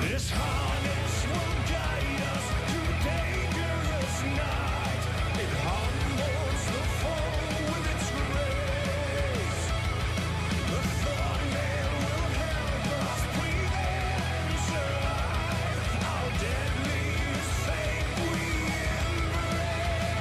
This harness will guide us through dangerous night. It humbles the foe with its grace. The thunder will help us breathe and survive. Our deadly fate we embrace.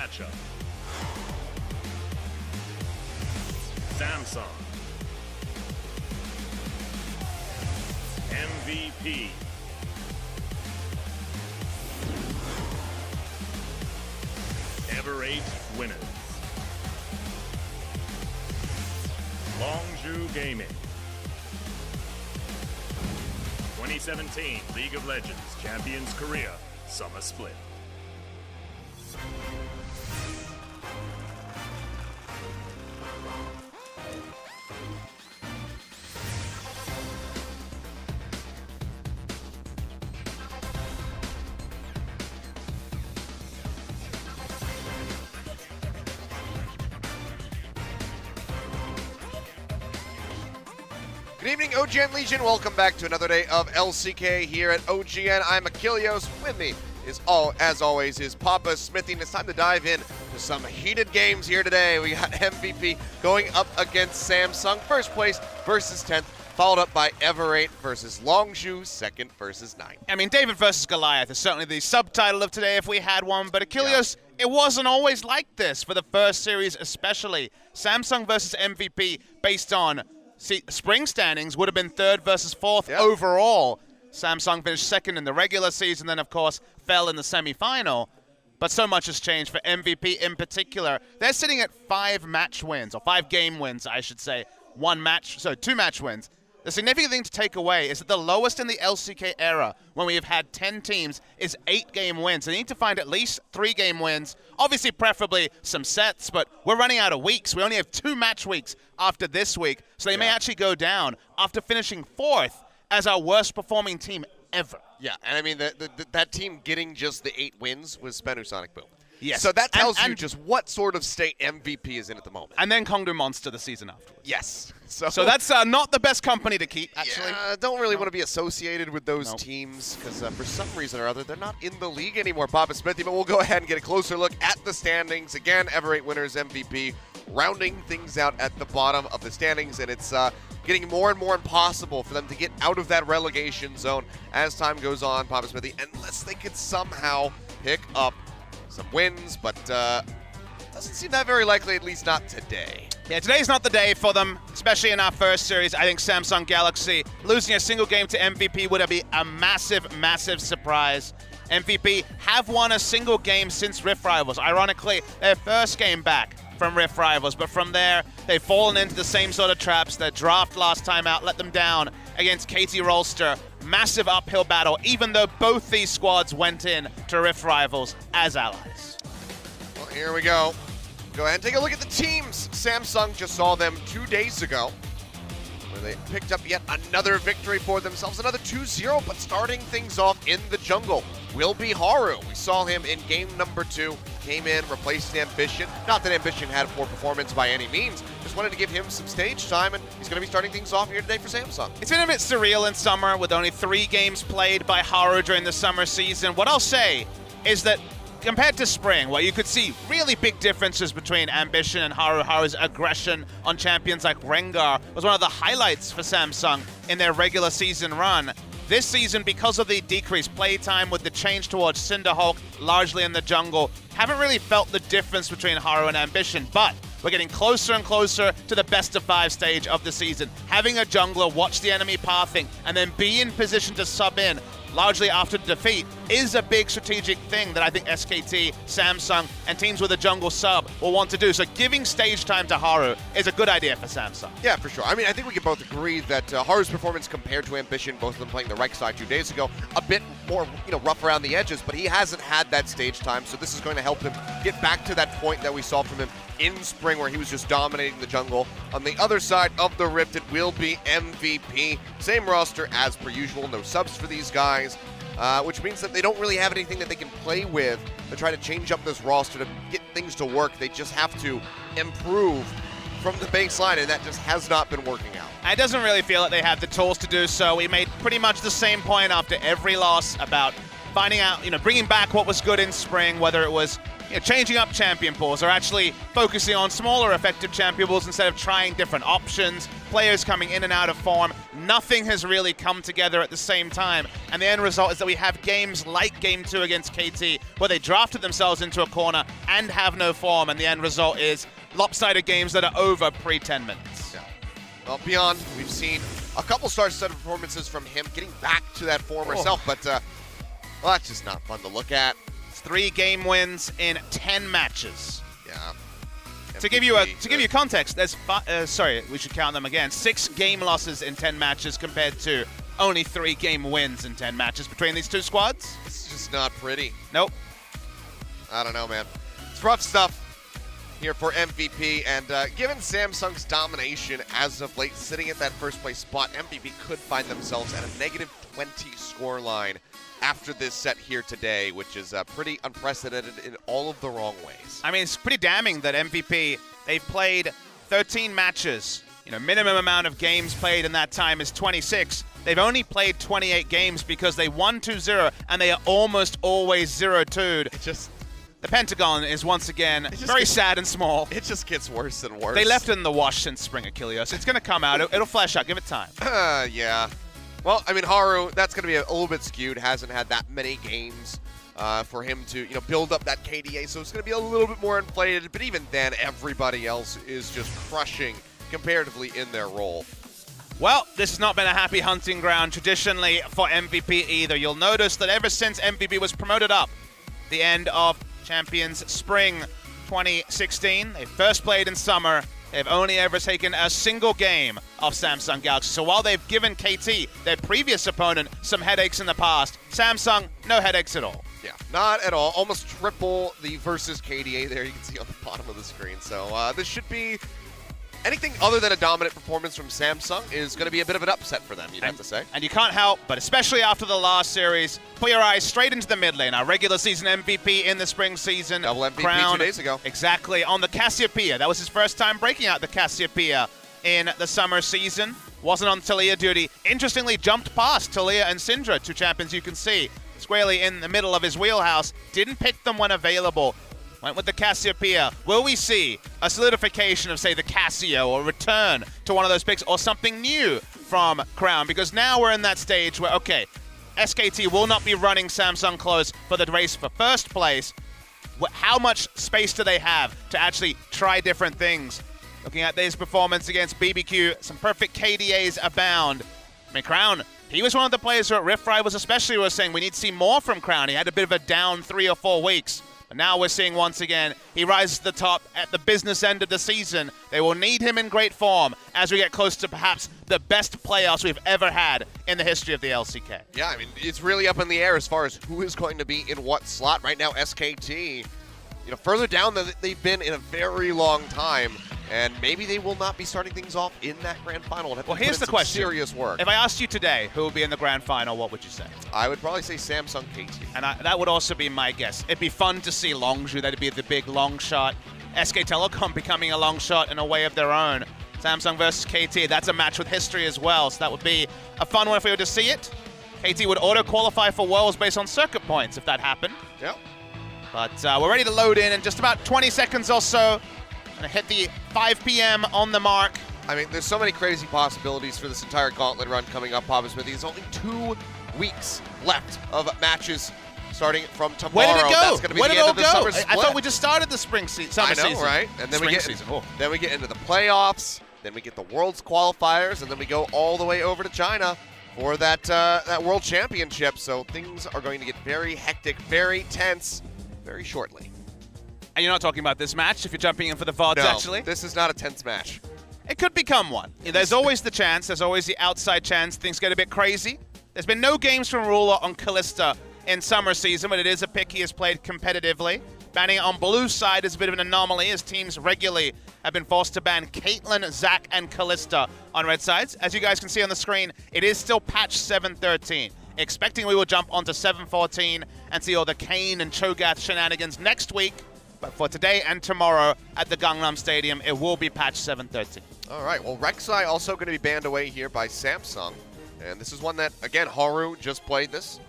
matchup. Samsung. MVP. Ever 8 winners. Longzhu Gaming. 2017 League of Legends Champions Korea Summer Split. Good evening, OGN Legion. Welcome back to another day of LCK here at OGN. I'm Achilleos. With me is, as always, is Papa Smithy. And it's time to dive in to some heated games here today. We got MVP going up against Samsung, first place versus 10th, followed up by Ever 8 versus Longzhu, second versus 9. I mean, David versus Goliath is certainly the subtitle of today if we had one, but Achilleos, It wasn't always like this for the first series especially. Samsung versus MVP based on spring standings would have been third versus fourth overall. Samsung finished second in the regular season, then of course fell in the semifinal. But so much has changed for MVP in particular. They're sitting at 5 match wins, or 5 game wins, I should say. 2 match wins. The significant thing to take away is that the lowest in the LCK era, when we have had 10 teams, is 8 game wins. They need to find at least 3 game wins. Obviously, preferably some sets, but we're running out of weeks. We only have 2 match weeks after this week, so they may actually go down after finishing 4th as our worst performing team ever. Yeah, and I mean, that team getting just the 8 wins was Spenu Sonic Boom. Yes. So that tells you just what sort of state MVP is in at the moment. And then Kongdu Monster the season afterwards. Yes. So that's not the best company to keep, actually. Yeah, don't really want to be associated with those teams because for some reason or other, they're not in the league anymore, Papa Smithy. But we'll go ahead and get a closer look at the standings. Again, Ever 8 winners MVP, rounding things out at the bottom of the standings. And it's getting more and more impossible for them to get out of that relegation zone as time goes on, Papa Smithy, unless they could somehow pick up some wins, but doesn't seem that very likely, at least not today. Yeah, today's not the day for them, especially in our first series. I think Samsung Galaxy losing a single game to MVP would be a massive, massive surprise. MVP have won a single game since Rift Rivals. Ironically, their first game back from Rift Rivals, but from there, they've fallen into the same sort of traps. Their draft last time out let them down against Katie Rolster. Massive uphill battle, even though both these squads went in to Rift Rivals as allies. Well, here we go. Go ahead and take a look at the teams. Samsung just saw them 2 days ago, where they picked up yet another victory for themselves, another 2-0, but starting things off in the jungle will be Haru. We saw him in game number 2, came in, replaced Ambition. Not that Ambition had a poor performance by any means, just wanted to give him some stage time, and he's going to be starting things off here today for Samsung. It's been a bit surreal in summer with only 3 games played by Haru during the summer season. What I'll say is that compared to spring, where you could see really big differences between Ambition and Haru, Haru's aggression on champions like Rengar was one of the highlights for Samsung in their regular season run. This season, because of the decreased playtime with the change towards Cinderhulk, largely in the jungle, haven't really felt the difference between Haru and Ambition, but we're getting closer and closer to the best of 5 stage of the season. Having a jungler watch the enemy pathing and then be in position to sub in largely after defeat is a big strategic thing that I think SKT, Samsung, and teams with a jungle sub will want to do. So giving stage time to Haru is a good idea for Samsung. Yeah, for sure. I mean, I think we can both agree that Haru's performance compared to Ambition, both of them playing the right side 2 days ago, a bit more, rough around the edges, but he hasn't had that stage time, so this is going to help him get back to that point that we saw from him in spring where he was just dominating the jungle. On the other side of the Rift, it will be MVP. Same roster as per usual, no subs for these guys, which means that they don't really have anything that they can play with to try to change up this roster to get things to work. They just have to improve from the baseline, and that just has not been working out. It doesn't really feel like they have the tools to do so. We made pretty much the same point after every loss about finding out, bringing back what was good in spring, whether it was changing up champion pools, or actually focusing on smaller effective champion pools instead of trying different options, players coming in and out of form. Nothing has really come together at the same time, and the end result is that we have games like Game 2 against KT, where they drafted themselves into a corner and have no form, and the end result is lopsided games that are over pre-10 minutes. Yeah. Well, beyond, we've seen a couple star-studded performances from him getting back to that former self, but well, that's just not fun to look at. 3 game wins in 10 matches. Yeah. To give you context, there's we should count them again. 6 game losses in 10 matches compared to only 3 game wins in 10 matches between these two squads. It's just not pretty. Nope. I don't know, man. It's rough stuff here for MVP, and given Samsung's domination as of late, sitting at that first place spot, MVP could find themselves at a -20 scoreline after this set here today, which is pretty unprecedented in all of the wrong ways. I mean, it's pretty damning that MVP, they've played 13 matches. Minimum amount of games played in that time is 26. They've only played 28 games because they won 2-0, and they are almost always 0-2'd. The Pentagon is once again very sad and small. It just gets worse and worse. They left it in the wash since spring, Achilles. It's going to come out. It'll flesh out. Give it time. Yeah. Well, I mean, Haru, that's going to be a little bit skewed. Hasn't had that many games for him to, build up that KDA, so it's going to be a little bit more inflated. But even then, everybody else is just crushing comparatively in their role. Well, this has not been a happy hunting ground traditionally for MVP either. You'll notice that ever since MVP was promoted up, the end of Champions Spring 2016, they first played in summer. They've only ever taken a single game of Samsung Galaxy. So while they've given KT, their previous opponent, some headaches in the past, Samsung, no headaches at all. Yeah, not at all. Almost triple the versus KDA there, you can see on the bottom of the screen. So this should be anything other than a dominant performance from Samsung is going to be a bit of an upset for them, you'd have to say. And you can't help, but especially after the last series, put your eyes straight into the mid lane. Our regular season MVP in the spring season. Double MVP crowned, 2 days ago. Exactly, on the Cassiopeia. That was his first time breaking out the Cassiopeia in the summer season. Wasn't on Talia duty. Interestingly, jumped past Talia and Syndra, 2 champions you can see squarely in the middle of his wheelhouse. Didn't pick them when available. Went with the Cassiopeia. Will we see a solidification of, say, the Cassio, or return to one of those picks, or something new from Crown? Because now we're in that stage where, okay, SKT will not be running Samsung close for the race for first place. How much space do they have to actually try different things? Looking at this performance against BBQ, some perfect KDAs abound. I mean, Crown, he was one of the players who at Rift Rivals especially was saying we need to see more from Crown. He had a bit of a down 3 or 4 weeks. But now we're seeing once again, he rises to the top at the business end of the season. They will need him in great form as we get close to perhaps the best playoffs we've ever had in the history of the LCK. Yeah, I mean, it's really up in the air as far as who is going to be in what slot. Right now, SKT, further down than they've been in a very long time. And maybe they will not be starting things off in that grand final. Well, here's the question. Serious work. If I asked you today who will be in the grand final, what would you say? I would probably say Samsung KT. And that would also be my guess. It'd be fun to see Longzhu. That'd be the big long shot. SK Telecom becoming a long shot in a way of their own. Samsung versus KT. That's a match with history as well. So that would be a fun one if we were to see it. KT would auto-qualify for Worlds based on circuit points if that happened. Yep. But we're ready to load in just about 20 seconds or so. Gonna hit the 5 p.m. on the mark. I mean, there's so many crazy possibilities for this entire gauntlet run coming up, Papa Smithy. There's only 2 weeks left of matches starting from tomorrow. Where did it go? That's going to be Where the did end it of the go? summer split. I thought we just started the summer season. I know, right? And then we get into the playoffs. Then we get the Worlds qualifiers, and then we go all the way over to China for that World Championship. So things are going to get very hectic, very tense, very shortly. And you're not talking about this match if you're jumping in for the VODs, No, actually? this is not a tense match. It could become one. There's always the chance. There's always the outside chance things get a bit crazy. There's been no games from Ruler on Callista in summer season, but it is a pick he has played competitively. Banning it on blue side is a bit of an anomaly, as teams regularly have been forced to ban Caitlyn, Zac, and Callista on red sides. As you guys can see on the screen, it is still patch 7.13. Expecting we will jump onto 7.14 and see all the Kane and Cho'Gath shenanigans next week. But for today and tomorrow at the Gangnam Stadium, it will be patch 7.13. All right, well, Rek'Sai also going to be banned away here by Samsung. And this is one that, again, Haru just played this.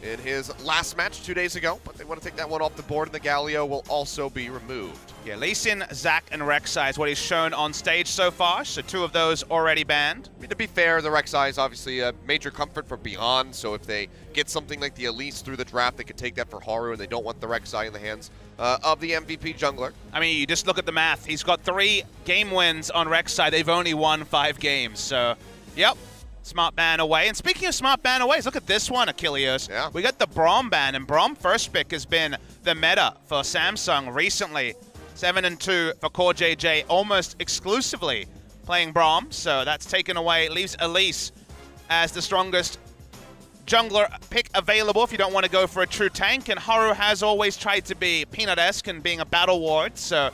in his last match 2 days ago, but they want to take that one off the board, and the Galio will also be removed. Yeah, Lee Sin, Zac, and Rek'Sai is what he's shown on stage so far, so 2 of those already banned. I mean, to be fair, the Rek'Sai is obviously a major comfort for Beyond, so if they get something like the Elise through the draft, they could take that for Haru, and they don't want the Rek'Sai in the hands of the MVP jungler. I mean, you just look at the math. He's got 3 game wins on Rek'Sai. They've only won 5 games, so, yep. Smart ban away. And speaking of smart ban aways, look at this one, Achilles. Yeah. We got the Braum ban, and Braum first pick has been the meta for Samsung recently. 7-2 for Core JJ, almost exclusively playing Braum, so that's taken away. It leaves Elise as the strongest jungler pick available if you don't want to go for a true tank, and Haru has always tried to be Peanut-esque and being a battle ward, so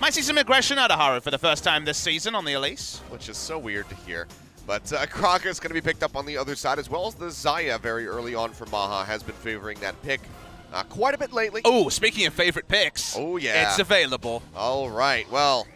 might see some aggression out of Haru for the first time this season on the Elise. Which is so weird to hear. But Kraka is going to be picked up on the other side, as well as the Xayah very early on for Maha has been favoring that pick quite a bit lately. Oh, speaking of favorite picks. Oh, yeah. It's available. All right. Well,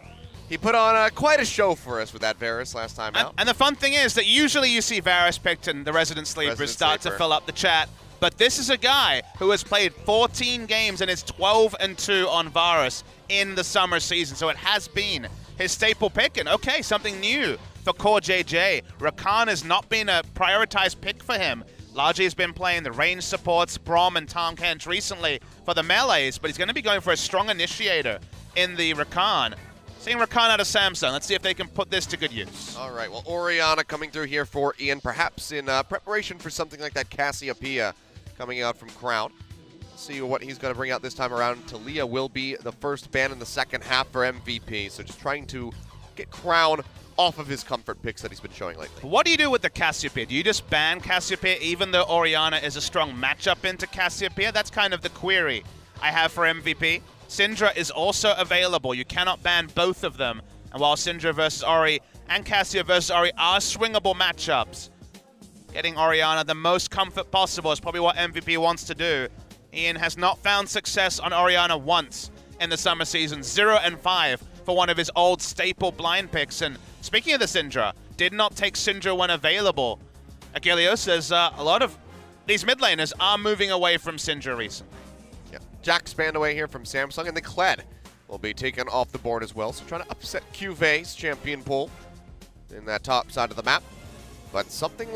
he put on quite a show for us with that Varus last time out. And the fun thing is that usually you see Varus picked and the Resident Sleepers start to fill up the chat. But this is a guy who has played 14 games and is 12-2 on Varus in the summer season. So it has been his staple pick. And okay, something new for Core JJ. Rakan has not been a prioritized pick for him. Largely has been playing the range supports, Braum and Tahm Kench recently for the melees, but he's going to be going for a strong initiator in the Rakan. Seeing Rakan out of Samsung. Let's see if they can put this to good use. All right, well, Orianna coming through here for Ian, perhaps in preparation for something like that Cassiopeia coming out from Crown. See what he's going to bring out this time around. Talia will be the first ban in the second half for MVP, so just trying to get Crown off of his comfort picks that he's been showing lately. What do you do with the Cassiopeia? Do you just ban Cassiopeia even though Orianna is a strong matchup into Cassiopeia? That's kind of the query I have for MVP. Syndra is also available. You cannot ban both of them. And while Syndra versus Ori and Cassia versus Ori are swingable matchups, getting Orianna the most comfort possible is probably what MVP wants to do. Ian has not found success on Orianna once in the summer season. 0-5 for one of his old staple blind picks. And speaking of the Syndra, did not take Syndra when available. Achilles says a lot of these mid laners are moving away from Syndra recently. Yeah. Jack's banned away here from Samsung, and the Kled will be taken off the board as well. So trying to upset QV's champion pool in that top side of the map. But something,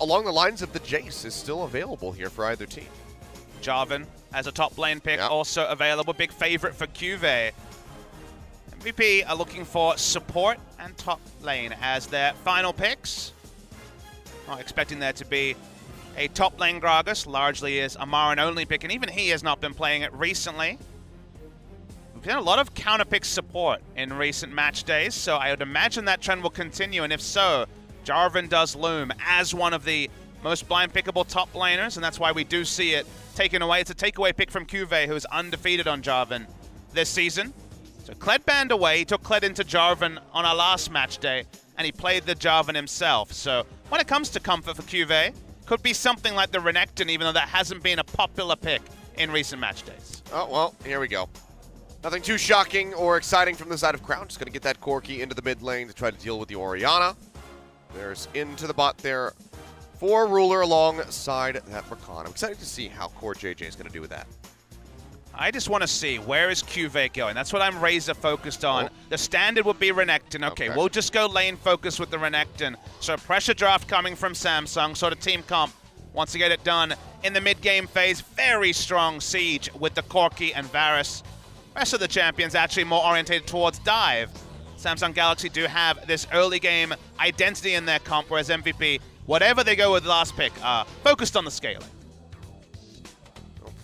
along the lines of the Jace is still available here for either team. Jarvan as a top lane pick, also available. Big favorite for QV. MVP are looking for support and top lane as their final picks. Not expecting there to be a top lane Gragas. Largely is a Marin only pick, and even he has not been playing it recently. We've seen a lot of counter pick support in recent match days, so I would imagine that trend will continue, and if so, Jarvan does loom as one of the most blind pickable top laners, and that's why we do see it taken away. It's a takeaway pick from QV, who is undefeated on Jarvan this season. So Kled banned away. He took Kled into Jarvan on our last match day, and he played the Jarvan himself. So when it comes to comfort for QV, could be something like the Renekton, even though that hasn't been a popular pick in recent match days. Oh, well, here we go. Nothing too shocking or exciting from the side of Crown. Just going to get that Corki into the mid lane to try to deal with the Orianna. There's into the bot there for Ruler alongside that Rakan. I'm excited to see how Core JJ is going to do with that. I just want to see, where is QV going? That's what I'm razor focused on. Oh. The standard would be Renekton. Okay, we'll just go lane focus with the Renekton. So pressure draft coming from Samsung, sort of team comp wants to get it done in the mid-game phase. Very strong siege with the Corki and Varus. Rest of the champions actually more orientated towards dive. Samsung Galaxy do have this early game identity in their comp, whereas MVP, whatever they go with last pick, are focused on the scaling.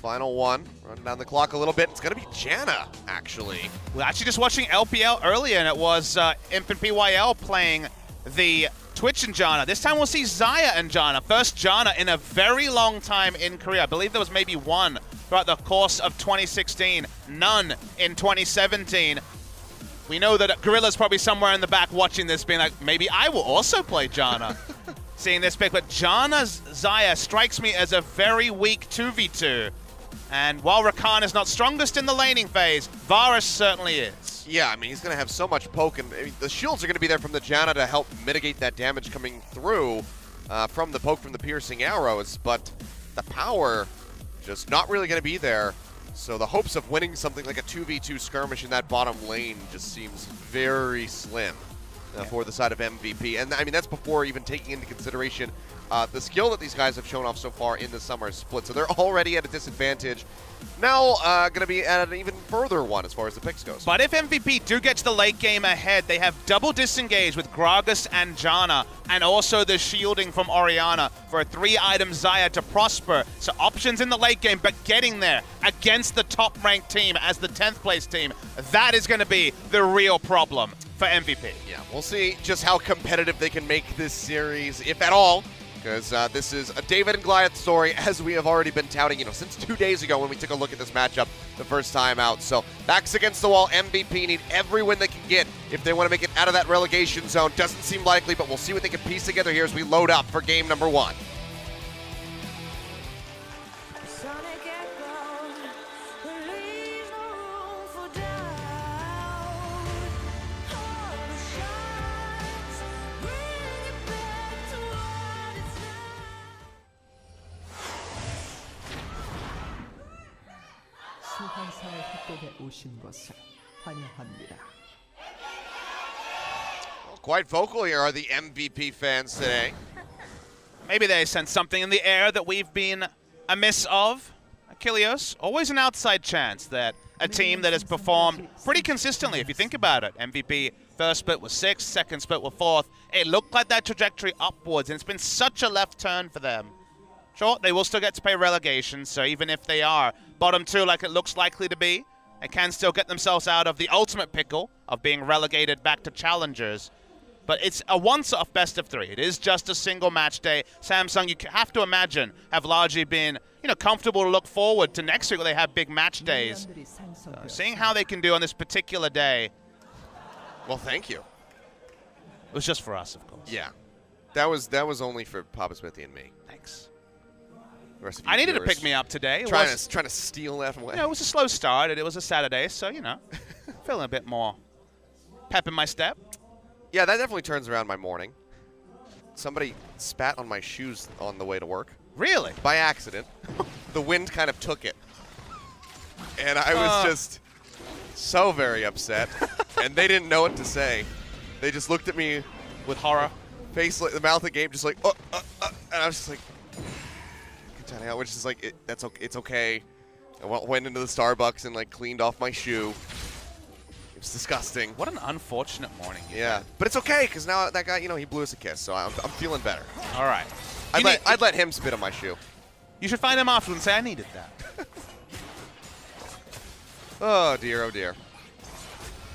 Final one, running down the clock a little bit. It's going to be Janna, actually. We're actually just watching LPL earlier, and it was Infant PYL playing the Twitch and Janna. This time we'll see Xayah and Janna. First Janna in a very long time in Korea. I believe there was maybe one throughout the course of 2016, none in 2017. We know that Gorilla's probably somewhere in the back watching this, being like, maybe I will also play Janna. Seeing this pick, but Janna's Xayah strikes me as a very weak 2v2. And while Rakan is not strongest in the laning phase, Varus certainly is. Yeah, I mean, he's going to have so much poke, and the shields are going to be there from the Janna to help mitigate that damage coming through from the poke from the piercing arrows, but the power just not really going to be there. So the hopes of winning something like a 2v2 skirmish in that bottom lane just seems very slim for the side of MVP. And I mean, that's before even taking into consideration the skill that these guys have shown off so far in the summer split. So they're already at a disadvantage. Now going to be at an even further one as far as the picks goes. But if MVP do get to the late game ahead, they have double disengage with Gragas and Janna, and also the shielding from Orianna for a 3-item Xayah to prosper. So options in the late game, but getting there against the top-ranked team as the 10th place team, that is going to be the real problem for MVP. Yeah, we'll see just how competitive they can make this series, if at all. Because this is a David and Goliath story, as we have already been touting, since 2 days ago when we took a look at this matchup the first time out. So backs against the wall, MVP need every win they can get if they want to make it out of that relegation zone. Doesn't seem likely, but we'll see what they can piece together here as we load up for game number 1. Sonic echo leaves no room for doubt. All the shots bring it back to what it's 수환사의 협곡에 오신 것을 환영합니다. Quite vocal here are the MVP fans today. Maybe they sense something in the air that we've been amiss of. Achilles, always an outside chance that a team that has performed pretty consistently, if you think about it. MVP first split was 6th, second split was 4th. It looked like that trajectory upwards, and it's been such a left turn for them. Sure, they will still get to pay relegation, so even if they are bottom 2 like it looks likely to be, they can still get themselves out of the ultimate pickle of being relegated back to challengers. But it's a once-off best of 3. It is just a single match day. Samsung, you have to imagine, have largely been, comfortable to look forward to next week where they have big match days. Seeing how they can do on this particular day. Well, thank you. It was just for us, of course. Yeah, that was only for Papa Smithy and me. Thanks. The rest of you I needed to viewers pick me up today. Trying to steal that away. It was a slow start. It was a Saturday, so, feeling a bit more pep in my step. Yeah, that definitely turns around my morning. Somebody spat on my shoes on the way to work. Really? By accident. The wind kind of took it. And I was just so very upset. And they didn't know what to say. They just looked at me with horror. Face, the mouth agape, just like, and I was just like, which is like, it's okay. I went into the Starbucks and cleaned off my shoe. It's disgusting. What an unfortunate morning. Yeah, but it's okay because now that guy, he blew us a kiss, so I'm feeling better. All right. I'd let him spit on my shoe. You should find him afterwards and say, I needed that. Oh, dear, oh, dear.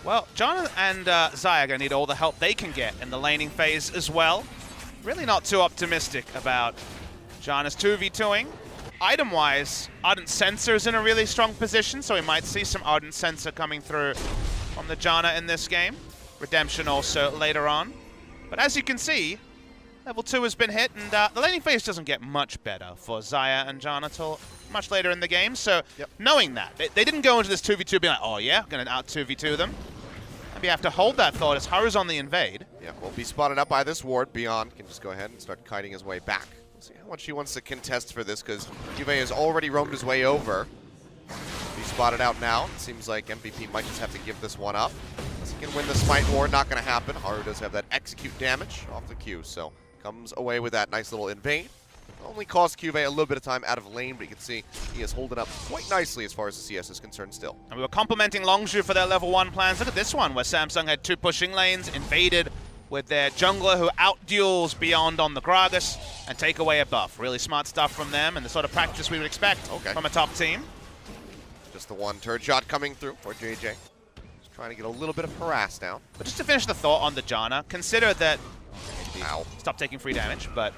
Well, John and Xayah are going to need all the help they can get in the laning phase as well. Really not too optimistic about Janna's 2v2ing. Item-wise, Ardent Censor's in a really strong position, so we might see some Ardent Censor coming through from the Janna in this game. Redemption also later on. But as you can see, level 2 has been hit, and the laning phase doesn't get much better for Xayah and Janna till much later in the game. So knowing that, they didn't go into this 2v2 being like, oh yeah, going to out 2v2 them. Maybe you have to hold that thought as Haru's on the invade. Yeah, won't be spotted up by this ward. Beyond can just go ahead and start kiting his way back. We'll see how much he wants to contest for this, because Juve has already roamed his way over. He's spotted out now. It seems like MVP might just have to give this one up. Unless he can win the Smite Ward, not going to happen. Haru does have that execute damage off the Q, so comes away with that nice little invade. Only cost Juve a little bit of time out of lane, but you can see he is holding up quite nicely as far as the CS is concerned still. And we were complimenting Longzhu for their level 1 plans. Look at this one, where Samsung had 2 pushing lanes, invaded with their jungler who out-duels Beyond on the Gragas and take away a buff. Really smart stuff from them and the sort of practice we would expect from a top team. Just the one turret shot coming through for JJ. Just trying to get a little bit of harass down. But just to finish the thought on the Janna, consider that... Ow. Stop taking free damage, but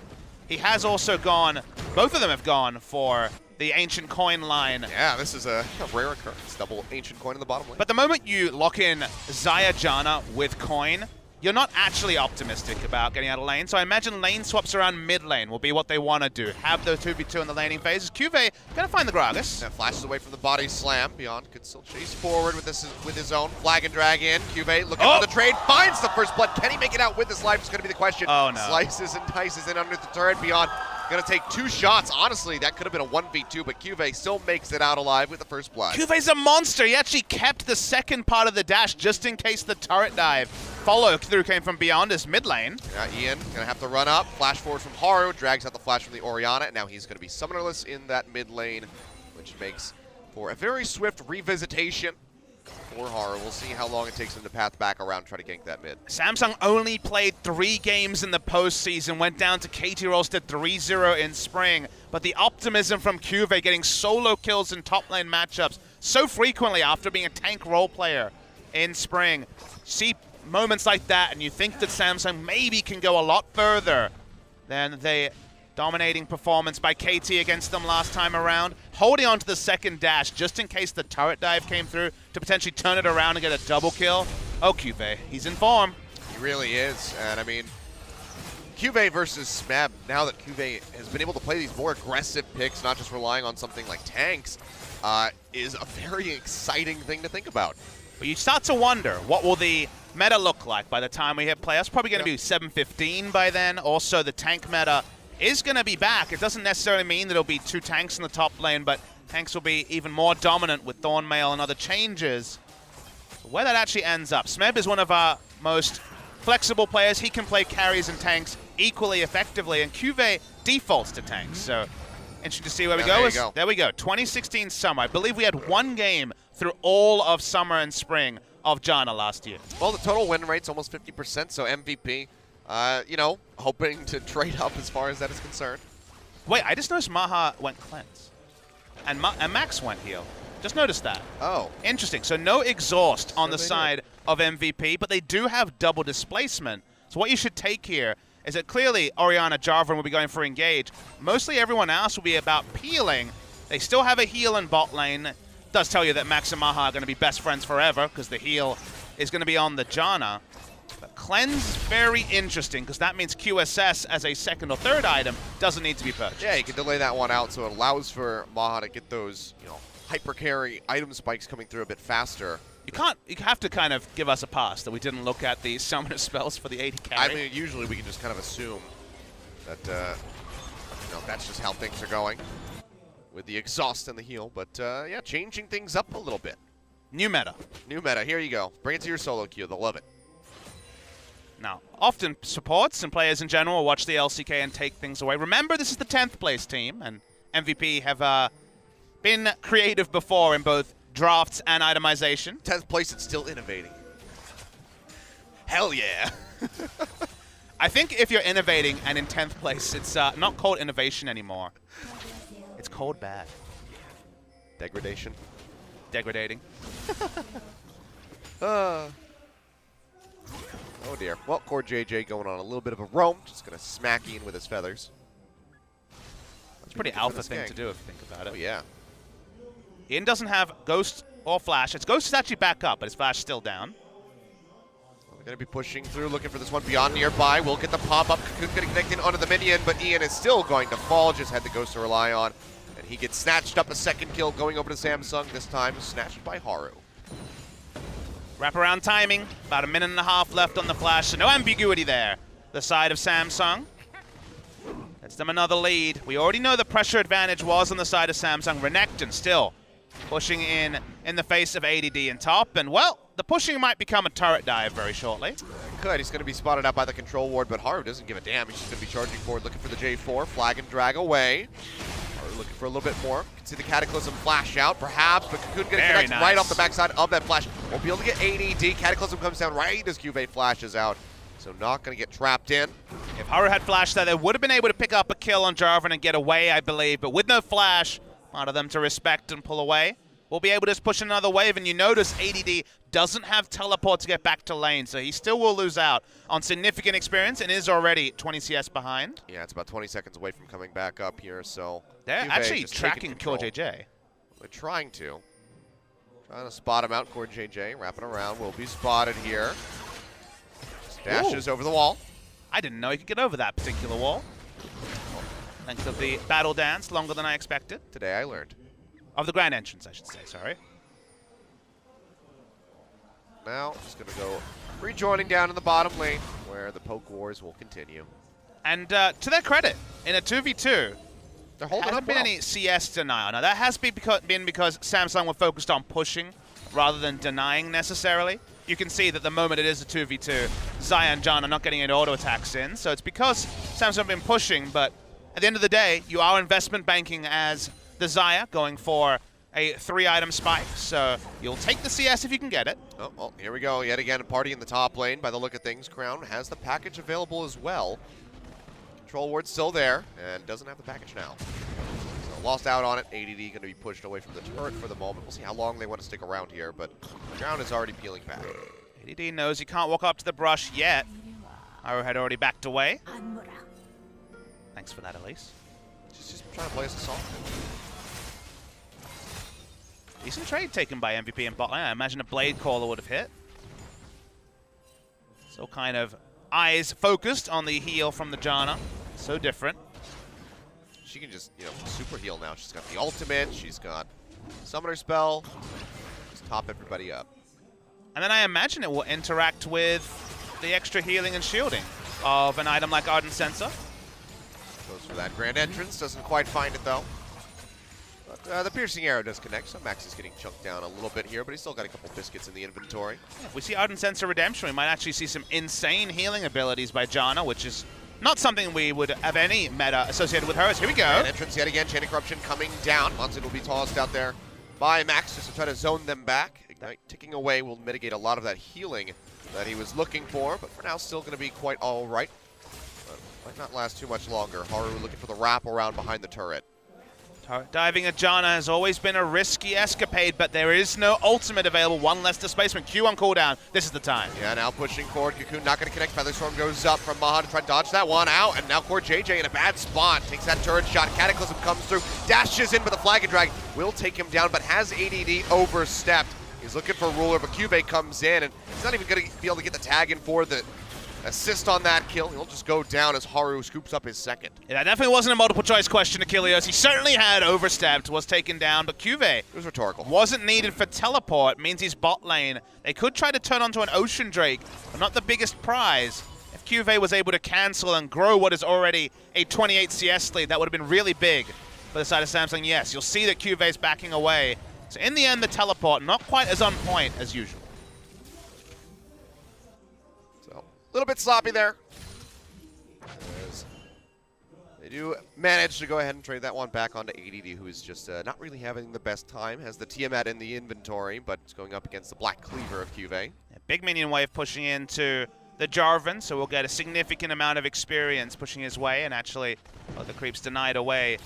he has also gone... Both of them have gone for the Ancient Coin line. Yeah, this is a rare occurrence. Double Ancient Coin in the bottom lane. But the moment you lock in Xayah Janna with Coin, you're not actually optimistic about getting out of lane. So I imagine lane swaps around mid lane will be what they want to do. Have the 2v2 in the laning phases. Cuve going to find the Gragas. That flashes away from the body slam. Beyond could still chase forward with his own flag and drag in. Cuve looking for the trade. Finds the first blood. Can he make it out with his life is going to be the question. Oh, no. Slices and dices in under the turret. Beyond Gonna take 2 shots. Honestly, that could have been a 1v2, but Cuvee still makes it out alive with the first blood. Cuve's a monster. He actually kept the second part of the dash just in case the turret dive follow-through came from beyond his mid lane. Ian gonna have to run up. Flash forward from Haru, drags out the flash from the Orianna, and now he's gonna be summonerless in that mid lane, which makes for a very swift revisitation for Haru. We'll see how long it takes him to path back around and try to gank that mid. Samsung only played 3 games in the postseason, went down to KT Rolstead 3-0 in spring, but the optimism from Cuvee getting solo kills in top lane matchups so frequently after being a tank role player in spring. See moments like that and you think that Samsung maybe can go a lot further than the dominating performance by KT against them last time around, holding on to the second dash just in case the turret dive came through to potentially turn it around and get a double kill. Oh, Cuvee, he's in form. He really is, and I mean, Cuvee versus Smeb, now that Cuvee has been able to play these more aggressive picks, not just relying on something like tanks, is a very exciting thing to think about. But you start to wonder, what will the meta look like by the time we hit playoffs? Probably going to be 7-15 by then. Also, the tank meta is going to be back. It doesn't necessarily mean that it'll be 2 tanks in the top lane, but tanks will be even more dominant with Thornmail and other changes. Where that actually ends up, Smeb is one of our most flexible players. He can play carries and tanks equally effectively, and Cuvee defaults to tanks. So interesting to see where we go. There we go. 2016 summer. I believe we had 1 game through all of summer and spring of Janna last year. Well, the total win rate's almost 50%, so MVP, you know, hoping to trade up as far as that is concerned. Wait, I just noticed Maha went cleanse. And Max went heal. Just noticed that. Oh. Interesting. So no exhaust on the side of MVP, but they do have double displacement. So what you should take here is that clearly Orianna, Jarvan will be going for engage. Mostly everyone else will be about peeling. They still have a heal in bot lane. Does tell you that Max and Maha are going to be best friends forever because the heal is going to be on the Janna. But cleanse is very interesting because that means QSS as a second or third item doesn't need to be purchased. Yeah, you can delay that one out so it allows for Maha to get those, you know, hyper carry item spikes coming through a bit faster. You have to kind of give us a pass that we didn't look at the summoner spells for the 80 carry. I mean, usually we can just kind of assume that, you know, that's just how things are going with the exhaust and the heal. But, yeah, changing things up a little bit. New meta. New meta. Here you go. Bring it to your solo queue. They'll love it. Now, often supports and players in general will watch the LCK and take things away. Remember, this is the 10th place team, and MVP have been creative before in both drafts and itemization. 10th place, it's still innovating. Hell yeah. I think if you're innovating and in 10th place, it's not called innovation anymore. It's called bad. Degradation. Degradating. Oh dear. Well, Core JJ going on a little bit of a roam. Just going to smack Ian with his feathers. It's a pretty alpha thing to do if you think about it. Oh, yeah. Ian doesn't have Ghost or Flash. Its Ghost is actually back up, but his Flash is still down. We're going to be pushing through, looking for this one beyond nearby. We'll get the pop-up. Cocoon getting connected onto the minion, but Ian is still going to fall. Just had the Ghost to rely on. And he gets snatched up a second kill going over to Samsung. This time snatched by Haru. Wraparound timing. About a minute and a half left on the Flash, so no ambiguity there. The side of Samsung. That's them another lead. We already know the pressure advantage was on the side of Samsung. Renekton still pushing in the face of ADD in top. And, well, the pushing might become a turret dive very shortly. Could. He's going to be spotted out by the control ward, but Haru doesn't give a damn. He's just going to be charging forward, looking for the J4. Flag and drag away. Haru looking for a little bit more. You can see the Cataclysm flash out, perhaps, but Cocoon getting connected right off the backside of that flash. Won't be able to get ADD. Cataclysm comes down right as Cuvee flashes out. So not going to get trapped in. If Haru had flash there, they would have been able to pick up a kill on Jarvan and get away, I believe. But with no flash, a lot of them to respect and pull away. We'll be able to just push another wave, and you notice ADD doesn't have teleport to get back to lane, so he still will lose out on significant experience and is already 20 CS behind. Yeah, it's about 20 seconds away from coming back up here, so... They're Cuvee actually tracking Core JJ. They're trying to. Trying to spot him out, Core JJ, wrapping around, will be spotted here. Dashes over the wall. I didn't know he could get over that particular wall. Length of the battle dance, longer than I expected. Today I learned. Of the grand entrance, I should say, sorry. Now, just going to go rejoining down in the bottom lane, where the poke wars will continue. And to their credit, in a 2v2, They're there holding hasn't up been well. any CS denial. Now, that has been because Samsung were focused on pushing rather than denying necessarily. You can see that the moment it is a 2v2, Xayah and John are not getting any auto attacks in. So it's because Samsung have been pushing, but at the end of the day, you are investment banking as the Xayah going for a 3-item spike. So you'll take the CS if you can get it. Oh, well, here we go. Yet again, a party in the top lane. By the look of things, Crown has the package available as well. Control ward's still there, and doesn't have the package now. So lost out on it. ADD going to be pushed away from the turret for the moment. We'll see how long they want to stick around here, but Crown is already peeling back. ADD knows he can't walk up to the brush yet. Haru had already backed away. Thanks for that, Elise. Just trying to play us a song. Decent trade taken by MVP and bot lane. I imagine a Blade Caller would have hit. So kind of eyes focused on the heal from the Janna. So different. She can just, super heal now. She's got the ultimate. She's got summoner spell. Just top everybody up. And then I imagine it will interact with the extra healing and shielding of an item like Ardent Sensor. Goes for that grand entrance. Doesn't quite find it, though. But the piercing arrow does connect, so Max is getting chunked down a little bit here, but he's still got a couple biscuits in the inventory. Yeah, if we see Ardent Sensor Redemption, we might actually see some insane healing abilities by Janna, which is not something we would have any meta associated with hers. Here we go. And entrance yet again. Chain of Corruption coming down. Munson will be tossed out there by Max just to try to zone them back. Ignite ticking away will mitigate a lot of that healing that he was looking for, but for now still going to be quite all right. But might not last too much longer. Haru looking for the wrap around behind the turret. Diving at Janna has always been a risky escapade, but there is no ultimate available. One less displacement. Q on cooldown. This is the time. Yeah, now pushing forward. Cocoon not going to connect. Featherstorm goes up from Maha to try to dodge that one out. And now Core JJ in a bad spot. Takes that turret shot. Cataclysm comes through. Dashes in, but the Flag and Drag will take him down, but has ADD overstepped. He's looking for Ruler, but Cube comes in, and he's not even going to be able to get the tag in for the assist on that kill. He'll just go down as Haru scoops up his second. Yeah, that definitely wasn't a multiple choice question, Achilles. He certainly had overstepped, was taken down, but Cube It was rhetorical. wasn't needed for teleport. Means he's bot lane. They could try to turn onto an Ocean Drake, but not the biggest prize. If Cube was able to cancel and grow what is already a 28 CS lead, that would have been really big for the side of Samsung. Yes, you'll see that Cube's backing away. So in the end, the teleport, not quite as on point as usual. So, a little bit sloppy there. As they do manage to go ahead and trade that one back onto ADD, who is just not really having the best time. Has the Tiamat in the inventory, but it's going up against the Black Cleaver of Cube. A big minion wave pushing into the Jarvan, so we'll get a significant amount of experience pushing his way, and actually, the creeps denied away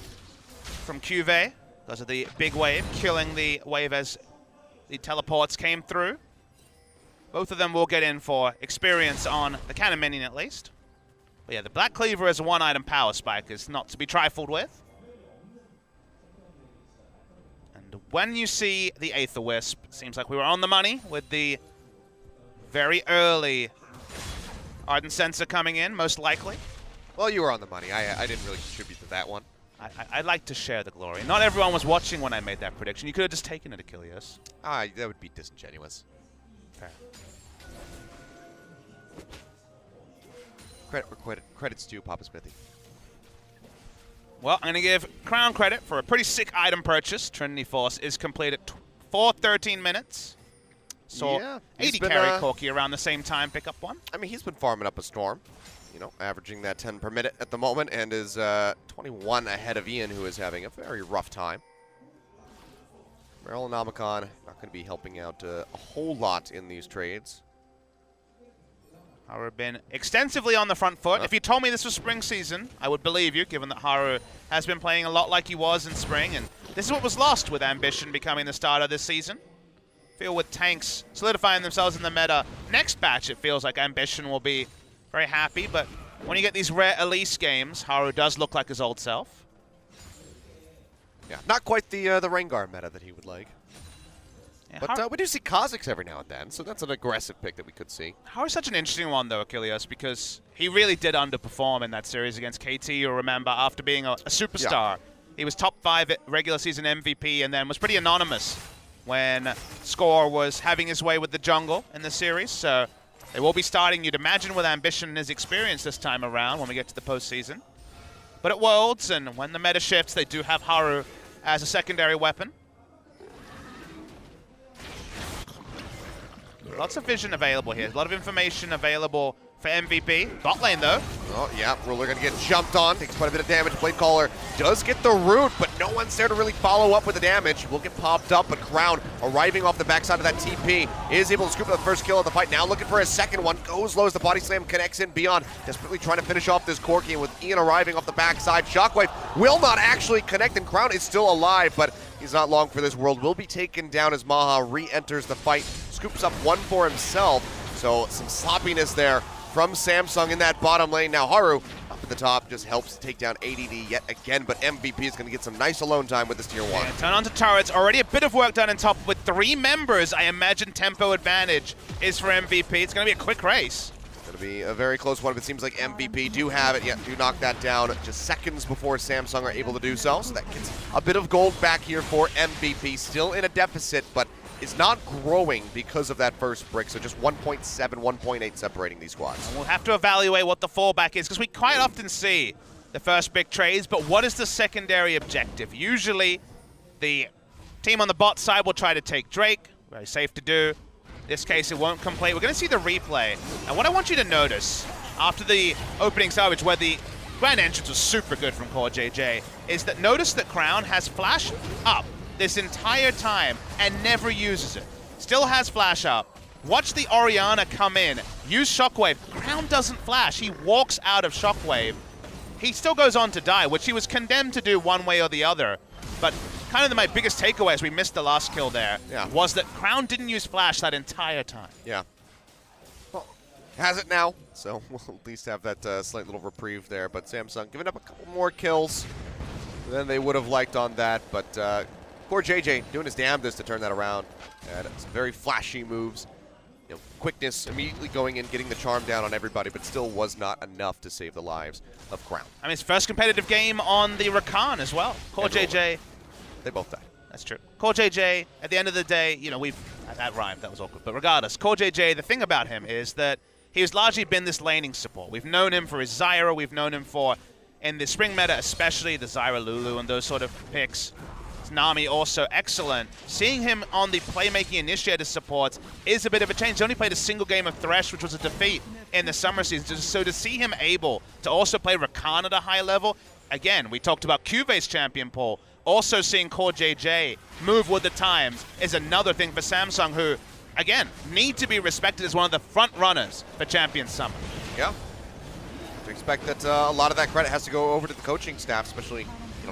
from Cube because of the big wave, killing the wave as the teleports came through. Both of them will get in for experience on the cannon minion at least. But yeah, the Black Cleaver as a one-item power spike is not to be trifled with. And when you see the Aether Wisp, it seems like we were on the money with the very early Ardent Sensor coming in, most likely. Well, you were on the money. I didn't really contribute to that one. I'd like to share the glory. Not everyone was watching when I made that prediction. You could have just taken it, Achilles. That would be disingenuous. Fair. Credit where credit's due, Papa Smithy. Well, I'm going to give Crown credit for a pretty sick item purchase. Trinity Force is complete at 4:13 minutes. So Yeah, 80 he's been, carry Corki around the same time, pick up one. I mean, he's been farming up a storm. Averaging that 10 per minute at the moment, and is 21 ahead of Ian, who is having a very rough time. Meryl and Omicron not going to be helping out a whole lot in these trades. Haru been extensively on the front foot. If you told me this was spring season, I would believe you, given that Haru has been playing a lot like he was in spring, and this is what was lost with Ambition becoming the starter this season. Feel with tanks solidifying themselves in the meta. Next batch, it feels like Ambition will be very happy, but when you get these rare Elise games, Haru does look like his old self. Yeah, not quite the Rengar meta that he would like. Yeah, But we do see Kha'Zix every now and then, so that's an aggressive pick that we could see. Haru's such an interesting one, though, Achilles, because he really did underperform in that series against KT, you'll remember, after being a superstar. Yeah. He was top 5 at regular season MVP and then was pretty anonymous when Score was having his way with the jungle in the series, so They will be starting, you'd imagine, with Ambition and his experience this time around when we get to the postseason. But at Worlds, and when the meta shifts, they do have Haru as a secondary weapon. Lots of vision available here. A lot of information available for MVP. Bot lane, though. Oh, yeah, Ruler gonna get jumped on. Takes quite a bit of damage. Blade Caller does get the root, but no one's there to really follow up with the damage. Will get popped up, but Crown, arriving off the backside of that TP, is able to scoop up the first kill of the fight. Now looking for a second one. Goes low as the body slam connects in beyond. Desperately trying to finish off this Corki, and with Ian arriving off the backside, Shockwave will not actually connect, and Crown is still alive, but he's not long for this world. Will be taken down as Maha re-enters the fight. Scoops up one for himself, so some sloppiness there from Samsung in that bottom lane. Now Haru up at the top just helps take down ADD yet again, but MVP is going to get some nice alone time with this tier 1. Yeah, turn on to turrets. Already a bit of work done on top with 3 members. I imagine tempo advantage is for MVP. It's going to be a quick race. It's going to be a very close one, but it seems like MVP do have it. Yeah, do knock that down just seconds before Samsung are able to do so. So that gets a bit of gold back here for MVP. Still in a deficit, but is not growing because of that first brick, so just 1.7, 1.8 separating these squads. And we'll have to evaluate what the fallback is, because we quite often see the first big trades, but what is the secondary objective? Usually, the team on the bot side will try to take Drake, very safe to do. In this case, it won't complete. We're going to see the replay. And what I want you to notice, after the opening salvage, where the grand entrance was super good from Core JJ, is that notice that Crown has flash up this entire time and never uses it. Still has flash up. Watch the Orianna come in, use Shockwave. Crown doesn't flash, he walks out of Shockwave. He still goes on to die, which he was condemned to do one way or the other. But kind of my biggest takeaway as we missed the last kill there was that Crown didn't use flash that entire time. Yeah. Well, has it now, so we'll at least have that slight little reprieve there. But Samsung giving up a couple more kills than they would have liked on that, but Poor JJ doing his damnedest to turn that around. And some very flashy moves. You know, quickness, immediately going in, getting the charm down on everybody, but still was not enough to save the lives of Crown. I mean, his first competitive game on the Rakan as well. Core JJ. They both died. That's true. Core JJ, at the end of the day, you know, that rhymed, that was awkward. But regardless, Core JJ, the thing about him is that he's largely been this laning support. We've known him for his Zyra, we've known him for, in the spring meta especially, the Zyra Lulu and those sort of picks. Nami also excellent. Seeing him on the playmaking initiator supports is a bit of a change. He only played a single game of Thresh, which was a defeat in the summer season. So to see him able to also play Rakan at a high level, again, we talked about Cuve's champion pool. Also seeing Core JJ move with the times is another thing for Samsung, who, again, need to be respected as one of the front runners for Champions Summer. Yeah. To expect that a lot of that credit has to go over to the coaching staff, especially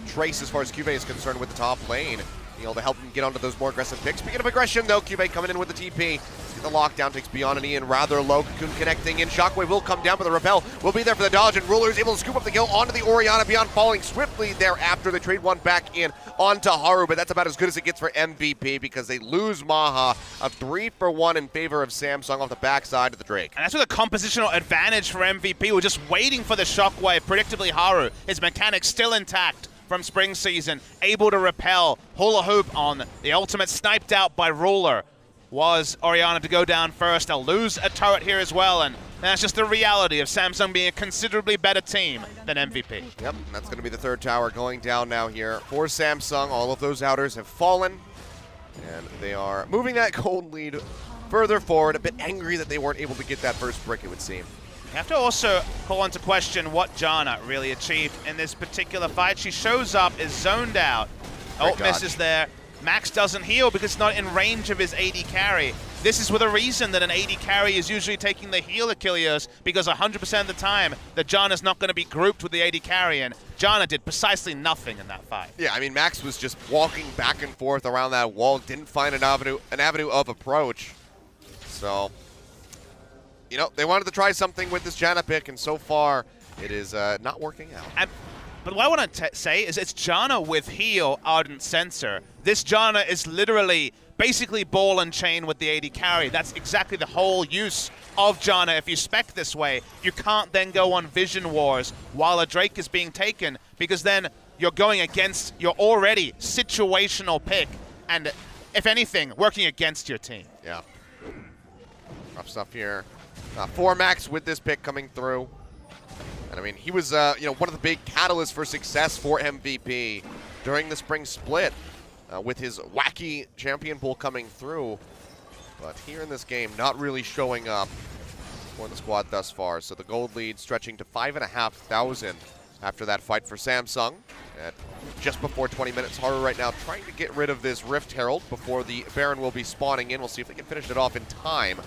Trace, as far as Cube is concerned, with the top lane, to help him get onto those more aggressive picks. Speaking of aggression, though, Cube coming in with the TP. The lockdown takes Beyond and Ian rather low. Cocoon connecting in. Shockwave will come down, but the Repel will be there for the dodge, and Ruler is able to scoop up the kill onto the Orianna. Beyond falling swiftly thereafter. They trade one back in onto Haru, but that's about as good as it gets for MVP because they lose Maha. A 3-for-1 in favor of Samsung off the backside of the Drake. And that's with a compositional advantage for MVP. We're just waiting for the Shockwave. Predictably, Haru, his mechanics still intact from spring season, able to repel. Hula hoop on the ultimate, sniped out by Ruler. Was Orianna to go down first. They'll lose a turret here as well, and that's just the reality of Samsung being a considerably better team than MVP. Yep, that's going to be the third tower going down now here for Samsung. All of those outers have fallen, and they are moving that gold lead further forward. A bit angry that they weren't able to get that first brick, it would seem. You have to also call into question what Janna really achieved in this particular fight. She shows up, is zoned out. Ult misses there. Max doesn't heal because it's not in range of his AD carry. This is with a reason that an AD carry is usually taking the heal Achilles, because 100% of the time, the Janna's not going to be grouped with the AD carry, and Janna did precisely nothing in that fight. Yeah, I mean, Max was just walking back and forth around that wall, didn't find an avenue of approach. So, they wanted to try something with this Janna pick, and so far, it is not working out. But what I want to say is it's Janna with heal, Ardent Sensor. This Janna is literally basically ball and chain with the AD carry. That's exactly the whole use of Janna. If you spec this way, you can't then go on Vision Wars while a Drake is being taken, because then you're going against your already situational pick and, if anything, working against your team. Yeah. Rough stuff here 4max with this pick coming through. And I mean, he was one of the big catalysts for success for MVP during the spring split with his wacky champion pool coming through. But here in this game, not really showing up for the squad thus far. So the gold lead stretching to 5,500 after that fight for Samsung. At just before 20 minutes, Haru right now trying to get rid of this Rift Herald before the Baron will be spawning in. We'll see if they can finish it off in time.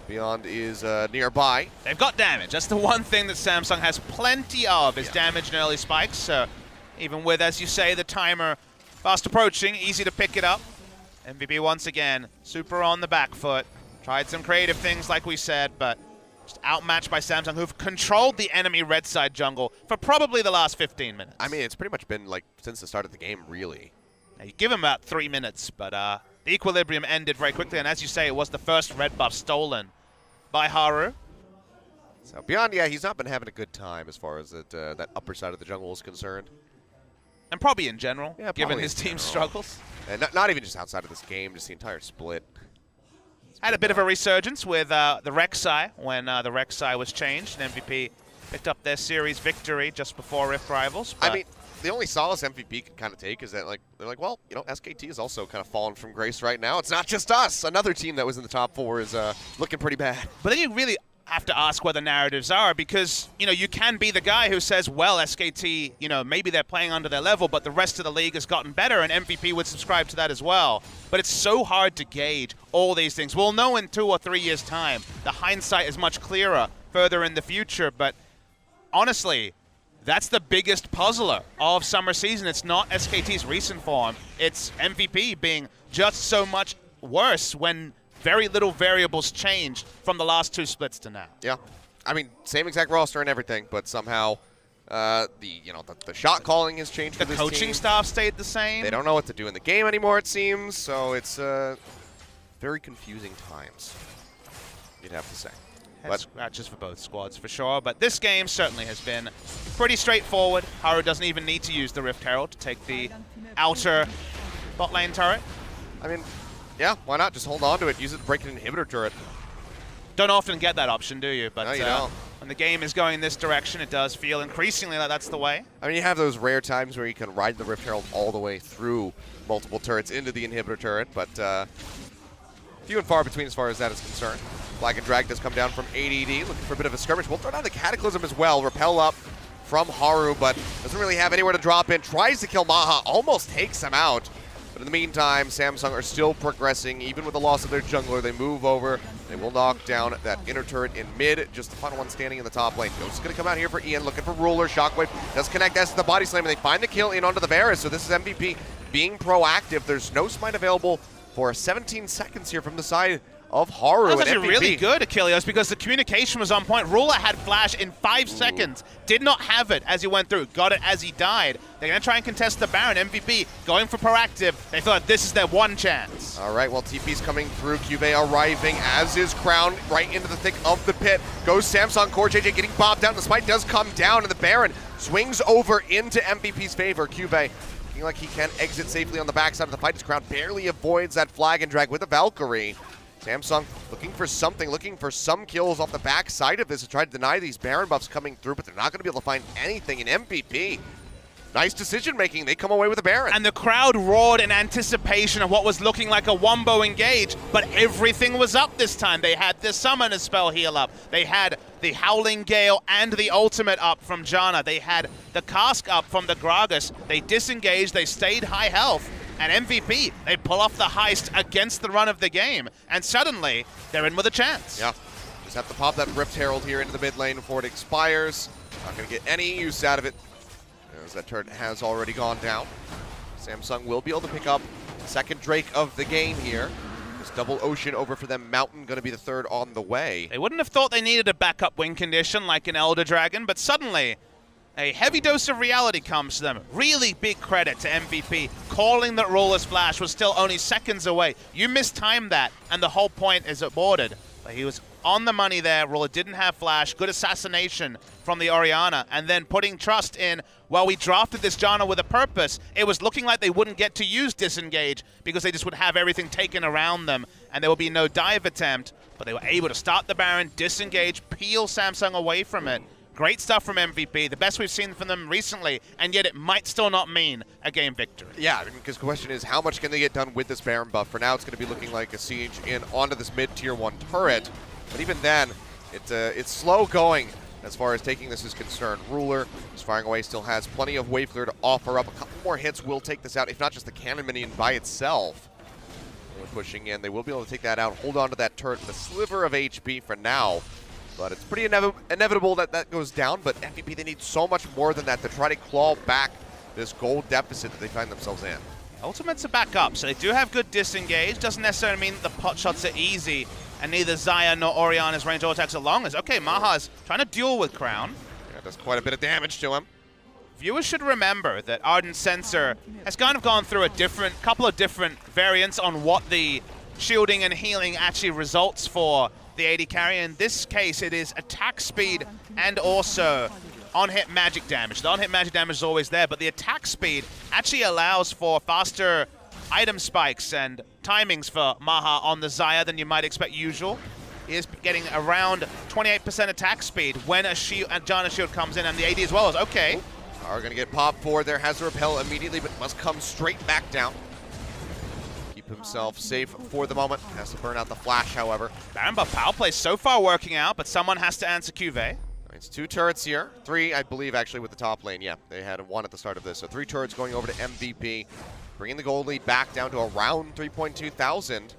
Beyond is nearby. They've got damage. That's the one thing that Samsung has plenty of, is damage and early spikes. So even with, as you say, the timer fast approaching, easy to pick it up. MVP once again, super on the back foot. Tried some creative things like we said, but just outmatched by Samsung, who've controlled the enemy red side jungle for probably the last 15 minutes. I mean, it's pretty much been like since the start of the game, really. Now, you give him about 3 minutes, but the equilibrium ended very quickly, and as you say, it was the first red buff stolen by Haru. So Beyond, yeah, he's not been having a good time as far as that upper side of the jungle is concerned. And probably in general, Yeah, given probably his in team's general. struggles. And not even just outside of this game, just the entire split. Had a bit of a resurgence with the Rek'Sai when the Rek'Sai was changed, and MVP picked up their series victory just before Rift Rivals. I mean, the only solace MVP can kind of take is that they're like, well, SKT is also kind of fallen from grace right now. It's not just us. Another team that was in the top 4 is looking pretty bad. But then you really have to ask what the narratives are, because you can be the guy who says, well, SKT, maybe they're playing under their level, but the rest of the league has gotten better, and MVP would subscribe to that as well. But it's so hard to gauge all these things. We'll know in 2 or 3 years' time. The hindsight is much clearer further in the future, but honestly, that's the biggest puzzler of summer season. It's not SKT's recent form. It's MVP being just so much worse when very little variables changed from the last 2 splits to now. Yeah, I mean, same exact roster and everything, but somehow the shot calling has changed for The this coaching team. staff stayed the same. They don't know what to do in the game anymore, it seems. So it's very confusing times, you'd have to say. Head scratches for both squads for sure, but this game certainly has been pretty straightforward. Haru doesn't even need to use the Rift Herald to take the outer bot lane turret. I mean, yeah, why not? Just hold on to it. Use it to break an inhibitor turret. Don't often get that option, do you? But No, you don't. when the game is going this direction, it does feel increasingly like that's the way. I mean, you have those rare times where you can ride the Rift Herald all the way through multiple turrets into the inhibitor turret, but few and far between as far as that is concerned. Flag and Drag does come down from ADD, looking for a bit of a skirmish. We'll throw down the Cataclysm as well. Repel up from Haru, but doesn't really have anywhere to drop in. Tries to kill Maha, almost takes him out. But in the meantime, Samsung are still progressing. Even with the loss of their jungler, they move over. They will knock down that inner turret in mid. Just the final one standing in the top lane. Ghost is going to come out here for Ian, looking for Ruler. Shockwave does connect S to the body slam, and they find the kill in onto the Varus. So this is MVP being proactive. There's no smite available for 17 seconds here from the side of Haru. That was and actually MVP. really good, Achilles, because the communication was on point. Ruler had flash in 5 seconds. Did not have it as he went through. Got it as he died. They're going to try and contest the Baron. MVP going for proactive. They thought this is their one chance. All right, well, TP's coming through. QV arriving, as is Crown, right into the thick of the pit. Goes Samsung, Core JJ getting bobbed down. The smite does come down, and the Baron swings over into MVP's favor. QV looking like he can exit safely on the backside of the fight. His Crown barely avoids that flag and drag with a Valkyrie. Samsung looking for something, looking for some kills off the backside of this to try to deny these Baron buffs coming through, but they're not going to be able to find anything in MVP. Nice decision making. They come away with a Baron. And the crowd roared in anticipation of what was looking like a wombo engage, but everything was up this time. They had the Summoner spell heal up. They had the Howling Gale and the ultimate up from Janna. They had the cask up from the Gragas. They disengaged. They stayed high health. And MVP, they pull off the heist against the run of the game. And suddenly, they're in with a chance. Yeah, just have to pop that Rift Herald here into the mid lane before it expires. Not going to get any use out of it, as that turret has already gone down. Samsung will be able to pick up second Drake of the game here. This double Ocean over for them. Mountain going to be the third on the way. They wouldn't have thought they needed a backup win condition like an Elder Dragon, but suddenly, a heavy dose of reality comes to them. Really big credit to MVP. Calling that Ruler's flash was still only seconds away. You mistimed that, and the whole point is aborted. But he was on the money there. Ruler didn't have flash. Good assassination from the Orianna. And then putting trust in, well, we drafted this Janna with a purpose. It was looking like they wouldn't get to use disengage because they just would have everything taken around them and there would be no dive attempt. But they were able to start the Baron, disengage, peel Samsung away from it. Great stuff from MVP, the best we've seen from them recently, and yet it might still not mean a game victory. Yeah, because the question is, how much can they get done with this Baron buff? For now, it's going to be looking like a siege in onto this mid-tier 1 turret. But even then, it's slow going as far as taking this is concerned. Ruler is firing away, still has plenty of wave clear to offer up. A couple more hits will take this out, if not just the cannon minion by itself. They're pushing in. They will be able to take that out, hold on to that turret with a sliver of HP for now. But it's pretty inevitable that that goes down. But MVP, they need so much more than that to try to claw back this gold deficit that they find themselves in. Ultimates are back up, so they do have good disengage. Doesn't necessarily mean that the pot shots are easy, and neither Xayah nor Orianna's range or attacks are long. As okay, Maha's trying to duel with Crown. Yeah, does quite a bit of damage to him. Viewers should remember that Ardent Sensor has kind of gone through a couple of different variants on what the shielding and healing actually results for the AD carry. In this case, it is attack speed and also on-hit magic damage. The on-hit magic damage is always there, but the attack speed actually allows for faster item spikes and timings for Maha on the Xayah than you might expect usual. He is getting around 28% attack speed when a Janna shield comes in, and the AD as well is okay. Are going to get popped forward there, has to repel immediately, but must come straight back down. Keep himself safe for the moment. Has to burn out the flash, however. Baron buff power play so far working out, but someone has to answer Cuvée. It's 2 turrets here. 3, I believe, actually, with the top lane. Yeah, they had 1 at the start of this. So 3 turrets going over to MVP, bringing the gold lead back down to around 3.2 thousand.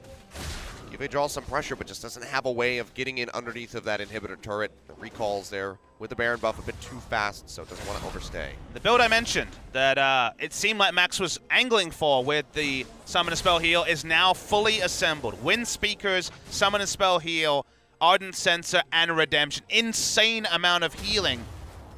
Cuvée draws some pressure, but just doesn't have a way of getting in underneath of that inhibitor turret. The recalls there with the Baron buff a bit too fast, so it doesn't want to overstay. The build I mentioned that it seemed like Max was angling for with the Summon and Spell Heal is now fully assembled. Wind Speakers, Summon and Spell Heal, Ardent Sensor, and Redemption. Insane amount of healing.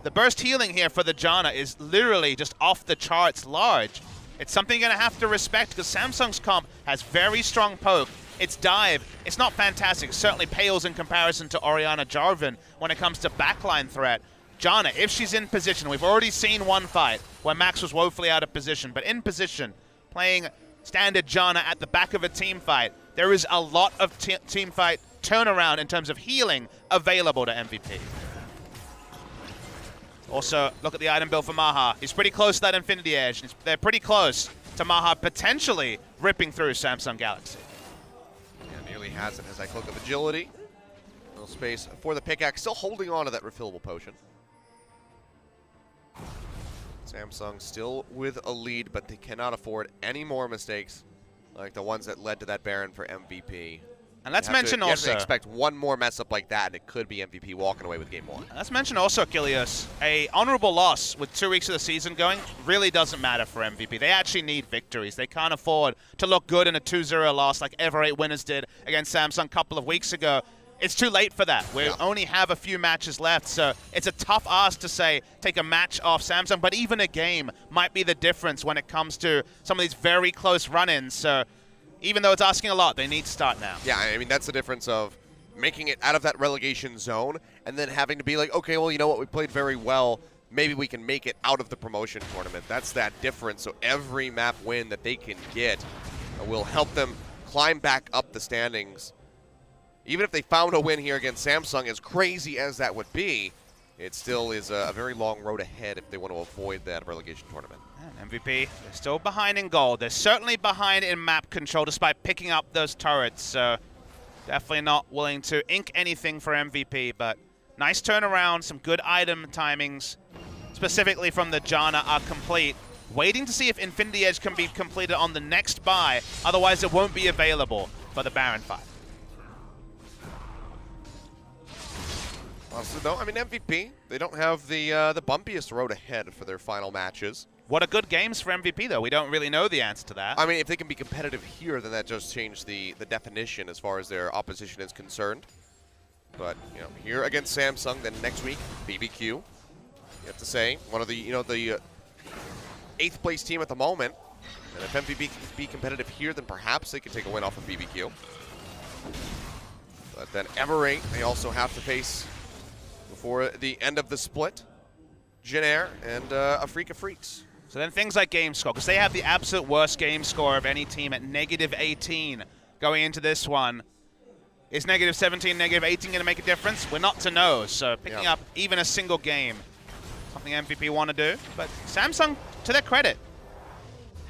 The burst healing here for the Janna is literally just off the charts large. It's something you're going to have to respect because Samsung's comp has very strong poke. Its dive, it's not fantastic. It certainly pales in comparison to Orianna Jarvan when it comes to backline threat. Janna, if she's in position, we've already seen one fight where Max was woefully out of position, but in position, playing standard Janna at the back of a team fight, there is a lot of team fight turnaround in terms of healing available to MVP. Also, look at the item build for Maha. He's pretty close to that Infinity Edge. They're pretty close to Maha potentially ripping through Samsung Galaxy. Yeah, nearly has it as I click of agility. Little space for the pickaxe, still holding on to that refillable potion. Samsung still with a lead, but they cannot afford any more mistakes like the ones that led to that Baron for MVP. And let's mention you have also, to expect one more mess up like that, and it could be MVP walking away with game 1. let's mention also, Kilios, a honorable loss with 2 weeks of the season going really doesn't matter for MVP. They actually need victories. They can't afford to look good in a 2-0 loss like Ever 8 Winners did against Samsung a couple of weeks ago. It's too late for that. We only have a few matches left, so it's a tough ask to say take a match off Samsung, but even a game might be the difference when it comes to some of these very close run-ins. So even though it's asking a lot, they need to start now. Yeah, I mean, that's the difference of making it out of that relegation zone and then having to be like, okay, well, you know what, we played very well. Maybe we can make it out of the promotion tournament. That's that difference. So every map win that they can get will help them climb back up the standings. Even if they found a win here against Samsung, as crazy as that would be, it still is a very long road ahead if they want to avoid that relegation tournament. And MVP, they're still behind in gold. They're certainly behind in map control despite picking up those turrets. So definitely not willing to ink anything for MVP, but nice turnaround, some good item timings, specifically from the Janna, are complete. Waiting to see if Infinity Edge can be completed on the next buy, otherwise it won't be available for the Baron fight. Also, though, I mean, MVP, they don't have the bumpiest road ahead for their final matches. What are good games for MVP, though? We don't really know the answer to that. I mean, if they can be competitive here, then that just changed the definition as far as their opposition is concerned. But, you know, here against Samsung, then next week, BBQ. You have to say, one of the, you know, the 8th place team at the moment. And if MVP can be competitive here, then perhaps they could take a win off of BBQ. But then Everate, they also have to face before the end of the split. Jin Air and a Freak of Freaks. So then things like game score, because they have the absolute worst game score of any team at -18 going into this one. Is -17, -18 going to make a difference? We're not to know. So picking up even a single game, something MVP want to do. But Samsung, to their credit,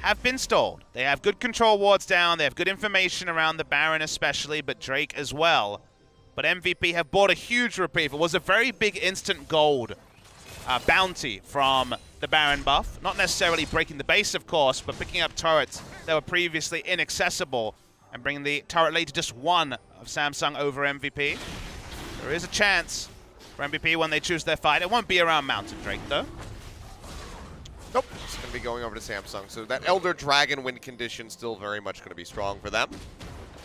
have been stalled. They have good control wards down. They have good information around the Baron especially, but Drake as well. But MVP have bought a huge reprieve. It was a very big instant gold bounty from the Baron buff. Not necessarily breaking the base, of course, but picking up turrets that were previously inaccessible and bringing the turret lead to just one of Samsung over MVP. There is a chance for MVP when they choose their fight. It won't be around Mountain Drake, though. Nope, it's going to be going over to Samsung. So that Elder Dragon win condition still very much going to be strong for them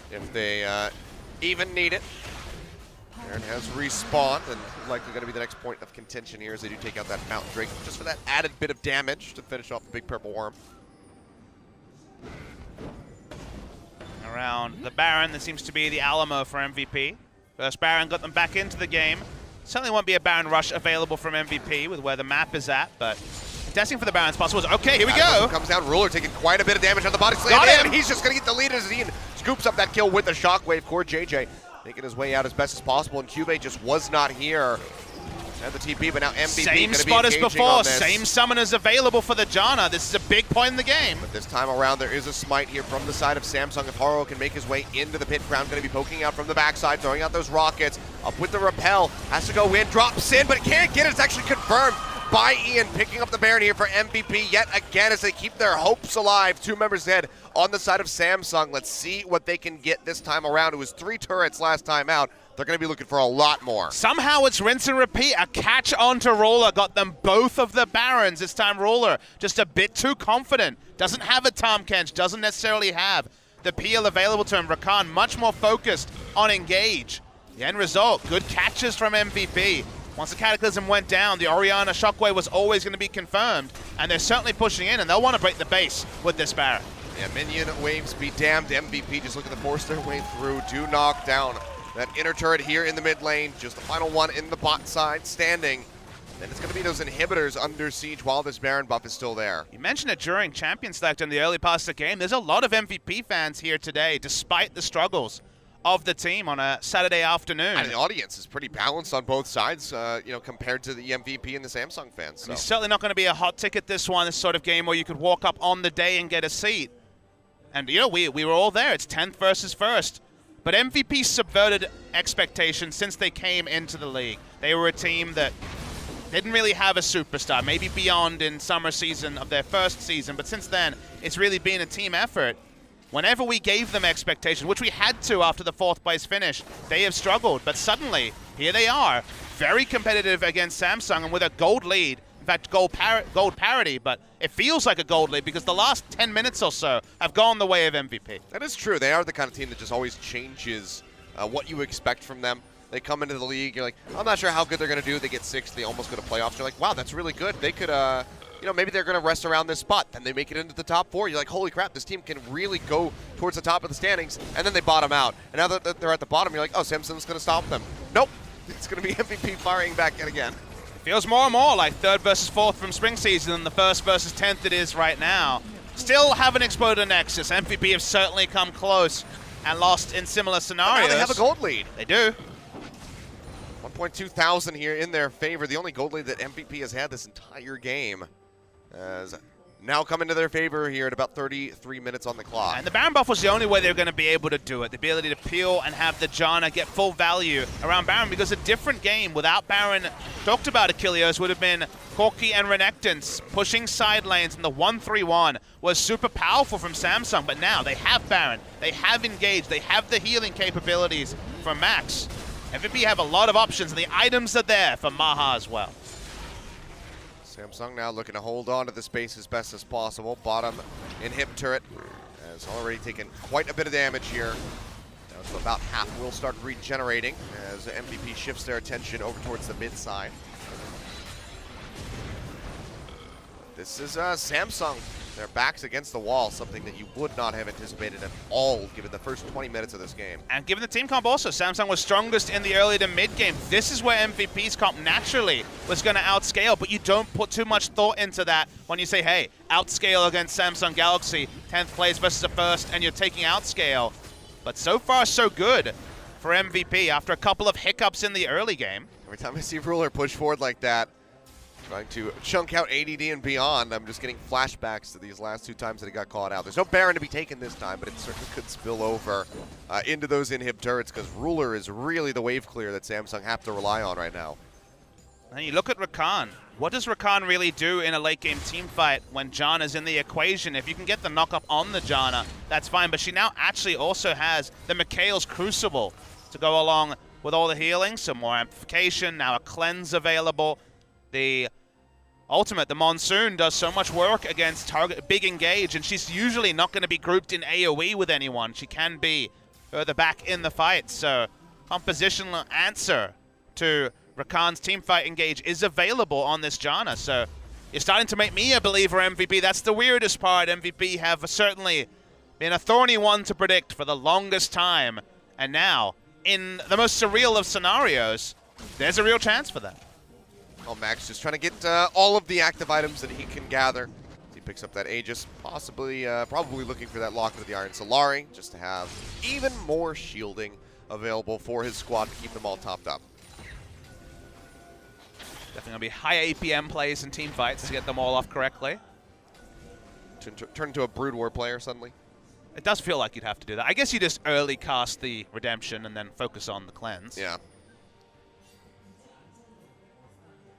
if they even need it. Baron has respawned and likely going to be the next point of contention here as they do take out that Mountain Drake just for that added bit of damage to finish off the big purple worm. Around the Baron, there seems to be the Alamo for MVP. First Baron got them back into the game. Certainly won't be a Baron rush available from MVP with where the map is at, but testing for the Baron's possible. Okay, here we go. Comes down, Ruler taking quite a bit of damage on the body slam. Got him. And he's just going to get the lead as he scoops up that kill with the shockwave. Core JJ making his way out as best as possible, and Cube just was not here. Had the TP, but now MVP same gonna spot be as engaging before, on this. same summoners available for the Janna. This is a big point in the game. But this time around, there is a smite here from the side of Samsung. If Haro can make his way into the pit ground, going to be poking out from the backside, throwing out those rockets. Up with the repel, has to go in, drops in, but can't get it. It's actually confirmed by Ian, picking up the Baron here for MVP yet again as they keep their hopes alive. 2 members dead on the side of Samsung. Let's see what they can get this time around. It was 3 turrets last time out. They're going to be looking for a lot more. Somehow it's rinse and repeat. A catch onto Roller got them both of the Barons. This time Roller just a bit too confident. Doesn't have a Tahm Kench, doesn't necessarily have the peel available to him. Rakan much more focused on engage. The end result, good catches from MVP. Once the Cataclysm went down, the Orianna Shockwave was always going to be confirmed, and they're certainly pushing in, and they'll want to break the base with this Baron. Yeah, minion waves be damned. MVP just looking to force their way through. Do knock down that inner turret here in the mid lane. Just the final one in the bot side standing. And it's going to be those inhibitors under siege while this Baron buff is still there. You mentioned it during Champion Select in the early parts of the game. There's a lot of MVP fans here today, despite the struggles of the team on a Saturday afternoon. And the audience is pretty balanced on both sides, you know, compared to the MVP and the Samsung fans. So. It's certainly not going to be a hot ticket this one, this sort of game where you could walk up on the day and get a seat. And, you know, we were all there. It's 10th versus 1st. But MVP subverted expectations since they came into the league. They were a team that didn't really have a superstar, maybe beyond in summer season of their first season. But since then, it's really been a team effort. Whenever we gave them expectation, which we had to after the 4th place finish, they have struggled. But suddenly, here they are, very competitive against Samsung and with a gold lead. In fact, gold parity, but it feels like a gold lead because the last 10 minutes or so have gone the way of MVP. That is true. They are the kind of team that just always changes what you expect from them. They come into the league, you're like, I'm not sure how good they're going to do. They get 6th, they almost go to playoffs. You're like, wow, that's really good. They could, you know, maybe they're going to rest around this spot. Then they make it into the top 4. You're like, holy crap, this team can really go towards the top of the standings. And then they bottom out. And now that they're at the bottom, you're like, oh, Samsung's going to stop them. Nope. It's going to be MVP firing back yet again. Feels more and more like 3rd versus 4th from spring season than the 1st versus 10th it is right now. Still haven't exploded a Nexus. MVP have certainly come close and lost in similar scenarios. But now they have a gold lead. They do. 1.2 thousand here in their favor. The only gold lead that MVP has had this entire game has now come into their favor here at about 33 minutes on the clock. And the Baron buff was the only way they were going to be able to do it. The ability to peel and have the Janna get full value around Baron, because a different game without Baron, talked about Achilles, would have been Corki and Renekton's pushing side lanes, and the 1-3-1 was super powerful from Samsung. But now they have Baron, they have engaged, they have the healing capabilities from Max. MVP have a lot of options, and the items are there for Maha as well. Samsung now looking to hold on to the space as best as possible. Bottom inhib turret has already taken quite a bit of damage here. Now so about half will start regenerating as MVP shifts their attention over towards the mid side. This is Samsung. Their backs against the wall, something that you would not have anticipated at all given the first 20 minutes of this game. And given the team comp also, Samsung was strongest in the early to mid game. This is where MVP's comp naturally was going to outscale, but you don't put too much thought into that when you say, hey, outscale against Samsung Galaxy, 10th place versus the first, and you're taking outscale. But so far, so good for MVP after a couple of hiccups in the early game. Every time I see Ruler push forward like that, trying to chunk out ADD and beyond, I'm just getting flashbacks to these last 2 times that he got caught out. There's no Baron to be taken this time, but it certainly could spill over into those inhib turrets because Ruler is really the wave clear that Samsung have to rely on right now. And you look at Rakan. What does Rakan really do in a late game team fight when Janna's in the equation? If you can get the knock up on the Janna, that's fine, but she now actually also has the Mikhail's Crucible to go along with all the healing, some more amplification, now a cleanse available. The ultimate, the Monsoon, does so much work against target big engage, and she's usually not going to be grouped in AoE with anyone. She can be further back in the fight, so compositional answer to Rakan's teamfight engage is available on this Janna. So you're starting to make me a believer, MVP. That's the weirdest part. MVP have certainly been a thorny one to predict for the longest time, and now, in the most surreal of scenarios, there's a real chance for that. Oh, Max just trying to get all of the active items that he can gather. He picks up that Aegis, possibly, probably looking for that locket of the Iron Solari, just to have even more shielding available for his squad to keep them all topped up. Definitely going to be high APM plays and team fights to get them all off correctly. Turn into a Brood War player suddenly. It does feel like you'd have to do that. I guess you just early cast the Redemption and then focus on the cleanse. Yeah.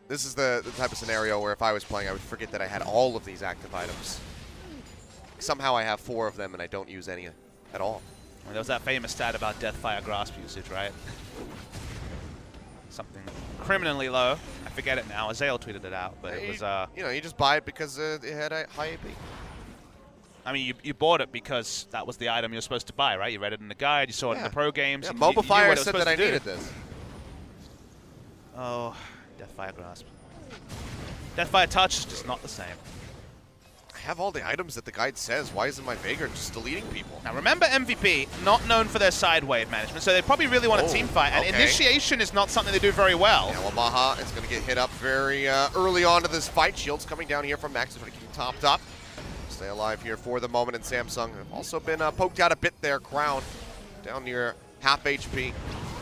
This is the type of scenario where if I was playing, I would forget that I had all of these active items. Somehow I have 4 of them and I don't use any at all. I mean, there was that famous stat about Deathfire Grasp usage, right? Something criminally low. I forget it now. Azael tweeted it out, but it was... you know, you just buy it because it had a high AP. I mean, you bought it because that was the item you were supposed to buy, right? You read it in the guide, you saw it in the pro games. Yeah, you Mobile knew Fire what it was said supposed that to I do. needed this. Oh, Deathfire Grasp. Deathfire Touch is just not the same. I have all the items that the guide says. Why isn't my Vagrant just deleting people? Now remember, MVP, not known for their side wave management, so they probably really want a team fight, and okay. Initiation is not something they do very well. Yeah, well, Maha is going to get hit up very early on to this fight. Shield's coming down here from Max, is going to keep topped up. Stay alive here for the moment, and Samsung have also been poked out a bit there. Crown down near half HP.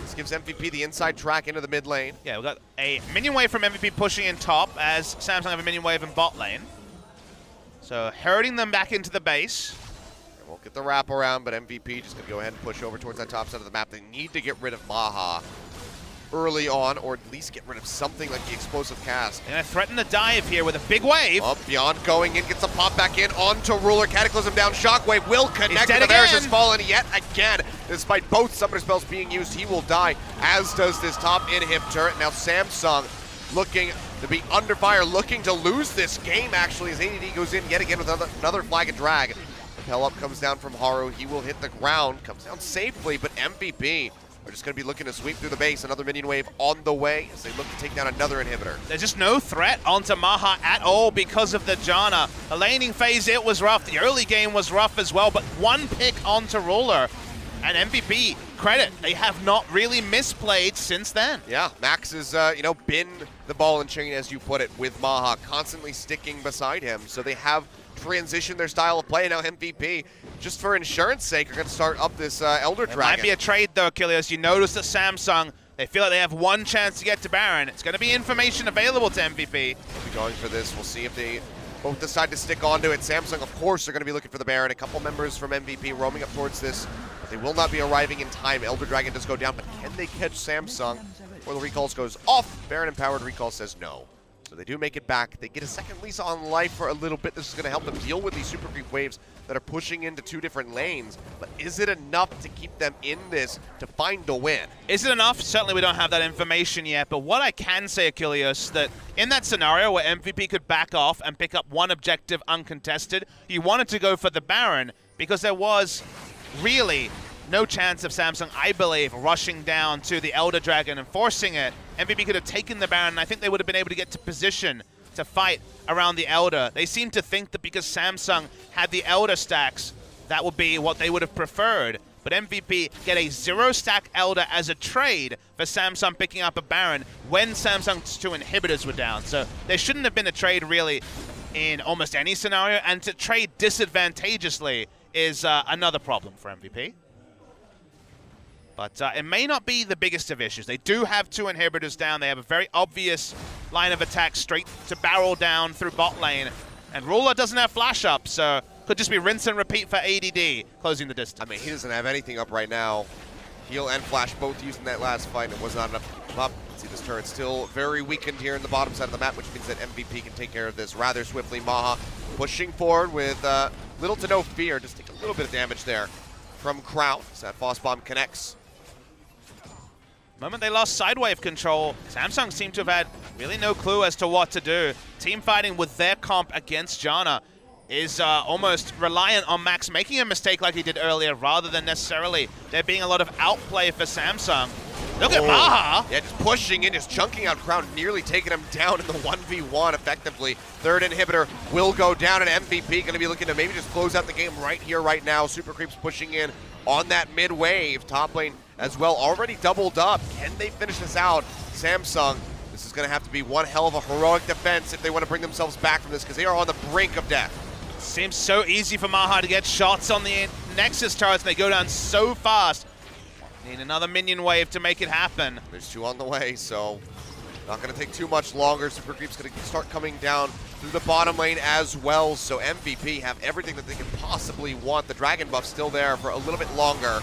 This gives MVP the inside track into the mid lane. Yeah, we've got a minion wave from MVP pushing in top as Samsung have a minion wave in bot lane. So herding them back into the base. They won't get the wrap around, but MVP just going to go ahead and push over towards that top side of the map. They need to get rid of Maha early on, or at least get rid of something like the explosive cast. They're going to threaten the dive here with a big wave. Up, Beyond going in, gets a pop back in onto Ruler. Cataclysm down, Shockwave will connect, dead but the Varus has again. fallen yet again. Despite both summoner spells being used, he will die, as does this top inhib turret. Now Samsung looking to be under fire, looking to lose this game actually, as ADD goes in yet again with another flag and drag. Repel up comes down from Haru, he will hit the ground, comes down safely, but MVP are just going to be looking to sweep through the base. Another minion wave on the way as they look to take down another inhibitor. There's just no threat onto Maha at all because of the Janna. The laning phase, it was rough. The early game was rough as well, but one pick onto Ruler. And MVP, credit, they have not really misplayed since then. Yeah, Max has, you know, been the ball and chain, as you put it, with Maha constantly sticking beside him. So they have transitioned their style of play. Now MVP, just for insurance sake, are going to start up this Elder Dragon. Might be a trade though, Achilles. You notice that Samsung, they feel like they have one chance to get to Baron. It's going to be information available to MVP. We'll be going for this. We'll see if they both decide to stick onto it. Samsung, of course, are going to be looking for the Baron. A couple members from MVP roaming up towards this, but they will not be arriving in time. Elder Dragon does go down, but can they catch Samsung? Or the recalls goes off. Baron Empowered recall says no. So they do make it back. They get a second lease on life for a little bit. This is going to help them deal with these super creep waves that are pushing into 2 different lanes. But is it enough to keep them in this to find a win? Is it enough? Certainly we don't have that information yet, but what I can say, Achilles, that in that scenario where MVP could back off and pick up one objective uncontested, you wanted to go for the Baron because there was really no chance of Samsung, I believe, rushing down to the Elder Dragon and forcing it. MVP could have taken the Baron, and I think they would have been able to get to position to fight around the Elder. They seem to think that because Samsung had the Elder stacks, that would be what they would have preferred. But MVP get a 0-stack Elder as a trade for Samsung picking up a Baron when Samsung's 2 inhibitors were down. So there shouldn't have been a trade really in almost any scenario, and to trade disadvantageously is another problem for MVP. But it may not be the biggest of issues. They do have 2 inhibitors down. They have a very obvious line of attack straight to barrel down through bot lane. And Ruler doesn't have flash up, so could just be rinse and repeat for ADD, closing the distance. I mean, he doesn't have anything up right now. Heal and flash both using that last fight, and it was not enough up. See, this turret still very weakened here in the bottom side of the map, which means that MVP can take care of this rather swiftly. Maha pushing forward with little to no fear. Just take a little bit of damage there from Crown. So that Frost Bomb connects. The moment they lost sidewave control, Samsung seemed to have had really no clue as to what to do. Team fighting with their comp against Janna is almost reliant on Max making a mistake like he did earlier, rather than necessarily there being a lot of outplay for Samsung. Look at Maha! Yeah, just pushing in, just chunking out Crown, nearly taking him down in the 1v1 effectively. Third inhibitor will go down, and MVP going to be looking to maybe just close out the game right here, right now. Super Creeps pushing in on that mid wave. Top lane as well, already doubled up. Can they finish this out? Samsung, this is going to have to be one hell of a heroic defense if they want to bring themselves back from this, because they are on the brink of death. Seems so easy for Maha to get shots on the Nexus turrets, and they go down so fast. Need another minion wave to make it happen. There's 2 on the way, so not going to take too much longer. Super Creep's going to start coming down through the bottom lane as well, so MVP have everything that they can possibly want. The Dragon buff still there for a little bit longer.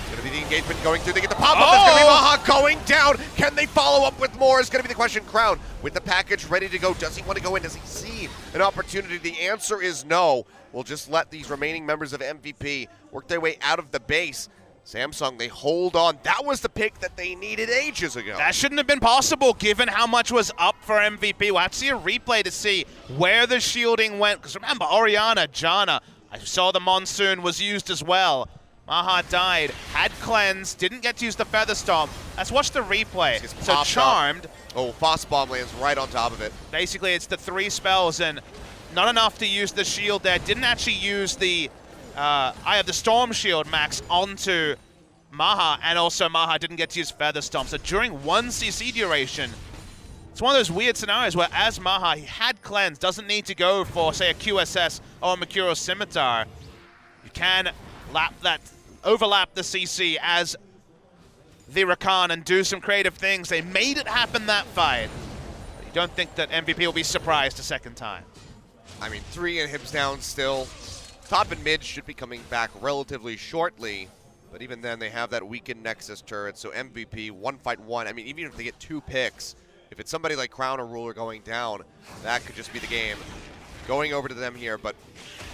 Going to be the engagement going through. They get the pop-up. That's going to be Maha going down. Can they follow up with more is going to be the question. Crown with the package ready to go. Does he want to go in? Does he see an opportunity? The answer is no. We'll just let these remaining members of MVP work their way out of the base. Samsung, they hold on. That was the pick that they needed ages ago. That shouldn't have been possible given how much was up for MVP. We'll have to see a replay to see where the shielding went. Because remember, Orianna, Janna, I saw the Monsoon was used as well. Maha died, had cleanse, didn't get to use the Feather Stomp. Let's watch the replay. So Charmed. Oh, Frost Bomb lands right on top of it. Basically, it's the 3 spells and not enough to use the shield there. Didn't actually use the Eye of the Storm shield max onto Maha, and also Maha didn't get to use Feather Stomp. So during 1 CC duration, it's one of those weird scenarios where as Maha, he had cleanse, doesn't need to go for, say, a QSS or a Mercurial Scimitar. You can overlap the CC as the Rakan and do some creative things. They made it happen that fight. But you don't think that MVP will be surprised a second time. I mean, 3 inhibs down still. Top and mid should be coming back relatively shortly, but even then they have that weakened Nexus turret, so MVP, 1 fight 1. I mean, even if they get 2 picks, if it's somebody like Crown or Ruler going down, that could just be the game. Going over to them here, but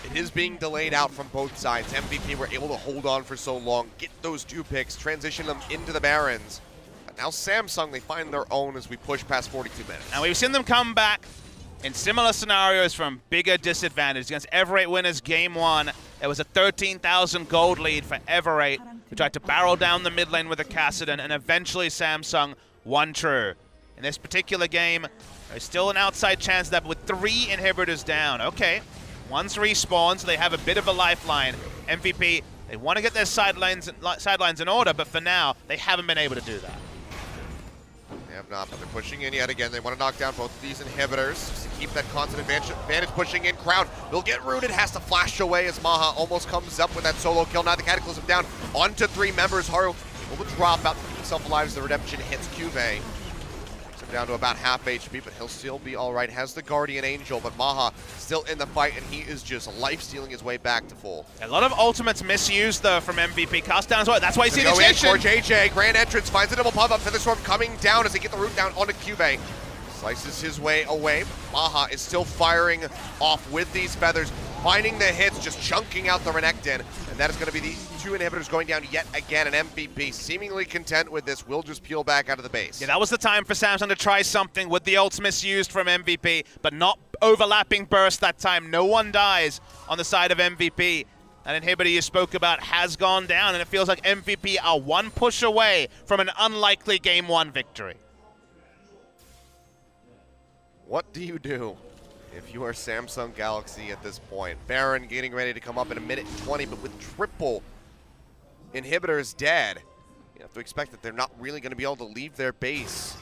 it is being delayed out from both sides. MVP were able to hold on for so long, get those 2 picks, transition them into the Barons. But now Samsung, they find their own as we push past 42 minutes. And we've seen them come back in similar scenarios from bigger disadvantage. Against Everate winners game 1, there was a 13,000 gold lead for Everate, who tried to barrel down the mid lane with a Kassadin, and eventually Samsung won true. In this particular game, there's still an outside chance of that, but with 3 inhibitors down. Okay, one's respawned, so they have a bit of a lifeline. MVP, they want to get their sidelines in order, but for now, they haven't been able to do that. They have not, but they're pushing in yet again. They want to knock down both of these inhibitors just to keep that constant advantage pushing in. Crown will get rooted, has to flash away as Maha almost comes up with that solo kill. Now the Cataclysm down onto 3 members. Haru will drop out, keep himself alive as the redemption hits Cuvée. Down to about half HP, but he'll still be all right. Has the Guardian Angel, but Maha still in the fight, and he is just life-stealing his way back to full. A lot of ultimates misused, though, from MVP. Cast down as well. That's why you see the extension. For JJ, Grand Entrance finds a double pop-up. Feather Storm coming down as they get the root down onto Cuvée. Slices his way away. Maha is still firing off with these feathers, finding the hits, just chunking out the Renekton. And that is going to be the 2 inhibitors going down yet again. And MVP, seemingly content with this, will just peel back out of the base. Yeah, that was the time for Samsung to try something with the ults misused from MVP, but not overlapping burst that time. No one dies on the side of MVP. That inhibitor you spoke about has gone down, and it feels like MVP are 1 push away from an unlikely Game 1 victory. What do you do if you are Samsung Galaxy at this point? Baron getting ready to come up in a minute 20, but with triple inhibitors dead, you have to expect that they're not really going to be able to leave their base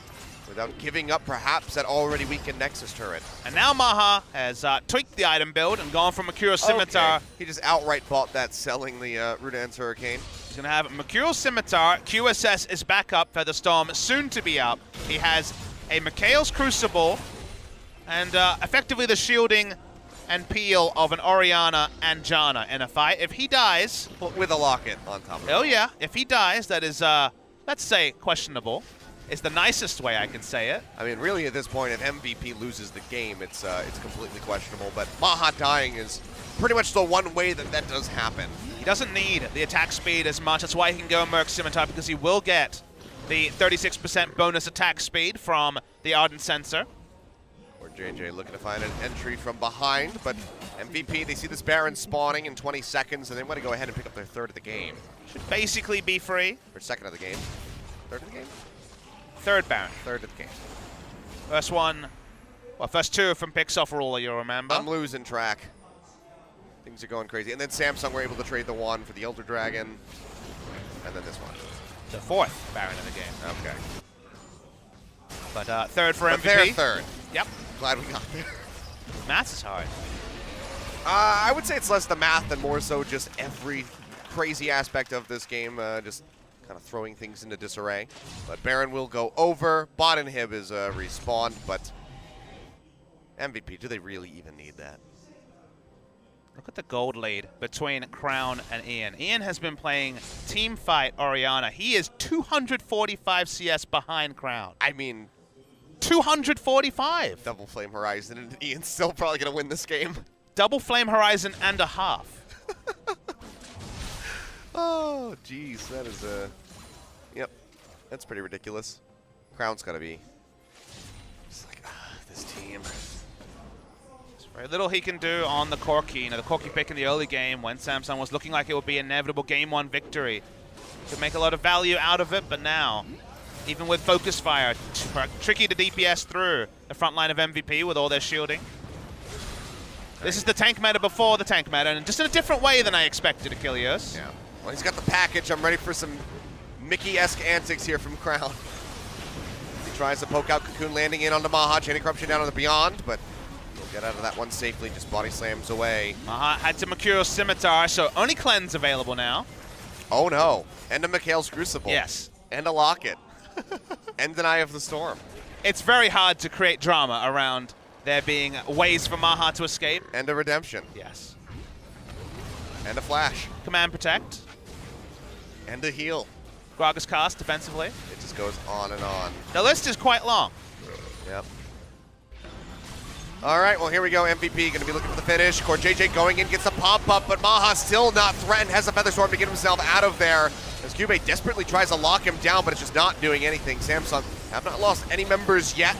without giving up perhaps that already weakened Nexus turret. And now Maha has tweaked the item build and gone for Mercurial Scimitar. Okay. He just outright bought that, selling the Rudan's Hurricane. He's going to have Mercurial Scimitar. QSS is back up. Featherstorm soon to be up. He has a Mikhail's Crucible and effectively the shielding and peel of an Orianna and Janna in a fight. If he dies... With a locket on top of it. Oh yeah, if he dies, that is, let's say, questionable. It's the nicest way I can say it. I mean, really, at this point, if MVP loses the game, it's completely questionable. But Maha dying is pretty much the one way that that does happen. He doesn't need the attack speed as much. That's why he can go Merc Scimitar, because he will get the 36% bonus attack speed from the Ardent Sensor. Or JJ looking to find an entry from behind, but MVP, they see this Baron spawning in 20 seconds, and they want to go ahead and pick up their third of the game. Should basically be free. Or second of the game. Third of the game? Third Baron. Third of the game. First one, well, first two from Pixoff Ruler, you'll remember. I'm losing track. Things are going crazy. And then Samsung were able to trade the one for the Elder Dragon, and then this one. The fourth Baron of the game. Okay. But third for But MVP. they're third. Yep. Glad we got there. Maths is hard. I would say it's less the math and more so just every crazy aspect of this game, just kind of throwing things into disarray. But Baron will go over. Bot inhib is respawned, but MVP, do they really even need that? Look at the gold lead between Crown and Ian. Ian has been playing team fight Orianna. He is 245 CS behind Crown. I mean, 245. Double Flame Horizon, and Ian's still probably going to win this game. Double Flame Horizon and a half. Oh, geez, that is yep, that's pretty ridiculous. Crown's got to be just like, this team. There's very little he can do on the Corki. You know, the Corki pick in the early game when Samsung was looking like it would be an inevitable game one victory. Could make a lot of value out of it, but now, even with Focus Fire, tricky to DPS through the front line of MVP with all their shielding. This is the tank meta before the tank meta, and just in a different way than I expected, Achilles. Yeah. Well, he's got the package. I'm ready for some Mickey-esque antics here from Crown. He tries to poke out Cocoon, landing in onto Maha. Chaining Corruption down on the Beyond, but he'll get out of that one safely. Just body slams away. Maha had to Mercurial Scimitar, so only cleanse available now. Oh no. And a Mikhail's Crucible. Yes. And a Locket. And an Eye of the Storm. It's very hard to create drama around there being ways for Maha to escape. And a Redemption. Yes. And a Flash. Command Protect. And a Heal. Gragas cast defensively. It just goes on and on. The list is quite long. Yep. All right, well, here we go. MVP going to be looking for the finish. Core JJ going in, gets the pop-up, but Maha still not threatened. Has a Featherstorm to get himself out of there. As Cube desperately tries to lock him down, but it's just not doing anything. Samsung have not lost any members yet.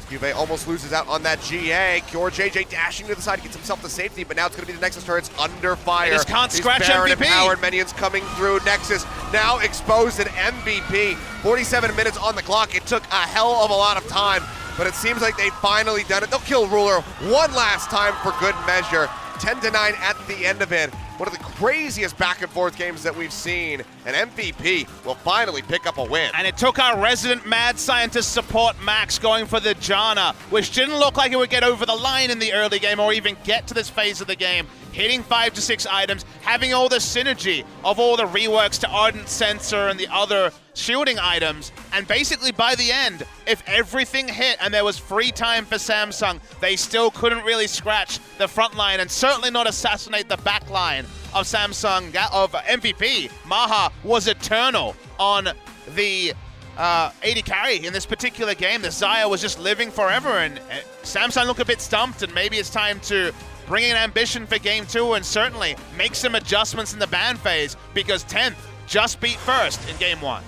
Cube almost loses out on that GA. Cure JJ dashing to the side, gets himself to safety, but now it's going to be the Nexus turrets under fire. They just can't These scratch Baron MVP. Empowered minions coming through. Nexus now exposed at MVP. 47 minutes on the clock. It took a hell of a lot of time, but it seems like they've finally done it. They'll kill Ruler one last time for good measure. 10-9 at the end of it. One of the craziest back and forth games that we've seen, and MVP will finally pick up a win. And it took our resident mad scientist support Max going for the Janna, which didn't look like it would get over the line in the early game or even get to this phase of the game. Hitting 5 to 6 items, having all the synergy of all the reworks to Ardent Sensor and the other shielding items, and basically by the end, if everything hit and there was free time for Samsung, they still couldn't really scratch the front line and certainly not assassinate the back line of Samsung, of MVP. Maha was eternal on the AD carry in this particular game. The Xayah was just living forever, and Samsung look a bit stumped, and maybe it's time to bring in ambition for game 2 and certainly make some adjustments in the ban phase, because 10th just beat first in game 1.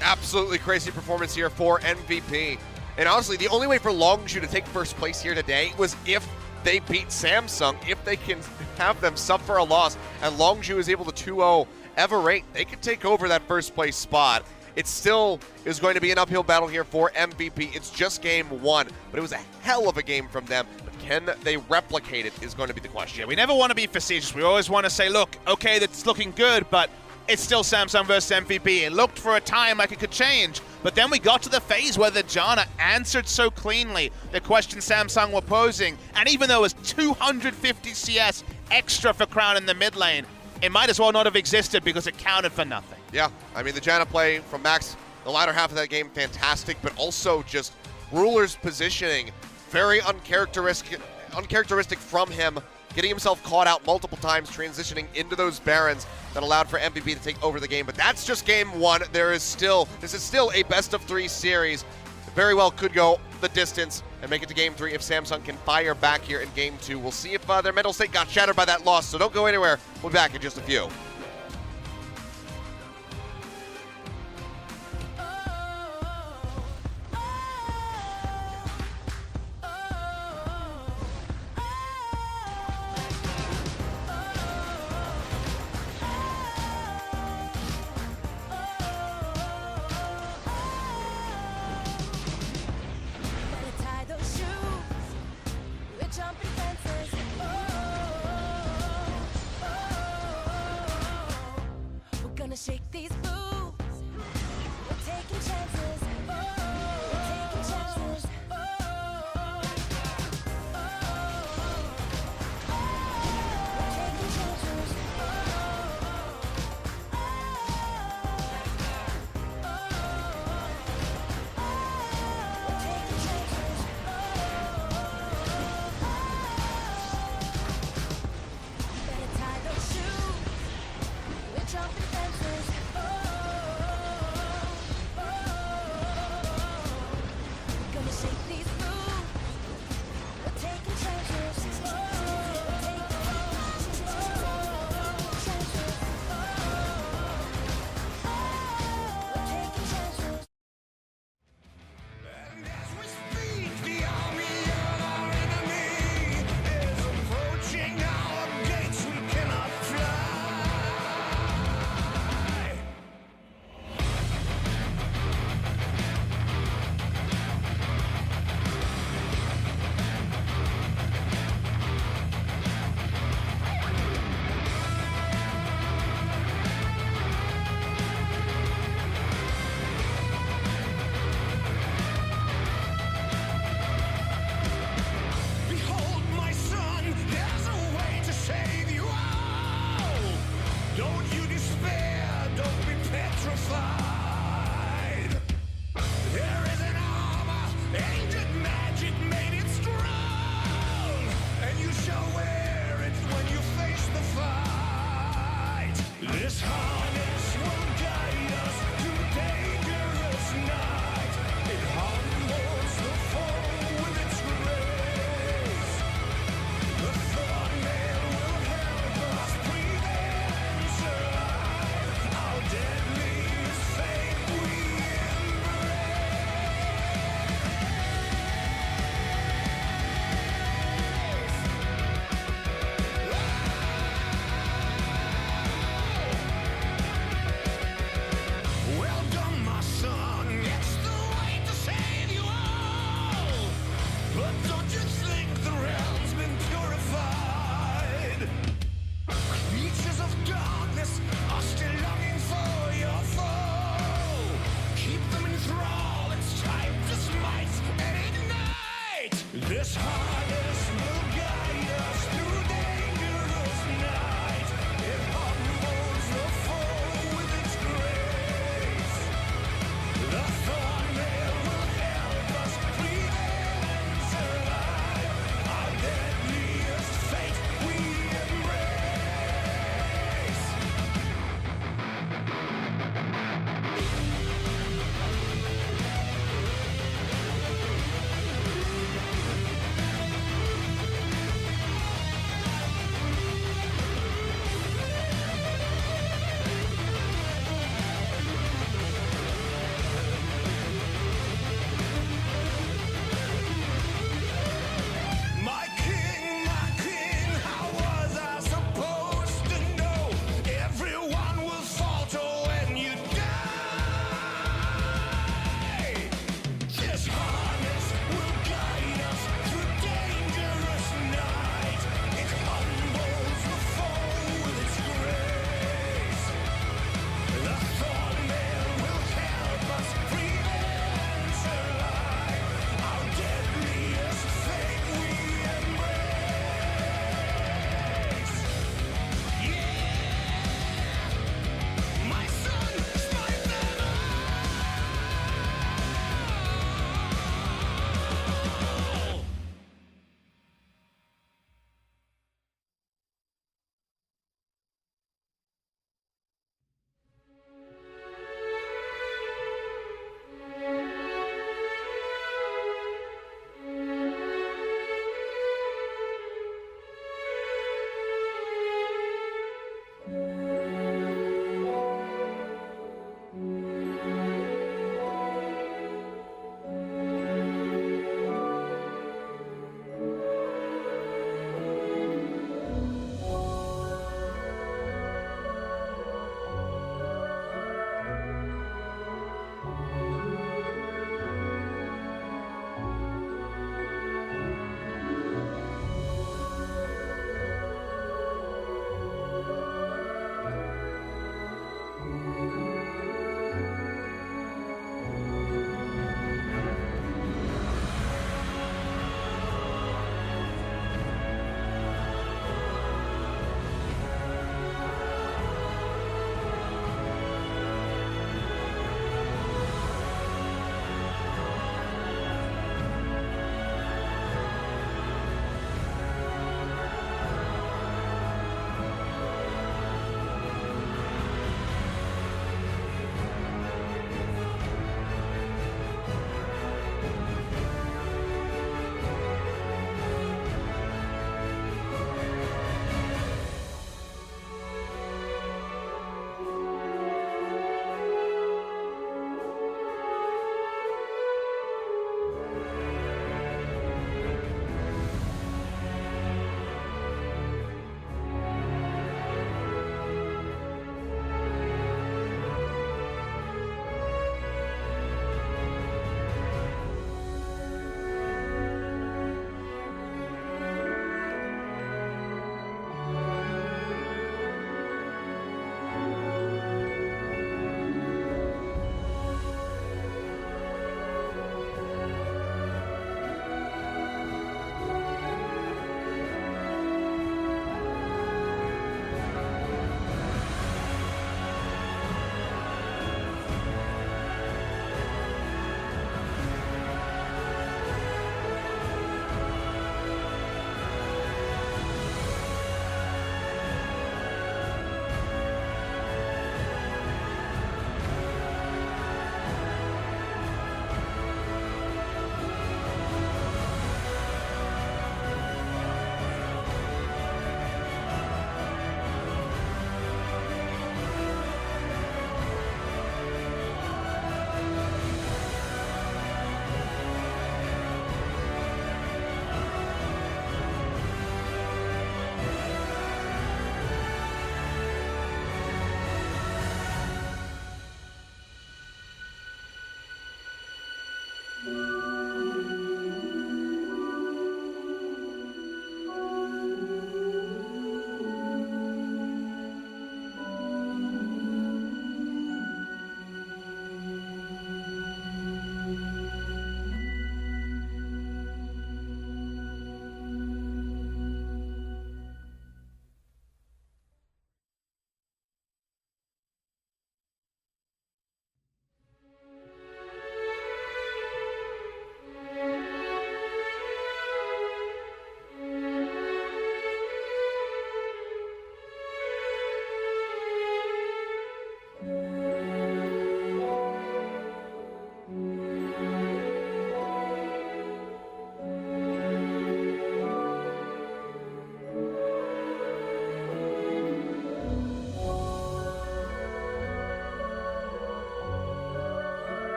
Absolutely crazy performance here for MVP. And honestly, the only way for Longzhu to take first place here today was if they beat Samsung, if they can have them suffer a loss, and Longzhu is able to 2-0 Everate, they could take over that first place spot. It still is going to be an uphill battle here for MVP. It's just game one, but it was a hell of a game from them. But can they replicate it is going to be the question. Yeah, we never want to be facetious. We always want to say, look, okay, that's looking good, but it's still Samsung versus MVP. It looked for a time like it could change, but then we got to the phase where the Janna answered so cleanly the question Samsung were posing, and even though it was 250 CS extra for Crown in the mid lane, it might as well not have existed because it counted for nothing. Yeah, I mean, the Janna play from Max, the latter half of that game, fantastic, but also just Ruler's positioning, very uncharacteristic from him, getting himself caught out multiple times, transitioning into those Barons that allowed for MVP to take over the game. But that's just game one. This is still a best-of-3 series. It very well could go the distance and make it to game 3 if Samsung can fire back here in game 2. We'll see if their mental state got shattered by that loss, so don't go anywhere. We'll be back in just a few. Better tie those shoes. We're jumping fences. We're gonna shake these boots. We're taking chances. We're taking chances. We're taking chances. We're taking chances. Better tie those shoes. We're jumping fences. Gonna shake these boots. We're taking chances. We're taking chances. We're taking chances. And as we speak, the army of our enemy is approaching our gates. We cannot fly. Behold, my son, there's a way to save you all. Don't you despair, don't be petrified. There is an armor, ancient magic made it strong, and you shall wear it when you face the fight. This harness will guide us through dangerous night. It humbles the foe with its grace. The thought mail will help us breathe and survive. Our deadliest fate we embrace.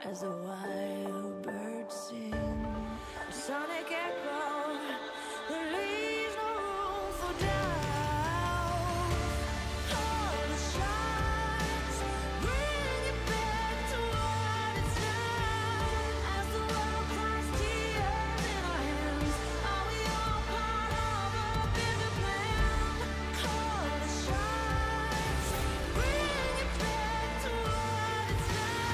as the wild birds sing. A sonic echo that leaves no room for doubt. All the shots bring it back to what it's now. As the world cries tears in our hands, are we all part of a bigger plan? All the shots bring it back to what it's now.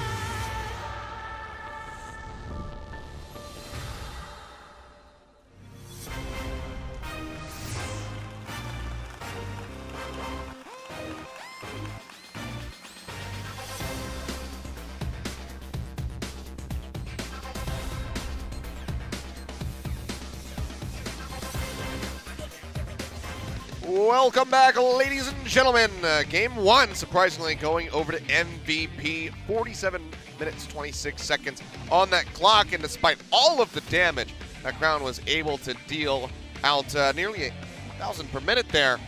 Welcome back, ladies and gentlemen. Game 1, surprisingly, going over to MVP. 47 minutes, 26 seconds on that clock, and despite all of the damage that Crown was able to deal out nearly 1,000 per minute there,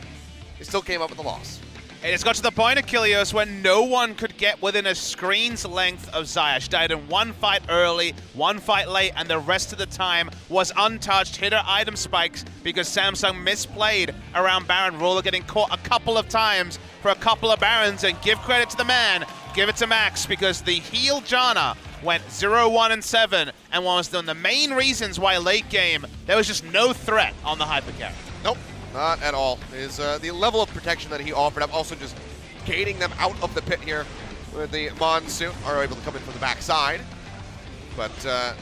he still came up with a loss. It has got to the point, Achilles, when no one could get within a screen's length of Xayah. She died in one fight early, one fight late, and the rest of the time was untouched. Hit her item spikes because Samsung misplayed around Baron. Ruler getting caught a couple of times for a couple of Barons, and give credit to the man, give it to Max, because the heel Janna went 0-1-7 and was one of the main reasons why late game there was just no threat on the hypercarry. Nope, not at all. Is the level of protection that he offered. I'm also just gating them out of the pit here with the Monsoon. Are able to come in from the backside, but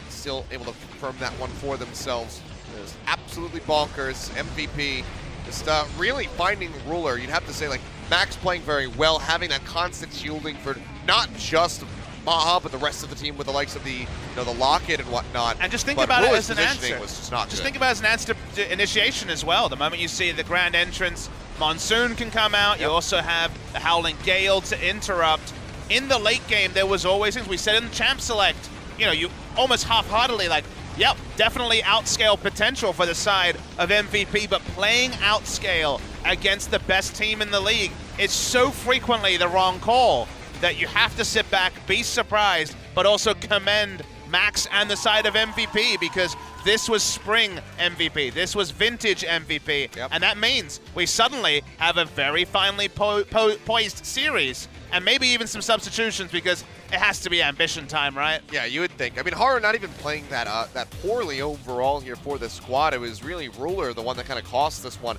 still able to confirm that one for themselves. It was absolutely bonkers. MVP just really finding Ruler. You'd have to say, like, Max playing very well, having that constant shielding for not just Maha, but the rest of the team with the likes of the the Locket and whatnot. And just think But about it Ruler's as an positioning answer. was just not good. Think about it as an answer to initiation as well. The moment you see the grand entrance, Monsoon can come out. You also have the Howling Gale to interrupt. In the late game, there was always things we said in the champ select. You almost half-heartedly like, yep, definitely outscale potential for the side of MVP, but playing outscale against the best team in the league is so frequently the wrong call that you have to sit back, be surprised, but also commend Max and the side of MVP, because this was spring MVP, this was vintage MVP, and that means we suddenly have a very finely poised series, and maybe even some substitutions, because it has to be ambition time, right? Yeah, you would think. I mean, Haru not even playing that poorly overall here for the squad. It was really Ruler, the one that kind of cost this one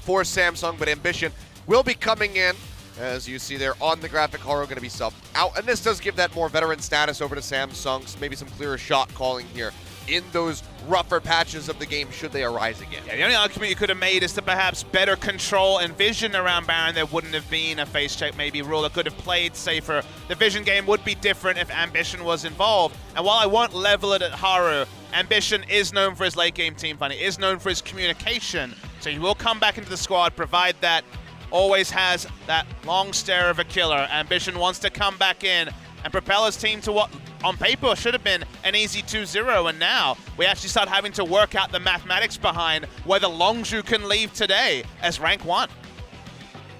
for Samsung, but Ambition will be coming in. As you see there on the graphic, Haru going to be subbed out. And this does give that more veteran status over to Samsung, so maybe some clearer shot calling here in those rougher patches of the game should they arise again. Yeah, the only argument you could have made is to perhaps better control and vision around Baron. There wouldn't have been a face check. Maybe Ruler could have played safer. The vision game would be different if Ambition was involved. And while I won't level it at Haru, Ambition is known for his late game team fighting, is known for his communication. So he will come back into the squad, provide that. Always has that long stare of a killer. Ambition wants to come back in and propel his team to what on paper should have been an easy 2-0, and now we actually start having to work out the mathematics behind whether Longzhu can leave today as rank 1.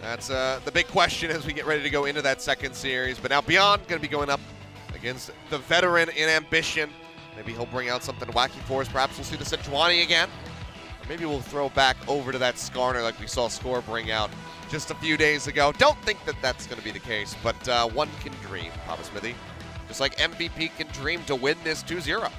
That's the big question as we get ready to go into that second series. But now Beyond going to be going up against the veteran in Ambition. Maybe he'll bring out something wacky for us. Perhaps we'll see the Sejuani again. Or maybe we'll throw back over to that Skarner like we saw Score bring out just a few days ago. Don't think that that's going to be the case, but one can dream, Papa Smithy. Just like MVP can dream to win this 2-0.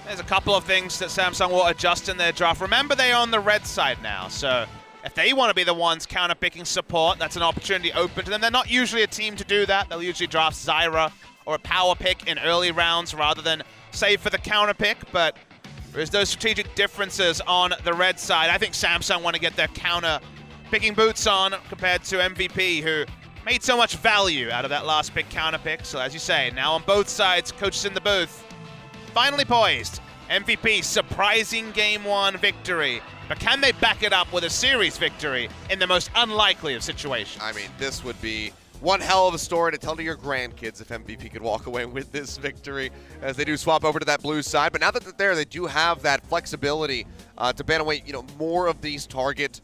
There's a couple of things that Samsung will adjust in their draft. Remember, they're on the red side now, so if they want to be the ones counter-picking support, that's an opportunity open to them. They're not usually a team to do that. They'll usually draft Zyra or a power pick in early rounds rather than save for the counter pick, but there's those strategic differences on the red side. I think Samsung want to get their counter picking boots on compared to MVP, who made so much value out of that last pick counter pick. So as you say, now on both sides, coaches in the booth, finally poised. MVP, surprising game 1 victory. But can they back it up with a series victory in the most unlikely of situations? I mean, this would be one hell of a story to tell to your grandkids if MVP could walk away with this victory, as they do swap over to that blue side. But now that they're there, they do have that flexibility to ban away, more of these target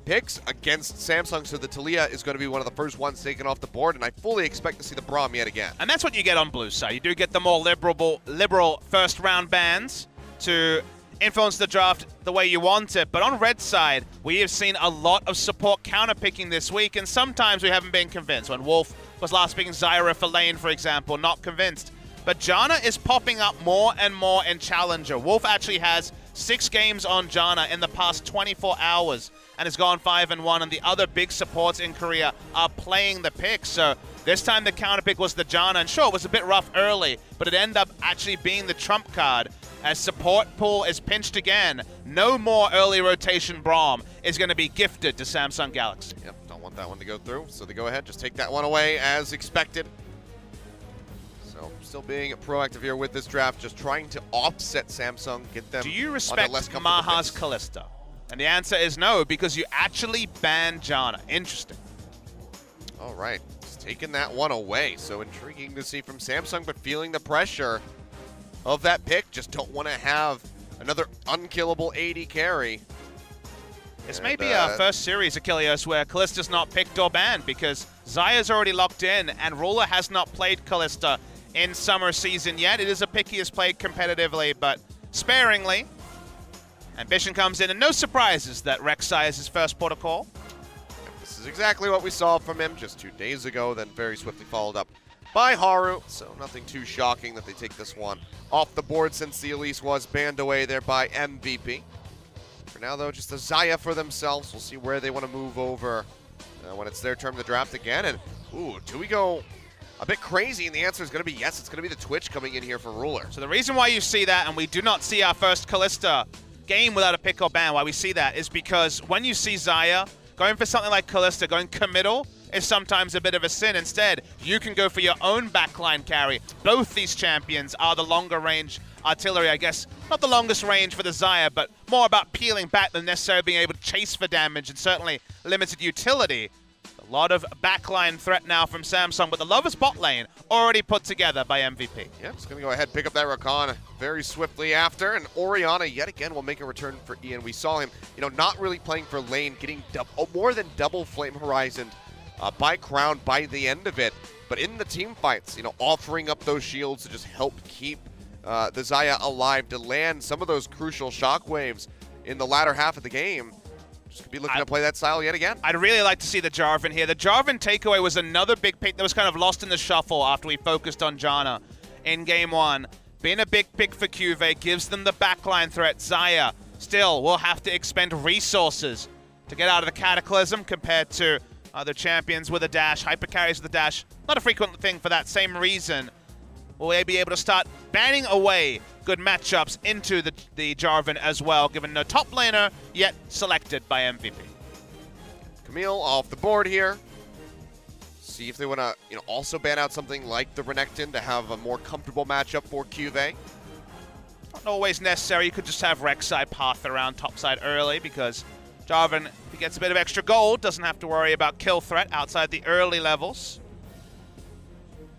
picks against Samsung, so the Talia is going to be one of the first ones taken off the board, and I fully expect to see the Braum yet again. And that's what you get on blue side. You do get the more liberal first round bans to influence the draft the way you want it. But on red side, we have seen a lot of support counterpicking this week, and sometimes we haven't been convinced. When Wolf was last picking Zyra for lane, for example, not convinced. But Janna is popping up more and more in Challenger. Wolf actually has 6 games on Janna in the past 24 hours and has gone 5-1, and the other big supports in Korea are playing the pick. So this time the counter pick was the Janna, and sure, it was a bit rough early, but it ended up actually being the trump card as support pool is pinched again. No more early rotation Braum is going to be gifted to Samsung Galaxy. Yep, don't want that one to go through, so they go ahead, just take that one away as expected. Still being proactive here with this draft, just trying to offset Samsung, get them. Do you on respect the less comfortable Maha's picks. Kalista? And the answer is no, because you actually banned Janna. Interesting. All right, just taking that one away. So intriguing to see from Samsung, but feeling the pressure of that pick. Just don't want to have another unkillable AD carry. This may be our first series, Achilles, where Kalista's not picked or banned, because Zaya's already locked in, and Ruler has not played Kalista in summer season yet. It is a pick he has played competitively, but sparingly. Ambition comes in, and no surprises that Rek'Sai is his first protocol. This is exactly what we saw from him just 2 days ago, then very swiftly followed up by Haru. So nothing too shocking that they take this one off the board, since the Elise was banned away there by MVP. For now, though, just a Xayah for themselves. We'll see where they want to move over when it's their turn to draft again. And, ooh, do we go a bit crazy? And the answer is going to be yes. It's going to be the Twitch coming in here for Ruler. So the reason why you see that, and we do not see our first Kalista game without a pick or ban, why we see that is because when you see Xayah going for something like Kalista, going committal is sometimes a bit of a sin. Instead, you can go for your own backline carry. Both these champions are the longer range artillery, I guess. Not the longest range for the Xayah, but more about peeling back than necessarily being able to chase for damage, and certainly limited utility. A lot of backline threat now from Samsung, but the Lovers bot lane already put together by MVP. Yeah, just going to go ahead, pick up that Rakan very swiftly after, and Orianna yet again will make a return for Ian. We saw him, not really playing for lane, getting more than double Flame Horizon by Crown by the end of it, but in the team fights, offering up those shields to just help keep the Xayah alive, to land some of those crucial shockwaves in the latter half of the game. Just could be looking to play that style yet again. I'd really like to see the Jarvan here. The Jarvan takeaway was another big pick that was kind of lost in the shuffle after we focused on Janna in Game 1. Being a big pick for QV gives them the backline threat. Xayah still will have to expend resources to get out of the Cataclysm compared to other champions with a dash, hyper carries with a dash. Not a frequent thing for that same reason. Will they be able to start banning away good matchups into the Jarvan as well, given no top laner yet selected by MVP? Camille off the board here. See if they want to, also ban out something like the Renekton to have a more comfortable matchup for QV. Not always necessary. You could just have Rek'Sai path around topside early, because Jarvan, if he gets a bit of extra gold, doesn't have to worry about kill threat outside the early levels.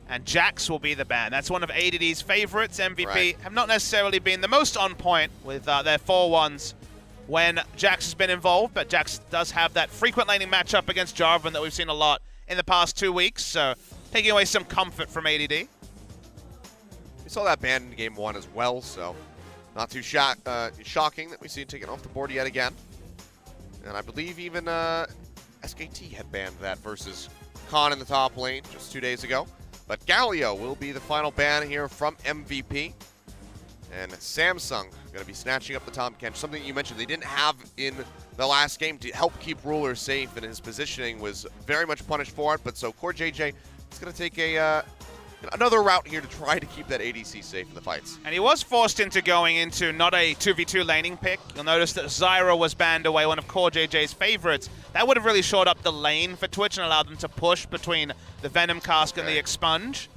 And Jax will be the ban. That's one of ADD's favorites. MVP have not necessarily been the most on point with their 4-1s when Jax has been involved, but Jax does have that frequent laning matchup against Jarvan that we've seen a lot in the past 2 weeks, so taking away some comfort from ADD. We saw that ban in Game 1 as well, so not too shocking that we see it taken off the board yet again. And I believe even SKT had banned that versus Khan in the top lane just 2 days ago. But Galio will be the final ban here from MVP. And Samsung going to be snatching up the Tahm Kench. Something you mentioned they didn't have in the last game to help keep Ruler safe, and his positioning was very much punished for it. But so Core JJ is going to take another route here to try to keep that ADC safe in the fights. And he was forced into going into not a 2v2 laning pick. You'll notice that Zyra was banned away, one of Core JJ's favorites. That would have really shored up the lane for Twitch and allowed them to push between the Venom Cask and the Expunge.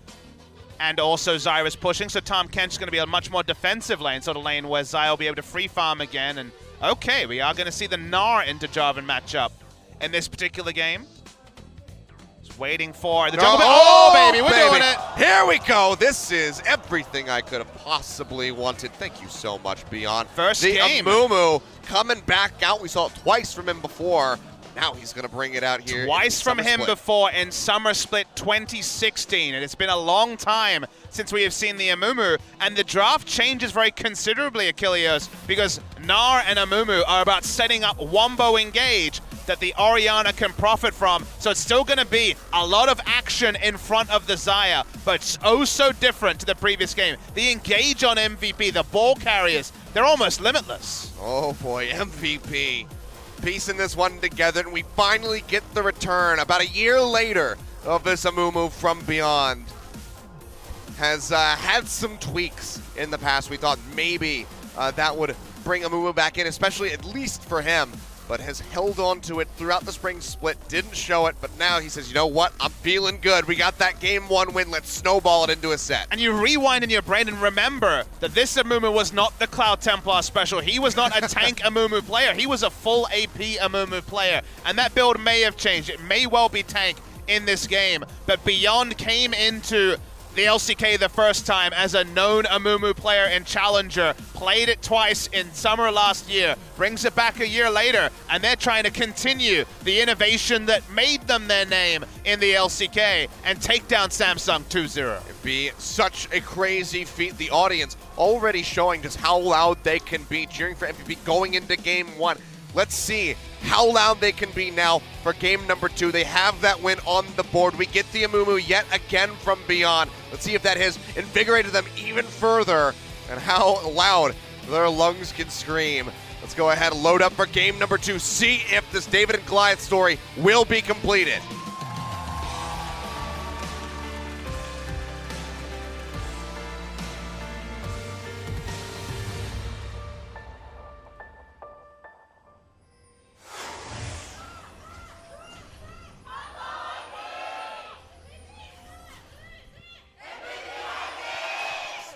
And also Zyra's pushing, so Tahm Kench is going to be a much more defensive lane, sort of lane where Zyra will be able to free farm again. And okay, we are going to see the Gnar into Jarvan matchup in this particular game. waiting for the jungle. Oh, baby, we're doing it. Here we go. This is everything I could have possibly wanted. Thank you so much, Beyond. First the game. Amumu coming back out. We saw it twice from him before. Now he's going to bring it out here. Twice from him Split. before in Summer Split 2016. And it's been a long time since we have seen the Amumu. And the draft changes very considerably, Achilles, because Gnar and Amumu are about setting up Wombo Engage that the Orianna can profit from. So it's still going to be a lot of action in front of the Xayah, but it's oh so different to the previous game. The Engage on MVP, the ball carriers, they're almost limitless. Oh boy, MVP. Piecing this one together, and we finally get the return about a year later of this Amumu from Beyond. Has had some tweaks in the past. We thought maybe that would bring Amumu back in, especially at least for him, but has held on to it throughout the spring split, didn't show it, but now he says, you know what, I'm feeling good. We got that game 1 win, let's snowball it into a set. And you rewind in your brain and remember that this Amumu was not the Cloud Templar special. He was not a tank Amumu player. He was a full AP Amumu player. And that build may have changed. It may well be tank in this game. But Beyond came into the LCK the first time as a known Amumu player and challenger, played it twice in summer last year, brings it back a year later, and they're trying to continue the innovation that made them their name in the LCK and take down Samsung 2-0. It'd be such a crazy feat. The audience already showing just how loud they can be, cheering for MVP going into game 1. Let's see how loud they can be now for game number 2. They have that win on the board. We get the Amumu yet again from Beyond. Let's see if that has invigorated them even further and how loud their lungs can scream. Let's go ahead and load up for game number 2. See if this David and Goliath story will be completed.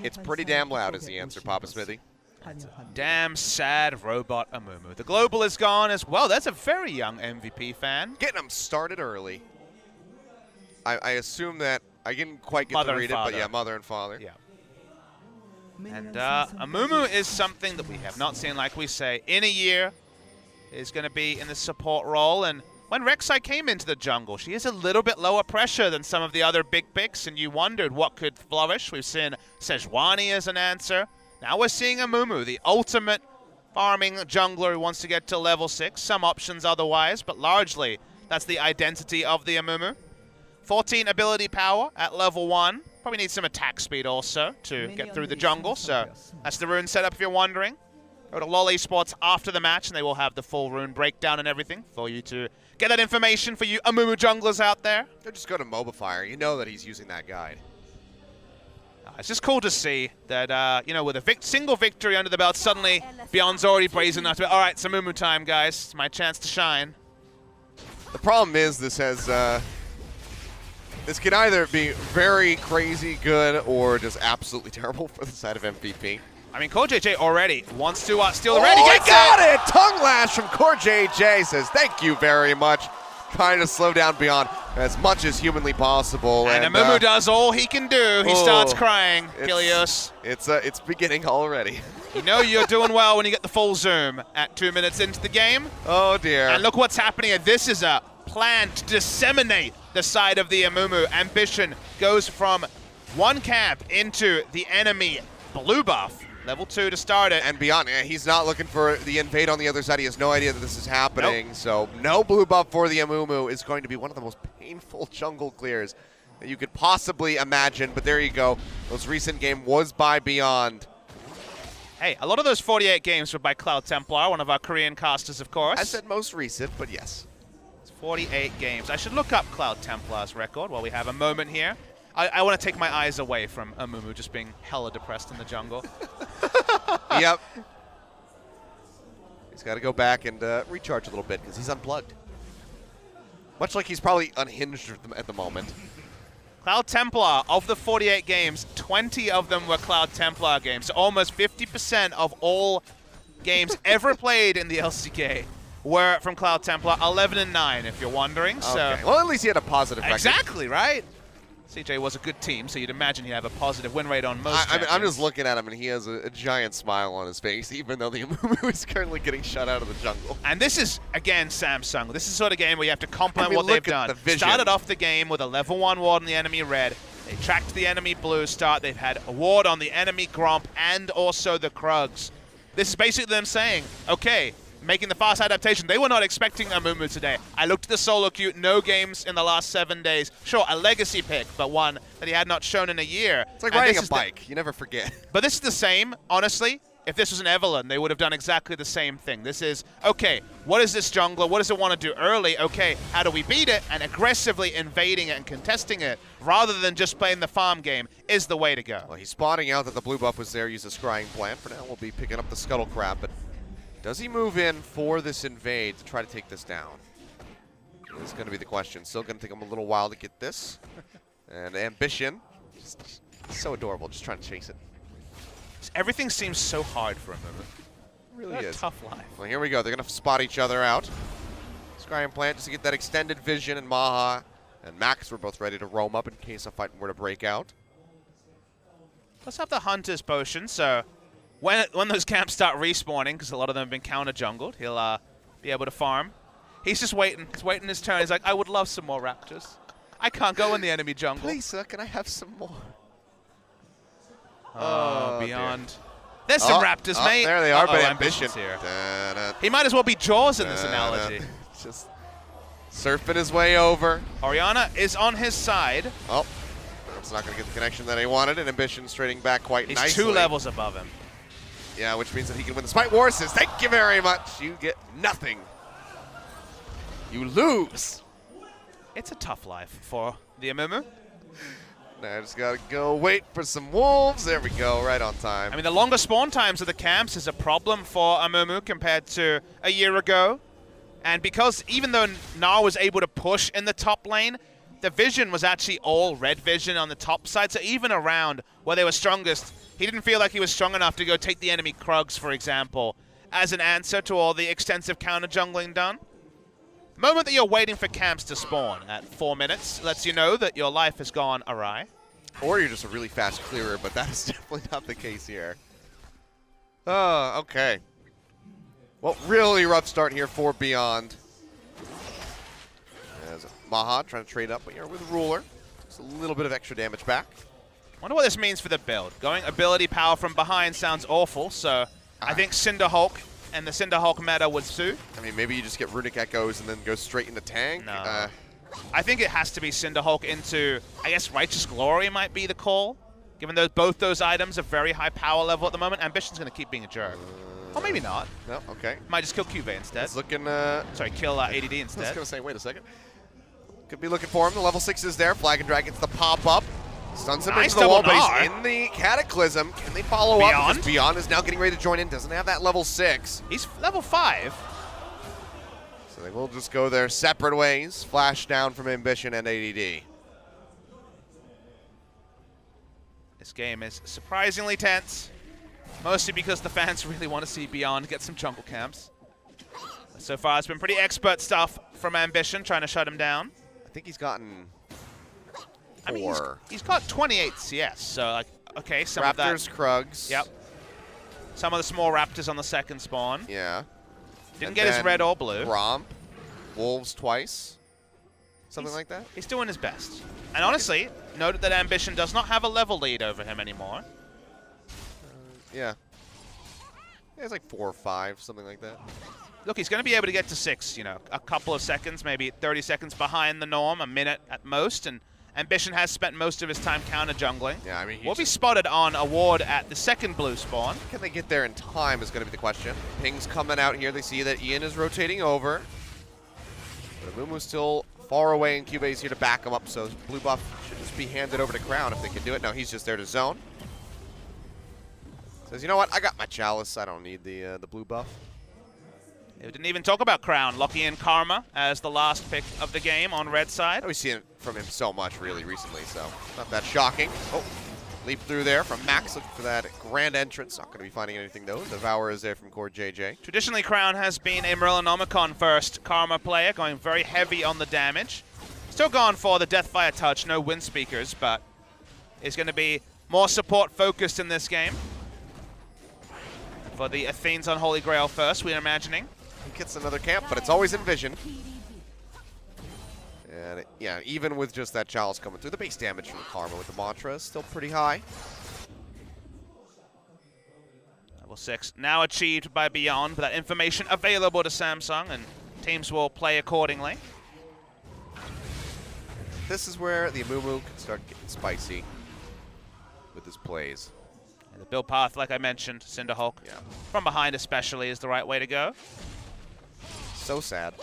It's pretty damn loud is the answer, Papa Smithy. Damn sad robot Amumu. The global is gone as well. That's a very young MVP fan. Getting them started early. I assume that I didn't quite get Mother to read and it, but father. yeah, mother and father. Yeah. And Amumu is something that we have not seen, like we say, in a year. Is going to be in the support role. And when Rek'Sai came into the jungle, she is a little bit lower pressure than some of the other big picks, and you wondered what could flourish. We've seen Sejuani as an answer. Now we're seeing Amumu, the ultimate farming jungler who wants to get to level 6. Some options otherwise, but largely that's the identity of the Amumu. 14 ability power at level 1. Probably need some attack speed also to get through the jungle, so that's the rune setup if you're wondering. Go to LoL Esports after the match, and they will have the full rune breakdown and everything for you to get that information for you Amumu junglers out there. Or just go to Mobifier. You know that he's using that guide. It's just cool to see that, you know, with a single victory under the belt, suddenly Beyond's already brazen enough to be, all right, it's Amumu time, guys. It's my chance to shine. The problem is this has, this can either be very crazy good or just absolutely terrible for the side of MVP. I mean, CoreJJ already wants to steal the red. Oh, He I gets got it! Tongue lash from CoreJJ says, thank you very much. Trying to slow down Beyond as much as humanly possible. And Amumu does all he can do. He starts crying, Kilios. It's beginning already. You know you're doing well when you get the full zoom at 2 minutes into the game. Oh, dear. And look what's happening here. This is a plan to disseminate the side of the Amumu. Ambition goes from one camp into the enemy blue buff. Level 2 to start it. And Beyond, he's not looking for the invade on the other side. He has no idea that this is happening. Nope. So no blue buff for the Amumu is going to be one of the most painful jungle clears that you could possibly imagine. But there you go. Most recent game was by Beyond. Hey, a lot of those 48 games were by Cloud Templar, one of our Korean casters, of course. I said most recent, but yes. It's 48 games. I should look up Cloud Templar's record while we have a moment here. I want to take my eyes away from Amumu just being hella depressed in the jungle. Yep. He's got to go back and recharge a little bit because he's unplugged. Much like he's probably unhinged at the moment. Cloud Templar, of the 48 games, 20 of them were Cloud Templar games. So almost 50% of all games ever played in the LCK were from Cloud Templar, 11-9, if you're wondering. So Okay. Well, at least he had a positive record. exactly, right? CJ was a good team, so you'd imagine he'd have a positive win rate on most I mean, I'm champions. just looking at him, and he has a giant smile on his face, even though the Amumu is currently getting shut out of the jungle. And this is, again, Samsung. This is the sort of game where you have to compliment I mean, what they've look at done. the vision. Started off the game with a level 1 ward on the enemy red. They tracked the enemy blue start. They've had a ward on the enemy Gromp and also the Krugs. This is basically them saying, okay, making the fast adaptation. They were not expecting Amumu today. I looked at the solo queue, no games in the last 7 days. Sure, a legacy pick, but one that he had not shown in a year. It's like And riding this a is the- bike. You never forget. But this is the same, honestly. If this was an Evelyn, they would have done exactly the same thing. This is, okay, what is this jungler? What does it want to do early? Okay, how do we beat it? And aggressively invading it and contesting it, rather than just playing the farm game, is the way to go. Well, he's spotting out that the blue buff was there. Use a scrying plant. For now, we'll be picking up the scuttle crab, but does he move in for this invade to try to take this down? This is going to be the question. Still going to take him a little while to get this. And Ambition, just so adorable, just trying to chase it. Everything seems so hard for him. Really What a is. tough life. Well, here we go. They're going to spot each other out. Scrying plant just to get that extended vision, and Maha and Max were both ready to roam up in case a fight were to break out. Let's have the Hunter's Potion, so when those camps start respawning, because a lot of them have been counter-jungled, he'll be able to farm. He's just waiting. He's waiting his turn. He's like, I would love some more Raptors. I can't go in the enemy jungle. Please, sir, can I have some more? Oh, dear. beyond. There's some Raptors, mate. There they are, but Uh-oh, Ambition. Ambition's here. Da-da, He might as well be Jaws in this analogy. Just surfing his way over. Orianna is on his side. Oh, that's not going to get the connection that he wanted, and Ambition straighting back quite He's nicely. 2 levels above him. Yeah, which means that he can win the Smite War. Says, thank you very much. You get nothing. You lose. It's a tough life for the Amumu. Now I just got to go wait for some wolves. There we go, right on time. I mean, the longer spawn times of the camps is a problem for Amumu compared to a year ago. And because even though Na was able to push in the top lane, the vision was actually all red vision on the top side. So even around where they were strongest, he didn't feel like he was strong enough to go take the enemy Krugs, for example, as an answer to all the extensive counter jungling done. The moment that you're waiting for camps to spawn at 4 minutes lets you know that your life has gone awry. Or you're just a really fast clearer, but that is definitely not the case here. Oh, okay. Well, really rough start here for Beyond. As Maha trying to trade up here with Ruler. Just a little bit of extra damage back. Wonder what this means for the build. Going ability power from behind sounds awful, so I think Cinderhulk and the Cinderhulk meta would suit. I mean, maybe you just get Runic Echoes and then go straight into tank. No. I think it has to be Cinderhulk into, I guess Righteous Glory might be the call, given both those items are very high power level at the moment. Ambition's going to keep being a jerk. Or maybe not. No, okay. Might just kill Cuvée instead. It's looking, Sorry, kill ADD I was instead. going to say, wait a second. Could be looking for him. The level 6 is there. Flag and Drag gets the pop-up. Stuns him Nice into the wall, double but he's Gnar. in the Cataclysm. Can they follow up? Beyond? Because Beyond is now getting ready to join in. Doesn't have that level 6. He's level 5. So they will just go their separate ways. Flash down from Ambition and ADD. This game is surprisingly tense, mostly because the fans really want to see Beyond get some jungle camps. So far, it's been pretty expert stuff from Ambition, trying to shut him down. I think he's gotten 4. I mean, he's got 28 CS, so, like, okay, some of that. Raptors, Krugs. Yep. Some of the small Raptors on the second spawn. Yeah. Didn't And get his then red or blue. Gromp. Wolves twice. Something like that. He's doing his best. And honestly, noted that Ambition does not have a level lead over him anymore. Yeah. It's like 4 or 5, something like that. Look, he's going to be able to get to 6, you know, a couple of seconds, maybe 30 seconds behind the norm, a minute at most, and Ambition has spent most of his time counter-jungling. Yeah, I mean, Will be spotted on a ward at the second blue spawn. Can they get there in time is going to be the question. Ping's coming out here. They see that Ian is rotating over. But Amumu's still far away, and Cubase here to back him up, so blue buff should just be handed over to Crown if they can do it. No, he's just there to zone. Says, you know what? I got my Chalice. I don't need the blue buff. They didn't even talk about Crown. Locking in Karma as the last pick of the game on red side. We've seen it from him so much really recently, so not that shocking. Oh, Leap through there from Max, looking for that grand entrance. Not going to be finding anything though. Devour is there from Core JJ. Traditionally, Crown has been a Merlinomicon first Karma player, going very heavy on the damage. Still going for the Deathfire Touch, no Wind Speakers, but is going to be more support focused in this game. For the Athene's Unholy Grail first, we're imagining. He gets another camp, but it's always in vision. And yeah, even with just that Chalice coming through, the base damage from Karma with the Mantra is still pretty high. Level 6 now achieved by Beyond, but that information available to Samsung, and teams will play accordingly. This is where the Amumu can start getting spicy with his plays. And the build path, like I mentioned, Cinderhulk, from behind especially, is the right way to go. So sad.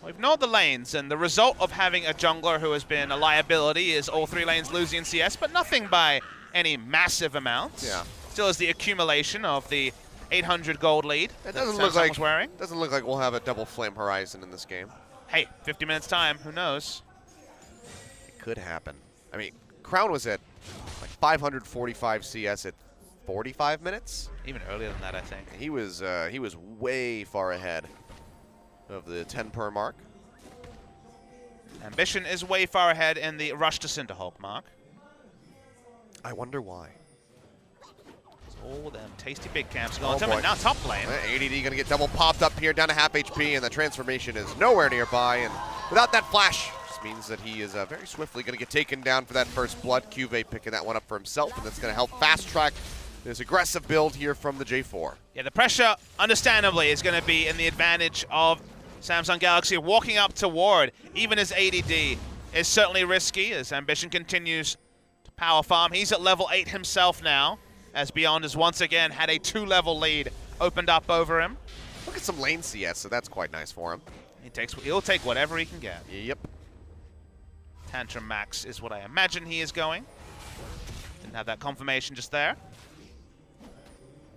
We've known the lanes, and the result of having a jungler who has been a liability is all 3 lanes losing CS, but nothing by any massive amounts. Yeah. Still is the accumulation of the 800 gold lead It that doesn't Samsung look like was wearing. doesn't look like we'll have a double Flame Horizon in this game. Hey, 50 minutes time, who knows? It could happen. I mean, Crown was at like 545 CS at 45 minutes. Even earlier than that, I think. He was way far ahead of the 10 per mark. Ambition is way far ahead in the rush to Cinderhulk mark. I wonder why. All them tasty big camps going Oh to him, boy. and now top lane. ADD going to get double popped up here, down to half HP, and the transformation is nowhere nearby. And without that flash, this means that he is very swiftly going to get taken down for that first blood. Cuvée picking that one up for himself, and that's going to help fast track this aggressive build here from the J4. Yeah, the pressure, understandably, is going to be in the advantage of Samsung Galaxy. Walking up to ward, even as ADD, is certainly risky as Ambition continues to power farm. He's at level 8 himself now, as Beyond has once again had a 2-level lead opened up over him. Look at some lane CS, so that's quite nice for him. He'll take whatever he can get. Yep. Tantrum Max is what I imagine he is going. Didn't have that confirmation just there.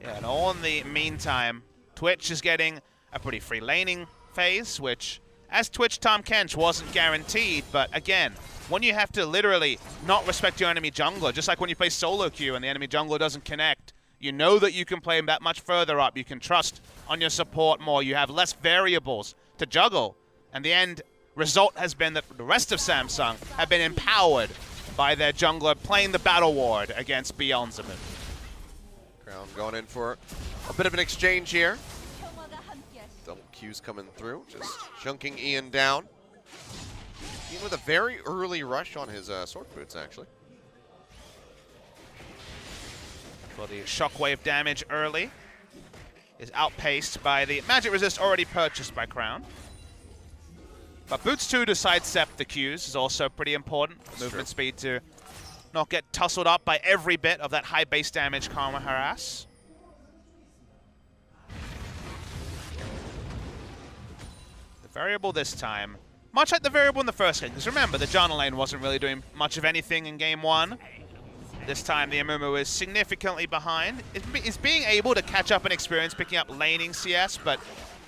Yeah, and all in the meantime, Twitch is getting a pretty free laning phase, which, as Twitch Tom Kench, wasn't guaranteed, but again, when you have to literally not respect your enemy jungler, just like when you play solo queue and the enemy jungler doesn't connect, you know that you can play that much further up, you can trust on your support more, you have less variables to juggle, and the end result has been that the rest of Samsung have been empowered by their jungler playing the battle ward against Beyond Zamun. Crown going in for a bit of an exchange here. Double Q's coming through, just chunking Ian down. Ian with a very early rush on his sword boots, actually. For the shockwave damage early is outpaced by the magic resist already purchased by Crown. But boots 2 to sidestep the Qs is also pretty important. Movement speed to not get tussled up by every bit of that high base damage Karma harass. The variable this time, much like the variable in the first game, because remember, the Janna lane wasn't really doing much of anything in game 1. This time the Amumu is significantly behind. It's being able to catch up in experience picking up laning CS, but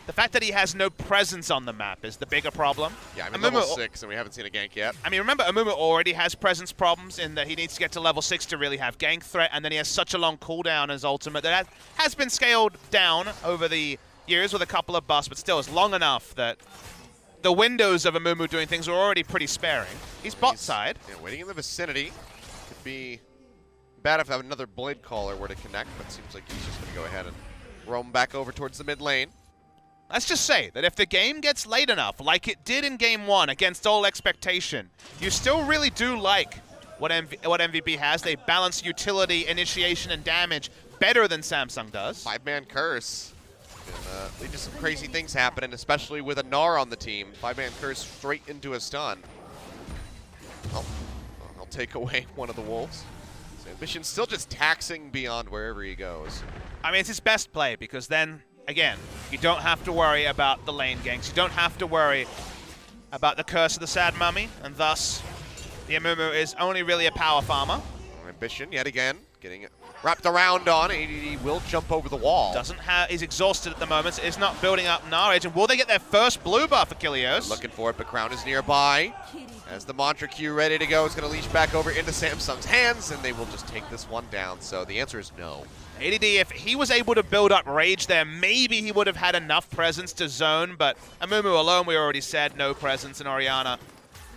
the fact that he has no presence on the map is the bigger problem. Yeah, I mean, level 6, and we haven't seen a gank yet. I mean, remember, Amumu already has presence problems in that he needs to get to level 6 to really have gank threat, and then he has such a long cooldown as ultimate that has been scaled down over the years with a couple of buffs, but still is long enough that the windows of Amumu doing things are already pretty sparing. He's bot side. Yeah, waiting in the vicinity. Could be bad if another Blade Caller were to connect, but it seems like he's just going to go ahead and roam back over towards the mid lane. Let's just say that if the game gets late enough, like it did in Game 1 against all expectation, you still really do like what MVP has. They balance utility, initiation, and damage better than Samsung does. 5-man curse. Can lead to some crazy things happening, especially with a Gnar on the team. 5-man curse straight into a stun. Oh, I'll take away one of the wolves. So Ambition's still just taxing Beyond wherever he goes. I mean, it's his best play because then, again, you don't have to worry about the lane ganks. You don't have to worry about the curse of the Sad Mummy, and thus the Amumu is only really a power farmer. Ambition, yet again, getting wrapped around on. ADD will jump over the wall. Doesn't have, he's exhausted at the moment, so is not building up Narage. And will they get their first blue buff for Kilios? Looking for it, but Crown is nearby. As the Mantra Q ready to go, it's going to leash back over into Samsung's hands, and they will just take this one down. So the answer is no. ADD, if he was able to build up Rage there, maybe he would have had enough presence to zone, but Amumu alone, we already said, no presence, and Orianna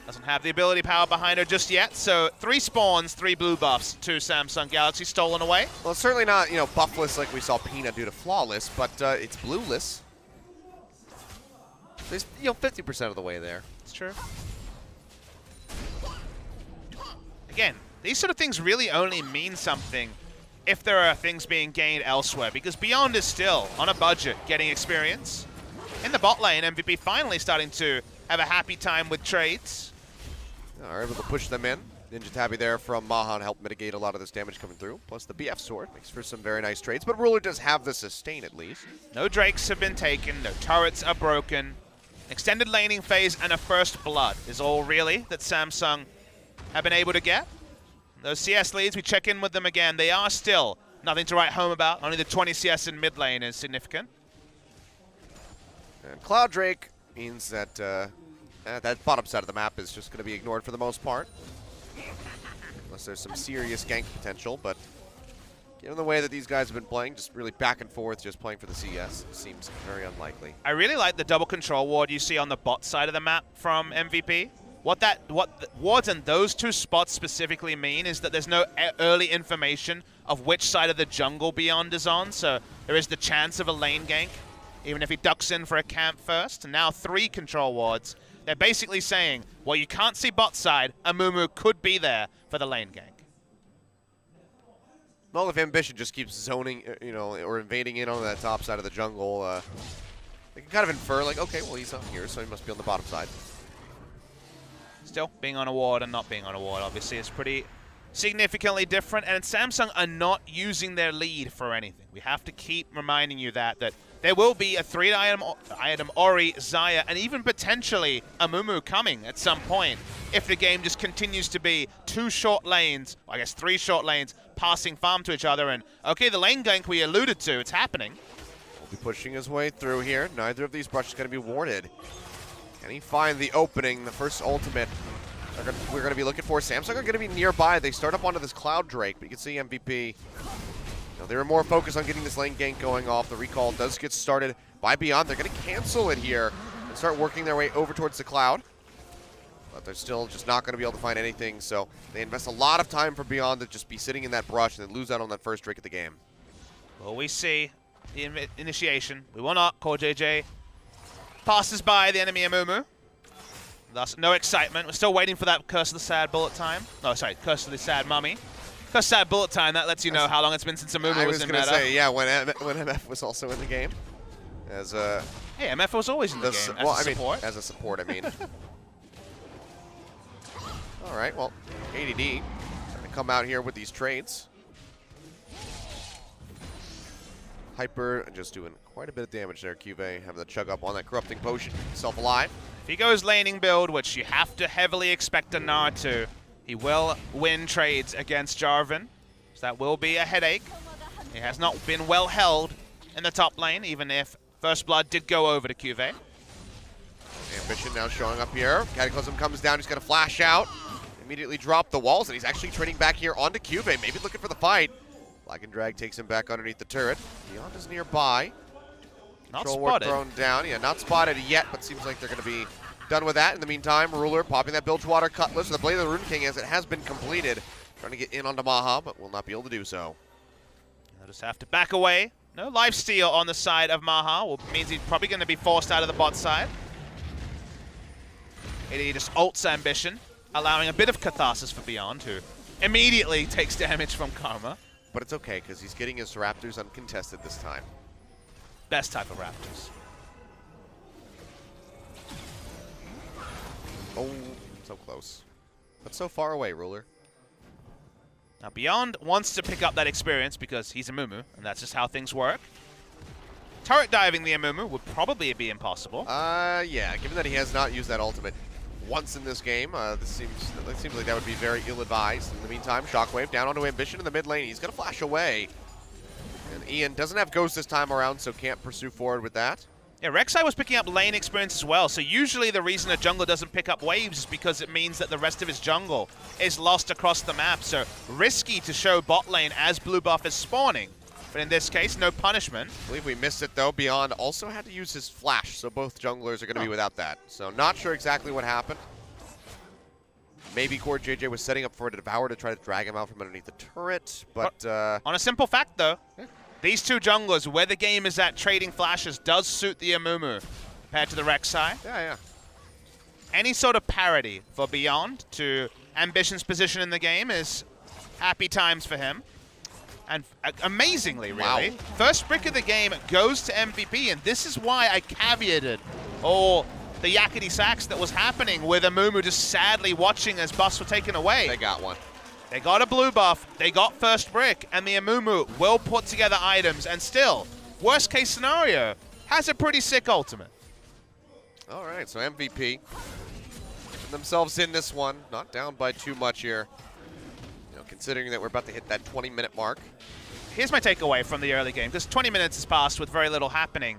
doesn't have the ability power behind her just yet. So 3 spawns, 3 blue buffs to Samsung Galaxy stolen away. Well, it's certainly not, buffless like we saw Peanut do to Flawless, but it's blueless. There's, 50% of the way there. It's true. Again, these sort of things really only mean something if there are things being gained elsewhere, because Beyond is still on a budget getting experience. In the bot lane, MVP finally starting to have a happy time with trades. Are able to push them in. Ninja Tabby there from Mahan helped mitigate a lot of this damage coming through. Plus the BF sword makes for some very nice trades, but Ruler does have the sustain at least. No Drakes have been taken, no turrets are broken. Extended laning phase and a first blood is all really that Samsung have been able to get. Those CS leads, we check in with them again. They are still nothing to write home about. Only the 20 CS in mid lane is significant. And Cloud Drake means that that bottom side of the map is just going to be ignored for the most part. Unless there's some serious gank potential, but given the way that these guys have been playing, just really back and forth, just playing for the CS, seems very unlikely. I really like the double control ward you see on the bot side of the map from MVP. What the wards in those 2 spots specifically mean is that there's no early information of which side of the jungle Beyond is on, so there is the chance of a lane gank, even if he ducks in for a camp first. And now 3 control wards. They're basically saying, well, you can't see bot side, Amumu could be there for the lane gank. Well, if Ambition just keeps zoning, or invading in on that top side of the jungle, they can kind of infer, like, okay, well, he's up here, so he must be on the bottom side. Still, being on a ward and not being on a ward, obviously, is pretty significantly different, and Samsung are not using their lead for anything. We have to keep reminding you that there will be a 3-item Ori, Xayah, and even potentially Amumu coming at some point if the game just continues to be 2 short lanes, I guess 3 short lanes, passing farm to each other. And, okay, the lane gank we alluded to, it's happening. Will be pushing his way through here. Neither of these brushes going to be warded. Can he find the opening? The first ultimate we're going to be looking for. Samsung are going to be nearby. They start up onto this Cloud Drake, but you can see MVP. They were more focused on getting this lane gank going off. The recall does get started by Beyond. They're going to cancel it here and start working their way over towards the Cloud. But they're still just not going to be able to find anything, so they invest a lot of time for Beyond to just be sitting in that brush and then lose out on that first Drake of the game. Well, we see the initiation. We will not. Core JJ passes by the enemy Amumu. Thus, no excitement. We're still waiting for that Curse of the Sad Bullet time. No, sorry, Curse of the Sad Mummy. Curse of the Sad Bullet time, that lets you know how long it's been since Amumu was in meta. I was going to say, yeah, when MF was also in the game. As hey, MF was always in the game as a support. As a support, I mean. All right, well, ADD going to come out here with these trades. Hyper just doing quite a bit of damage there. QV having the chug up on that corrupting potion. Self alive. If he goes laning build, which you have to heavily expect a Gnar to, he will win trades against Jarvan. So that will be a headache. He has not been well held in the top lane, even if First Blood did go over to QV. Ambition now showing up here. Cataclysm comes down. He's going to flash out. Immediately drop the walls, and he's actually trading back here onto QV. Maybe looking for the fight. Black and Drag takes him back underneath the turret. Beyond is nearby. Not Control ward spotted. thrown down. Yeah, not spotted yet, but seems like they're going to be done with that. In the meantime, Ruler popping that Bilgewater Cutlass. The Blade of the Rune King, as it has been completed. Trying to get in onto Maha, but will not be able to do so. They'll just have to back away. No lifesteal on the side of Maha, which means he's probably going to be forced out of the bot side. He just ults Ambition, allowing a bit of catharsis for Beyond, who immediately takes damage from Karma. But it's okay, because he's getting his Raptors uncontested this time. Best type of Raptors. Oh, so close. But so far away, Ruler. Now, Beyond wants to pick up that experience because he's a Amumu, and that's just how things work. Turret diving the Amumu would probably be impossible. Yeah, given that he has not used that ultimate once in this game. This seems like that would be very ill-advised. In the meantime, Shockwave down onto Ambition in the mid lane. He's going to flash away. And Ian doesn't have Ghost this time around, so can't pursue forward with that. Yeah, Rek'Sai was picking up lane experience as well, so usually the reason a jungler doesn't pick up waves is because it means that the rest of his jungle is lost across the map, so risky to show bot lane as blue buff is spawning. But in this case, no punishment. I believe we missed it, though. Beyond also had to use his flash, so both junglers are going to be without that. So not sure exactly what happened. Maybe Core JJ was setting up for a Devour to try to drag him out from underneath the turret, but... on a simple fact, though, these two junglers, where the game is at trading flashes, does suit the Amumu compared to the Rek'Sai. Yeah. Any sort of parity for Beyond to Ambition's position in the game is happy times for him. And amazingly, really, first brick of the game goes to MVP, and this is why I caveated all the yakety sacks that was happening with Amumu just sadly watching as buffs were taken away. They got one. They got a blue buff, they got first brick, and the Amumu will put together items, and still, worst case scenario, has a pretty sick ultimate. All right, so MVP themselves in this one, not down by too much here. Considering that we're about to hit that 20-minute mark. Here's my takeaway from the early game, because 20 minutes has passed with very little happening.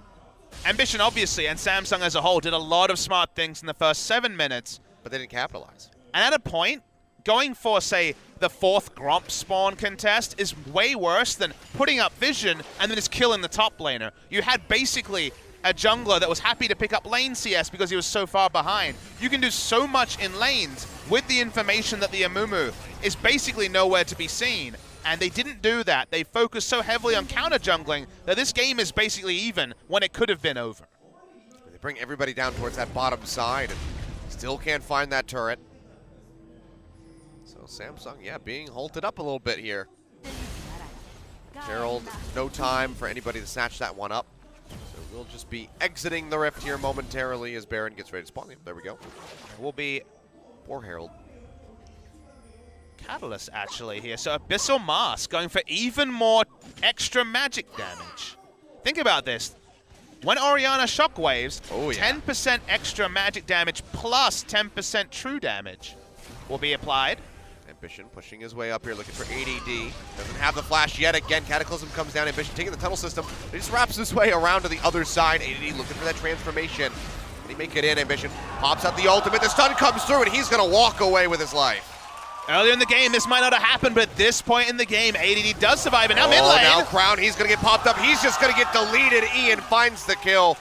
Ambition, obviously, and Samsung as a whole did a lot of smart things in the first 7 minutes. But they didn't capitalize. And at a point, going for, say, the 4th Gromp spawn contest is way worse than putting up vision and then just killing the top laner. You had basically a jungler that was happy to pick up lane CS because he was so far behind. You can do so much in lanes with the information that the Amumu is basically nowhere to be seen. And they didn't do that. They focused so heavily on counter jungling that this game is basically even when it could have been over. They bring everybody down towards that bottom side and still can't find that turret. So Samsung, yeah, being halted up a little bit here. Gerald, no time for anybody to snatch that one up. So we'll just be exiting the rift here momentarily as Baron gets ready to spawn. There we go. Will be poor Herald. Catalyst actually here. So Abyssal Mask going for even more extra magic damage. Think about this. When Orianna shockwaves, 10% extra magic damage plus 10% true damage will be applied. Ambition pushing his way up here, looking for ADD. Doesn't have the flash yet. Again, Cataclysm comes down. Ambition taking the tunnel system. He just wraps his way around to the other side. ADD looking for that transformation. Can he make it in? Ambition pops out the ultimate. The stun comes through, and he's going to walk away with his life. Earlier in the game, this might not have happened, but at this point in the game, ADD does survive, and now mid lane. Now Crown, he's going to get popped up. He's just going to get deleted. Ian finds the kill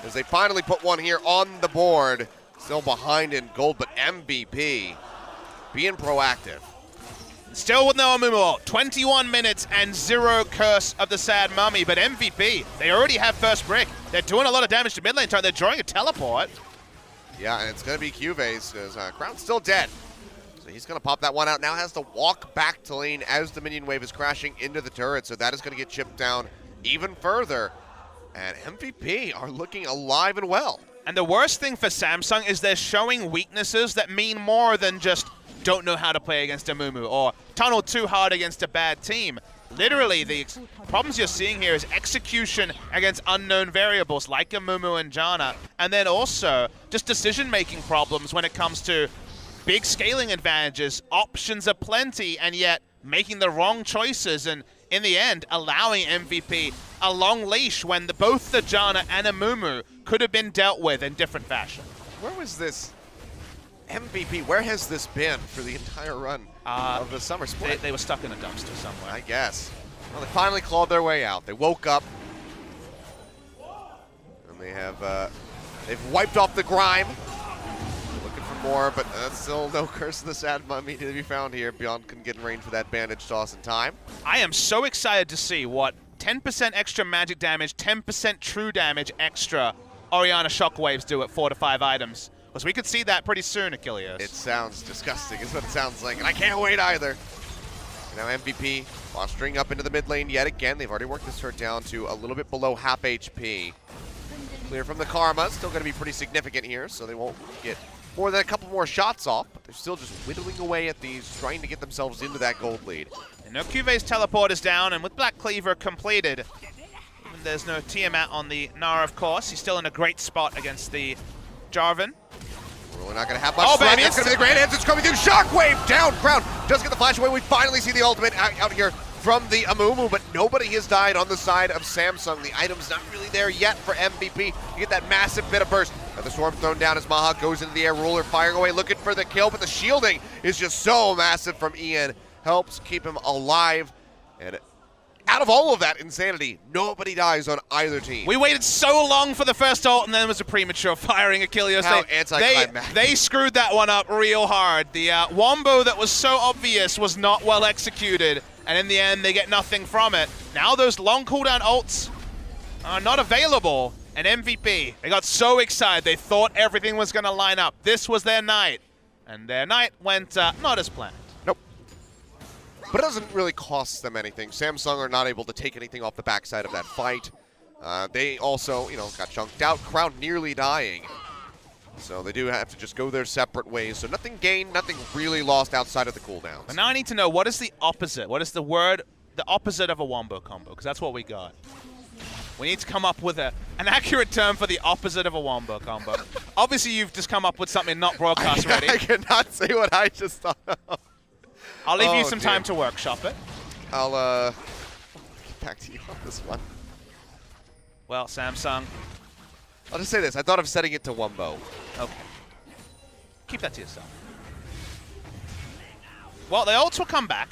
as they finally put one here on the board. Still behind in gold, but MVP being proactive. Still with no Amumu. 21 minutes and 0 Curse of the Sad Mummy, but MVP, they already have first brick. They're doing a lot of damage to mid lane. They're drawing a teleport. Yeah, and it's going to be Cuvées because Crown's still dead. He's going to pop that one out. Now has to walk back to lane as the minion wave is crashing into the turret. So that is going to get chipped down even further. And MVP are looking alive and well. And the worst thing for Samsung is they're showing weaknesses that mean more than just don't know how to play against Amumu or tunnel too hard against a bad team. Literally, the problems you're seeing here is execution against unknown variables like Amumu and Janna. And then also just decision-making problems when it comes to big scaling advantages, options are plenty, and yet making the wrong choices, and in the end, allowing MVP a long leash when both the Janna and Amumu could have been dealt with in different fashion. Where was this MVP? Where has this been for the entire run of the summer split? They were stuck in a dumpster somewhere. I guess. Well, they finally clawed their way out. They woke up, and they have they've wiped off the grime. More, but still no Curse of the Sad Mummy to be found here. Beyond can get in range for that bandage toss in time. I am so excited to see what 10% extra magic damage, 10% true damage extra Orianna shockwaves do at 4 to 5 items. Because we could see that pretty soon, Achilles. It sounds disgusting is what it sounds like, and I can't wait either. Now MVP posturing up into the mid lane yet again. They've already worked this turret down to a little bit below half HP. Clear from the Karma, still going to be pretty significant here, so they won't get more than a couple more shots off, but they're still just whittling away at these, trying to get themselves into that gold lead. And no Cuvées teleport is down, and with Black Cleaver completed, even there's no Tiamat on the Nara, of course. He's still in a great spot against the Jarvan. We're not going to have much. Oh, threat. baby, That's going to be the grand answer. It's coming through. Shockwave down. Crown does get the flash away. We finally see the ultimate out here from the Amumu, but nobody has died on the side of Samsung. The item's not really there yet for MVP. You get that massive bit of burst. But the storm thrown down as Maha goes into the air. Ruler firing away, looking for the kill, but the shielding is just so massive from Ian. Helps keep him alive. And out of all of that insanity, nobody dies on either team. We waited so long for the first ult, and then it was a premature firing. Achilles. How anticlimactic. They screwed that one up real hard. The wombo that was so obvious was not well executed, and in the end, they get nothing from it. Now those long cooldown ults are not available, and MVP, they got so excited, they thought everything was going to line up. This was their night, and their night went not as planned. But it doesn't really cost them anything. Samsung are not able to take anything off the backside of that fight. They also, got chunked out. Crown nearly dying. So they do have to just go their separate ways. So nothing gained, nothing really lost outside of the cooldowns. But now I need to know, what is the opposite? What is the opposite of a wombo combo? Because that's what we got. We need to come up with an accurate term for the opposite of a wombo combo. Obviously, you've just come up with something not broadcast ready. I cannot say what I just thought of. I'll leave you some time to workshop it. I'll get back to you on this one. Well, Samsung. I'll just say this. I thought of setting it to Wumbo. Okay. Keep that to yourself. Well, the ults will come back.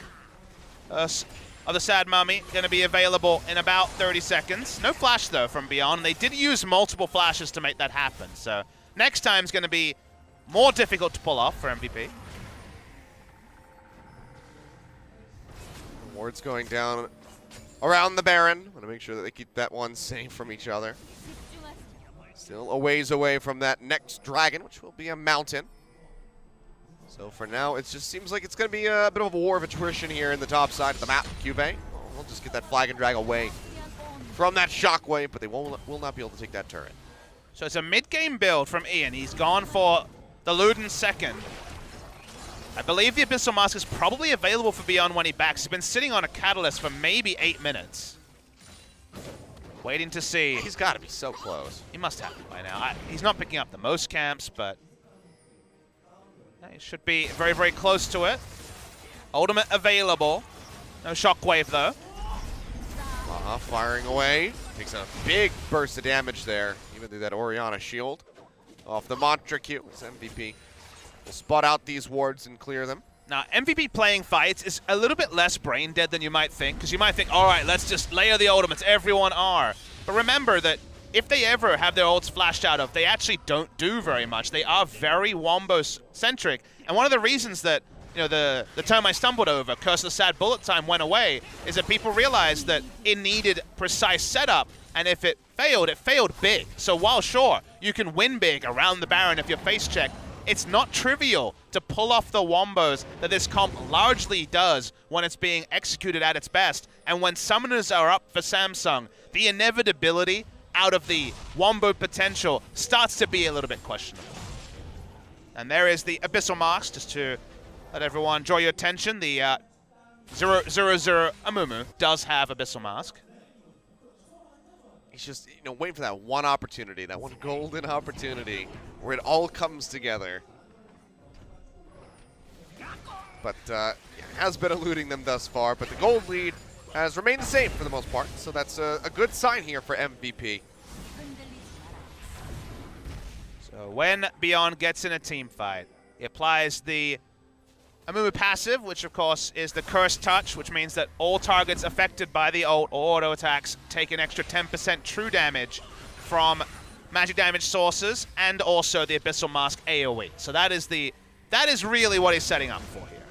Of the Sad Mummy, going to be available in about 30 seconds. No flash, though, from Beyond. They did use multiple flashes to make that happen. So next time's going to be more difficult to pull off for MVP. Ward's going down around the Baron. Want to make sure that they keep that one safe from each other. Still a ways away from that next dragon, which will be a mountain. So for now, it just seems like it's going to be a bit of a war of attrition here in the top side of the map. Cube, we'll just get that flag and drag away from that shockwave, but they will not be able to take that turret. So it's a mid-game build from Ian. He's gone for the Luden second. I believe the Abyssal Mask is probably available for Beyond when he backs. He's been sitting on a Catalyst for maybe 8 minutes. Waiting to see. He's got to be so close. He must have it by now. He's not picking up the most camps, but he should be very, very close to it. Ultimate available. No Shockwave, though. Firing away. Takes a big burst of damage there, even through that Orianna shield. Off the Mantra Q. It's MVP. We'll spot out these wards and clear them. Now, MVP playing fights is a little bit less brain dead than you might think, because you might think, all right, let's just layer the ultimates. Everyone are. But remember that if they ever have their ults flashed out of, they actually don't do very much. They are very Wombo-centric. And one of the reasons that, the term I stumbled over, Curse of the Sad Bullet Time, went away, is that people realized that it needed precise setup, and if it failed big. So while, sure, you can win big around the Baron if you're face-checked, it's not trivial to pull off the wombos that this comp largely does when it's being executed at its best. And when summoners are up for Samsung, the inevitability out of the wombo potential starts to be a little bit questionable. And there is the Abyssal Mask, just to let everyone draw your attention. The 000 Amumu does have Abyssal Mask. He's just, waiting for that one opportunity, that one golden opportunity where it all comes together. But has been eluding them thus far, but the gold lead has remained the same for the most part, so that's a good sign here for MVP. So when Beyond gets in a team fight, he applies the Amumu passive, which of course is the Curse Touch, which means that all targets affected by the ult or auto attacks take an extra 10% true damage from magic damage sources, and also the Abyssal Mask AoE. So that is really what he's setting up for here.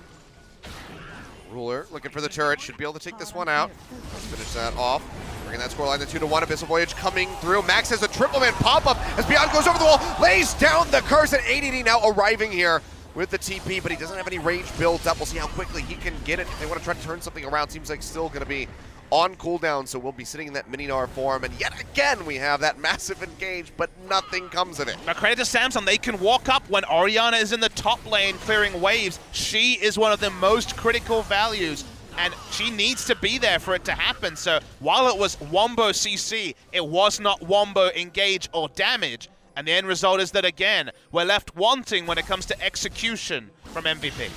Ruler looking for the turret, should be able to take this one out. Let's finish that off. Bringing that scoreline to 2-1. Abyssal Voyage coming through. Max has a triple man pop-up as Beyond goes over the wall, lays down the curse, and ADD now arriving here with the TP, but he doesn't have any range built up. We'll see how quickly he can get it. If they want to try to turn something around, seems like still going to be on cooldown, so we'll be sitting in that mini-Gnar form, and yet again we have that massive engage, but nothing comes of it. Now credit to Samsung, they can walk up when Orianna is in the top lane clearing waves. She is one of the most critical values, and she needs to be there for it to happen. So while it was Wombo CC, it was not Wombo engage or damage, And the end result is that, again, we're left wanting when it comes to execution from MVP.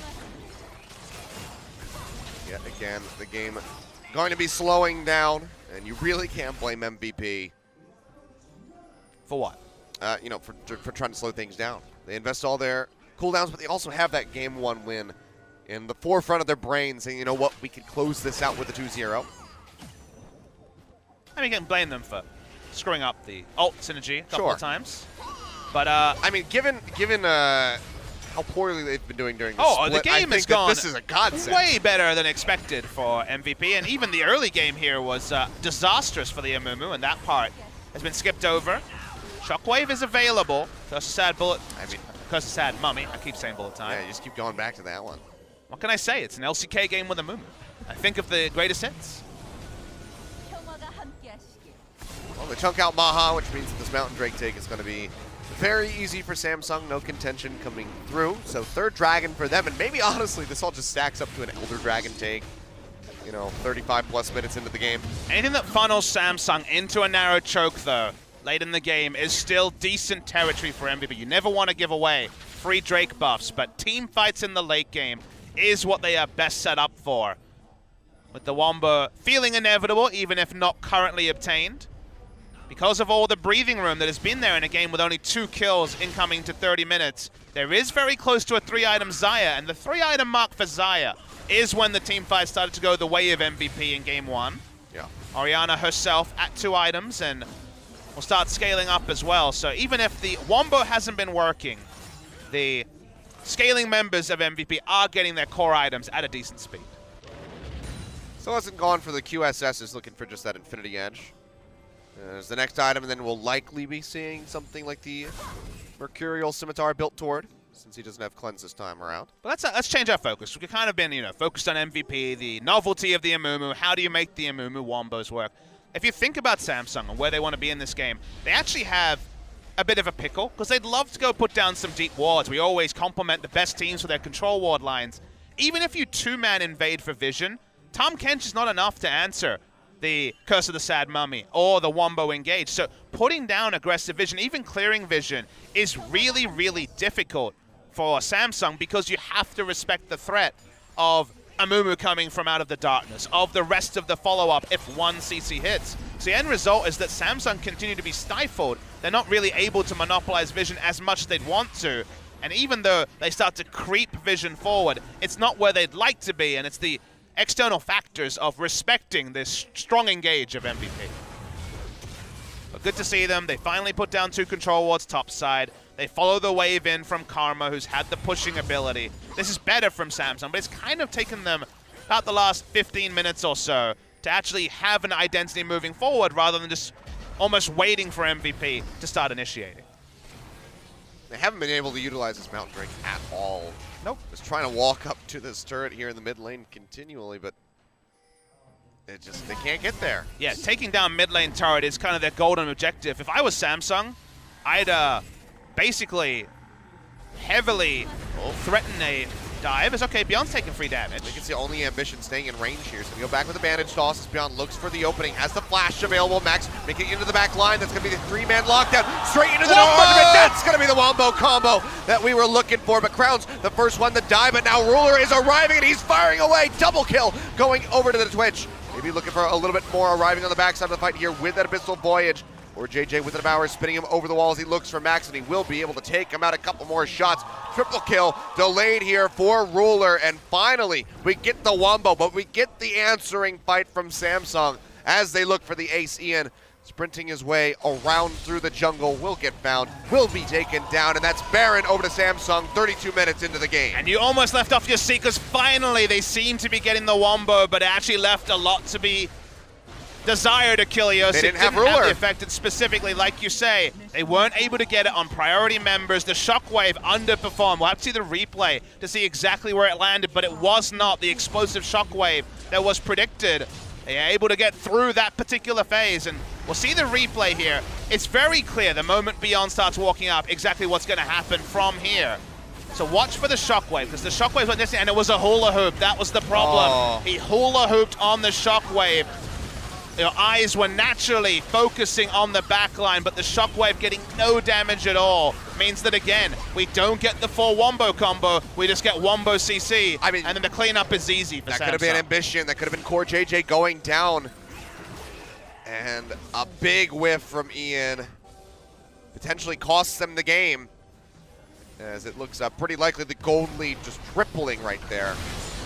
Yet again, the game going to be slowing down, and you really can't blame MVP. For what? You know, for trying to slow things down. They invest all their cooldowns, but they also have that game 1 win in the forefront of their brain, saying, you know what, we could close this out with a 2-0. I mean, you can blame them for screwing up the ult synergy a couple of times. But I mean, given how poorly they've been doing during the split, the game I has think gone this is a godsend. way better than expected for MVP, and even the early game here was disastrous for the Amumu, and that part has been skipped over. Shockwave is available. Curse a sad bullet. I mean, curse a sad mummy. I keep saying bullet time. Yeah, you just keep going back to that one. What can I say? It's an LCK game with Amumu. I think of the greatest hits. Well, they chunk out Maha, which means that this Mountain Drake take is going to be very easy for Samsung. No contention coming through. So 3rd Dragon for them. And maybe, honestly, this all just stacks up to an Elder Dragon take. You know, 35+ minutes into the game. Anything that funnels Samsung into a narrow choke, though, late in the game, is still decent territory for MVP. You never want to give away free Drake buffs, but team fights in the late game is what they are best set up for. With the Wombo feeling inevitable, even if not currently obtained. Because of all the breathing room that has been there in a game with only 2 kills incoming to 30 minutes, there is very close to a 3-item Xayah, and the 3-item mark for Xayah is when the team fight started to go the way of MVP in game 1. Yeah. Orianna herself at 2 items, and will start scaling up as well. So even if the Wombo hasn't been working, the scaling members of MVP are getting their core items at a decent speed. So hasn't gone for the QSS, is looking for just that Infinity Edge. There's the next item, and then we'll likely be seeing something like the Mercurial Scimitar built toward, since he doesn't have Cleanse this time around. But let's change our focus. We've kind of been, you know, focused on MVP, the novelty of the Amumu. How do you make the Amumu Wombos work? If you think about Samsung and where they want to be in this game, they actually have a bit of a pickle, because they'd love to go put down some deep wards. We always compliment the best teams for their control ward lines. Even if you 2-man invade for vision, Tahm Kench is not enough to answer the Curse of the Sad Mummy or the Wombo engage. So putting down aggressive vision, even clearing vision, is really, really difficult for Samsung, because you have to respect the threat of Amumu coming from out of the darkness, of the rest of the follow-up if 1 CC hits. So the end result is that Samsung continue to be stifled. They're not really able to monopolize vision as much as they'd want to. And even though they start to creep vision forward, it's not where they'd like to be, and it's the external factors of respecting this strong engage of MVP. But good to see them. They finally put down 2 control wards topside. They follow the wave in from Karma, who's had the pushing ability. This is better from Samsung, but it's kind of taken them about the last 15 minutes or so to actually have an identity moving forward, rather than just almost waiting for MVP to start initiating. They haven't been able to utilize this Mountain Drake at all. Nope. Just trying to walk up to this turret here in the mid lane continually, but they can't get there. Yeah, taking down mid lane turret is kind of their golden objective. If I was Samsung, I'd basically heavily threaten a dive. It's okay, Beyond's taking free damage. I think it's the only ambition staying in range here. So we go back with the bandage toss as Beyond looks for the opening, has the flash available. Max making it into the back line. That's going to be the 3-man lockdown. Straight into the door. That's going to be the Wombo combo that we were looking for. But Crown's the first one to die, but now Ruler is arriving and he's firing away. Double kill going over to the Twitch. Maybe looking for a little bit more arriving on the backside of the fight here with that Abyssal Voyage. Or JJ with an hour spinning him over the wall as he looks for Max, and he will be able to take him out a couple more shots. Triple kill delayed here for Ruler, and finally we get the Wombo, but we get the answering fight from Samsung as they look for the ace. Ian sprinting his way around through the jungle, will get found, will be taken down, and that's Baron over to Samsung 32 minutes into the game. And you almost left off your seat, because finally they seem to be getting the Wombo, but it actually left a lot to be desired. Achilles. They didn't have Ruler. The effect, and specifically, like you say, they weren't able to get it on priority members. The Shockwave underperformed. We'll have to see the replay to see exactly where it landed, but it was not the explosive Shockwave that was predicted. They are able to get through that particular phase, and we'll see the replay here. It's very clear the moment Beyond starts walking up exactly what's going to happen from here. So watch for the Shockwave, because the Shockwave went this, and it was a hula hoop. That was the problem. He hula hooped on the Shockwave. your eyes were naturally focusing on the backline, but the shockwave getting no damage at all means that, again, we don't get the full wombo combo, we just get wombo CC, I mean, and then the cleanup is easy for Samsung. That could have been Ambition, that could have been Core JJ going down. And a big whiff from Ian potentially costs them the game, as it looks pretty likely the gold lead just tripling right there.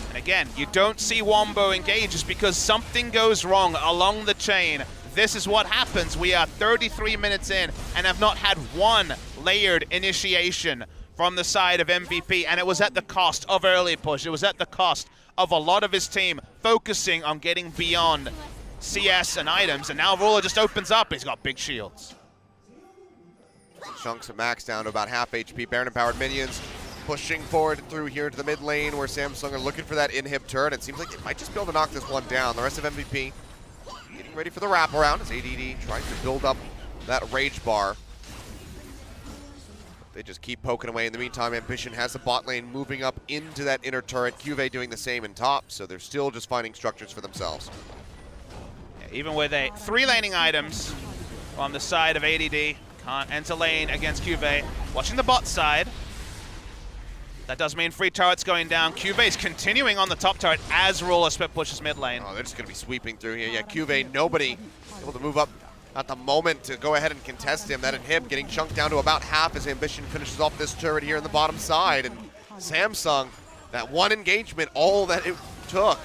And again, you don't see wombo engage just because something goes wrong along the chain. This is what happens. We are 33 minutes in and have not had one layered initiation from the side of MVP, and it was at the cost of early push. It was at the cost of a lot of his team focusing on getting beyond CS and items, and now Ruler just opens up. He's got big shields. Chunks of Max down to about half HP. Baron-empowered minions pushing forward through here to the mid lane where Samsung are looking for that inhib turret. It seems like they might just be able to knock this one down. The rest of MVP getting ready for the wraparound as ADD tries to build up that rage bar. They just keep poking away. In the meantime, Ambition has the bot lane moving up into that inner turret. QV doing the same in top, so they're still just finding structures for themselves. Yeah, even with three laning items on the side of ADD, can't enter lane against QV. Watching the bot side. That does mean free turrets going down. QV is continuing on the top turret as Ruler split pushes mid lane. Oh, they're just going to be sweeping through here. Yeah, QV, nobody able to move up at the moment to go ahead and contest him. That inhib getting chunked down to about half as Ambition finishes off this turret here in the bottom side. And Samsung, that one engagement, all that it took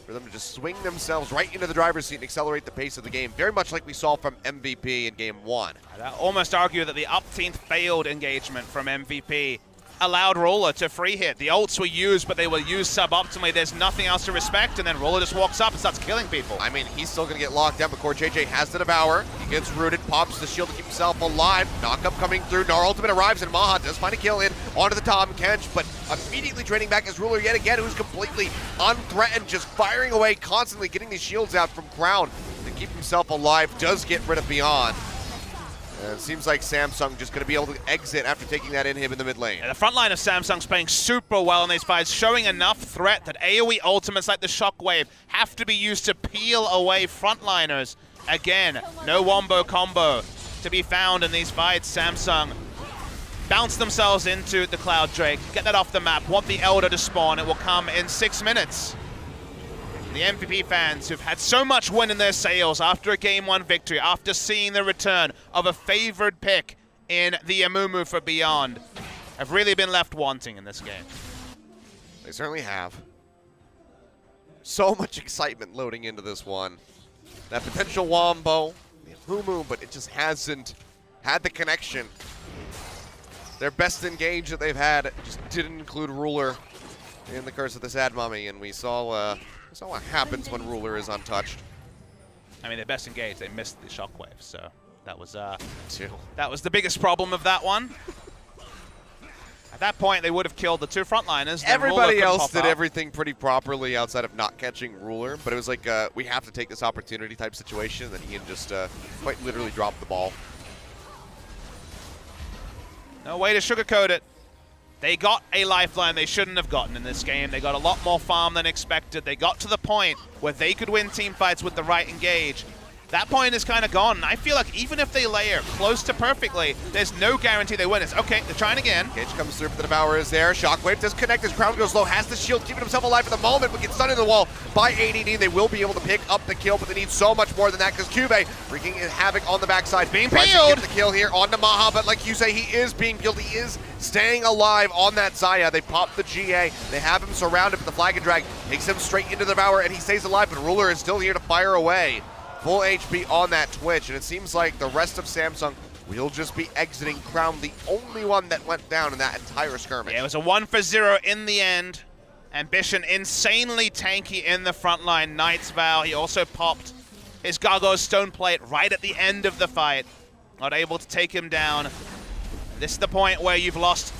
for them to just swing themselves right into the driver's seat and accelerate the pace of the game, very much like we saw from MVP in Game 1. I'd almost argue that the up-team failed engagement from MVP allowed Ruler to free hit. The ults were used, but they were used suboptimally. There's nothing else to respect, and then Ruler just walks up and starts killing people. I mean, he's still going to get locked down, but Core JJ has the Devour. He gets rooted, pops the shield to keep himself alive. Knockup coming through. Gnar ultimate arrives, and Maha does find a kill in onto the top Kench, but immediately draining back his Ruler yet again, who's completely unthreatened, just firing away constantly, getting these shields out from Crown to keep himself alive. Does get rid of Beyond. It seems like Samsung just going to be able to exit after taking that inhib in the mid lane. Yeah, the front line of Samsung's playing super well in these fights, showing enough threat that AoE ultimates like the Shockwave have to be used to peel away frontliners. Again, no wombo combo to be found in these fights. Samsung bounce themselves into the Cloud Drake, get that off the map, want the Elder to spawn. It will come in 6 minutes. The MVP fans who've had so much wind in their sails after a Game 1 victory, after seeing the return of a favored pick in the Amumu for Beyond, have really been left wanting in this game. They certainly have. So much excitement loading into this one. That potential wombo, the Amumu, but it just hasn't had the connection. Their best engage that they've had just didn't include Ruler in the Curse of the Sad Mummy, and we saw what happens when Ruler is untouched. I mean, their best engage, they missed the Shockwave, so that was the biggest problem of that one. At that point, they would have killed the two frontliners. Everybody else did everything pretty properly outside of not catching Ruler, but it was like, we have to take this opportunity type situation, that Ian just quite literally dropped the ball. No way to sugarcoat it. They got a lifeline they shouldn't have gotten in this game. They got a lot more farm than expected. They got to the point where they could win team fights with the right engage. That point is kind of gone. I feel like even if they layer close to perfectly, there's no guarantee they win. It's okay, they're trying again. Cage comes through, but the Devour is there. Shockwave does connect as Crown goes low, has the shield, keeping himself alive for the moment, but gets stunned in the wall by ADD. They will be able to pick up the kill, but they need so much more than that because QV wreaking havoc on the backside. Being tries peeled. to get the kill here onto Maha, but like you say, he is being peeled. He is staying alive on that Xayah. They pop the GA. They have him surrounded, but the Flag and Drag takes him straight into the Devour, and he stays alive, but Ruler is still here to fire away. Full HP on that Twitch, and it seems like the rest of Samsung will just be exiting Crown, the only one that went down in that entire skirmish. Yeah, it was a 1-for-0 in the end. Ambition insanely tanky in the front line. Knight's Vow, he also popped his Gargoyle's Stone Plate right at the end of the fight. Not able to take him down. This is the point where you've lost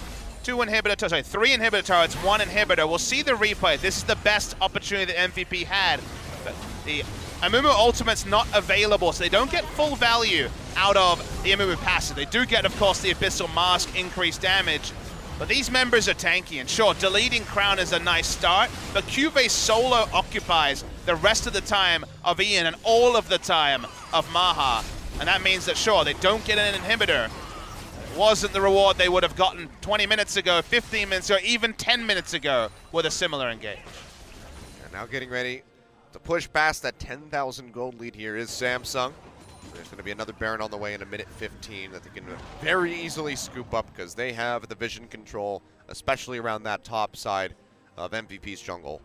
three inhibitor turrets, one inhibitor. We'll see the replay. This is the best opportunity that MVP had. But the Amumu Ultimate's not available, so they don't get full value out of the Amumu passive. They do get, of course, the Abyssal Mask increased damage, But these members are tanky, and sure, deleting Crown is a nice start, but Cuvée solo occupies the rest of the time of Ian and all of the time of Maha. And that means that, sure, they don't get an inhibitor. It wasn't the reward they would have gotten 20 minutes ago, 15 minutes ago, even 10 minutes ago with a similar engage. And now getting ready to push past that 10,000 gold lead here is Samsung. There's going to be another Baron on the way in a minute 15 that they can very easily scoop up because they have the vision control, especially around that top side of MVP's jungle.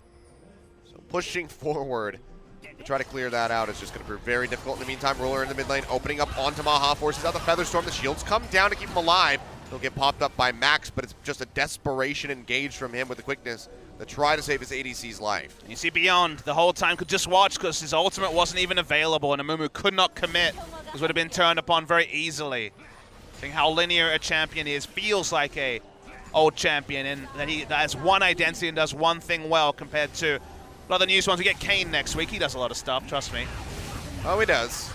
So pushing forward to try to clear that out is just going to prove very difficult. In the meantime, Ruler in the mid lane opening up onto Maha, forces out the Featherstorm. The shields come down to keep him alive. He'll get popped up by Max, but it's just a desperation engage from him with the quickness to try to save his ADC's life. You see Beyond the whole time could just watch because his ultimate wasn't even available and Amumu could not commit because would have been turned upon very easily. Seeing how linear a champion is, feels like a old champion and that he has one identity and does one thing well compared to a lot of the newest ones. We get Kane next week. He does a lot of stuff, trust me. Oh, he does.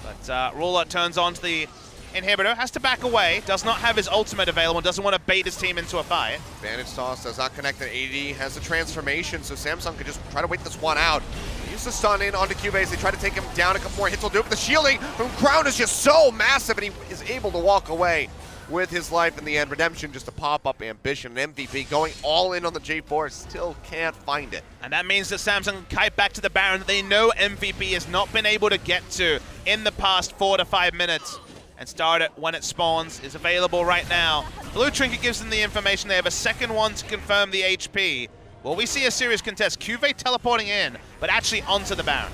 But Ruler turns on to the inhibitor, has to back away, does not have his ultimate available, doesn't want to bait his team into a fight. Vantage toss does not connect, and AD has the transformation, so Samsung could just try to wait this one out. Use the stun in onto Cuvée as they try to take him down. A couple more hits will do it, but the shielding from Crown is just so massive, and he is able to walk away with his life in the end. Redemption just a pop-up ambition. An MVP going all in on the J4, still can't find it. And that means that Samsung kite back to the Baron that they know MVP has not been able to get to in the past 4 to 5 minutes. And start it when it spawns is available right now. Blue Trinket gives them the information. They have a second one to confirm the HP. Will we see a serious contest? Cuvée teleporting in, but actually onto the Baron.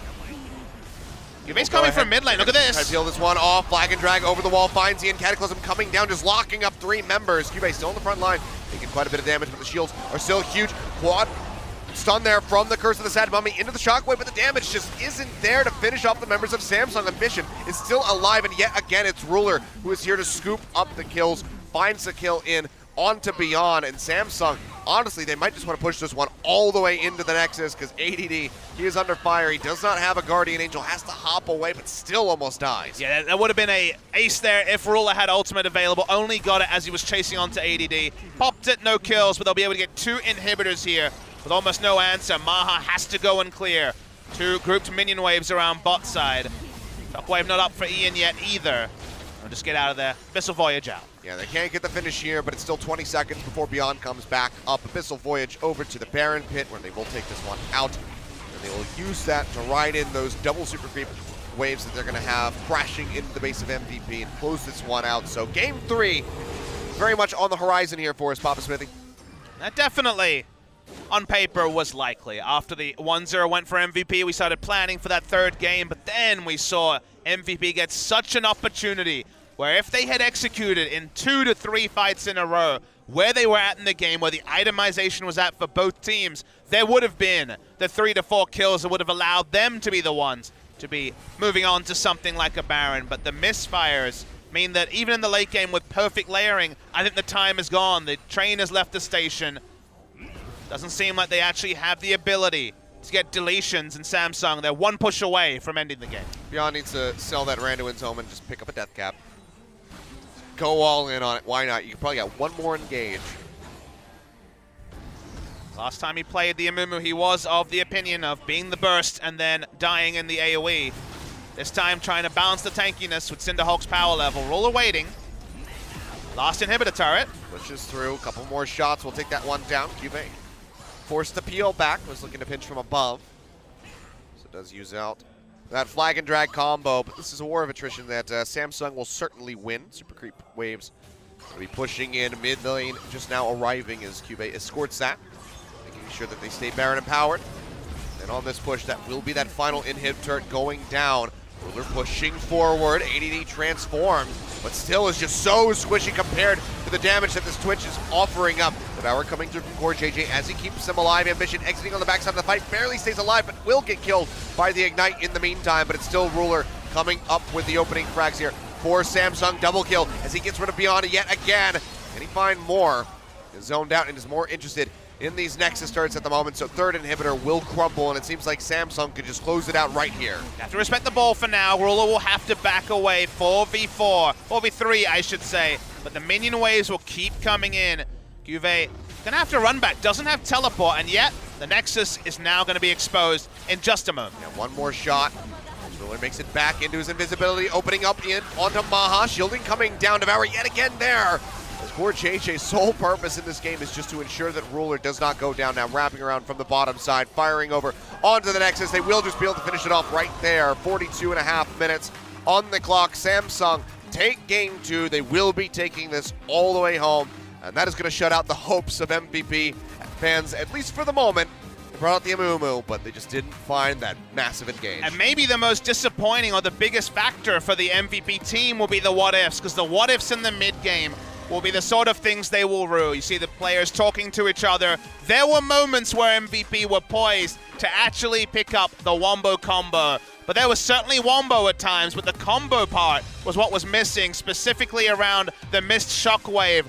Cuvé's coming from mid lane. Look at this. Try to peel this one off. Flag and drag over the wall. Finds Ian. Cataclysm coming down, just locking up 3 members. Cuvée still in the front line. Taking quite a bit of damage, but the shields are still huge. Quad stun there from the Curse of the Sad Mummy into the Shockwave, but the damage just isn't there to finish off the members of Samsung. Ambition is still alive, and yet again it's Ruler who is here to scoop up the kills, finds the kill in onto Beyond, and Samsung, honestly, they might just want to push this one all the way into the Nexus because ADD, he is under fire. He does not have a Guardian Angel, has to hop away, but still almost dies. Yeah, that would have been a ace there if Ruler had ultimate available. Only got it as he was chasing onto ADD. Popped it, no kills, but they'll be able to get 2 inhibitors here. With almost no answer, Maha has to go and clear 2 grouped minion waves around bot side. Shockwave not up for Ian yet either. They'll just get out of there. Abyssal Voyage out. Yeah, they can't get the finish here, but it's still 20 seconds before Beyond comes back up. Abyssal Voyage over to the Baron Pit, where they will take this one out. And they will use that to ride in those double super creep waves that they're going to have crashing into the base of MVP and close this one out. So game 3, very much on the horizon here for us, Papa Smithy. That definitely, on paper, was likely. After the 1-0 went for MVP, we started planning for that 3rd game, but then we saw MVP get such an opportunity where if they had executed in 2 to 3 fights in a row, where they were at in the game, where the itemization was at for both teams, there would have been the 3 to 4 kills that would have allowed them to be the ones to be moving on to something like a Baron. But the misfires mean that even in the late game with perfect layering, I think the time is gone. The train has left the station. Doesn't seem like they actually have the ability to get deletions in Samsung. They're 1 push away from ending the game. Beyond needs to sell that Randuin's Home and just pick up a death cap. Go all in on it. Why not? You can probably get 1 more engage. Last time he played the Amumu, he was of the opinion of being the burst and then dying in the AoE. This time trying to balance the tankiness with Cinderhulk's power level. Ruler waiting. Last inhibitor turret. Pushes through. A couple more shots. We'll take that one down. Cuvée forced the peel back. Was looking to pinch from above. So does use out that flag and drag combo. But this is a war of attrition that Samsung will certainly win. Super creep waves will be pushing in mid lane. Just now arriving as Cuvée escorts that, making sure that they stay Baron empowered. And on this push, that will be that final inhib turret going down. Ruler pushing forward, ADD transformed, but still is just so squishy compared to the damage that this Twitch is offering up. Devour coming through from Core JJ as he keeps him alive. Ambition exiting on the backside of the fight, barely stays alive, but will get killed by the Ignite in the meantime. But it's still Ruler coming up with the opening frags here for Samsung. Double kill as he gets rid of Beyond yet again. Can he find more? Is zoned out and is more interested in these Nexus turrets at the moment, so 3rd inhibitor will crumble, and it seems like Samsung could just close it out right here. Have to respect the ball for now. Ruler will have to back away. 4v4, 4v3 I should say, but the minion waves will keep coming in. Juve gonna have to run back, doesn't have teleport, and yet the Nexus is now gonna be exposed in just a moment. Yeah, one more shot. Ruler makes it back into his invisibility, opening up in onto Maha. Shielding coming down, Devour yet again there. As Core JJ's sole purpose in this game is just to ensure that Ruler does not go down. Now wrapping around from the bottom side, firing over onto the Nexus. They will just be able to finish it off right there. 42.5 minutes on the clock. Samsung take game 2. They will be taking this all the way home. And that is going to shut out the hopes of MVP fans, at least for the moment. They brought out the Amumu, but they just didn't find that massive engage. And maybe the most disappointing or the biggest factor for the MVP team will be the what-ifs, because the what-ifs in the mid-game will be the sort of things they will rue. You see the players talking to each other. There were moments where MVP were poised to actually pick up the Wombo combo. But there was certainly Wombo at times, but the combo part was what was missing, specifically around the missed shockwave.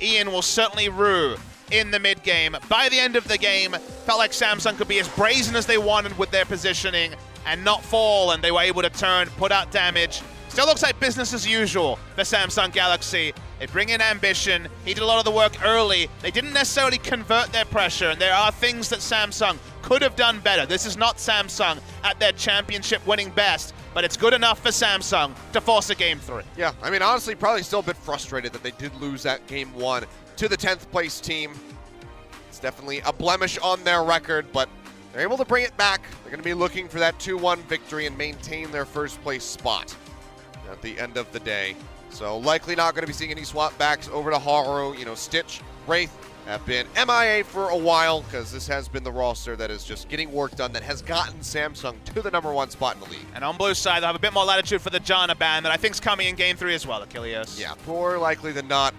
Ian will certainly rue in the mid-game. By the end of the game, felt like Samsung could be as brazen as they wanted with their positioning and not fall, and they were able to turn, put out damage. Still looks like business as usual for Samsung Galaxy. They bring in Ambition. He did a lot of the work early. They didn't necessarily convert their pressure, and there are things that Samsung could have done better. This is not Samsung at their championship winning best, but it's good enough for Samsung to force a game 3. Yeah, I mean, honestly, probably still a bit frustrated that they did lose that game 1 to the 10th place team. It's definitely a blemish on their record, but they're able to bring it back. They're going to be looking for that 2-1 victory and maintain their first place spot at the end of the day. So likely not going to be seeing any swap backs over to Haru. You know, Stitch, Wraith have been MIA for a while because this has been the roster that is just getting work done that has gotten Samsung to the #1 spot in the league. And on blue side, they'll have a bit more latitude for the Janna ban that I think is coming in game 3 as well, Achilles. Yeah, more likely than not.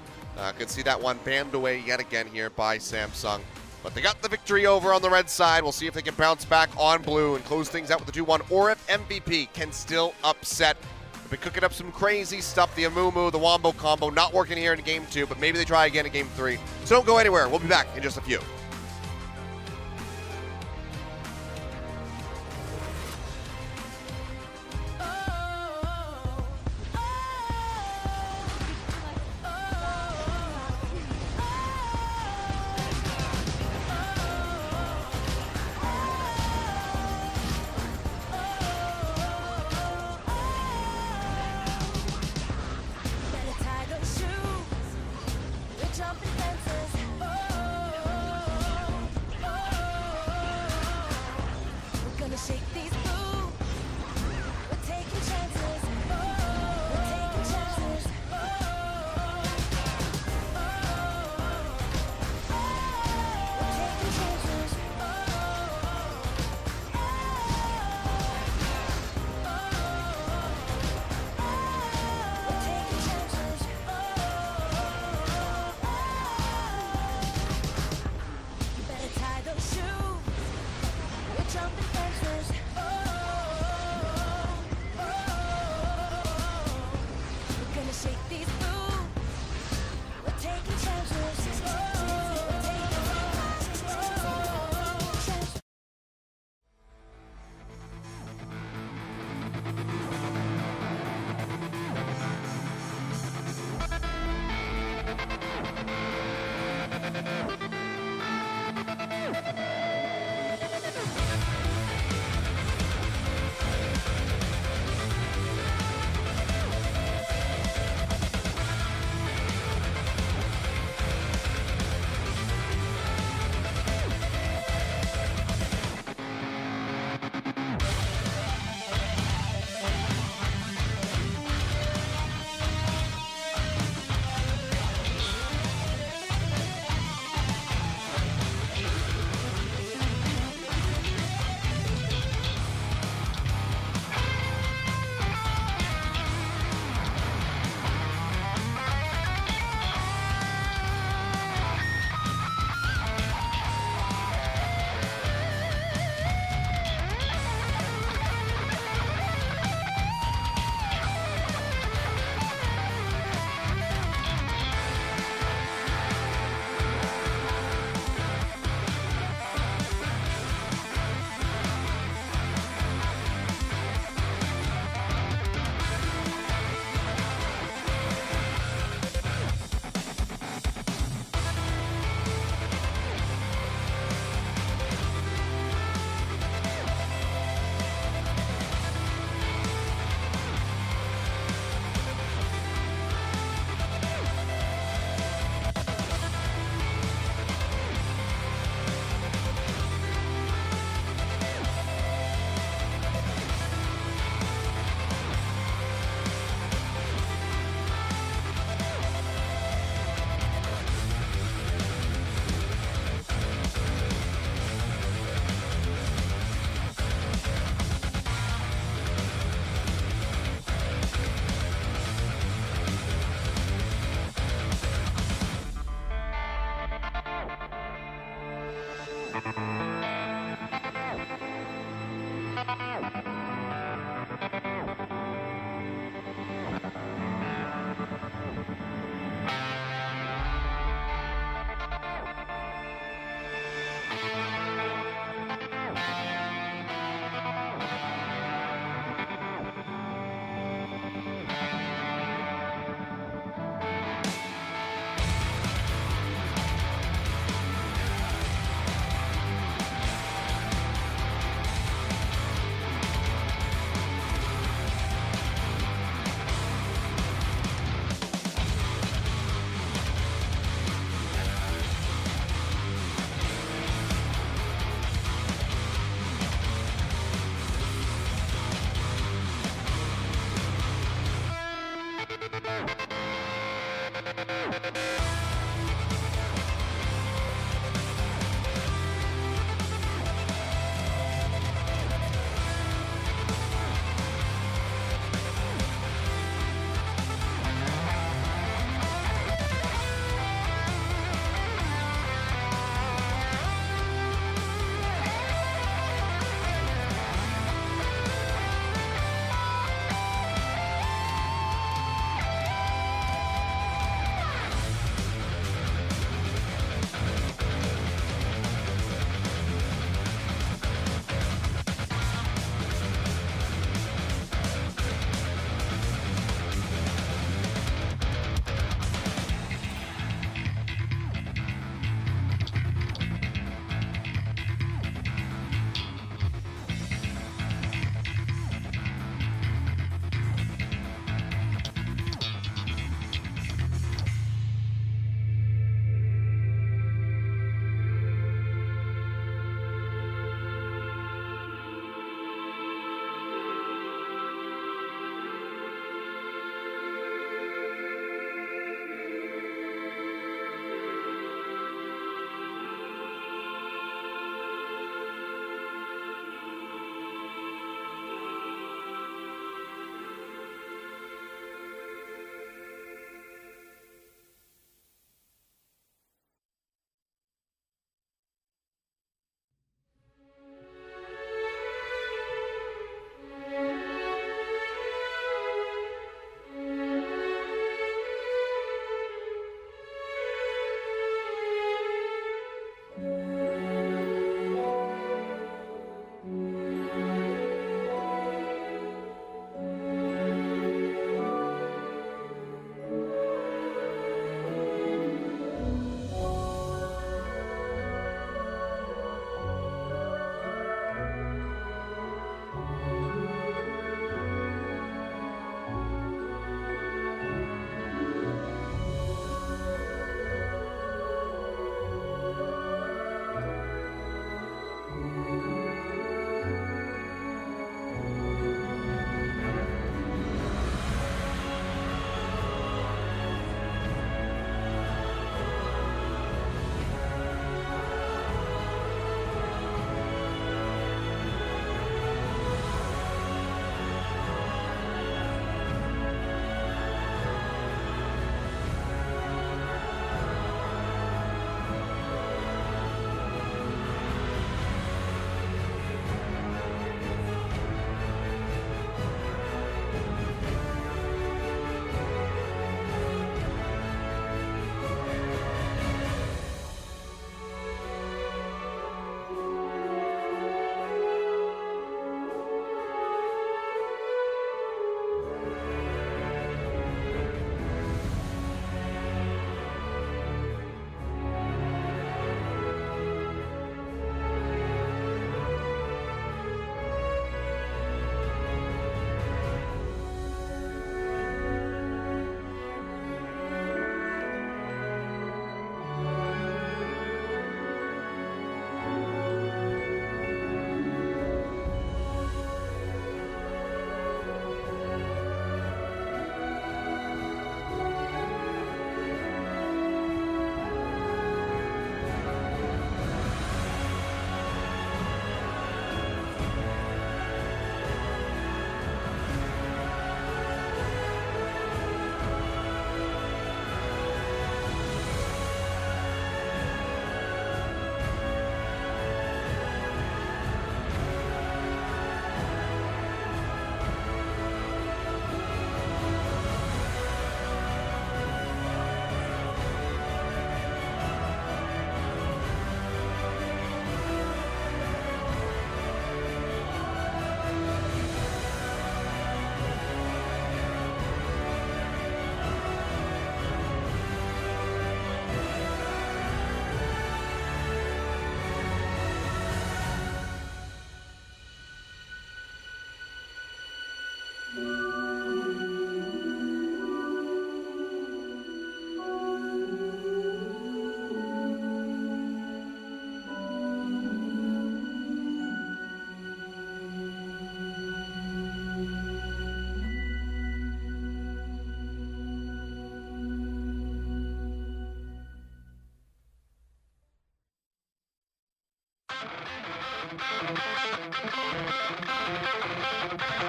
Could see that one banned away yet again here by Samsung. But they got the victory over on the red side. We'll see if they can bounce back on blue and close things out with the 2-1, or if MVP can still upset. They've been cooking up some crazy stuff. The Amumu, the Wombo combo, not working here in game 2, but maybe they try again in game 3. So don't go anywhere. We'll be back in just a few.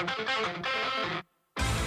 Fighting shadows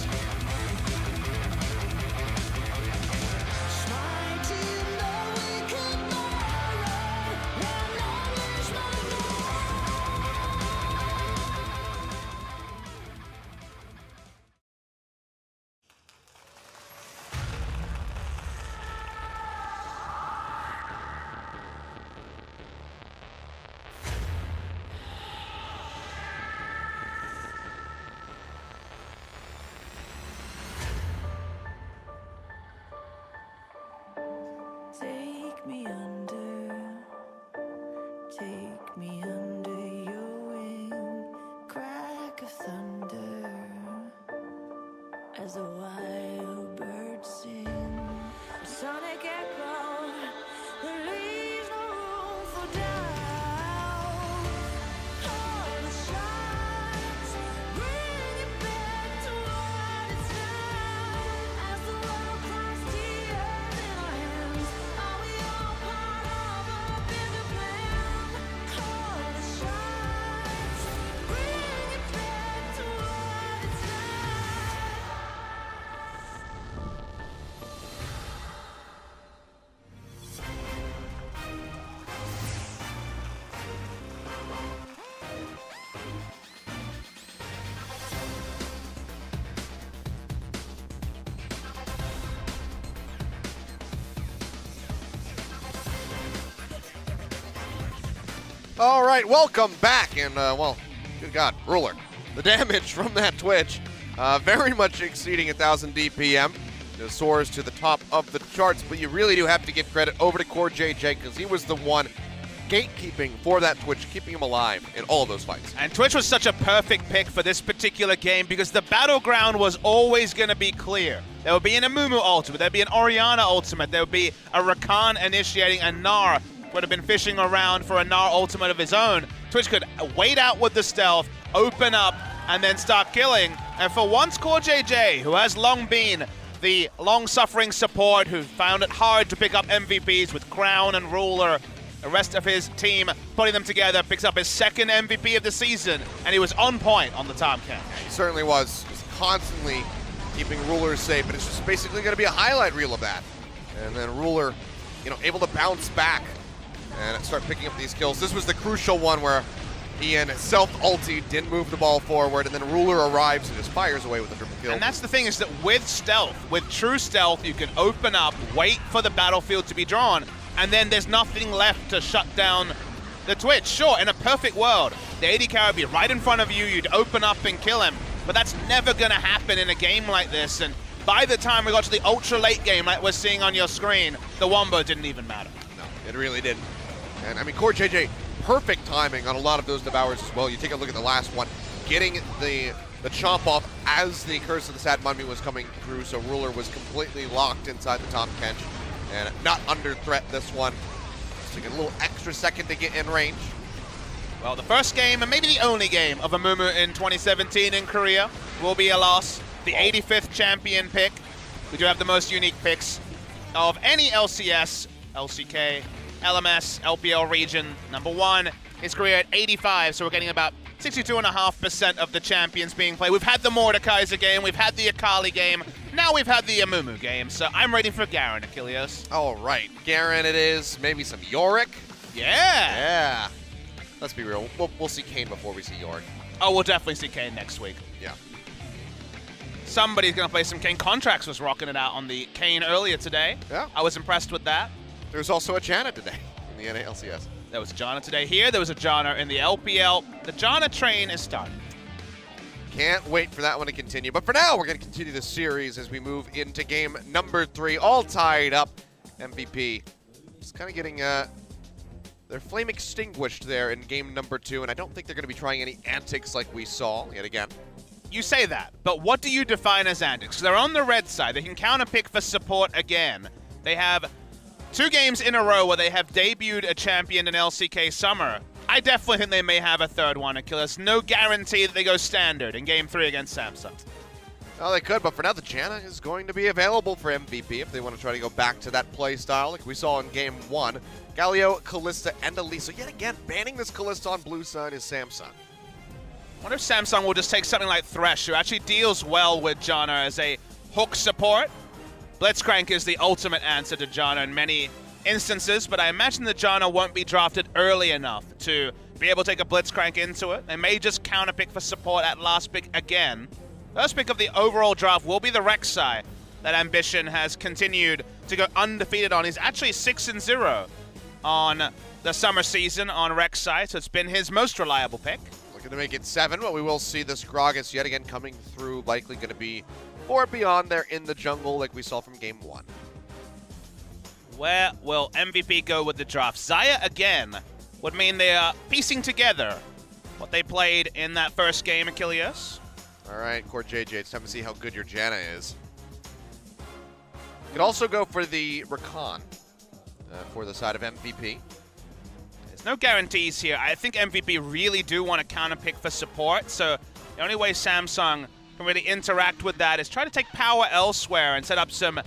in their haunting eyes, smiting the wicked mirror when knowledge might know. Take me under your wing, crack of thunder, as the wild birds sing. A sonic echo that leaves no room for doubt. All the shots bring it back to what it's now. As the world comes to earth in our hands, are we all part of a bigger plan? All the shots bring it back to what it's now. All right, welcome back. And, well, good God, Ruler. The damage from that Twitch, very much exceeding 1,000 DPM. It soars to the top of the charts, but you really do have to give credit over to Core JJ because he was the one gatekeeping for that Twitch, keeping him alive in all of those fights. And Twitch was such a perfect pick for this particular game because the battleground was always going to be clear. There would be an Amumu ultimate, there'd be an Orianna ultimate, there would be a Rakan initiating, and Gnar would have been fishing around for a Gnar ultimate of his own. Twitch could wait out with the stealth, open up, and then start killing. And for once, Core JJ, who has long been the long-suffering support who found it hard to pick up MVPs with Crown and Ruler, the rest of his team putting them together, picks up his second MVP of the season, and he was on point on the top count. He certainly was. Just constantly keeping Ruler safe, but it's just basically going to be a highlight reel of that. And then Ruler, able to bounce back and start picking up these kills. This was the crucial one where Ian self-ulti, didn't move the ball forward, and then Ruler arrives and just fires away with a triple kill. And that's the thing, is that with stealth, with true stealth, you can open up, wait for the battlefield to be drawn, and then there's nothing left to shut down the Twitch. Sure, in a perfect world, the AD carry would be right in front of you, you'd open up and kill him, but that's never going to happen in a game like this, and by the time we got to the ultra late game like we're seeing on your screen, the Wombo didn't even matter. No, it really didn't. And I mean, Core JJ, perfect timing on a lot of those devours as well. You take a look at the last one, getting the chomp off as the Curse of the Sad Mummy was coming through, so Ruler was completely locked inside the top Kench, and not under threat this one. Just taking a little extra second to get in range. Well, the first game, and maybe the only game of Amumu in 2017 in Korea, will be a loss. The 85th champion pick. We do have the most unique picks of any LCS, LCK, LMS, LPL region. Number one is Korea at 85, so we're getting about 62.5% of the champions being played. We've had the Mordekaiser game, we've had the Akali game, now we've had the Amumu game, so I'm ready for Garen, Achilles. All right, Garen it is. Maybe some Yorick. Yeah! Yeah. Let's be real. We'll see Kane before we see Yorick. Oh, we'll definitely see Kane next week. Yeah. Somebody's going to play some Kane. Contracts was rocking it out on the Kane earlier today. Yeah. I was impressed with that. There's also a Janna today in the NALCS. There was a Janna today here. There was a Janna in the LPL. The Janna train is starting. Can't wait for that one to continue. But for now, we're going to continue the series as we move into game number 3. All tied up. MVP just kind of getting their flame extinguished there in game number 2, and I don't think they're going to be trying any antics like we saw yet again. You say that, but what do you define as antics? 'Cause they're on the red side. They can counterpick for support again. They have 2 games in a row where they have debuted a champion in LCK Summer. I definitely think they may have a third one, Achilles. No guarantee that they go standard in game 3 against Samsung. Oh, they could, but for now, the Janna is going to be available for MVP if they want to try to go back to that play style like we saw in game 1. Galio, Kalista, and Elisa. Yet again, banning this Kalista on blue side is Samsung. I wonder if Samsung will just take something like Thresh, who actually deals well with Janna as a hook support. Blitzcrank is the ultimate answer to Janna in many instances, but I imagine that Janna won't be drafted early enough to be able to take a Blitzcrank into it. They may just counterpick for support at last pick again. First pick of the overall draft will be the Rek'Sai that Ambition has continued to go undefeated on. He's actually 6-0 on the summer season on Rek'Sai, so it's been his most reliable pick. Looking to make it 7, but we will see this Gragas yet again coming through, likely going to be 4 beyond there in the jungle like we saw from game 1. Where will MVP go with the draft? Xayah again would mean they are piecing together what they played in that first game, Achilles. All right, Core JJ, it's time to see how good your Janna is. You could also go for the Rakan for the side of MVP. There's no guarantees here. I think MVP really do want to counterpick for support, so the only way Samsung can really interact with that is try to take power elsewhere and set up some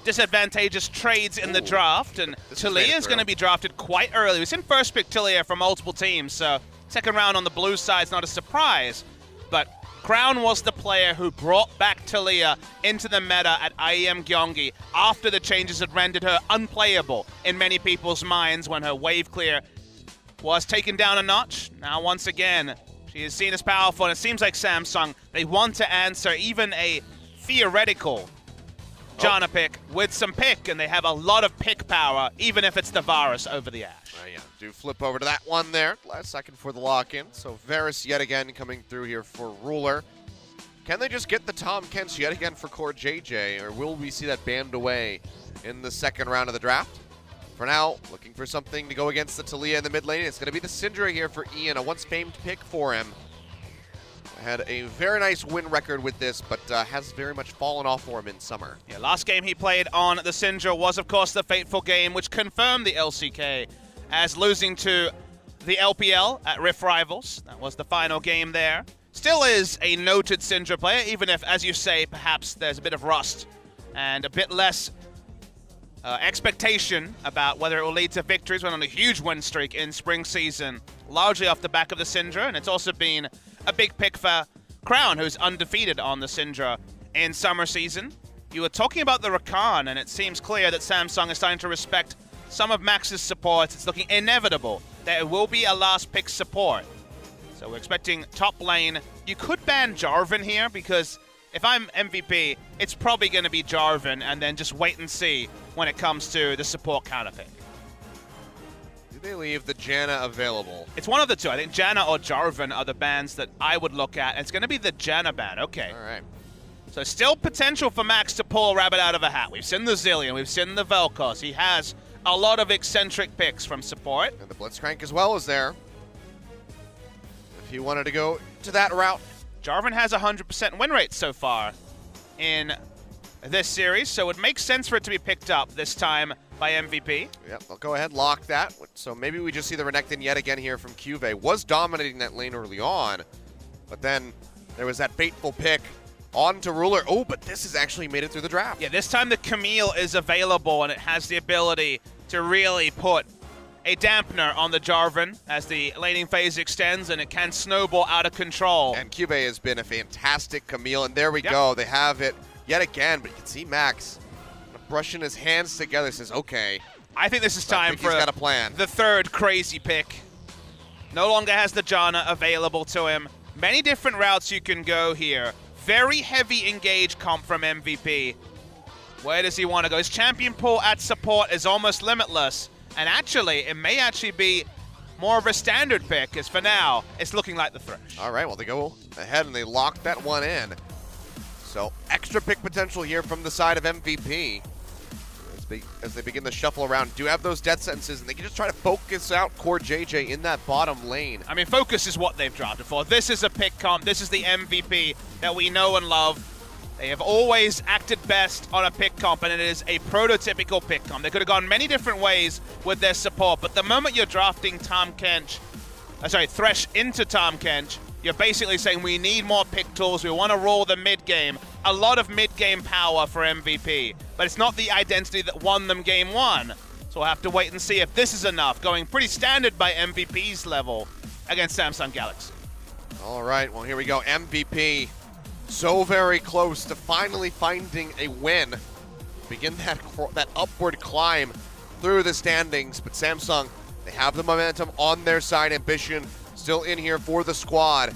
disadvantageous trades in the draft. And Talia is going to be drafted quite early. We've seen first pick Talia from multiple teams, so second round on the blue side is not a surprise. But Crown was the player who brought back Talia into the meta at IEM Gyeonggi after the changes had rendered her unplayable in many people's minds when her wave clear was taken down a notch. Now, once again, she is seen as powerful, and it seems like Samsung, they want to answer even a theoretical Janna pick with some pick, and they have a lot of pick power, even if it's the Varus over the Ashe. Yeah, do flip over to that one there. Last second for the lock-in. So Varus yet again coming through here for Ruler. Can they just get the Tom Kents yet again for Core JJ, or will we see that banned away in the second round of the draft? For now, looking for something to go against the Talia in the mid lane. It's going to be the Syndra here for Ian, a once famed pick for him. Had a very nice win record with this, but has very much fallen off for him in summer. Yeah, last game he played on the Syndra was, of course, the fateful game, which confirmed the LCK as losing to the LPL at Rift Rivals. That was the final game there. Still is a noted Syndra player, even if, as you say, perhaps there's a bit of rust and a bit less expectation about whether it will lead to victories. Went on a huge win streak in spring season, largely off the back of the Syndra, and it's also been a big pick for Crown, who's undefeated on the Syndra in summer season. You were talking about the Rakan, and it seems clear that Samsung is starting to respect some of Max's supports. It's looking inevitable that it will be a last pick support. So we're expecting top lane. You could ban Jarvan here, because if I'm MVP, it's probably going to be Jarvan, and then just wait and see when it comes to the support counterpick. Do they leave the Janna available? It's one of the two. I think Janna or Jarvan are the bans that I would look at. It's going to be the Janna ban. Okay. All right. So still potential for Max to pull a rabbit out of a hat. We've seen the Zillion. We've seen the Vel'Koz. He has a lot of eccentric picks from support. And the Blitzcrank as well is there. If he wanted to go to that route. Jarvan has 100% win rate so far in this series, so it makes sense for it to be picked up this time by MVP. Yep, I'll go ahead and lock that. So maybe we just see the Renekton yet again here from Cuvée. Was dominating that lane early on, but then there was that fateful pick on to Ruler. Oh, but this has actually made it through the draft. Yeah, this time the Camille is available, and it has the ability to really put a dampener on the Jarvan as the laning phase extends, and it can snowball out of control. And Cuvée has been a fantastic Camille, and there we go. They have it yet again, but you can see Max brushing his hands together, says, okay. I think this is time for he's got a plan. The third crazy pick. No longer has the Janna available to him. Many different routes you can go here. Very heavy engage comp from MVP. Where does he want to go? His champion pool at support is almost limitless. And actually, it may actually be more of a standard pick, as for now, it's looking like the Thresh. All right, well, they go ahead and they lock that one in. So extra pick potential here from the side of MVP. It's as they begin to shuffle around, do have those death sentences, and they can just try to focus out Core JJ in that bottom lane. I mean, focus is what they've drafted for. This is a pick comp. This is the MVP that we know and love. They have always acted best on a pick comp, and it is a prototypical pick comp. They could have gone many different ways with their support, but the moment you're drafting Thresh into Tahm Kench, you're basically saying we need more pick tools, we want to roll the mid game. A lot of mid game power for MVP, but it's not the identity that won them game one. So we'll have to wait and see if this is enough, going pretty standard by MVP's level against Samsung Galaxy. All right, well, here we go. MVP so very close to finally finding a win. Begin that upward climb through the standings, but Samsung, they have the momentum on their side. Ambition still in here for the squad.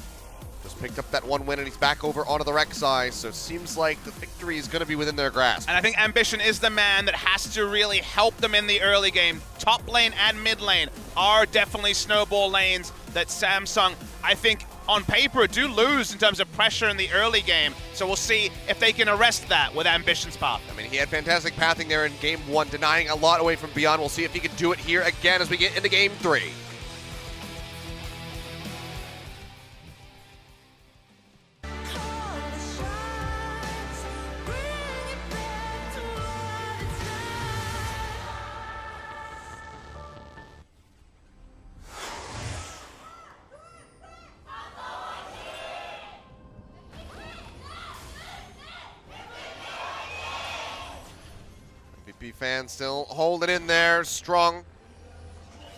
Just picked up that one win, and he's back over onto the rec side, so it seems like the victory is going to be within their grasp. And I think Ambition is the man that has to really help them in the early game. Top lane and mid lane are definitely snowball lanes that Samsung, I think, on paper, do lose in terms of pressure in the early game. So we'll see if they can arrest that with Ambition's path. I mean, he had fantastic pathing there in game one, denying a lot away from Beyond. We'll see if he can do it here again as we get into game three. Call the shots, bring it back to what it's MVP fans still holding in there, strong,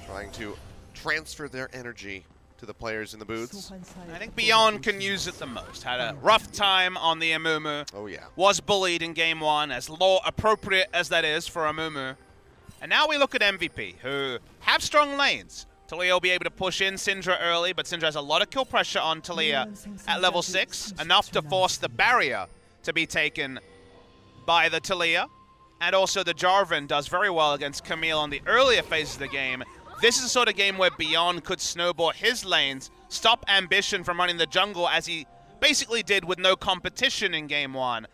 trying to transfer their energy to the players in the booths. I think Beyond can use it the most. Had a rough time on the Amumu. Oh yeah. Was bullied in game one, as law appropriate as that is for Amumu. And now we look at MVP, who have strong lanes. Talia will be able to push in Syndra early, but Syndra has a lot of kill pressure on Talia at level 6, enough to force the barrier to be taken by the Talia. And also the Jarvan does very well against Camille on the earlier phases of the game. This is the sort of game where Beyond could snowball his lanes, stop Ambition from running the jungle as he basically did with no competition in game one,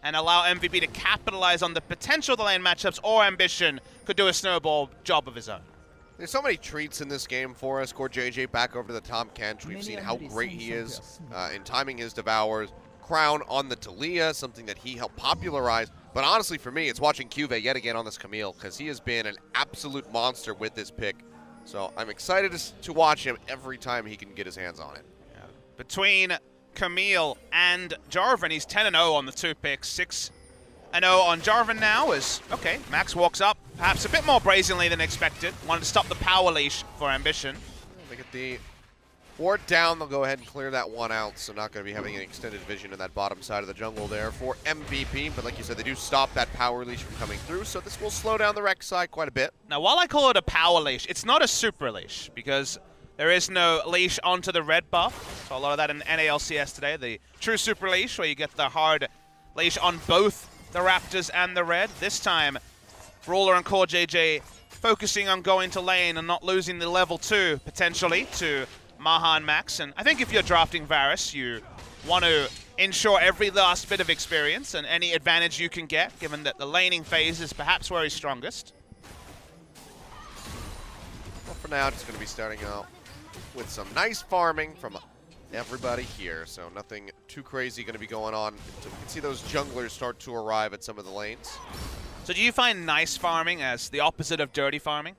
and allow MVP to capitalize on the potential of the lane matchups, or Ambition could do a snowball job of his own. There's so many treats in this game for us. Core JJ back over to the Tahm Kench. We've seen how great he is in timing his devours. Crown on the Talia, something that he helped popularize. But honestly, for me, it's watching Cuve yet again on this Camille, because he has been an absolute monster with this pick. So I'm excited to watch him every time he can get his hands on it. Yeah. Between Camille and Jarvan, he's 10-0 on the two picks, 6-0 on Jarvan now. Okay, Max walks up, perhaps a bit more brazenly than expected. Wanted to stop the power leash for Ambition. They get the ward down. They'll go ahead and clear that one out, so not going to be having an extended vision in that bottom side of the jungle there for MVP. But like you said, they do stop that power leash from coming through, so this will slow down the rec side quite a bit. Now, while I call it a power leash, it's not a super leash, because there is no leash onto the red buff. So a lot of that in NALCS today, the true super leash, where you get the hard leash on both the Raptors and the red. This time, Brawler and Core JJ focusing on going to lane and not losing the level 2, potentially, to Maha and Max. And I think if you're drafting Varus, you want to ensure every last bit of experience and any advantage you can get, given that the laning phase is perhaps where he's strongest. Well, for now, just going to be starting out with some nice farming from everybody here, so nothing too crazy going to be going on. So we can see those junglers start to arrive at some of the lanes. So do you find nice farming as the opposite of dirty farming?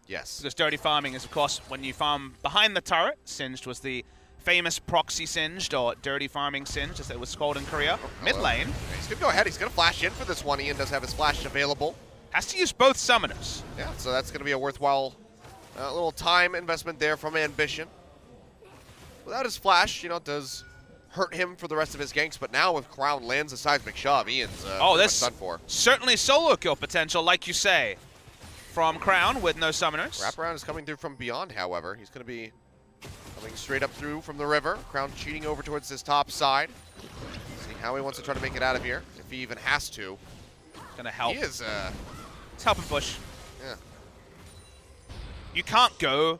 Yes. Because dirty farming is, of course, when you farm behind the turret. Singed was the famous proxy singed, or dirty farming singed, as it was called in Korea. Mid lane. He's going to go ahead. He's going to flash in for this one. Ian does have his flash available. Has to use both summoners. Yeah, so that's going to be a worthwhile little time investment there from Ambition. Without his flash, you know, it does hurt him for the rest of his ganks, but now with Crown lands a seismic shove, Ian's this done for. Certainly solo kill potential, like you say, from Crown with no summoners. Wraparound is coming through from Beyond, however. He's going to be coming straight up through from the river. Crown cheating over towards this top side. See how he wants to try to make it out of here, if he even has to. Gonna help. He is, It's helping push. yeah. You can't go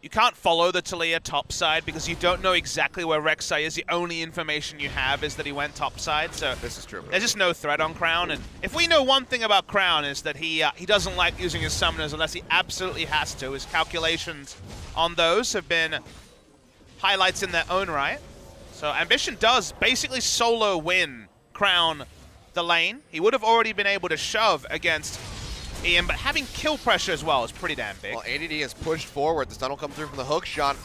you can't follow the Talia top side because you don't know exactly where Rek'Sai is. The only information you have is that he went top side, so This is true. there's just no threat on Crown. And if we know one thing about Crown is that he doesn't like using his summoners unless he absolutely has to. His calculations on those have been highlights in their own right. So Ambition does basically solo win Crown the lane. He would have already been able to shove against Ian, but having kill pressure as well is pretty damn big. Well, ADD has pushed forward. The stun will come through from the hook shot.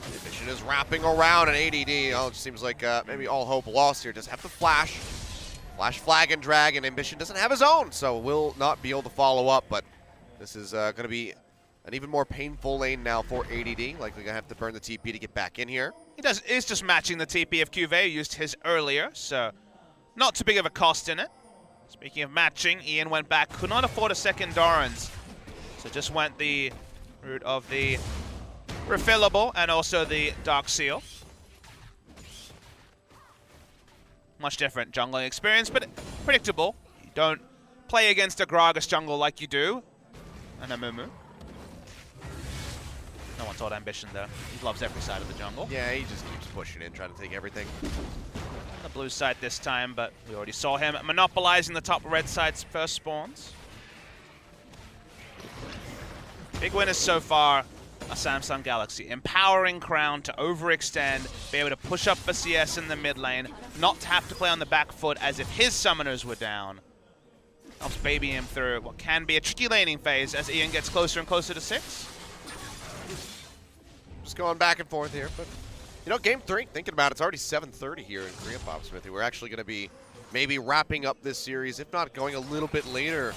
Ambition is wrapping around, and ADD, oh, it seems like maybe all hope lost here. Just have to flash flag and drag, and Ambition doesn't have his own, so will not be able to follow up. But this is going to be an even more painful lane now for ADD. Likely going to have to burn the TP to get back in here. Is just matching the TP of QV, who used his earlier, so not too big of a cost in it. Speaking of matching, Ian went back, could not afford a second Doran's, so just went the route of the refillable and also the Dark Seal. Much different jungling experience, but predictable. You don't play against a Gragas jungle like you do and a Mumu. No one told Ambition though. He loves every side of the jungle. Yeah, he just keeps pushing in, trying to take everything. The blue side this time, but we already saw him monopolizing the top red side's first spawns. Big winners so far are Samsung Galaxy, empowering Crown to overextend, be able to push up for CS in the mid lane, not to have to play on the back foot as if his summoners were down. Helps baby him through what can be a tricky laning phase as Ian gets closer and closer to 6. Just going back and forth here, but you know, game 3, thinking about it, it's already 7:30 here in Korea, Pop Smithy. We're actually going to be maybe wrapping up this series, if not going a little bit later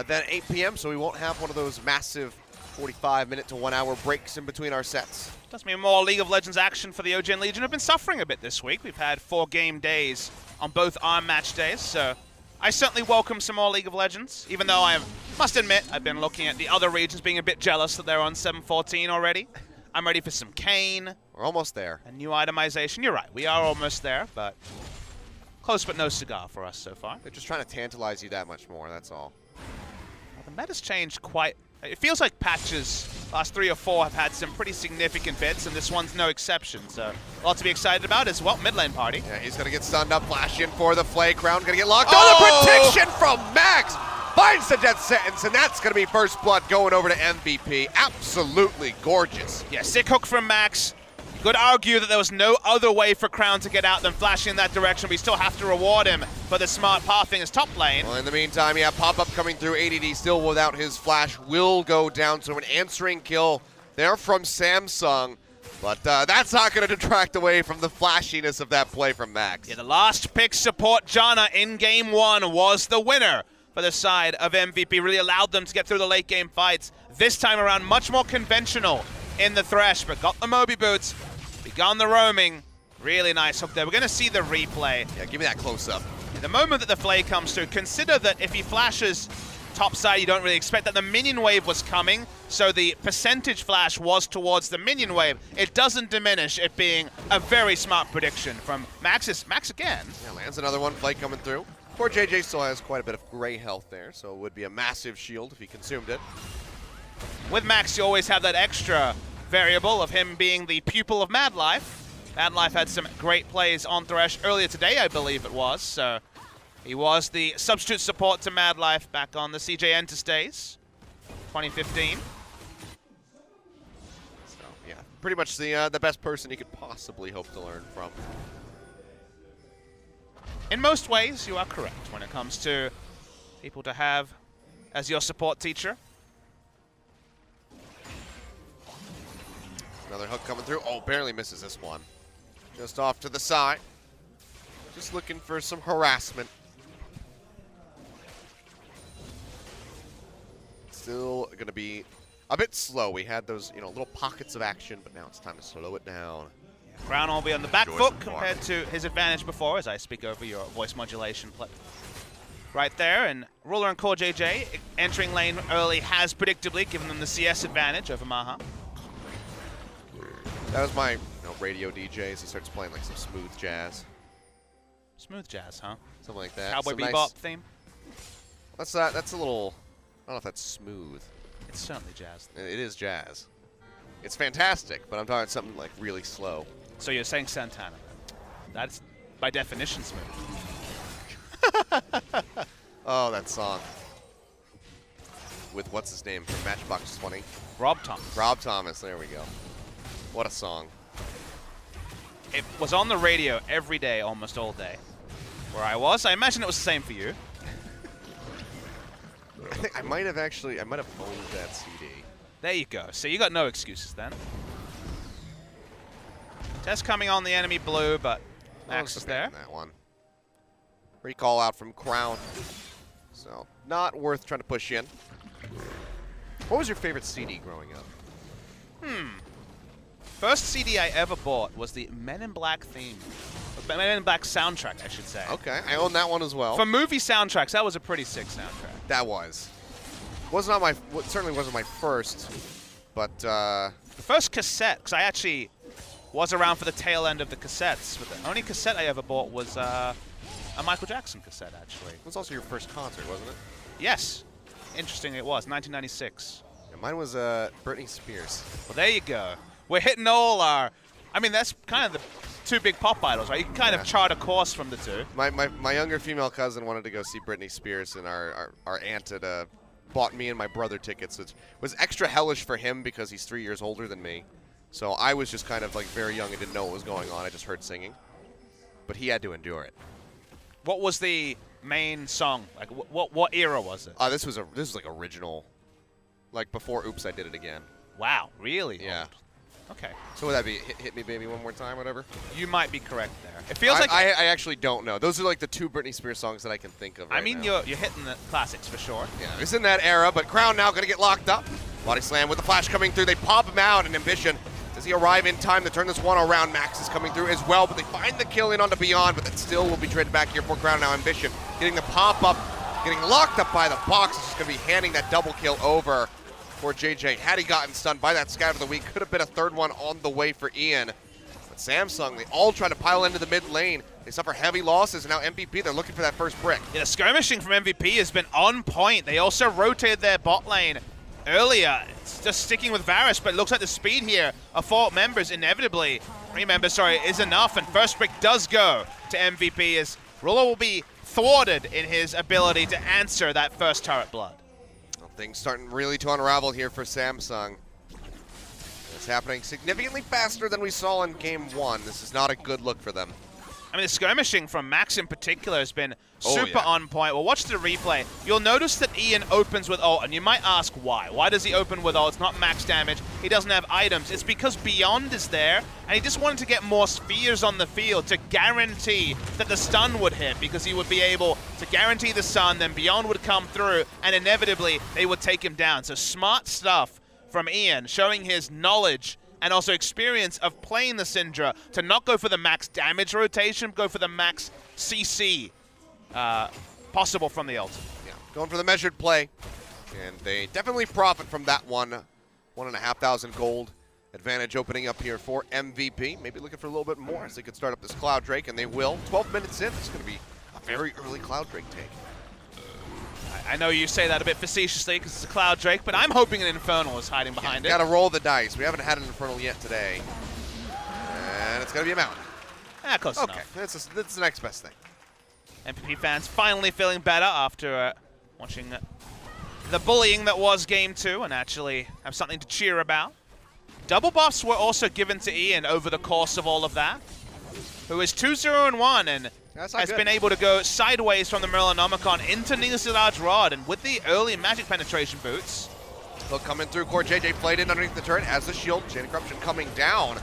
than 8 p.m., so we won't have one of those massive 45-minute to 1-hour breaks in between our sets. Does mean more League of Legends action for the OGN Legion. Have been suffering a bit this week. We've had 4 game days on both our match days, so I certainly welcome some more League of Legends, even though I must admit I've been looking at the other regions being a bit jealous that they're on 7:14 already. I'm ready for some Kane. We're almost there. A new itemization. You're right, we are almost there, but close but no cigar for us so far. They're just trying to tantalize you that much more, that's all. Well, the meta's changed quite. It feels like patches, last 3 or 4 have had some pretty significant bits, and this one's no exception, so a lot to be excited about as well. Mid lane party. Yeah, he's going to get stunned up, flash in for the FLICKR, going to get locked on. The protection from Max! Finds the death sentence, and that's going to be first blood going over to MVP. Absolutely gorgeous. Yeah, sick hook from Max. You could argue that there was no other way for Crown to get out than flashing in that direction, but you still have to reward him for the smart pathing his top lane. Well, in the meantime, yeah, pop-up coming through. ADD still without his flash will go down, so an answering kill there from Samsung. But that's not going to detract away from the flashiness of that play from Max. Yeah, the last pick support, Janna, in game 1 was the winner for the side of MVP. Really allowed them to get through the late game fights. This time around, much more conventional in the Thresh, but got the Moby boots, begun the roaming. Really nice hook there. We're going to see the replay. Yeah, give me that close-up. The moment that the flay comes through, consider that if he flashes top side, you don't really expect that the minion wave was coming, so the percentage flash was towards the minion wave. It doesn't diminish it being a very smart prediction from Max again. Yeah, lands another one, Flake coming through. Poor JJ still has quite a bit of gray health there, so it would be a massive shield if he consumed it. With Max, you always have that extra variable of him being the pupil of Mad Life. Mad Life had some great plays on Thresh earlier today, I believe it was, so he was the substitute support to Mad Life back on the CJ Entus days, 2015. So, yeah, pretty much the best person you could possibly hope to learn from. In most ways, you are correct when it comes to people to have as your support teacher. Another hook coming through. Oh, barely misses this one. Just off to the side. Just looking for some harassment. Still going to be a bit slow. We had those, little pockets of action, but now it's time to slow it down. Crown will be on the back foot compared to his advantage before, as I speak over your voice modulation clip. Right there, and Ruler and Core JJ entering lane early has predictably given them the CS advantage over Maha. That was my radio DJ as he starts playing like some smooth jazz. Smooth jazz, huh? Something like that. Cowboy Some Bebop nice, theme? that's a little, I don't know if that's smooth. It's certainly jazz. It is jazz. It's fantastic, but I'm talking something like really slow. So you're saying Santana. That's by definition smooth. Oh, that song. With what's his name from Matchbox 20? Rob Thomas. Rob Thomas, there we go. What a song. It was on the radio every day, almost all day. Where I was. I imagine it was the same for you. I think I might have owned that CD. There you go. So you got no excuses then. Test coming on the enemy blue, but Max is there. That one. Recall out from Crown. So, not worth trying to push in. What was your favorite CD growing up? First CD I ever bought was the Men in Black theme. Men in Black soundtrack, I should say. Okay, I own that one as well. For movie soundtracks, that was a pretty sick soundtrack. That was. Certainly wasn't my first, but The first cassette, because I actually was around for the tail end of the cassettes. But the only cassette I ever bought was a Michael Jackson cassette, actually. it was also your first concert, wasn't it? Yes. Interesting, it was. 1996. Yeah, mine was Britney Spears. Well, there you go. We're hitting all our... I mean, that's kind of the two big pop idols, right? You can kind of chart a course from the two. My younger female cousin wanted to go see Britney Spears, and our aunt had bought me and my brother tickets, which was extra hellish for him because he's 3 years older than me. So I was just kind of like very young and didn't know what was going on. I just heard singing. But he had to endure it. What was the main song? Like, what era was it? This was like original, like before Oops, I Did It Again. Wow, really? Yeah. Old. Okay. So would that be Hit Me Baby One More Time, whatever? You might be correct there. It feels like... I actually don't know. Those are like the two Britney Spears songs that I can think of right I mean, now. you're hitting the classics for sure. Yeah, it's in that era, but Crown now going to get locked up. Body slam with the flash coming through. They pop him out, and Ambition, does he arrive in time to turn this one around? Max is coming through as well, but they find the kill in onto Beyond, but that still will be traded back here for Crown now. Ambition getting the pop up, getting locked up by the box. It's just going to be handing that double kill over for JJ. Had he gotten stunned by that scout of the week, could have been a third one on the way for Ian. But Samsung, they all try to pile into the mid lane. They suffer heavy losses, and now MVP, they're looking for that first brick. Yeah, the skirmishing from MVP has been on point. They also rotated their bot lane earlier. It's just sticking with Varus, but it looks like the speed here of 4 members inevitably, 3 members, sorry, is enough, and first brick does go to MVP as Ruler will be thwarted in his ability to answer that first turret blood. Well, things starting really to unravel here for Samsung. It's happening significantly faster than we saw in Game 1. This is not a good look for them. I mean, the skirmishing from Max in particular has been super on point. Well, watch the replay. You'll notice that Ian opens with ult, and you might ask why. Why does he open with ult? It's not max damage. He doesn't have items. It's because Beyond is there, and he just wanted to get more spheres on the field to guarantee that the stun would hit, because he would be able to guarantee the stun, then Beyond would come through, and inevitably they would take him down. So smart stuff from Ian, showing his knowledge and also experience of playing the Syndra to not go for the max damage rotation, go for the max CC possible from the ult. Yeah, going for the measured play. And they definitely profit from that one. 1,500 gold advantage opening up here for MVP. Maybe looking for a little bit more as they could start up this Cloud Drake, and they will. 12 minutes in, it's going to be a very early Cloud Drake take. I know you say that a bit facetiously because it's a Cloud Drake, but I'm hoping an Infernal is hiding behind it. Got to roll the dice. We haven't had an Infernal yet today. And it's going to be a Mountain. Close Okay, enough. that's the next best thing. MVP fans finally feeling better after watching the bullying that was Game 2 and actually have something to cheer about. Double buffs were also given to Ian over the course of all of that, who is 2-0-1 and has been able to go sideways from the Merlinomicon into Nilasiraj Rod, and with the early magic penetration boots. Look, coming through, Core JJ played in underneath the turret, has the shield, Chain of Corruption coming down.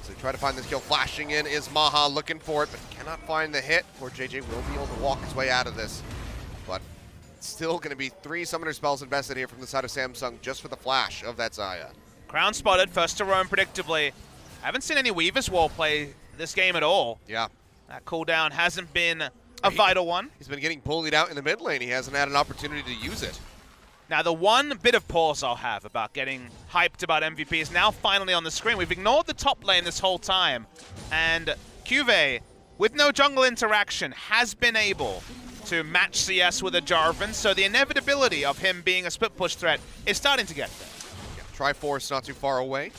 So try to find this kill, flashing in is Maha, looking for it, but cannot find the hit. Core JJ will be able to walk his way out of this, but it's still going to be 3 summoner spells invested here from the side of Samsung just for the flash of that Xayah. Crown spotted, first to roam predictably. Haven't seen any Weaver's Wall play this game at all. Yeah. That cooldown hasn't been a vital one. He's been getting bullied out in the mid lane. He hasn't had an opportunity to use it. Now, the one bit of pause I'll have about getting hyped about MVP is now finally on the screen. We've ignored the top lane this whole time, and Cuvée, with no jungle interaction, has been able to match CS with a Jarvan, so the inevitability of him being a split push threat is starting to get there. Triforce not too far away.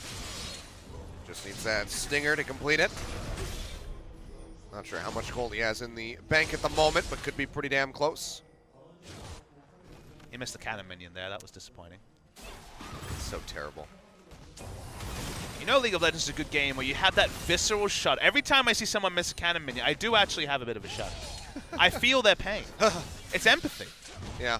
Just needs that stinger to complete it. Not sure how much gold he has in the bank at the moment, but could be pretty damn close. He missed the cannon minion there. That was disappointing. So terrible. You know, League of Legends is a good game where you have that visceral shot. Every time I see someone miss a cannon minion, I do actually have a bit of a shot. I feel their pain. It's empathy. Yeah.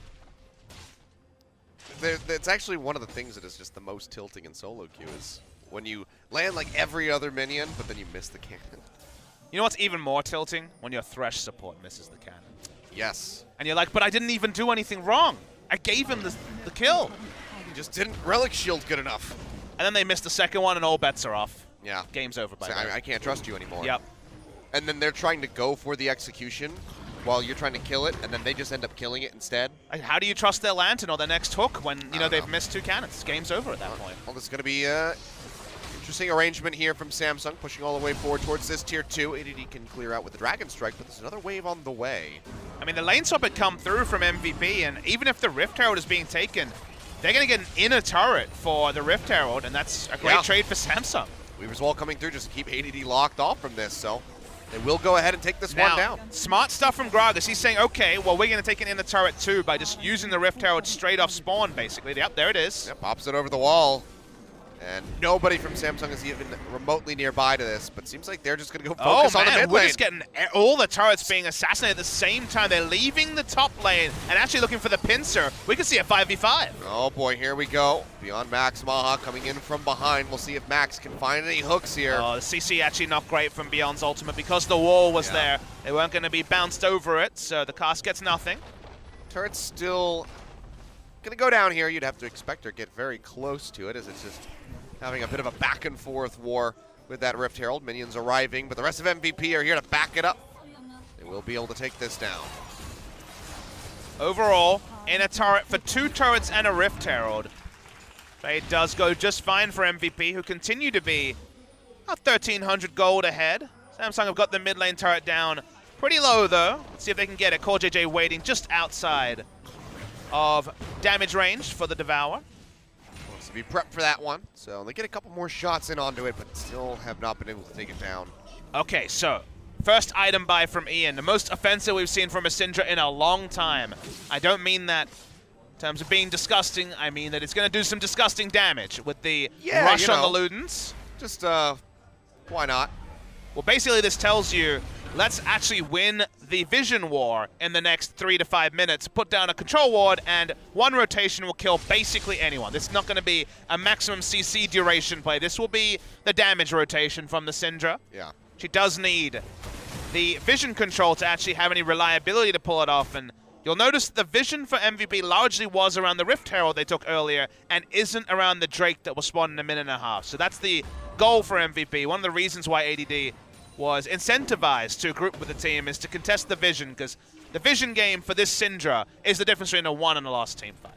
It's actually one of the things that is just the most tilting in solo queue is when you land like every other minion, but then you miss the cannon. You know what's even more tilting? When your Thresh support misses the cannon. Yes. And you're like, but I didn't even do anything wrong. I gave him the kill. You just didn't relic shield good enough. And then they missed the second one, and all bets are off. Yeah. Game's over by So then. I can't trust you anymore. Yep. And then they're trying to go for the execution while you're trying to kill it, and then they just end up killing it instead. How do you trust their lantern or their next hook when they've missed 2 cannons? Game's over at that point. Well, this is going to be interesting arrangement here from Samsung, pushing all the way forward towards this tier 2. ADD can clear out with the Dragon Strike, but there's another wave on the way. I mean, the lane swap had come through from MVP, and even if the Rift Herald is being taken, they're going to get an inner turret for the Rift Herald, and that's a great trade for Samsung. Weaver's Wall coming through just to keep ADD locked off from this, so they will go ahead and take this one down. Smart stuff from Gragas. He's saying, okay, well, we're going to take an inner turret too by just using the Rift Herald straight off spawn, basically. Yep, there it is. Yep, pops it over the wall. And nobody from Samsung is even remotely nearby to this, but seems like they're just going to go focus on the mid we're lane. just getting all the turrets being assassinated at the same time. They're leaving the top lane and actually looking for the pincer. We could see a 5v5. Oh boy, here we go. Beyond Max, Maha coming in from behind. We'll see if Max can find any hooks here. Oh, the CC actually not great from Beyond's ultimate because the wall was there. They weren't going to be bounced over it, so the cast gets nothing. Turret's still going to go down here. You'd have to expect her to get very close to it as it's just having a bit of a back and forth war with that Rift Herald. Minions arriving, but the rest of MVP are here to back it up. They will be able to take this down. Overall, in a turret for 2 turrets and a Rift Herald. Trade does go just fine for MVP, who continue to be about 1,300 gold ahead. Samsung have got the mid lane turret down pretty low, though. Let's see if they can get it. Core JJ waiting just outside of damage range for the Devour. Wants to be prepped for that one. So they get a couple more shots in onto it, but still have not been able to take it down. Okay, so first item buy from Ian. The most offensive we've seen from a Syndra in a long time. I don't mean that in terms of being disgusting. I mean that it's going to do some disgusting damage with the rush on the Ludens. Just, why not? Well, basically this tells you, let's actually win the Vision War in the next 3 to 5 minutes, put down a control ward, and one rotation will kill basically anyone. This is not going to be a maximum CC duration play. This will be the damage rotation from the Syndra. Yeah. She does need the vision control to actually have any reliability to pull it off, and you'll notice the vision for MVP largely was around the Rift Herald they took earlier and isn't around the Drake that was spawned in a minute and a half. So that's the goal for MVP. One of the reasons why ADD was incentivized to group with the team is to contest the vision, because the vision game for this Syndra is the difference between a won and a lost team fight.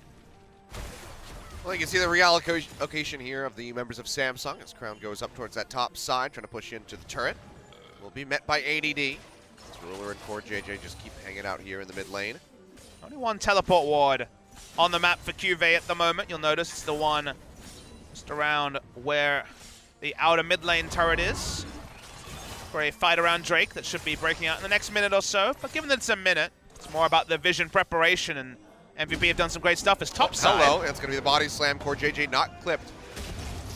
Well, you can see the reallocation here of the members of Samsung as Crown goes up towards that top side, trying to push into the turret. Will be met by ADD. As Ruler and Core JJ just keep hanging out here in the mid lane. Only one teleport ward on the map for QV at the moment. You'll notice it's the one just around where the outer mid lane turret is, for a fight around Drake that should be breaking out in the next minute or so. But given that it's a minute, it's more about the vision preparation, and MVP have done some great stuff. His top side. Hello, it's going to be the body slam. Core JJ not clipped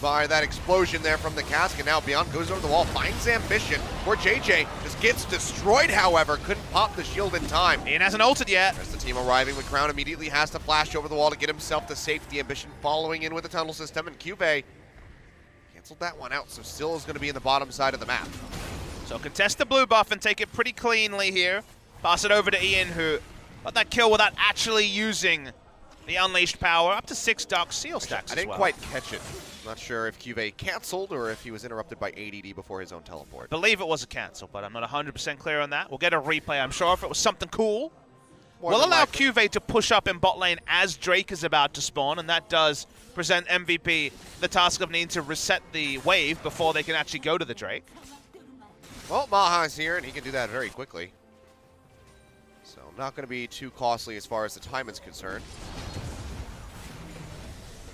by that explosion there from the cask, and now Beyond goes over the wall, finds Ambition. Core JJ just gets destroyed, however, couldn't pop the shield in time. Ian hasn't ulted yet. As the team arriving, the Crown immediately has to flash over the wall to get himself to safety. Ambition following in with the tunnel system, and QV canceled that one out, so still is going to be in the bottom side of the map. So contest the blue buff and take it pretty cleanly here. Pass it over to Ian, who got that kill without actually using the unleashed power. Up to 6 Dark Seal stacks I didn't quite catch it. I'm not sure if QV canceled or if he was interrupted by ADD before his own teleport. Believe it was a cancel, but I'm not 100% clear on that. We'll get a replay, I'm sure, if it was something cool. More We'll than allow likely. QV to push up in bot lane as Drake is about to spawn, and that does present MVP the task of needing to reset the wave before they can actually go to the Drake. Well, Maha's here, and he can do that very quickly. So not going to be too costly as far as the time is concerned.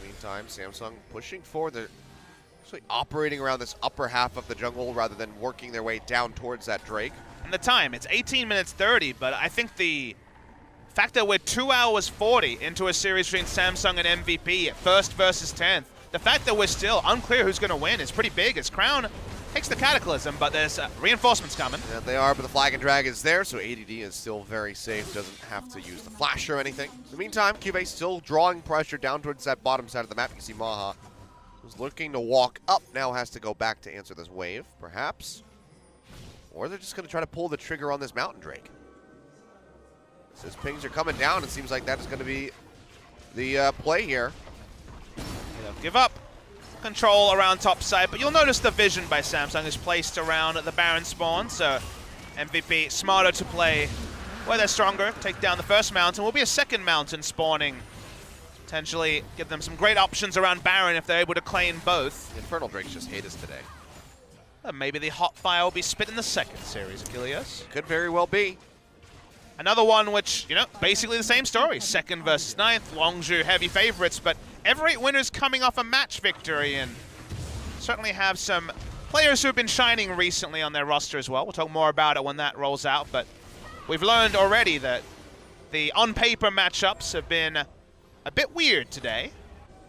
In the Meantime, Samsung pushing forward. They're actually operating around this upper half of the jungle rather than working their way down towards that Drake. And the time, it's 18 minutes 30, but I think the fact that we're 2 hours 40 into a series between Samsung and MVP, first versus 10th, the fact that we're still unclear who's going to win is pretty big as Crown takes the Cataclysm, but there's reinforcements coming. Yeah, they are, but the Flag and Drag is there, so ADD is still very safe, doesn't have to use the flash or anything. In the meantime, Cube still drawing pressure down towards that bottom side of the map. You can see Maha, who's looking to walk up, now has to go back to answer this wave, perhaps. Or they're just going to try to pull the trigger on this Mountain Drake. Says pings are coming down. It seems like that is going to be the play here. They'll give up control around top side, but you'll notice the vision by Samsung is placed around the Baron spawn, so MVP smarter to play where they're stronger, take down the first mountain. Will be a second mountain spawning, potentially give them some great options around Baron if they're able to claim both. Infernal Drakes just hate us today. Maybe the hot fire will be spit in the second series, Achilles. Could very well be. Another one which, you know, basically the same story. Second versus 9th, Longzhu heavy favorites, but every winner's coming off a match victory, and certainly have some players who have been shining recently on their roster as well. We'll talk more about it when that rolls out, but we've learned already that the on-paper matchups have been a bit weird today.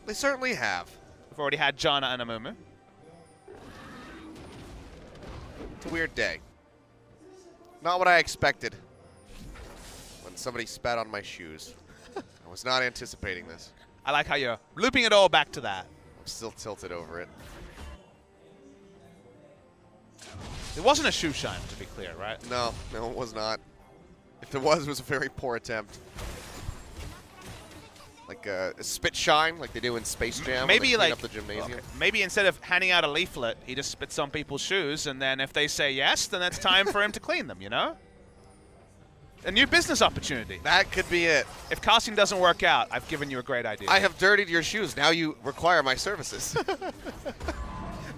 They certainly have. We've already had Jana and Amumu. It's a weird day. Not what I expected when somebody spat on my shoes. I was not anticipating this. I like how you're looping it all back to that. I'm still tilted over it. It wasn't a shoe shine, to be clear, right? No, it was not. If it was a very poor attempt. Like a spit shine, like they do in Space Jam. Maybe when they clean like up the gymnasium. okay. Maybe instead of handing out a leaflet, he just spits on people's shoes, and then if they say yes, then it's time for him to clean them. You know, a new business opportunity. That could be it. If casting doesn't work out, I've given you a great idea. I have dirtied your shoes. Now you require my services.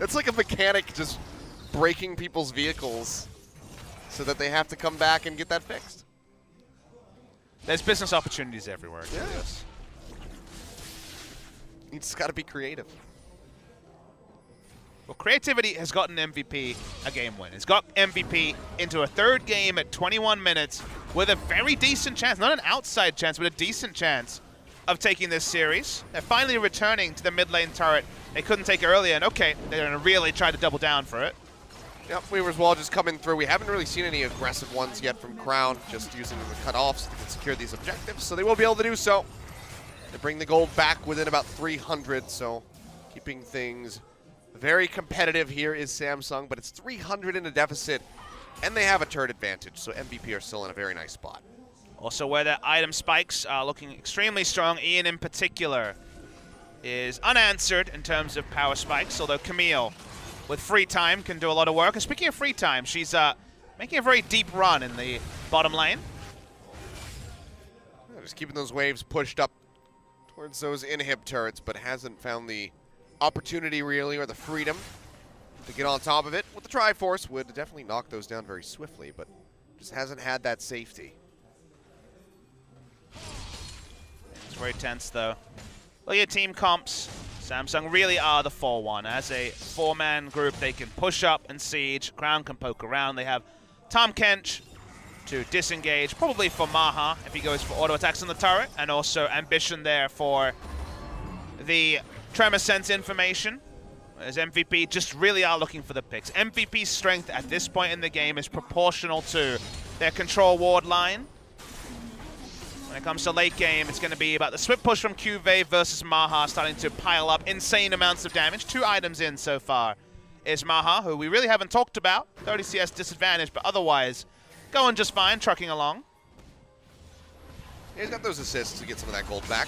It's like a mechanic just breaking people's vehicles so that they have to come back and get that fixed. There's business opportunities everywhere. Yes. You just got to be creative. Well, creativity has gotten MVP a game win. It's got MVP into a third game at 21 minutes with a very decent chance, not an outside chance, but a decent chance of taking this series. They're finally returning to the mid lane turret they couldn't take earlier, and okay, they're going to really try to double down for it. Yep, Weaver's Wall just coming through. We haven't really seen any aggressive ones yet from Crown, just using the cut-offs to secure these objectives, so they will be able to do so. They bring the gold back within about 300, so keeping things very competitive here is Samsung, but it's 300 in a deficit, and they have a turret advantage, so MVP are still in a very nice spot. Also, where their item spikes are looking extremely strong, Ian in particular is unanswered in terms of power spikes, although Camille, with free time, can do a lot of work. And speaking of free time, she's making a very deep run in the bottom lane. Just keeping those waves pushed up towards those inhib turrets, but hasn't found the opportunity really or the freedom to get on top of it. With the Triforce would definitely knock those down very swiftly, but just hasn't had that safety. It's very tense though. Look at team comps. Samsung really are the 4-1. As a 4-man group, they can push up and siege. Crown can poke around. They have Tom Kench to disengage, probably for Maha if he goes for auto attacks on the turret, and also Ambition there for the Tremor Sense information, as MVP just really are looking for the picks. MVP's strength at this point in the game is proportional to their control ward line. When it comes to late game, it's going to be about the swift push from Cuvée versus Maha starting to pile up insane amounts of damage. 2 items in so far is Maha, who we really haven't talked about. 30 CS disadvantage, but otherwise going just fine, trucking along. He's got those assists to get some of that gold back.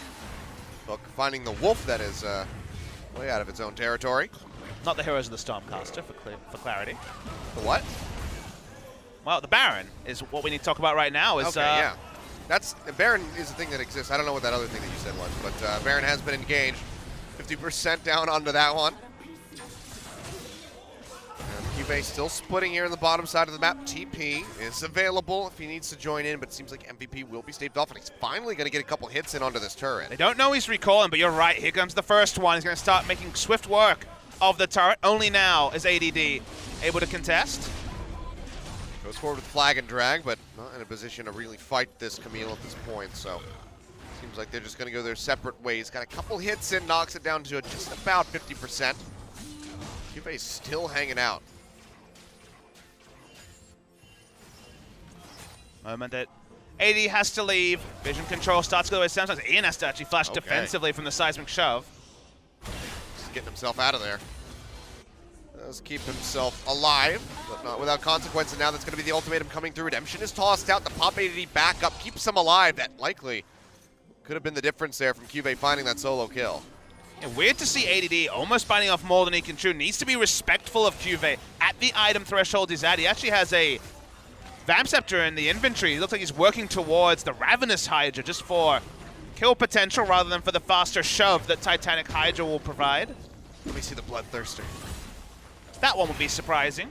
Book finding the wolf that is way out of its own territory. Not the Heroes of the Stormcaster, for clarity. The what? Well, the Baron is what we need to talk about right now. Is, okay, yeah. That's Baron is a thing that exists. I don't know what that other thing that you said was, but Baron has been engaged. 50% down onto that one. And QV still splitting here in the bottom side of the map. TP is available if he needs to join in, but it seems like MVP will be staved off, and he's finally going to get a couple hits in onto this turret. They don't know he's recalling, but you're right. Here comes the first one. He's going to start making swift work of the turret. Only now is ADD able to contest. Goes forward with flag and drag, but not in a position to really fight this Camille at this point, so seems like they're just going to go their separate ways. Got a couple hits in, knocks it down to just about 50%. QV's still hanging out. Moment that AD has to leave. Vision control starts to go away. Sometimes Ian has to actually flash defensively from the seismic shove. Just getting himself out of there. Does keep himself alive, but not without consequence, and now that's going to be the ultimatum coming through. Redemption is tossed out. The pop ADD back up keeps him alive. That likely could have been the difference there from QV finding that solo kill. Yeah, weird to see ADD almost biting off more than he can chew. Needs to be respectful of QV at the item threshold he's at. He actually has a Vamp Scepter in the inventory. He looks like he's working towards the Ravenous Hydra just for kill potential rather than for the faster shove that Titanic Hydra will provide. Let me see the Bloodthirster. That one would be surprising.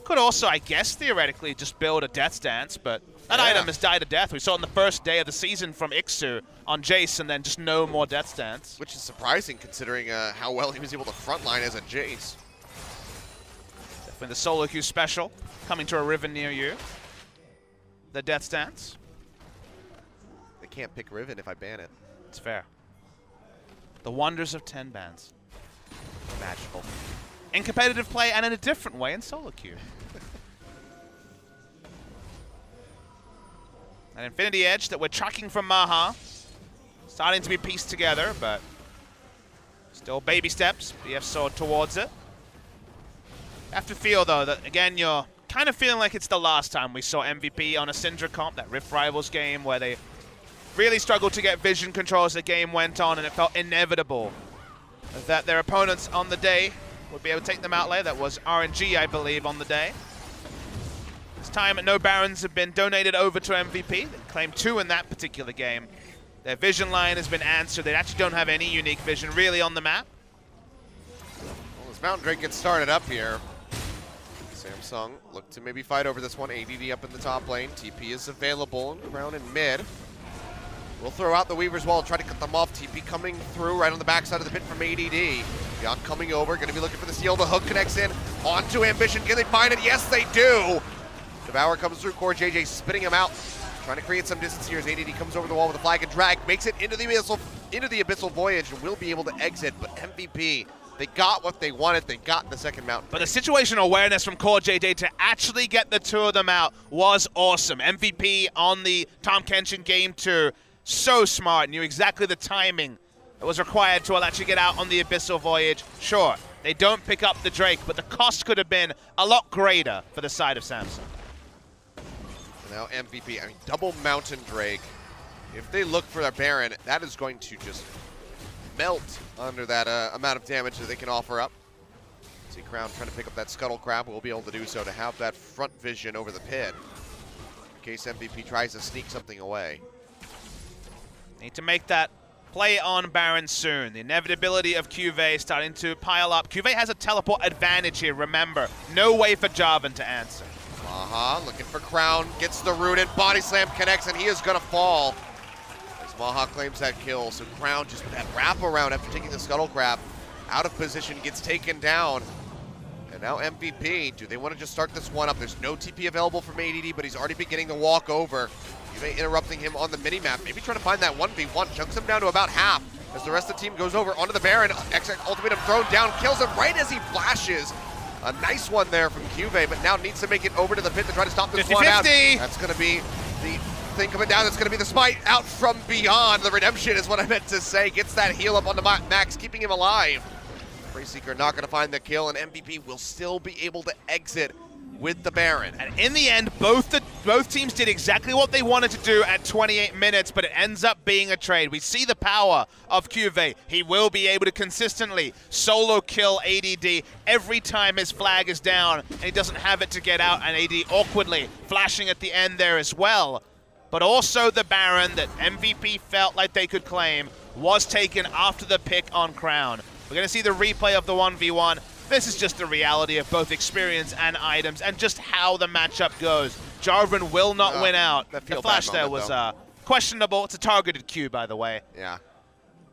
Could also, I guess, theoretically just build a Death Stance, but that item has died a death. We saw it on the first day of the season from Ixu on Jace, and then just no more Death Stance. Which is surprising considering how well he was able to frontline as a Jace. Definitely the solo queue special coming to a Riven near you. The Death Stance. They can't pick Riven if I ban it. It's fair. The wonders of 10 bans. Magical. In competitive play and in a different way in solo queue. An Infinity Edge that we're tracking from Maha. Starting to be pieced together, but still baby steps. BF sword towards it. Have to feel, though, that, again, you're kind of feeling like it's the last time we saw MVP on a Syndra comp, that Rift Rivals game, where they really struggled to get vision control as the game went on, and it felt inevitable that their opponents on the day would be able to take them out later. That was RNG, I believe, on the day. This time, no Barons have been donated over to MVP. They claimed 2 in that particular game. Their vision line has been answered. They actually don't have any unique vision really on the map. Well, as Mountain Drake gets started up here, Samsung look to maybe fight over this one. ADD up in the top lane. TP is available, and Crown in mid. We'll throw out the Weaver's Wall, try to cut them off. TP coming through right on the backside of the pit from ADD. Beyond coming over, going to be looking for the steal. The hook connects in onto Ambition. Can they find it? Yes, they do. Devour comes through. Core JJ spitting him out. Trying to create some distance here as ADD comes over the wall with a flag and drag. Makes it into the Abyssal Voyage and will be able to exit. But MVP, they got what they wanted. They got the second Mountain. But the situational awareness from Core JJ to actually get the 2 of them out was awesome. MVP on the Tom Kenshin game 2. So smart, knew exactly the timing that was required to actually get out on the Abyssal Voyage. Sure, they don't pick up the Drake, but the cost could have been a lot greater for the side of Samsung. Now MVP, I mean, double Mountain Drake. If they look for their Baron, that is going to just melt under that amount of damage that they can offer up. See Crown trying to pick up that Scuttle Crab. Will be able to do so to have that front vision over the pit in case MVP tries to sneak something away. Need to make that play on Baron soon. The inevitability of QV starting to pile up. QV has a teleport advantage here, remember. No way for Jarvan to answer. Maha looking for Crown, gets the root in, body slam connects, and he is gonna fall. As Maha claims that kill, so Crown just that wraparound after taking the Scuttle Crab, out of position, gets taken down. And now MVP, do they want to just start this one up? There's no TP available from ADD, but he's already beginning to walk over. QV interrupting him on the mini-map, maybe trying to find that 1v1, chunks him down to about half as the rest of the team goes over onto the Baron. XX ultimatum thrown down, kills him right as he flashes. A nice one there from QV, but now needs to make it over to the pit to try to stop this 50-50. one out. That's going to be the thing coming down. That's going to be the smite out from beyond. The redemption is what I meant to say. Gets that heal up onto Max, keeping him alive. Freeseeker not going to find the kill, and MVP will still be able to exit with the Baron. And in the end, both teams did exactly what they wanted to do at 28 minutes, but it ends up being a trade. We see the power of QV. He will be able to consistently solo kill ADD every time his flag is down, and he doesn't have it to get out, and AD awkwardly flashing at the end there as well. But also the Baron that MVP felt like they could claim was taken after the pick on Crown. We're going to see the replay of the 1v1. This is just the reality of both experience and items and just how the matchup goes. Jarvan will not win out. The flash there was questionable. It's a targeted Q, by the way. Yeah.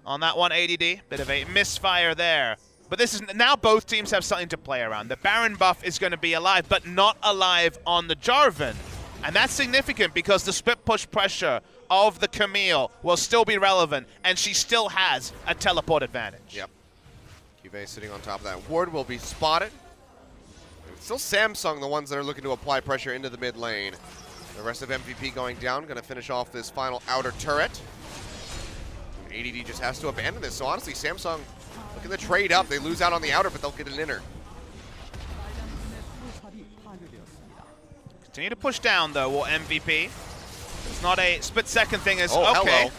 On that one, ADD, bit of a misfire there. But this is now both teams have something to play around. The Baron buff is going to be alive, but not alive on the Jarvan. And that's significant because the split push pressure of the Camille will still be relevant, and she still has a teleport advantage. Yep. QV sitting on top of that. Ward will be spotted. It's still Samsung, the ones that are looking to apply pressure into the mid lane. The rest of MVP going down, going to finish off this final outer turret. ADD just has to abandon this. So honestly, Samsung looking to trade up. They lose out on the outer, but they'll get an inner. Continue to push down, though, will MVP. It's not a split-second thing. It's oh, okay. Hello.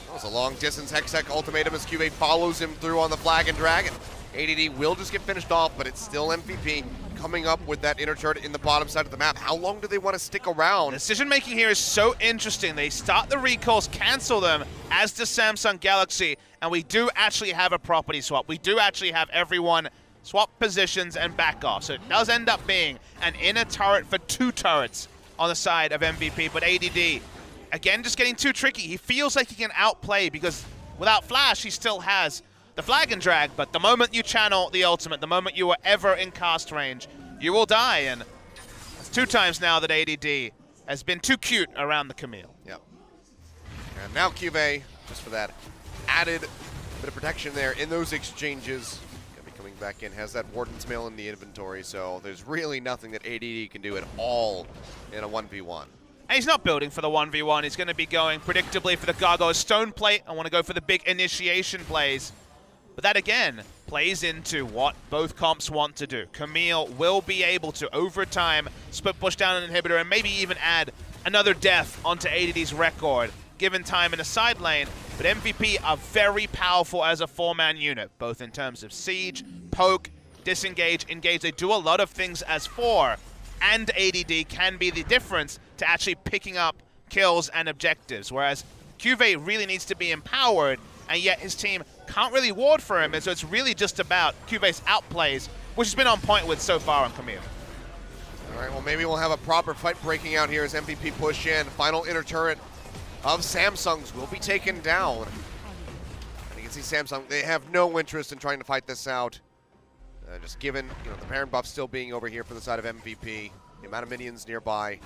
That was a long-distance Hextech ultimatum as QV follows him through on the Flag and Dragon. ADD will just get finished off, but it's still MVP coming up with that inner turret in the bottom side of the map. How long do they want to stick around? Decision-making here is so interesting. They start the recalls, cancel them, as does Samsung Galaxy, and we do actually have a property swap. We do actually have everyone swap positions and back off. So it does end up being an inner turret for 2 turrets on the side of MVP, but ADD, again, just getting too tricky. He feels like he can outplay because without Flash, he still has the Flag and Drag, but the moment you channel the ultimate, the moment you are ever in cast range, you will die, and it's 2 times now that ADD has been too cute around the Camille. Yep. And now QV, just for that added bit of protection there in those exchanges. Gonna be coming back in, has that Warden's Mail in the inventory, so there's really nothing that ADD can do at all in a 1v1. And he's not building for the 1v1. He's going to be going predictably for the Gargoyle Stone Plate. I want to go for the big initiation plays. But that, again, plays into what both comps want to do. Camille will be able to, over time, split push down an inhibitor and maybe even add another death onto ADD's record, given time in a side lane. But MVP are very powerful as a 4-man unit, both in terms of siege, poke, disengage, engage. They do a lot of things as 4, and ADD can be the difference to actually picking up kills and objectives, whereas QV really needs to be empowered, and yet his team can't really ward for him, and so it's really just about QV's outplays, which has been on point with so far on Camille. All right, well, maybe we'll have a proper fight breaking out here as MVP push in. Final inner turret of Samsung's will be taken down. And you can see Samsung, they have no interest in trying to fight this out. Just given the Baron buff still being over here for the side of MVP, the amount of minions nearby,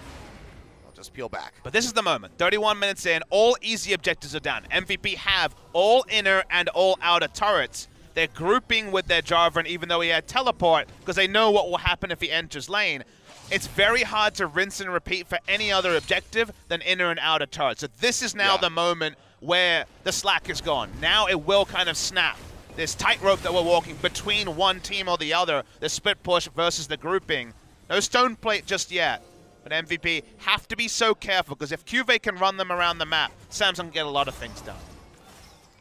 I'll just peel back. But this is the moment. 31 minutes in, all easy objectives are down. MVP have all inner and all outer turrets. They're grouping with their Jarvan even though he had teleport because they know what will happen if he enters lane. It's very hard to rinse and repeat for any other objective than inner and outer turrets. So this is now the moment where the slack is gone. Now it will kind of snap. This tightrope that we're walking between one team or the other, the split push versus the grouping. No stone plate just yet, but MVP have to be so careful because if QV can run them around the map, Samsung can get a lot of things done.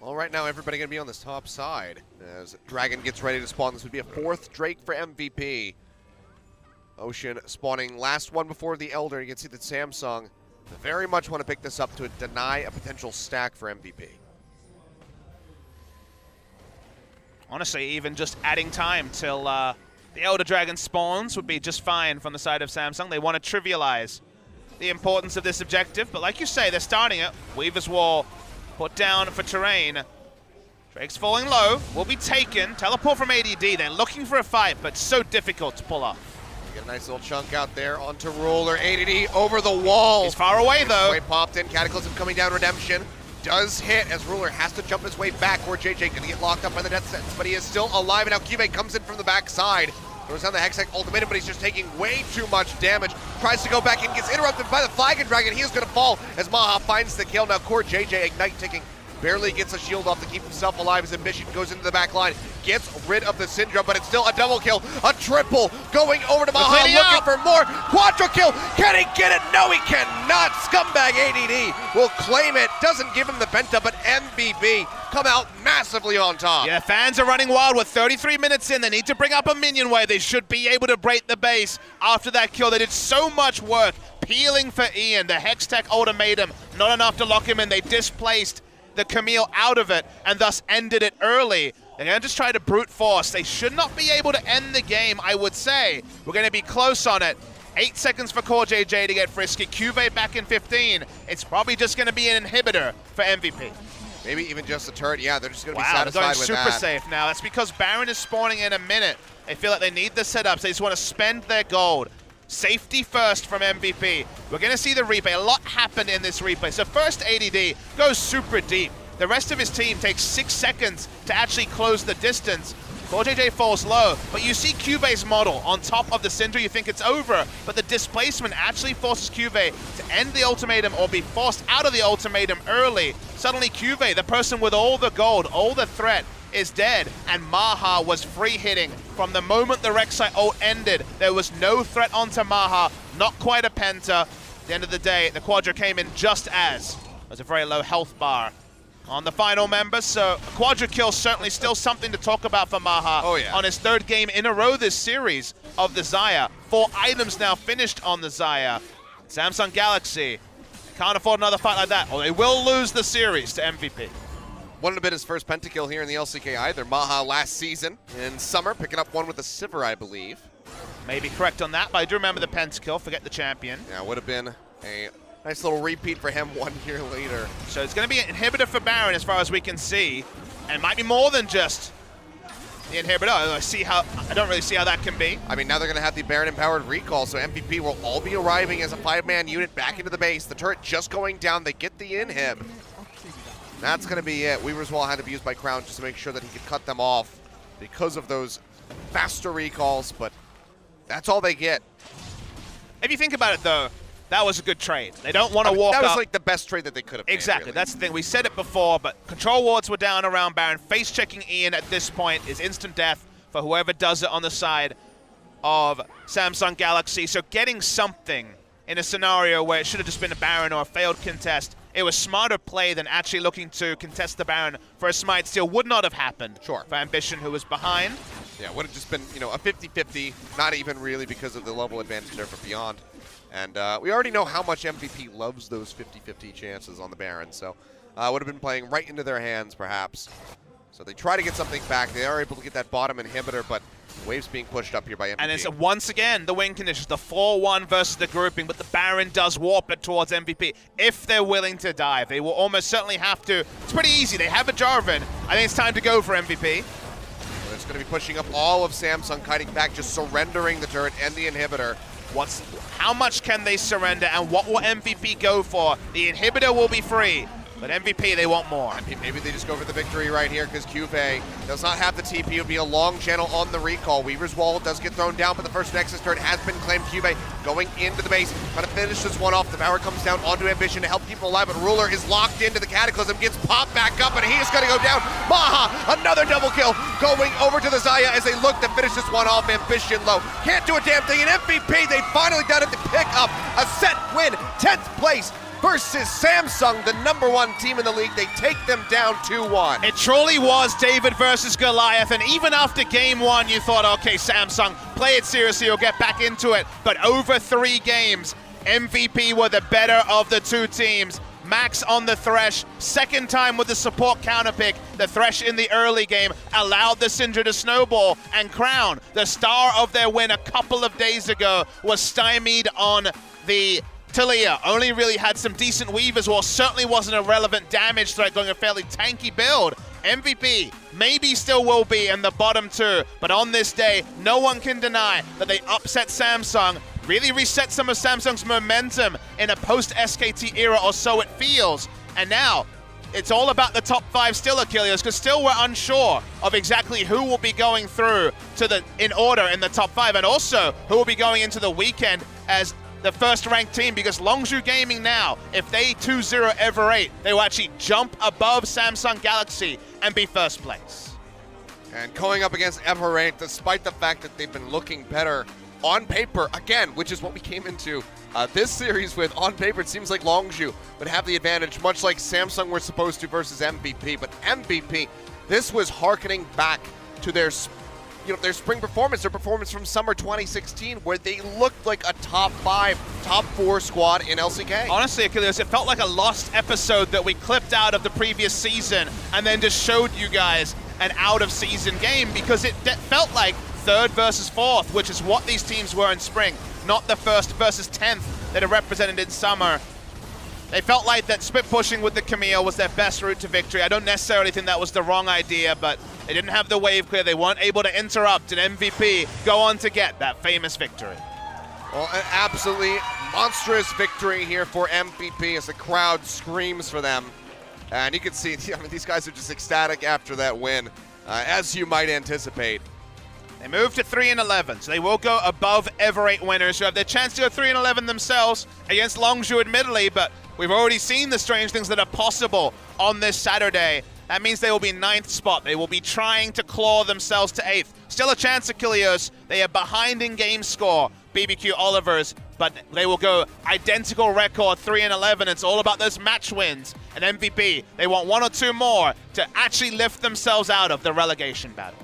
Well, right now everybody going to be on this top side as Dragon gets ready to spawn. This would be a 4th Drake for MVP. Ocean spawning last one before the Elder. You can see that Samsung very much want to pick this up to deny a potential stack for MVP. Honestly, even just adding time till the Elder Dragon spawns would be just fine from the side of Samsung. They want to trivialize the importance of this objective, but like you say, they're starting it. Weaver's Wall put down for terrain. Drake's falling low, will be taken. Teleport from ADD, they're looking for a fight, but so difficult to pull off. Get a nice little chunk out there onto Ruler. ADD over the wall. He's far away though. Way popped in, Cataclysm coming down, Redemption. Does hit as Ruler has to jump his way back where JJ gonna get locked up by the death sentence, but he is still alive, and now QV comes in from the backside. Throws down the Hextech ultimatum, but he's just taking way too much damage. Tries to go back in, gets interrupted by the Flag and Dragon. He is gonna fall as Maha finds the kill. Now core JJ Ignite ticking. Barely gets a shield off to keep himself alive as Ambition goes into the back line. Gets rid of the Syndrome, but it's still a double kill. A triple going over to Maha, looking for more. Quadra kill. Can he get it? No, he cannot. Scumbag ADD will claim it. Doesn't give him the penta, but MVP come out massively on top. Yeah, fans are running wild with 33 minutes in. They need to bring up a minion wave. They should be able to break the base after that kill. They did so much work peeling for Ian. The Hextech ultimatum, not enough to lock him in. They displaced the Camille out of it and thus ended it early. They're going to just try to brute force. They should not be able to end the game, I would say. We're going to be close on it. 8 seconds for Core JJ to get frisky. Cuvée back in 15. It's probably just going to be an inhibitor for MVP. Maybe even just a turret. Yeah, they're just going to be Wow, they're satisfied going with super that. safe now. That's because Baron is spawning in a minute. They feel like they need the setups. They just want to spend their gold. Safety first from MVP. We're going to see the replay. A lot happened in this replay. So first ADD goes super deep. The rest of his team takes 6 seconds to actually close the distance. Core JJ falls low, but you see Cuvé's model on top of the Syndra. You think it's over, but the displacement actually forces Cuvée to end the ultimatum or be forced out of the ultimatum early. Suddenly Cuvée, the person with all the gold, all the threat, is dead, and Maha was free hitting. From the moment the Rek'Sai ult ended, there was no threat onto Maha, not quite a penta. At the end of the day, the Quadra came in just as. There's a very low health bar on the final member, so a Quadra kill certainly still something to talk about for Maha. Oh, yeah. On his 3rd game in a row this series of the Xayah. 4 items now finished on the Xayah. Samsung Galaxy can't afford another fight like that, or they will lose the series to MVP. Wouldn't have been his first pentakill here in the LCK either. Maha last season in summer, picking up one with the Sivir, I believe. Maybe correct on that, but I do remember the pentakill, forget the champion. Yeah, would have been a nice little repeat for him 1 year later. So it's going to be an inhibitor for Baron as far as we can see, and might be more than just the inhibitor. I don't really see how that can be. I mean, now they're going to have the Baron-empowered recall, so MVP will all be arriving as a 5-man unit back into the base. The turret just going down. They get the inhib. That's going to be it. Weaver's Wall had to be used by Crown just to make sure that he could cut them off because of those faster recalls, but that's all they get. If you think about it, though, that was a good trade. They don't want to walk up. That was like the best trade that they could have made. Exactly, really. that's the thing. We said it before, but control wards were down around Baron. Face-checking Ian at this point is instant death for whoever does it on the side of Samsung Galaxy. So getting something in a scenario where it should have just been a Baron or a failed contest, it was smarter play than actually looking to contest the Baron for a smite steal. Would not have happened for Ambition, who was behind. Yeah, would have just been, a 50-50, not even really because of the level advantage there for Beyond. And we already know how much MVP loves those 50-50 chances on the Baron, so would have been playing right into their hands, perhaps. So they try to get something back. They are able to get that bottom inhibitor, but Wave's being pushed up here by MVP. And it's once again the win conditions, the 4-1 versus the grouping, but the Baron does warp it towards MVP if they're willing to dive. They will almost certainly have to. It's pretty easy. They have a Jarvan. I think it's time to go for MVP. Well, it's going to be pushing up all of Samsung, kiting back, just surrendering the turret and the inhibitor. How much can they surrender, and what will MVP go for? The inhibitor will be free, but MVP, they want more. Maybe they just go for the victory right here because Cuvée does not have the TP. It would be a long channel on the recall. Weaver's Wall does get thrown down, but the first Nexus turret has been claimed. Cuvée going into the base, trying to finish this one off. The power comes down onto Ambition to help keep him alive, but Ruler is locked into the Cataclysm, gets popped back up, and he is going to go down. Maha, another double kill, going over to the Xayah as they look to finish this one off. Ambition low, can't do a damn thing, and MVP, they finally done it to pick up a set win, 10th place. Versus Samsung, the #1 team in the league. They take them down 2-1. It truly was David versus Goliath, and even after game 1, you thought, okay, Samsung, play it seriously or get back into it. But over 3 games, MVP were the better of the 2 teams. Max on the Thresh, second time with the support counterpick. The Thresh in the early game allowed the Syndra to snowball, and Crown, the star of their win a couple of days ago, was stymied on the Talia. Only really had some decent weavers, well, certainly wasn't a relevant damage threat, going a fairly tanky build. MVP maybe still will be in the bottom 2, but on this day, no one can deny that they upset Samsung, really reset some of Samsung's momentum in a post-SKT era, or so it feels. And now, it's all about the top 5 still, Achilles, because still we're unsure of exactly who will be going through to in order in the top 5, and also who will be going into the weekend as the first ranked team, because Longzhu Gaming now, if they 2-0 Ever 8, they will actually jump above Samsung Galaxy and be first place. And going up against Ever 8, despite the fact that they've been looking better on paper, again, which is what we came into this series with. On paper, it seems like Longzhu would have the advantage, much like Samsung were supposed to versus MVP. But MVP, this was hearkening back to their spring performance, their performance from summer 2016, where they looked like a top 5, top 4 squad in LCK. Honestly, Achilles, it felt like a lost episode that we clipped out of the previous season and then just showed you guys an out-of-season game because it felt like 3rd versus 4th, which is what these teams were in spring, not the 1st versus 10th that are represented in summer. They felt like that split pushing with the Camille was their best route to victory. I don't necessarily think that was the wrong idea, but they didn't have the wave clear. They weren't able to interrupt, and MVP go on to get that famous victory. Well, an absolutely monstrous victory here for MVP as the crowd screams for them. And you can see, I mean, these guys are just ecstatic after that win, as you might anticipate. They move to 3-11, so they will go above ever 8 winners who have their chance to go 3-11 themselves against Longzhu, admittedly, but we've already seen the strange things that are possible on this Saturday. That means they will be 9th spot. They will be trying to claw themselves to 8th. Still a chance at Kilios. They are behind in game score, BBQ Olivers, but they will go identical record, 3-11. It's all about those match wins. And MVP, they want 1 or 2 more to actually lift themselves out of the relegation battle.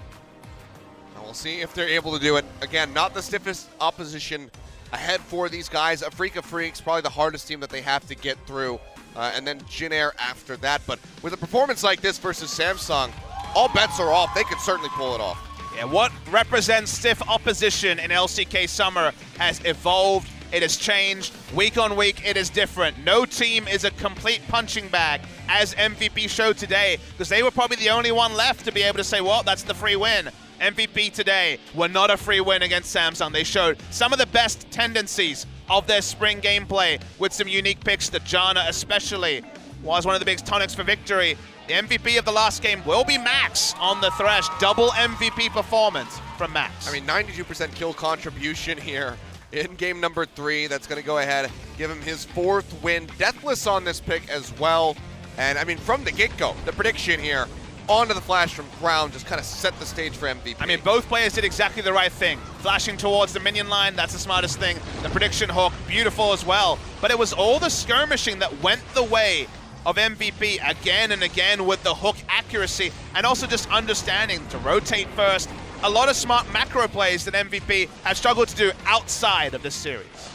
And we'll see if they're able to do it. Again, not the stiffest opposition ahead for these guys. Afrika Freaks, probably the hardest team that they have to get through. And then Jin Air after that. But with a performance like this versus Samsung, all bets are off. They could certainly pull it off. Yeah, what represents stiff opposition in LCK Summer has evolved. It has changed. Week on week, it is different. No team is a complete punching bag, as MVP showed today, because they were probably the only one left to be able to say, well, that's the free win. MVP today were not a free win against Samsung. They showed some of the best tendencies of their spring gameplay with some unique picks. The Janna especially was one of the biggest tonics for victory. The MVP of the last game will be Max on the Thresh. Double MVP performance from Max. I mean, 92% kill contribution here in game number 3. That's going to go ahead, give him his 4th win. Deathless on this pick as well. And I mean, from the get-go, the prediction here, onto the flash from ground, just kind of set the stage for MVP. I mean, both players did exactly the right thing. Flashing towards the minion line, that's the smartest thing. The prediction hook, beautiful as well. But it was all the skirmishing that went the way of MVP again and again with the hook accuracy and also just understanding to rotate first. A lot of smart macro plays that MVP has struggled to do outside of this series.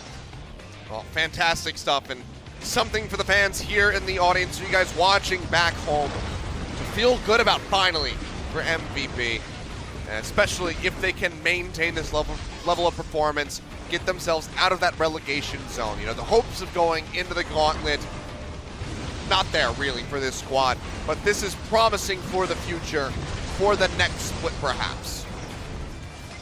Well, fantastic stuff, and something for the fans here in the audience, you guys watching back home, to feel good about finally for MVP, and especially if they can maintain this level of performance, get themselves out of that relegation zone. You know, the hopes of going into the gauntlet, not there really for this squad, but this is promising for the future, for the next split perhaps.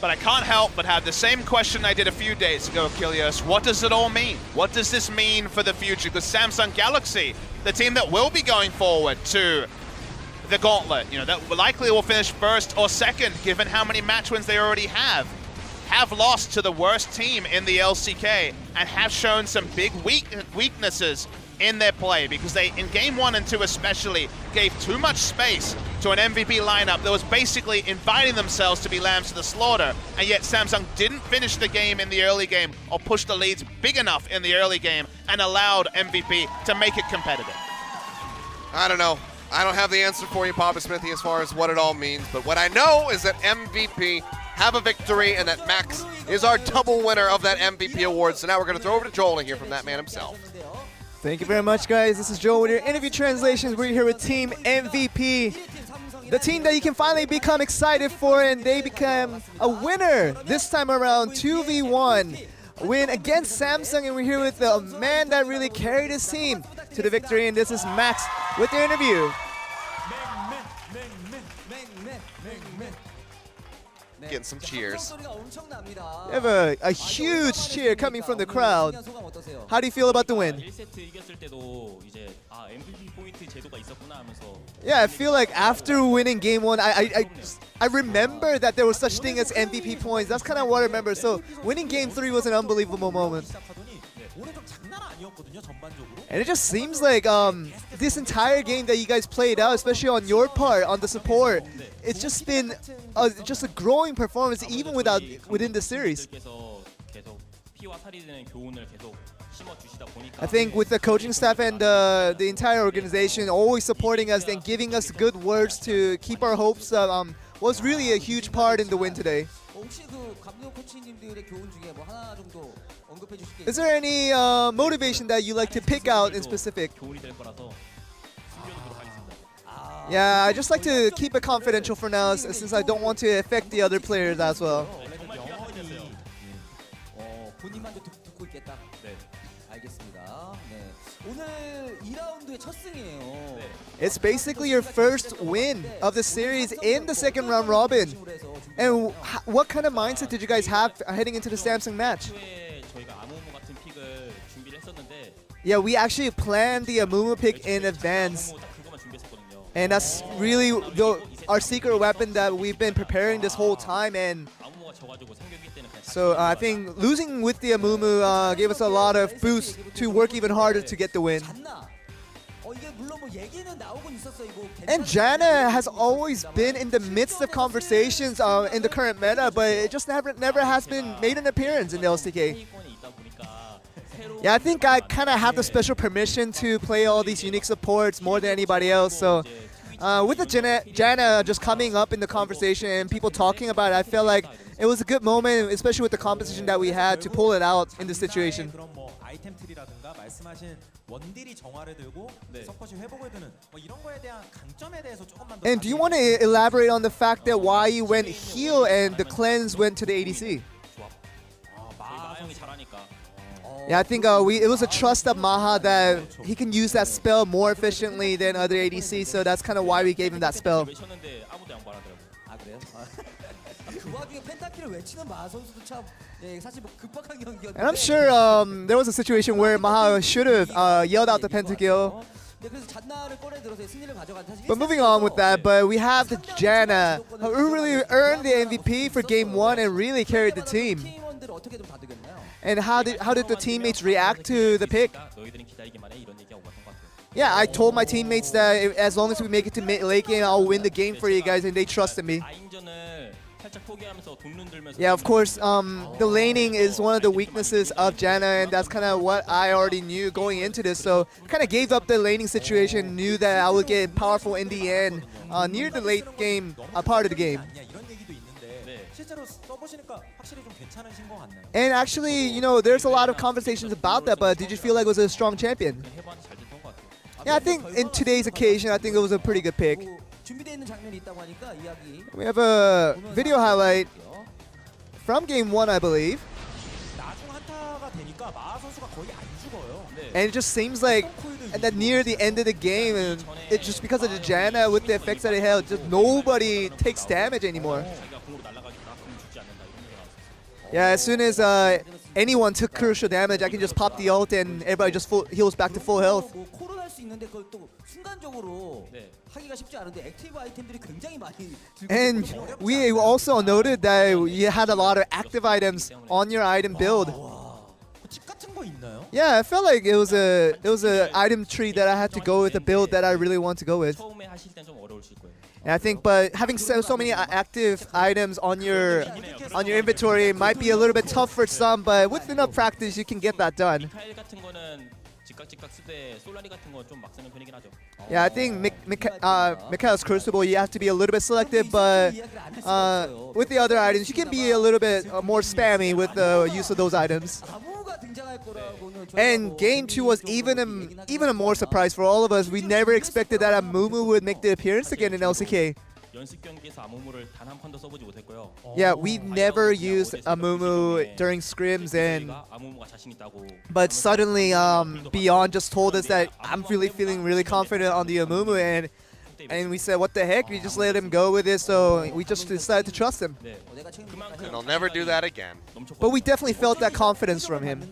But I can't help but have the same question I did a few days ago, Kilios. What does it all mean? What does this mean for the future? Because Samsung Galaxy, the team that will be going forward to the gauntlet, you know, that likely will finish 1st or 2nd, given how many match wins they already have lost to the worst team in the LCK and have shown some big weaknesses in their play, because they, in game 1 and 2 especially, gave too much space to an MVP lineup that was basically inviting themselves to be lambs to the slaughter, and yet Samsung didn't finish the game in the early game or push the leads big enough in the early game and allowed MVP to make it competitive. I don't know. I don't have the answer for you, Papa Smithy, as far as what it all means, but what I know is that MVP have a victory and that Max is our double winner of that MVP award. So now we're going to throw over to Joel to hear from that man himself. Thank you very much, guys. This is Joel with your interview translations. We're here with Team MVP, the team that you can finally become excited for, and they become a winner this time around, 2v1 win against Samsung, and we're here with the man that really carried his team to the victory, and this is Max with the interview. Getting some cheers. You have a huge cheer coming from the crowd. How do you feel about the win? Yeah, I feel like after winning game 1, I remember that there was such thing as MVP points. That's kind of what I remember. So winning game 3 was an unbelievable moment. And it just seems like this entire game that you guys played out, especially on your part, on the support, it's just been just a growing performance even within the series. I think with the coaching staff and the entire organization always supporting us and giving us good words to keep our hopes up was really a huge part in the win today. Is there any motivation that you like to pick out in specific? Yeah, I just like to keep it confidential for now since I don't want to affect the other players as well. 본인만도 듣고 있겠다. 네. 알겠습니다. 네. 오늘 2라운드의 첫 승이에요. It's basically your first win of the series in the second round robin. And what kind of mindset did you guys have heading into the Samsung match? 저희가 아무무 같은 픽을 준비를 했었는데 Yeah, we actually planned the Amumu pick in advance. 아무무 딱 그거만 준비했었거든요. And that's really our secret weapon that we've been preparing this whole time. And 아무무가 져가지고 상격이 때는 그냥 so I think losing with the Amumu gave us a lot of boost to work even harder to get the win. 이게 물론 뭐 얘기는 나오곤 있었어 이거. And Janna has always been in the midst of conversations in the current meta, but it just never has been made an appearance in the LCK. 상위권에 있다 보니까 새로운 Yeah, I think I kind of have the special permission to play all these unique supports more than anybody else. So with the Janna just coming up in the conversation and people talking about it, I felt like it was a good moment, especially with the composition that we had, to pull it out in this situation. 그런 뭐 아이템 트리라든가 말씀하신 원딜이 정화를 들고 서폿이 회복을 드는 뭐 이런 거에 대한 강점에 대해서 조금만 더. And do you want to elaborate on the fact that why you went heal and the cleanse went to the ADC? 마하 형이 잘하니까. Yeah, I think it was a trust of Maha that he can use that spell more efficiently than other ADCs, so that's kind of why we gave him that spell. 외쳤는데 아무도 양보 안 하더라고요. 아 그래요? 그 와중에 펜타키를 외치는 마하 선수도 참 사실 뭐 급박한 경기였는데. And I'm sure there was a situation where Maha should have yelled out the pentakill. 그래서 잔나를 꺼내 들어서 승리를 가져간 사실. But moving on with that, but we have the Janna who really earned the MVP for game 1 and really carried the team. 팀원들을 어떻게 좀 다독였나요? And how did the teammates react to the pick? 너희들은 기다리기만 해 이런 얘기가 오갔던 것 같아요. Yeah, I told my teammates that as long as we make it to late game, I'll win the game for you guys, and they trusted me. 아인전을 살짝 포기하면서 돈눈 들면서. Yeah, of course, the laning is one of the weaknesses of Janna, and that's kind of what I already knew going into this. So kind of gave up the laning situation, knew that I would get powerful in the end, near the late game, part of the game. 이런 얘기도 있는데 실제로 써보시니까 확실히 좀 괜찮으신 것 같나요? And actually, you know, there's a lot of conversations about that, but did you feel like it was a strong champion? 해봤는데 잘 됐던 것 같아요. Yeah, I think in today's occasion, I think it was a pretty good pick. 준비되어 있는 장면이 있다고 하니까 이야기. We have a video highlight from game 1, I believe. 나중 한타가 되니까 마하 선수가 거의 안 죽어요. And it just seems like that near the end of the game, and it's just because of the Janna with the effects that it held, just nobody takes damage anymore. 자기가 공으로 날아가겠다. 그럼 죽지 않는다 이런 얘기가 나왔어요. Yeah, as soon as anyone took crucial damage, I can just pop the ult and everybody just heals back to full health. 뭐 콜을 할 수 있는데 그걸 또 순간적으로 하기가 쉽지 않은데 액티브 아이템들이 굉장히 많이. And we also noted that you had a lot of active items on your item build. 집 같은 거 있나요? Yeah, I felt like it was a item tree that I had to go with, a build that I really want to go with. 처음에 하실 땐 좀 어려우실 거예요. And I think, but having so many active items on your inventory might be a little bit tough for some, but with enough practice, you can get that done. 미카엘 같은 거는 직각 쓰되 솔라리 같은 거 좀 막 쓰는 편이긴 하죠. Yeah, I think Mikhail's Crucible, you have to be a little bit selective, but with the other items, you can be a little bit more spammy with the use of those items. 아무가 등장할 거라고는. And game 2 was even a more surprise for all of us. We never expected that Amumu would make the appearance again in LCK. 연습 경기에서 아무무를 단 한 판도 써보지 못했고요. Yeah, we never used Amumu during scrims, 아무무가 자신 있다고. but suddenly Beyond just told us that I'm really feeling really confident on the Amumu, and we said, what the heck? We just let him go with it, so we just decided to trust him. And they'll never do that again. But we definitely felt that confidence from him.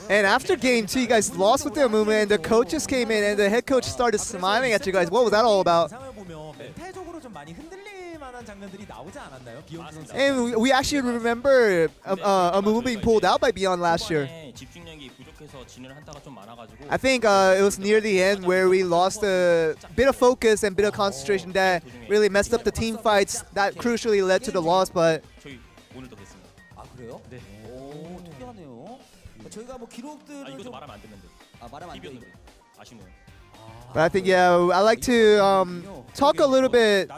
And after game 2, you guys lost with the Amumu, and the coaches came in, and the head coach started smiling at you guys. What was that all about? 상을 보면 멘탈적으로 좀 많이 흔들릴 만한 장면들이 나오지 않았나요? 비욘드 선수. And we actually remember Amumu being pulled out by Beyond last year. 집중력이 부족해서 지는 한타가 좀 많아가지고. I think it was near the end where we lost a bit of focus and bit of concentration that really messed up the team fights that crucially led to the loss. But 저희 오늘도 됐습니다. 아 그래요? 네. 오 특이하네요. 저희가 뭐 기록들을 이것도 좀 말하면 안 됐는데. 말하면 안 돼. TV였는데. 아쉽네요. But I think, yeah, I like to talk a little bit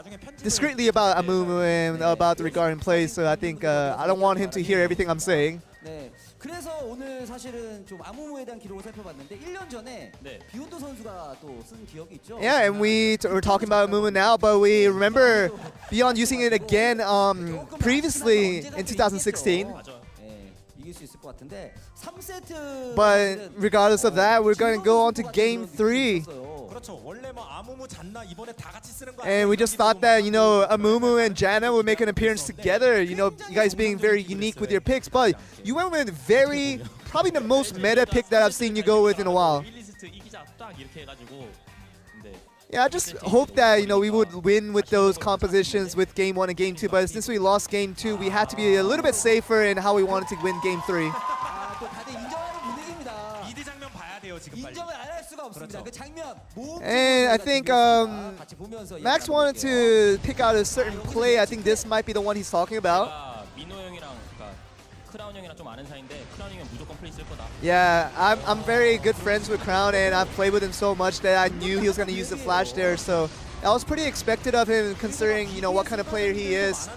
discreetly about Amumu and about the regarding plays. So I think I don't want him to hear everything I'm saying. 네. 그래서 오늘 사실은 좀 아무무에 대한 기록을 살펴봤는데 1년 전에 네. 비욘드 선수가 또 쓴 기억이 있죠. Yeah, and we're talking about Mumu now, but we remember Beyond using it again previously in 2016. 맞아요. 예, 이길 수 있을 것 같은데 3세트. But regardless of that, we're going to go on to Game 3. 그렇죠. 원래 뭐 아무무 잔나 이번에 다 같이 쓰는 거 And we just thought that, you know, Amumu and Janna would make an appearance together, you know, you guys being very unique with your picks. But you went with probably the most meta pick that I've seen you go with in a while. 윌리스트 이기자 딱 이렇게 해가지고 근데 Yeah, I just hope that, you know, we would win with those compositions with Game 1 and Game 2. But since we lost Game 2, we had to be a little bit safer in how we wanted to win Game 3. 아, 또 다들 인정하는 분위기입니다. 이드 장면 봐야 돼요 지금 빨리. 인정을 안 할 수가 없습니다. 그 장면. And I think Max wanted to pick out a certain play. I think this might be the one he's talking about. 제가 민호 형이랑 그러니까 크라운 형이랑 좀 아는 사이인데 크라운 형은 무조건 플레이 쓸 거다. Yeah, I'm very good friends with Crown, and I've played with him so much that I knew he was going to use the flash there. So that was pretty expected of him, considering, you know, what kind of player he is.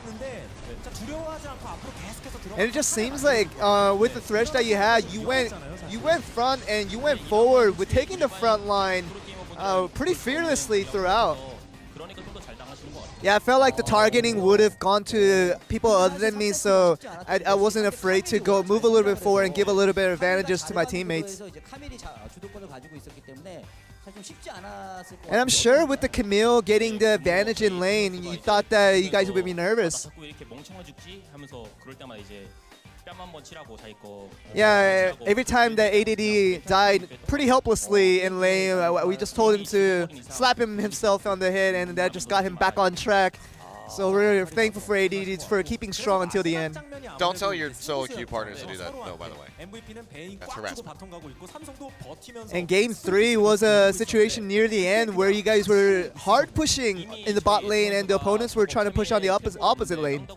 And it just seems like with the thresh that you had, you went front and you went forward with taking the front line pretty fearlessly throughout. 그러니까 좀 더 잘 당하시는 것 같아요. Yeah, I felt like the targeting would have gone to people other than me, so I wasn't afraid to go move a little bit forward and give a little bit of advantages to my teammates. And I'm sure with the Camille getting the advantage in lane, you thought that you guys would be nervous. 자꾸 이렇게 멍청아 죽지 하면서 그럴 때마다 이제 뺨 한번 치라고 자기 거. Yeah, every time that ADD died pretty helplessly in lane, we just told him to slap himself on the head, and that just got him back on track. So we're thankful for ADD for keeping strong until the end. Don't tell your solo queue partners to do that, though, by the way. That's harassment. And Game 3 was a situation near the end where you guys were hard pushing in the bot lane and the opponents were trying to push on the opposite lane.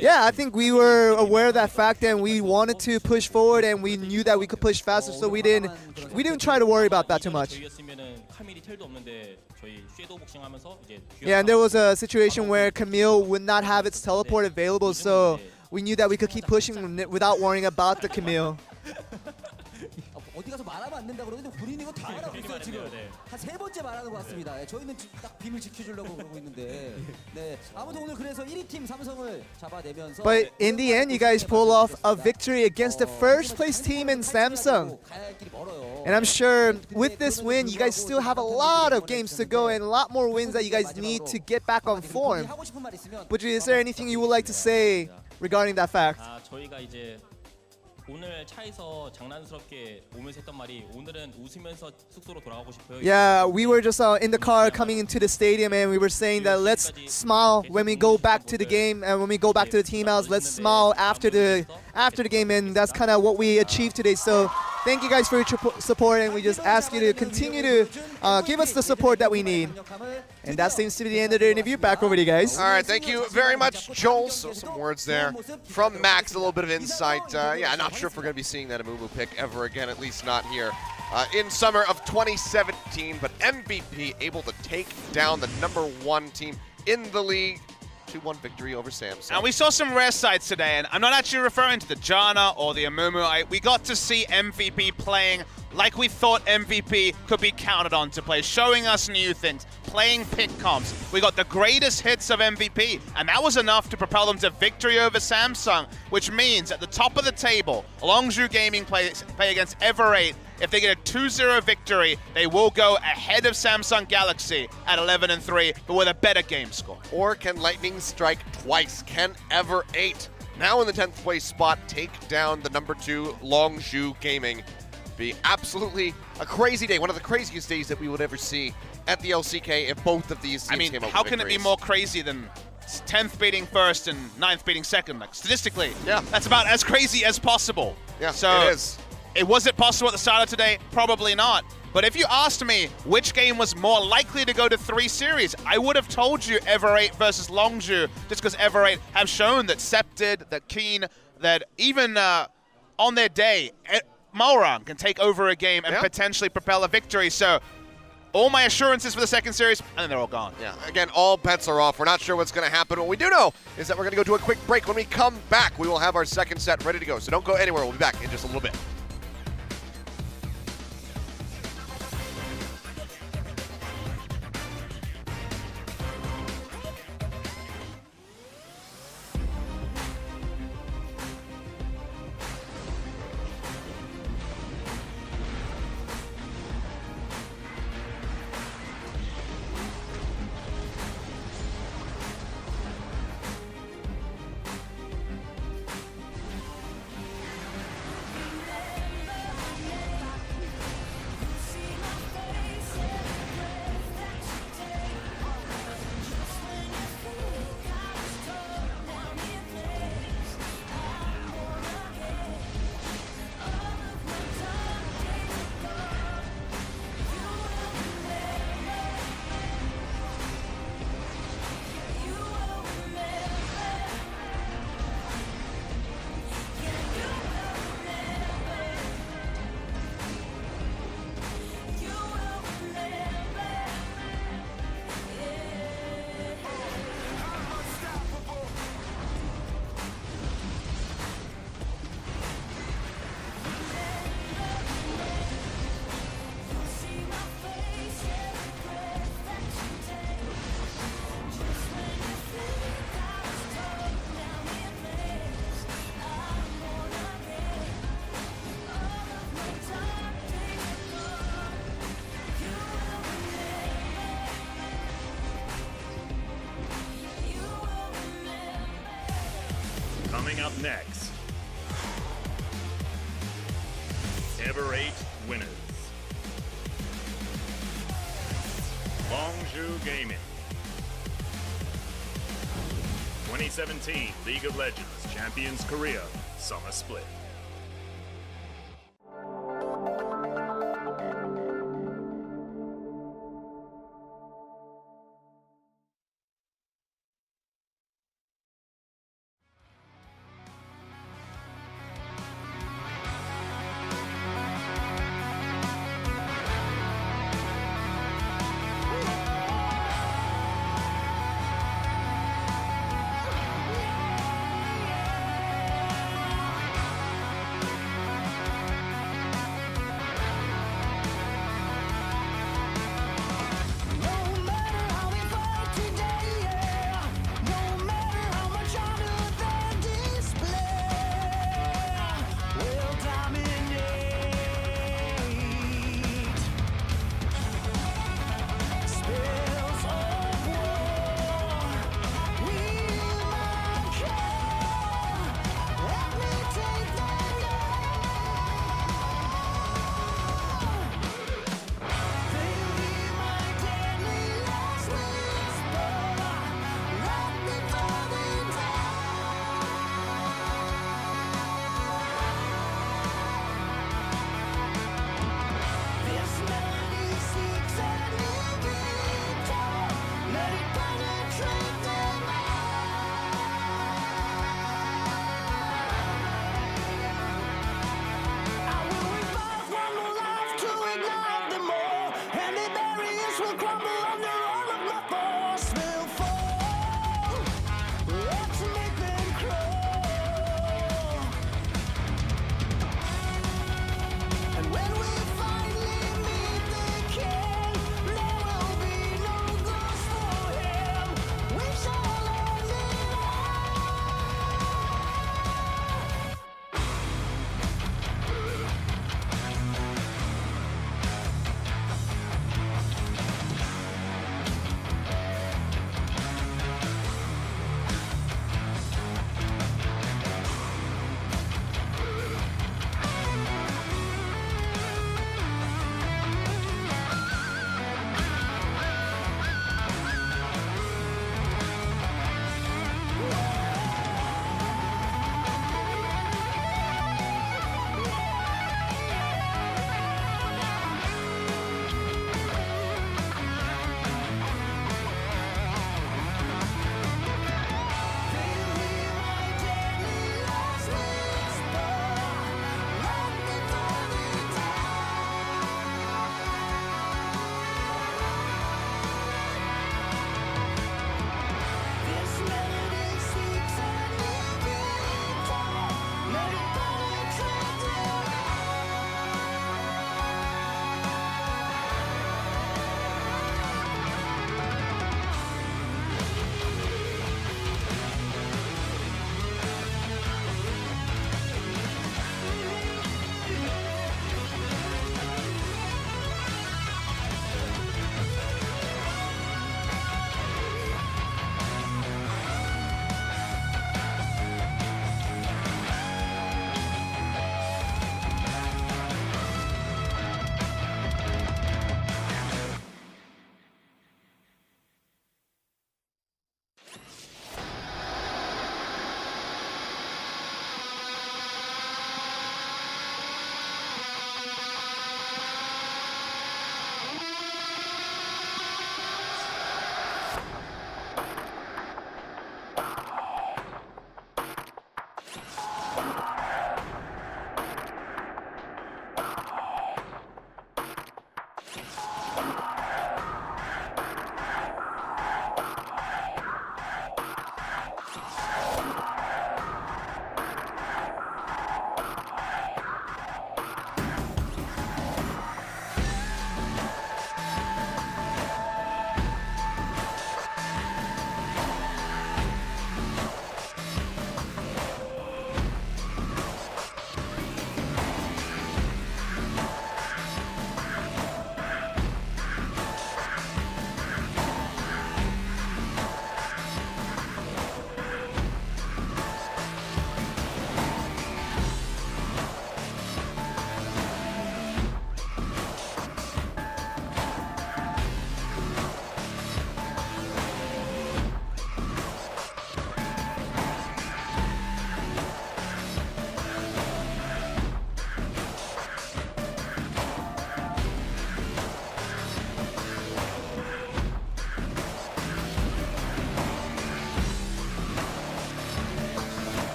Yeah, I think we were aware of that fact and we wanted to push forward and we knew that we could push faster, so we didn't try to worry about that too much. Yeah, and there was a situation where Camille would not have its teleport available, so we knew that we could keep pushing without worrying about the Camille. 어디 가서 말하면 안 된다 그러는데 본인이 이거 다 말하고 있어요 지금. 한 세 번째 말하는 것 같습니다. 예, 저희는 딱 비밀 지켜주려고 그러고 있는데. 네, 아무튼 오늘 그래서 1위 팀 삼성을 잡아내면서. But in the end, you guys pull off a victory against the first place team in Samsung. And I'm sure with this win, you guys still have a lot of games to go and a lot more wins that you guys need to get back on form. But is there anything you would like to say regarding that fact? 아, 저희가 이제 오늘 차에서 장난스럽게 오면서 했던 말이 오늘은 웃으면서 숙소로 돌아가고 싶어요. Yeah, we were just in the car coming into the stadium and we were saying that let's smile when we go back to the game and when we go back to the team house, let's smile after the game, and that's kind of what we achieved today. So thank you guys for your support, and we just ask you to continue to give us the support that we need. And that seems to be the end of the interview. Back over to you guys. All right, thank you very much, Joel. So some words there from Max, a little bit of insight. Yeah, I'm not sure if we're going to be seeing that Amumu pick ever again, at least not here in summer of 2017. But MVP able to take down the #1 team in the league. 2-1 victory over Samsung. And we saw some rare sides today, and I'm not actually referring to the Janna or the Amumu. We got to see MVP playing like we thought MVP could be counted on to play, showing us new things, playing pick comps. We got the greatest hits of MVP, and that was enough to propel them to victory over Samsung, which means at the top of the table, Longzhu Gaming play against Ever8. If they get a 2-0 victory, they will go ahead of Samsung Galaxy at 11-3, but with a better game score. Or can Lightning strike twice? Can Ever8, now in the 10th place spot, take down the #2 Longzhu Gaming? Be absolutely a crazy day, one of the craziest days that we would ever see at the LCK if both of these teams came up with how can it be victories. more crazy than 10th beating first and 9th beating second? Like, statistically, yeah, that's about as crazy as possible. Yeah, so it is. Was it possible at the start of today? Probably not. But if you asked me which game was more likely to go to 3 series, I would have told you Ever8 versus Longzhu, just because Ever8 have shown that Scepted, that Keen, that even on their day, Malrang can take over a game and potentially propel a victory. So all my assurances for the second series, and then they're all gone. Yeah, again, all bets are off. We're not sure what's going to happen. What we do know is that we're going to go to a quick break. When we come back, we will have our second set ready to go. So don't go anywhere. We'll be back in just a little bit. Coming up next, ever 8 winners. Longzhu Gaming. 2017 League of Legends Champions Korea Summer Split.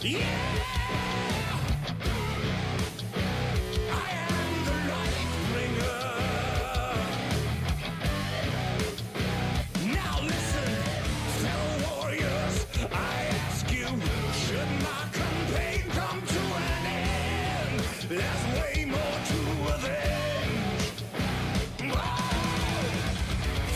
Yeah! I am the light bringer. Now listen, fellow warriors, I ask you, should my campaign come to an end? There's way more to avenge. Oh,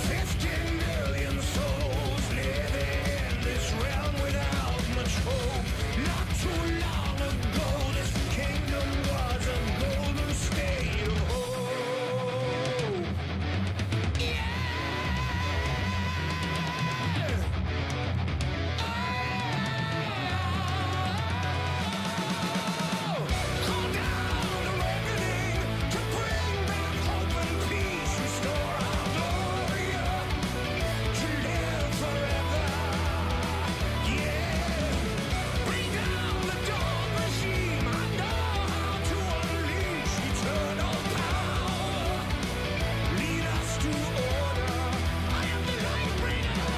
50 million souls live in this realm without much hope. Not too long ago, this kingdom was a golden state of hope. Call down awakening to bring back hope and peace, restore our glory to live forever. Yeah, bring down the dark regime. I know how to unleash eternal power. Lead us to order. I am the light bringer.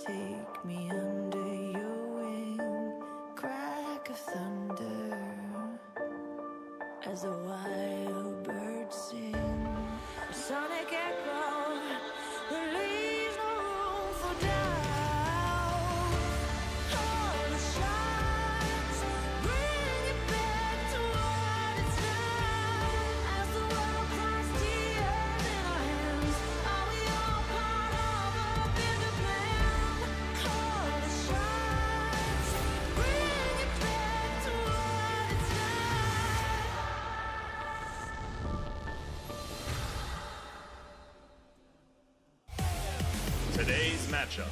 Take me under your wing, crack of thunder, as the wild birds sing, a sonic echo that leaves no room for doubt. All the shots bring it back to what it's like, as the world cries tears in our hands. Are we all part of a bigger plan? All the shots bring it back to what it's like. Today's matchup.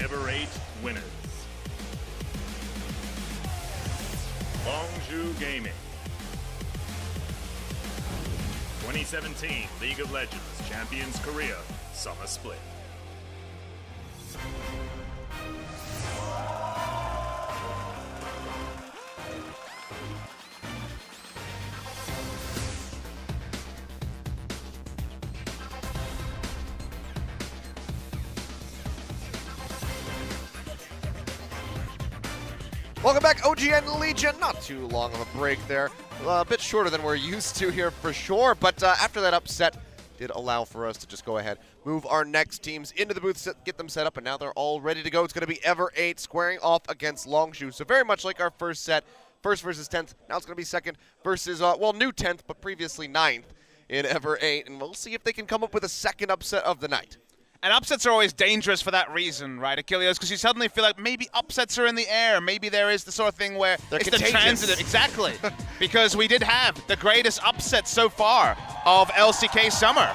Ever 8 winners. Longzhu Gaming. 2017 League of Legends Champions Korea Summer Split. Welcome back, OGN Legion. Not too long of a break there. A bit shorter than we're used to here for sure, but after that upset did allow for us to just go ahead, move our next teams into the booth, get them set up, and now they're all ready to go. It's going to be Ever 8 squaring off against Longzhu. So very much like our first set, first versus 10th. Now it's going to be second versus, well, new 10th, but previously 9th in Ever 8, and we'll see if they can come up with a second upset of the night. And upsets are always dangerous for that reason, right, Achilles? Because you suddenly feel like maybe upsets are in the air. Maybe there is the sort of thing where They're it's contagious. the transitive. Exactly. Because we did have the greatest upset so far of LCK Summer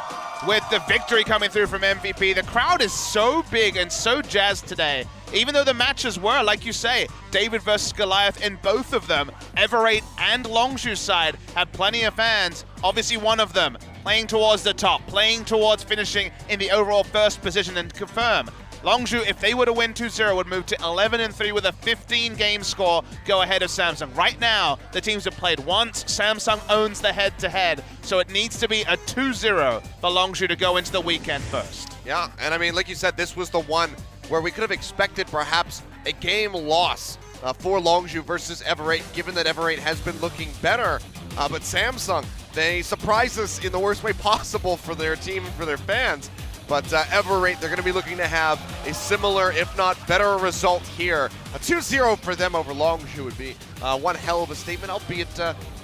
with the victory coming through from MVP. The crowd is so big and so jazzed today. Even though the matches were, like you say, David versus Goliath in both of them, Ever 8 and Longzhu's side had plenty of fans. Obviously one of them playing towards the top, playing towards finishing in the overall first position, and confirm Longzhu, if they were to win 2-0, would move to 11-3 with a 15-game score, go ahead of Samsung. Right now, the teams have played once. Samsung owns the head-to-head, so it needs to be a 2-0 for Longzhu to go into the weekend first. Yeah, and I mean, like you said, this was the one where we could have expected perhaps a game loss for Longzhu versus Ever 8, given that Ever 8 has been looking better. But Samsung, they surprised us in the worst way possible for their team and for their fans. But Ever 8, they're going to be looking to have a similar, if not better, result here. A 2-0 for them over Longzhu would be one hell of a statement, albeit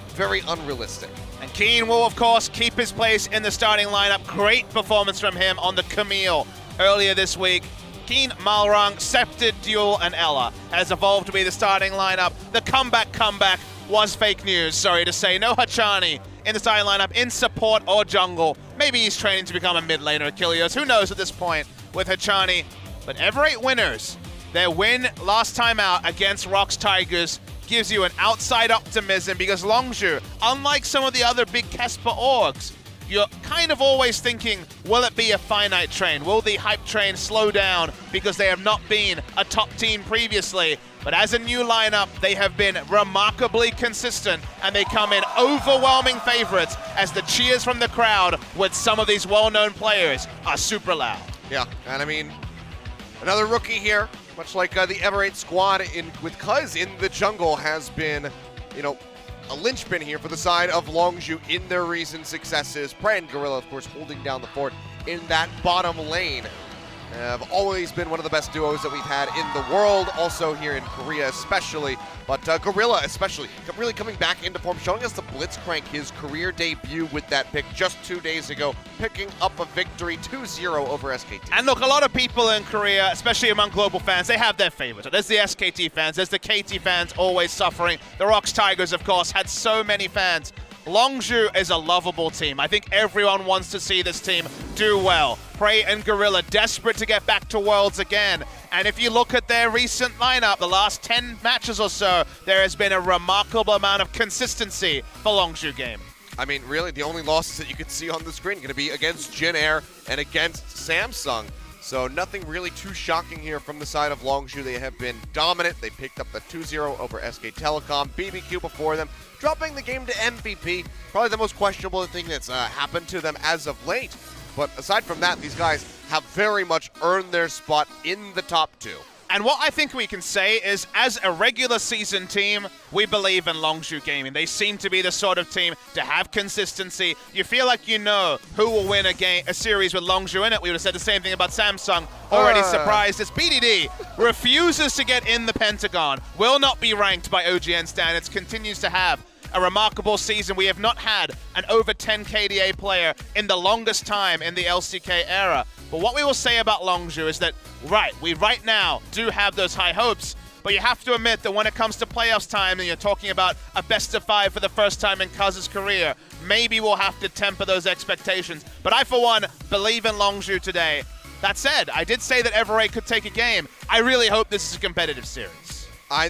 very unrealistic. And Keen will, of course, keep his place in the starting lineup. Great performance from him on the Camille earlier this week. Keen, Malrang, Scepter, Duel, and Ella has evolved to be the starting lineup. The comeback was fake news, sorry to say. No Hachani in the starting lineup, in support or jungle. Maybe he's training to become a mid laner, Achilles. Who knows at this point with Hachani. But Ever8 winners, their win last time out against Rox Tigers gives you an outside optimism because Longzhu, unlike some of the other big Kesper orgs, you're kind of always thinking, will it be a finite train? Will the hype train slow down because they have not been a top team previously? But as a new lineup, they have been remarkably consistent and they come in overwhelming favorites as the cheers from the crowd with some of these well-known players are super loud. Yeah, and I mean, another rookie here, much like the Ever8 squad with Cuz in the jungle has been, a linchpin here for the side of Longzhu in their recent successes. Prey and Gorilla, of course, holding down the fort in that bottom lane. Have always been one of the best duos that we've had in the world, also here in Korea especially. But Gorilla especially, really coming back into form, showing us the Blitzcrank, his career debut with that pick just 2 days ago, picking up a victory 2-0 over SKT. And look, a lot of people in Korea, especially among global fans, they have their favorites. There's the SKT fans, there's the KT fans always suffering. The Rox Tigers, of course, had so many fans. Longzhu is a lovable team. I think everyone wants to see this team do well. Prey and Gorilla desperate to get back to Worlds again. And if you look at their recent lineup, the last 10 matches or so, there has been a remarkable amount of consistency for Longzhu game. I mean, really, the only losses that you can see on the screen are going to be against Jin Air and against Samsung. So nothing really too shocking here from the side of Longzhu. They have been dominant. They picked up the 2-0 over SK Telecom. BBQ before them, dropping the game to MVP. Probably the most questionable thing that's happened to them as of late. But aside from that, these guys have very much earned their spot in the top 2. And what I think we can say is, as a regular season team, we believe in Longzhu Gaming. They seem to be the sort of team to have consistency. You feel like you know who will win a series with Longzhu in it. We would have said the same thing about Samsung. Already surprised as BDD refuses to get in the Pentagon. Will not be ranked by OGN standards. Continues to have a remarkable season. We have not had an over 10 KDA player in the longest time in the LCK era. But what we will say about Longzhu is that, we right now do have those high hopes, but you have to admit that when it comes to playoffs time and you're talking about a best of 5 for the first time in Cuz's career, maybe we'll have to temper those expectations. But I, for one, believe in Longzhu today. That said, I did say that Ever8 could take a game. I really hope this is a competitive series.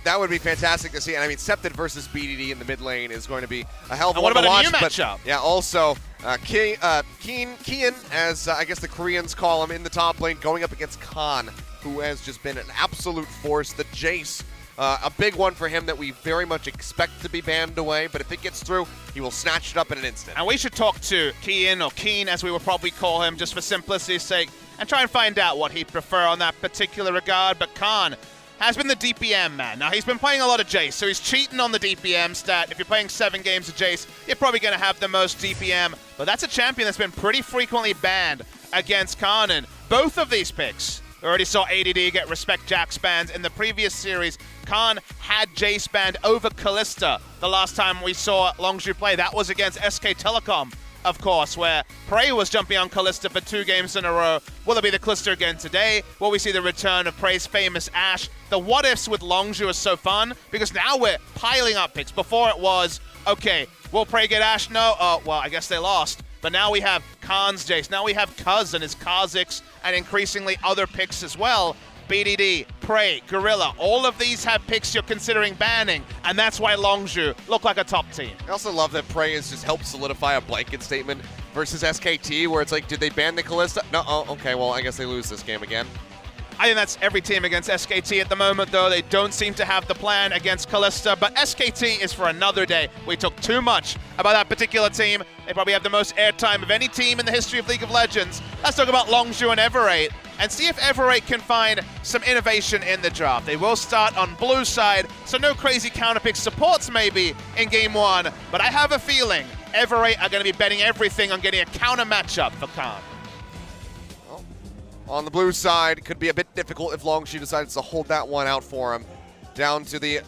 That would be fantastic to see. And I mean, Septed versus BDD in the mid lane is going to be a hell of a one to watch. What about a new matchup? Yeah, also, Kian, as I guess the Koreans call him, in the top lane, going up against Khan, who has just been an absolute force. The Jace, a big one for him that we very much expect to be banned away, but if it gets through, he will snatch it up in an instant. And we should talk to Kian, or Keen as we will probably call him, just for simplicity's sake, and try and find out what he'd prefer on that particular regard. But Khan has been the DPM man. Now, he's been playing a lot of Jace, so he's cheating on the DPM stat. If you're playing 7 games of Jace, you're probably going to have the most DPM. But that's a champion that's been pretty frequently banned against Karnan. Both of these picks. We already saw ADD get Respect Jax banned in the previous series. Khan had Jace banned over Kalista the last time we saw Longzhu play. That was against SK Telecom, of course, where Prey was jumping on Kalista for 2 games in a row. Will it be the Kalista again today? Will we see the return of Prey's famous Ashe? The what-ifs with Longzhu are so fun, because now we're piling up picks. Before it was, okay, will Prey get Ashe? No? Oh, well, I guess they lost. But now we have Khan's Jace. Now we have Kuz and his Kha'Zix, and increasingly other picks as well. BDD, Prey, Gorilla, all of these have picks you're considering banning, and that's why Longzhu look like a top team. I also love that Prey has just helped solidify a blanket statement versus SKT, where it's like, did they ban the Kalista? No, oh, okay, well, I guess they lose this game again. I think that's every team against SKT at the moment, though. They don't seem to have the plan against Kalista, but SKT is for another day. We talk too much about that particular team. They probably have the most airtime of any team in the history of League of Legends. Let's talk about Longzhu and Ever8, and see if Ever8 can find some innovation in the draft. They will start on blue side, so no crazy counterpick supports maybe in game 1, but I have a feeling Ever8 are going to be betting everything on getting a counter matchup for Khan. On the blue side, it could be a bit difficult if Longzhu decides to hold that one out for him. Down to the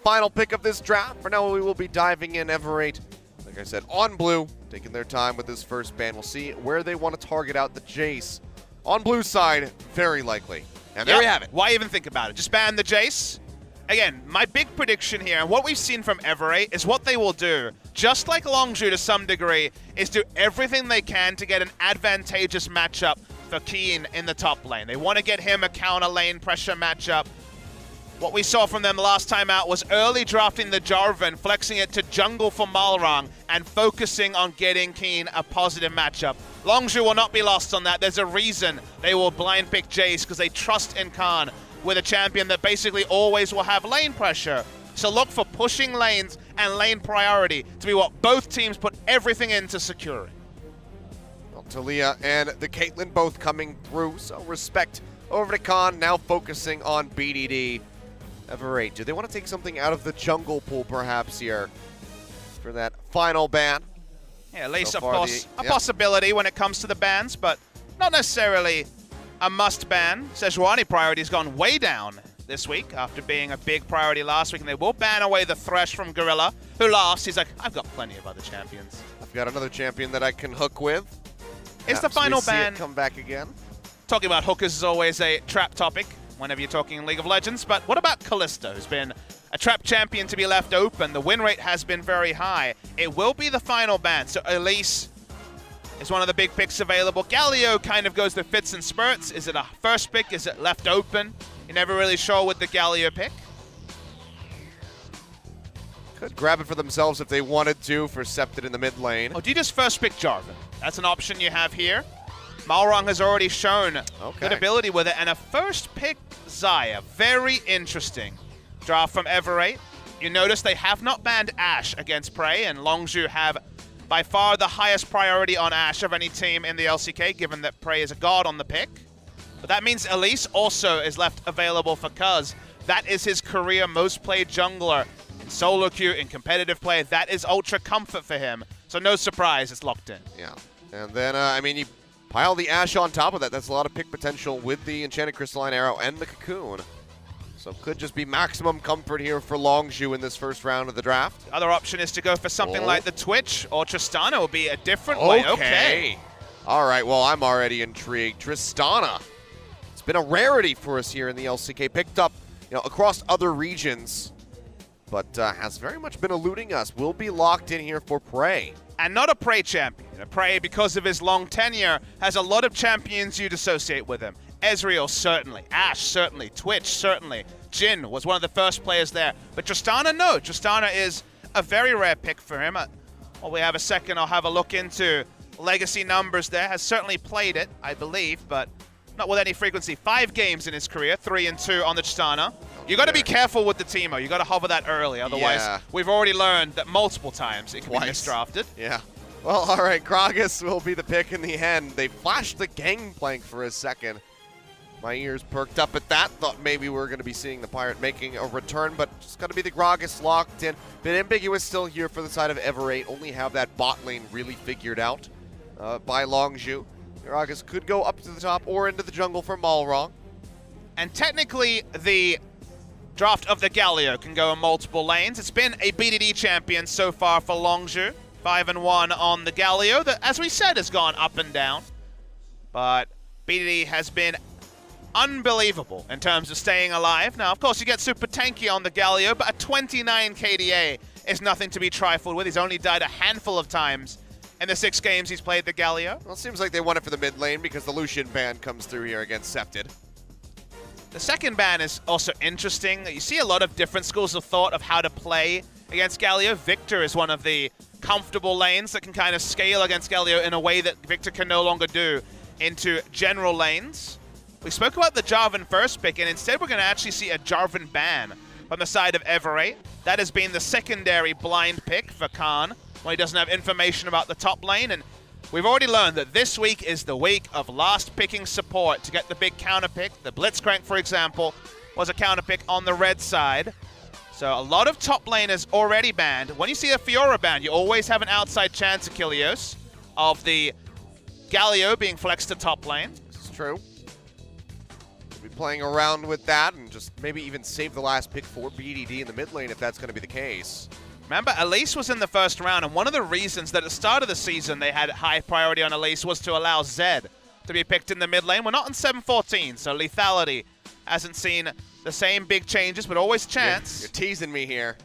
final pick of this draft. For now, we will be diving in Ever8, like I said, on blue, taking their time with this first ban. We'll see where they want to target out the Jace. On blue side, very likely And there we have it. Why even think about it? Just ban the Jace. Again, my big prediction here, and what we've seen from Everate, is what they will do, just like Longzhu to some degree, is do everything they can to get an advantageous matchup for Keen in the top lane. They want to get him a counter lane pressure matchup. What we saw from them last time out was early drafting the Jarvan, flexing it to jungle for Malrang, and focusing on getting Keen a positive matchup. Longzhu will not be lost on that. There's a reason they will blind pick Jace, because they trust in Khan with a champion that basically always will have lane pressure. So look for pushing lanes and lane priority to be what both teams put everything into securing. Well, Talia and the Caitlyn both coming through, so respect over to Khan, now focusing on BDD. Everate, do they want to take something out of the jungle pool perhaps here for that final ban? Yeah, at least, So of far course, the- a possibility when it comes to the bans, but not necessarily a must ban. Sejuani priority's gone way down this week after being a big priority last week, and they will ban away the Thresh from Gorilla, who laughs. He's like, I've got plenty of other champions. I've got another champion that I can hook with. Is the Perhaps we final see it ban... come back again? Talking about hookers is always a trap topic whenever you're talking League of Legends, but what about Kalista, who's been a trap champion to be left open? The win rate has been very high. It will be the final ban, so Elise is one of the big picks available. Galio kind of goes the fits and spurts. Is it a first pick? Is it left open? You're never really sure with the Galio pick. Could grab it for themselves if they wanted to for Septed in the mid lane. Oh, do you just first pick Jarvan? That's an option you have here. Malrang has already shown good ability with it, and a first pick Xayah. Very interesting draft from Everate. You notice they have not banned Ashe against Prey, and Longzhu have by far the highest priority on Ashe of any team in the LCK, given that Prey is a god on the pick. But that means Elise also is left available for Cuz. That is his career most played jungler in solo queue, in competitive play. That is ultra comfort for him. So no surprise, it's locked in. Yeah. And then, I mean, you pile the Ashe on top of that. That's a lot of pick potential with the Enchanted Crystalline Arrow and the Cocoon. So could just be maximum comfort here for Longzhu in this first round of the draft. The other option is to go for something like the Twitch, or Tristana will be a different way. Okay. All right, well, I'm already intrigued. Tristana. It's been a rarity for us here in the LCK. Picked up, across other regions, but has very much been eluding us. Will be locked in here for Prey. And not a Prey champion. A Prey, because of his long tenure, has a lot of champions you'd associate with him. Ezreal, certainly. Ashe, certainly. Twitch, certainly. Jhin was one of the first players there. But Tristana, no. Tristana is a very rare pick for him. While we have a second, I'll have a look into legacy numbers there. Has certainly played it, I believe, but not with any frequency. 5 games in his career, 3 and 2 on the Tristana. You got to be careful with the Teemo. You got to hover that early. Otherwise, we've already learned that multiple times it can be misdrafted. Yeah. Well, all right. Gragas will be the pick in the end. They flashed the gangplank for a second. My ears perked up at that. Thought maybe we were going to be seeing the Pirate making a return, but it's going to be the Gragas locked in. Bit ambiguous still here for the side of Everate. Only have that bot lane really figured out by Longzhu. Gragas could go up to the top or into the jungle for Malrang. And technically, the draft of the Galio can go in multiple lanes. It's been a BDD champion so far for Longzhu. 5-1 on the Galio that, as we said, has gone up and down. But BDD has been unbelievable in terms of staying alive. Now, of course, you get super tanky on the Galio, but a 29 KDA is nothing to be trifled with. He's only died a handful of times in the 6 games he's played the Galio. Well, it seems like they want it for the mid lane because the Lucian ban comes through here against Septed. The second ban is also interesting. You see a lot of different schools of thought of how to play against Galio. Victor is one of the comfortable lanes that can kind of scale against Galio in a way that Victor can no longer do into general lanes. We spoke about the Jarvan first pick, and instead we're going to actually see a Jarvan ban from the side of Everate. That has been the secondary blind pick for Khan when he doesn't have information about the top lane. And we've already learned that this week is the week of last picking support to get the big counter pick. The Blitzcrank, for example, was a counter pick on the red side. So a lot of top laners already banned. When you see a Fiora ban, you always have an outside chance, Achilles, of the Galio being flexed to top lane. It's true. We'll be playing around with that and just maybe even save the last pick for BDD in the mid lane if that's going to be the case. Remember, Elise was in the first round, and one of the reasons that at the start of the season they had high priority on Elise was to allow Zed to be picked in the mid lane. We're not in 7-14, so lethality hasn't seen the same big changes, but always a chance. You're teasing me here.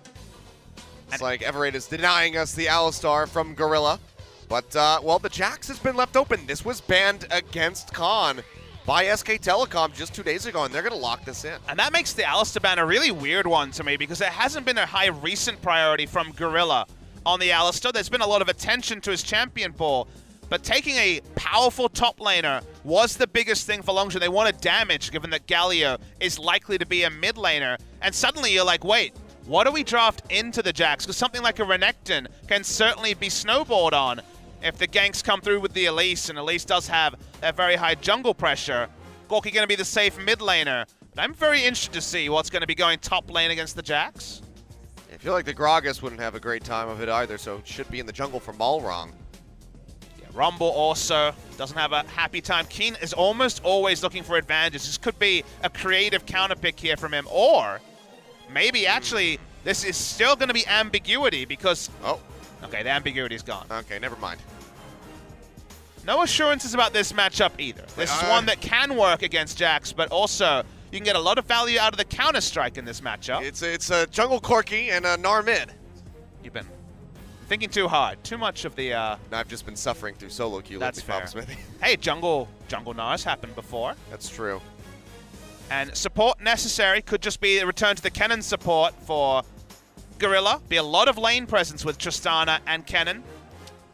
It's like Everett is denying us the Alistar from Gorilla. But, well, the Jax has been left open. This was banned against Khan by SK Telecom just 2 days ago, and they're going to lock this in. And that makes the Alistar ban a really weird one to me because it hasn't been a high recent priority from Gorilla on the Alistar. There's been a lot of attention to his champion pool, but taking a powerful top laner was the biggest thing for Longzhu. They wanted damage given that Galio is likely to be a mid laner, and suddenly you're like, wait, what do we draft into the Jax? Because something like a Renekton can certainly be snowballed on if the ganks come through with the Elise, and Elise does have that very high jungle pressure. Gorky going to be the safe mid laner, but I'm very interested to see what's going to be going top lane against the Jax. I feel like the Gragas wouldn't have a great time of it either, so it should be in the jungle for Malrong. Yeah, Rumble also doesn't have a happy time. Keen is almost always looking for advantages. This could be a creative counter pick here from him, or maybe actually this is still going to be ambiguity because... Oh. Okay, the ambiguity is gone. Okay, never mind. No assurances about this matchup either. This is one that can work against Jax, but also you can get a lot of value out of the counter-strike in this matchup. It's a Jungle Corki and a Gnar mid. You've been thinking too hard. Too much of the... No, I've just been suffering through solo queue. That's fair. Smithy. Hey, Jungle Gnar's happened before. That's true. And support necessary could just be a return to the Kennen support for Gorilla. Be a lot of lane presence with Tristana and Kennen.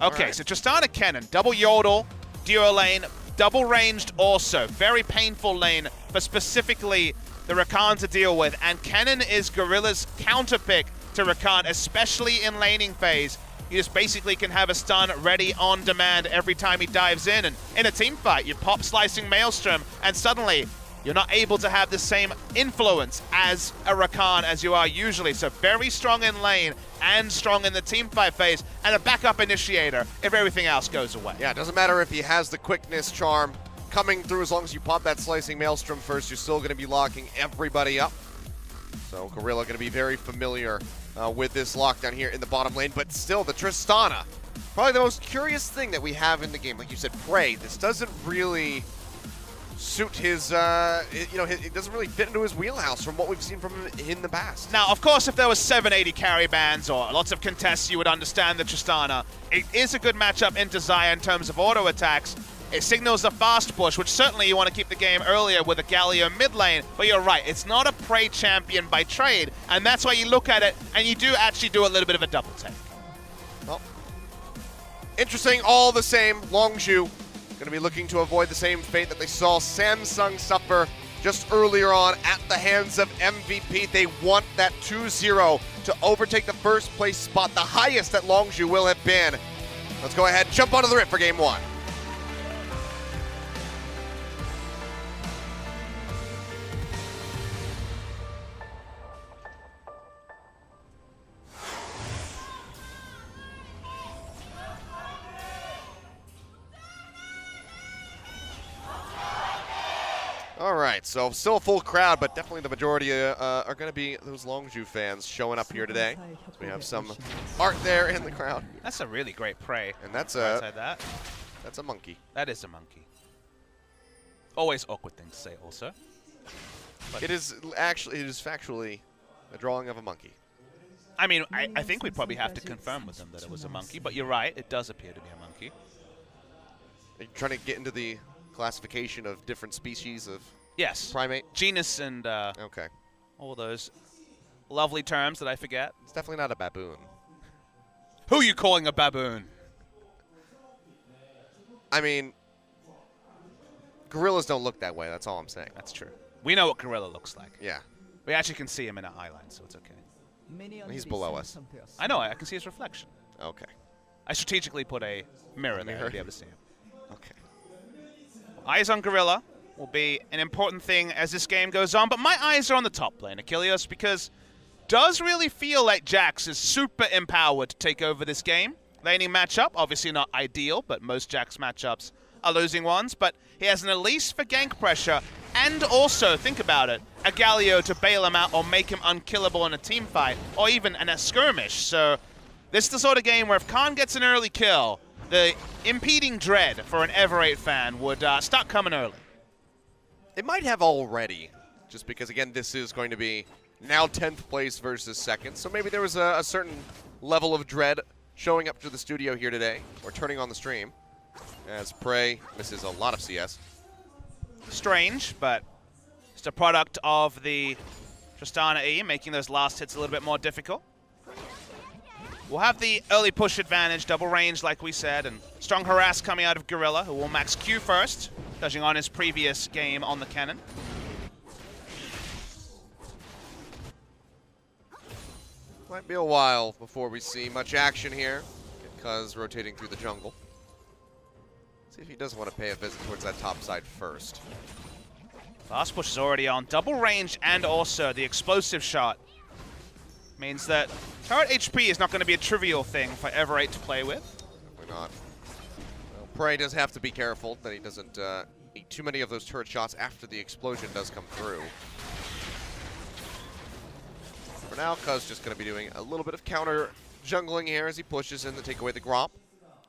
Okay, so Tristana, Kennen, double Yordle, duo lane, double ranged also. Very painful lane for specifically the Rakan to deal with. And Kennen is Gorilla's counter pick to Rakan, especially in laning phase. You just basically can have a stun ready on demand every time he dives in. And in a team fight, you pop Slicing Maelstrom, and suddenly you're not able to have the same influence as a Rakan as you are usually. So very strong in lane and strong in the team fight phase, and a backup initiator if everything else goes away. Yeah, it doesn't matter if he has the quickness charm coming through. As long as you pop that Slicing Maelstrom first, you're still going to be locking everybody up. So Gorilla going to be very familiar with this lockdown here in the bottom lane, but still the Tristana, probably the most curious thing that we have in the game. Like you said, Prey, this doesn't really suit his, it doesn't really fit into his wheelhouse from what we've seen from him in the past. Now, of course, if there was 780 carry bans or lots of contests, you would understand the Tristana. It is a good matchup in Desire in terms of auto attacks. It signals a fast push, which certainly you want to keep the game earlier with a Galio mid lane, but you're right, it's not a Prey champion by trade, and that's why you look at it and you do actually do a little bit of a double take. Well, interesting all the same. Longzhu going to be looking to avoid the same fate that they saw Samsung suffer just earlier on at the hands of MVP. They want that 2-0 to overtake the first place spot, the highest that Longzhu will have been. Let's go ahead and jump onto the rip for game one. All right, so still a full crowd, but definitely the majority are going to be those Longzhu fans showing up here today. So we have some art there in the crowd. That's a really great Prey. And that's that's a monkey. That is a monkey. Always awkward thing to say also. But it is factually a drawing of a monkey. I mean, I think we'd probably have to confirm with them that it was a monkey, but you're right, it does appear to be a monkey. Are you trying to get into the classification of different species of primate? Genus and okay, all those lovely terms that I forget. It's definitely not a baboon. Who are you calling a baboon? I mean, gorillas don't look that way, that's all I'm saying. That's true. We know what gorilla looks like. Yeah. We actually can see him in our eye line, so it's okay. He's below us. I know, I can see his reflection. Okay. I strategically put a mirror there to be able to see him. Okay. Eyes on Gorilla will be an important thing as this game goes on, but my eyes are on the top lane, Achilles, because does really feel like Jax is super empowered to take over this game. Laning matchup, obviously not ideal, but most Jax matchups are losing ones, but he has an Elise for gank pressure, and also, think about it, a Galio to bail him out or make him unkillable in a team fight, or even in a skirmish. So this is the sort of game where if Khan gets an early kill, the impeding dread for an Ever8 fan would start coming early. It might have already, just because, again, this is going to be now 10th place versus 2nd. So maybe there was a certain level of dread showing up to the studio here today, or turning on the stream, as Prey misses a lot of CS. Strange, but it's a product of the Tristana E, making those last hits a little bit more difficult. We'll have the early push advantage, double range like we said, and strong harass coming out of Gorilla, who will max Q first, judging on his previous game on the cannon. Might be a while before we see much action here. Cuz rotating through the jungle. See if he doesn't want to pay a visit towards that top side first. Fast push is already on. Double range and also the explosive shot means that turret HP is not going to be a trivial thing for Ever8 to play with. Definitely not. Well, Prey does have to be careful that he doesn't eat too many of those turret shots after the explosion does come through. For now, Cuz just going to be doing a little bit of counter jungling here as he pushes in to take away the Gromp.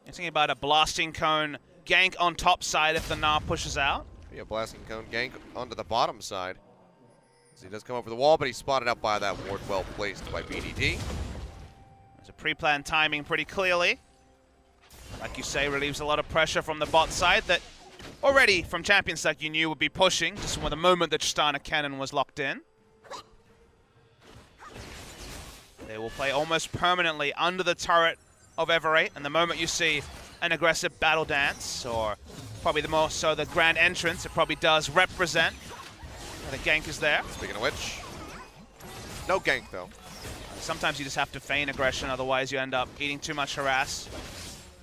You're thinking about a blasting cone gank on top side if the Gnar pushes out. Be a blasting cone gank onto the bottom side. As he does come over the wall, but he's spotted out by that ward well placed by BDD. There's a pre-planned timing pretty clearly. Like you say, relieves a lot of pressure from the bot side that already from Champions League you knew would be pushing, just from the moment that Tristana cannon was locked in. They will play almost permanently under the turret of Ever8, and the moment you see an aggressive battle dance, or probably the more so the grand entrance, it probably does represent. The gank is there. Speaking of which, no gank though. Sometimes you just have to feign aggression, otherwise you end up eating too much harass.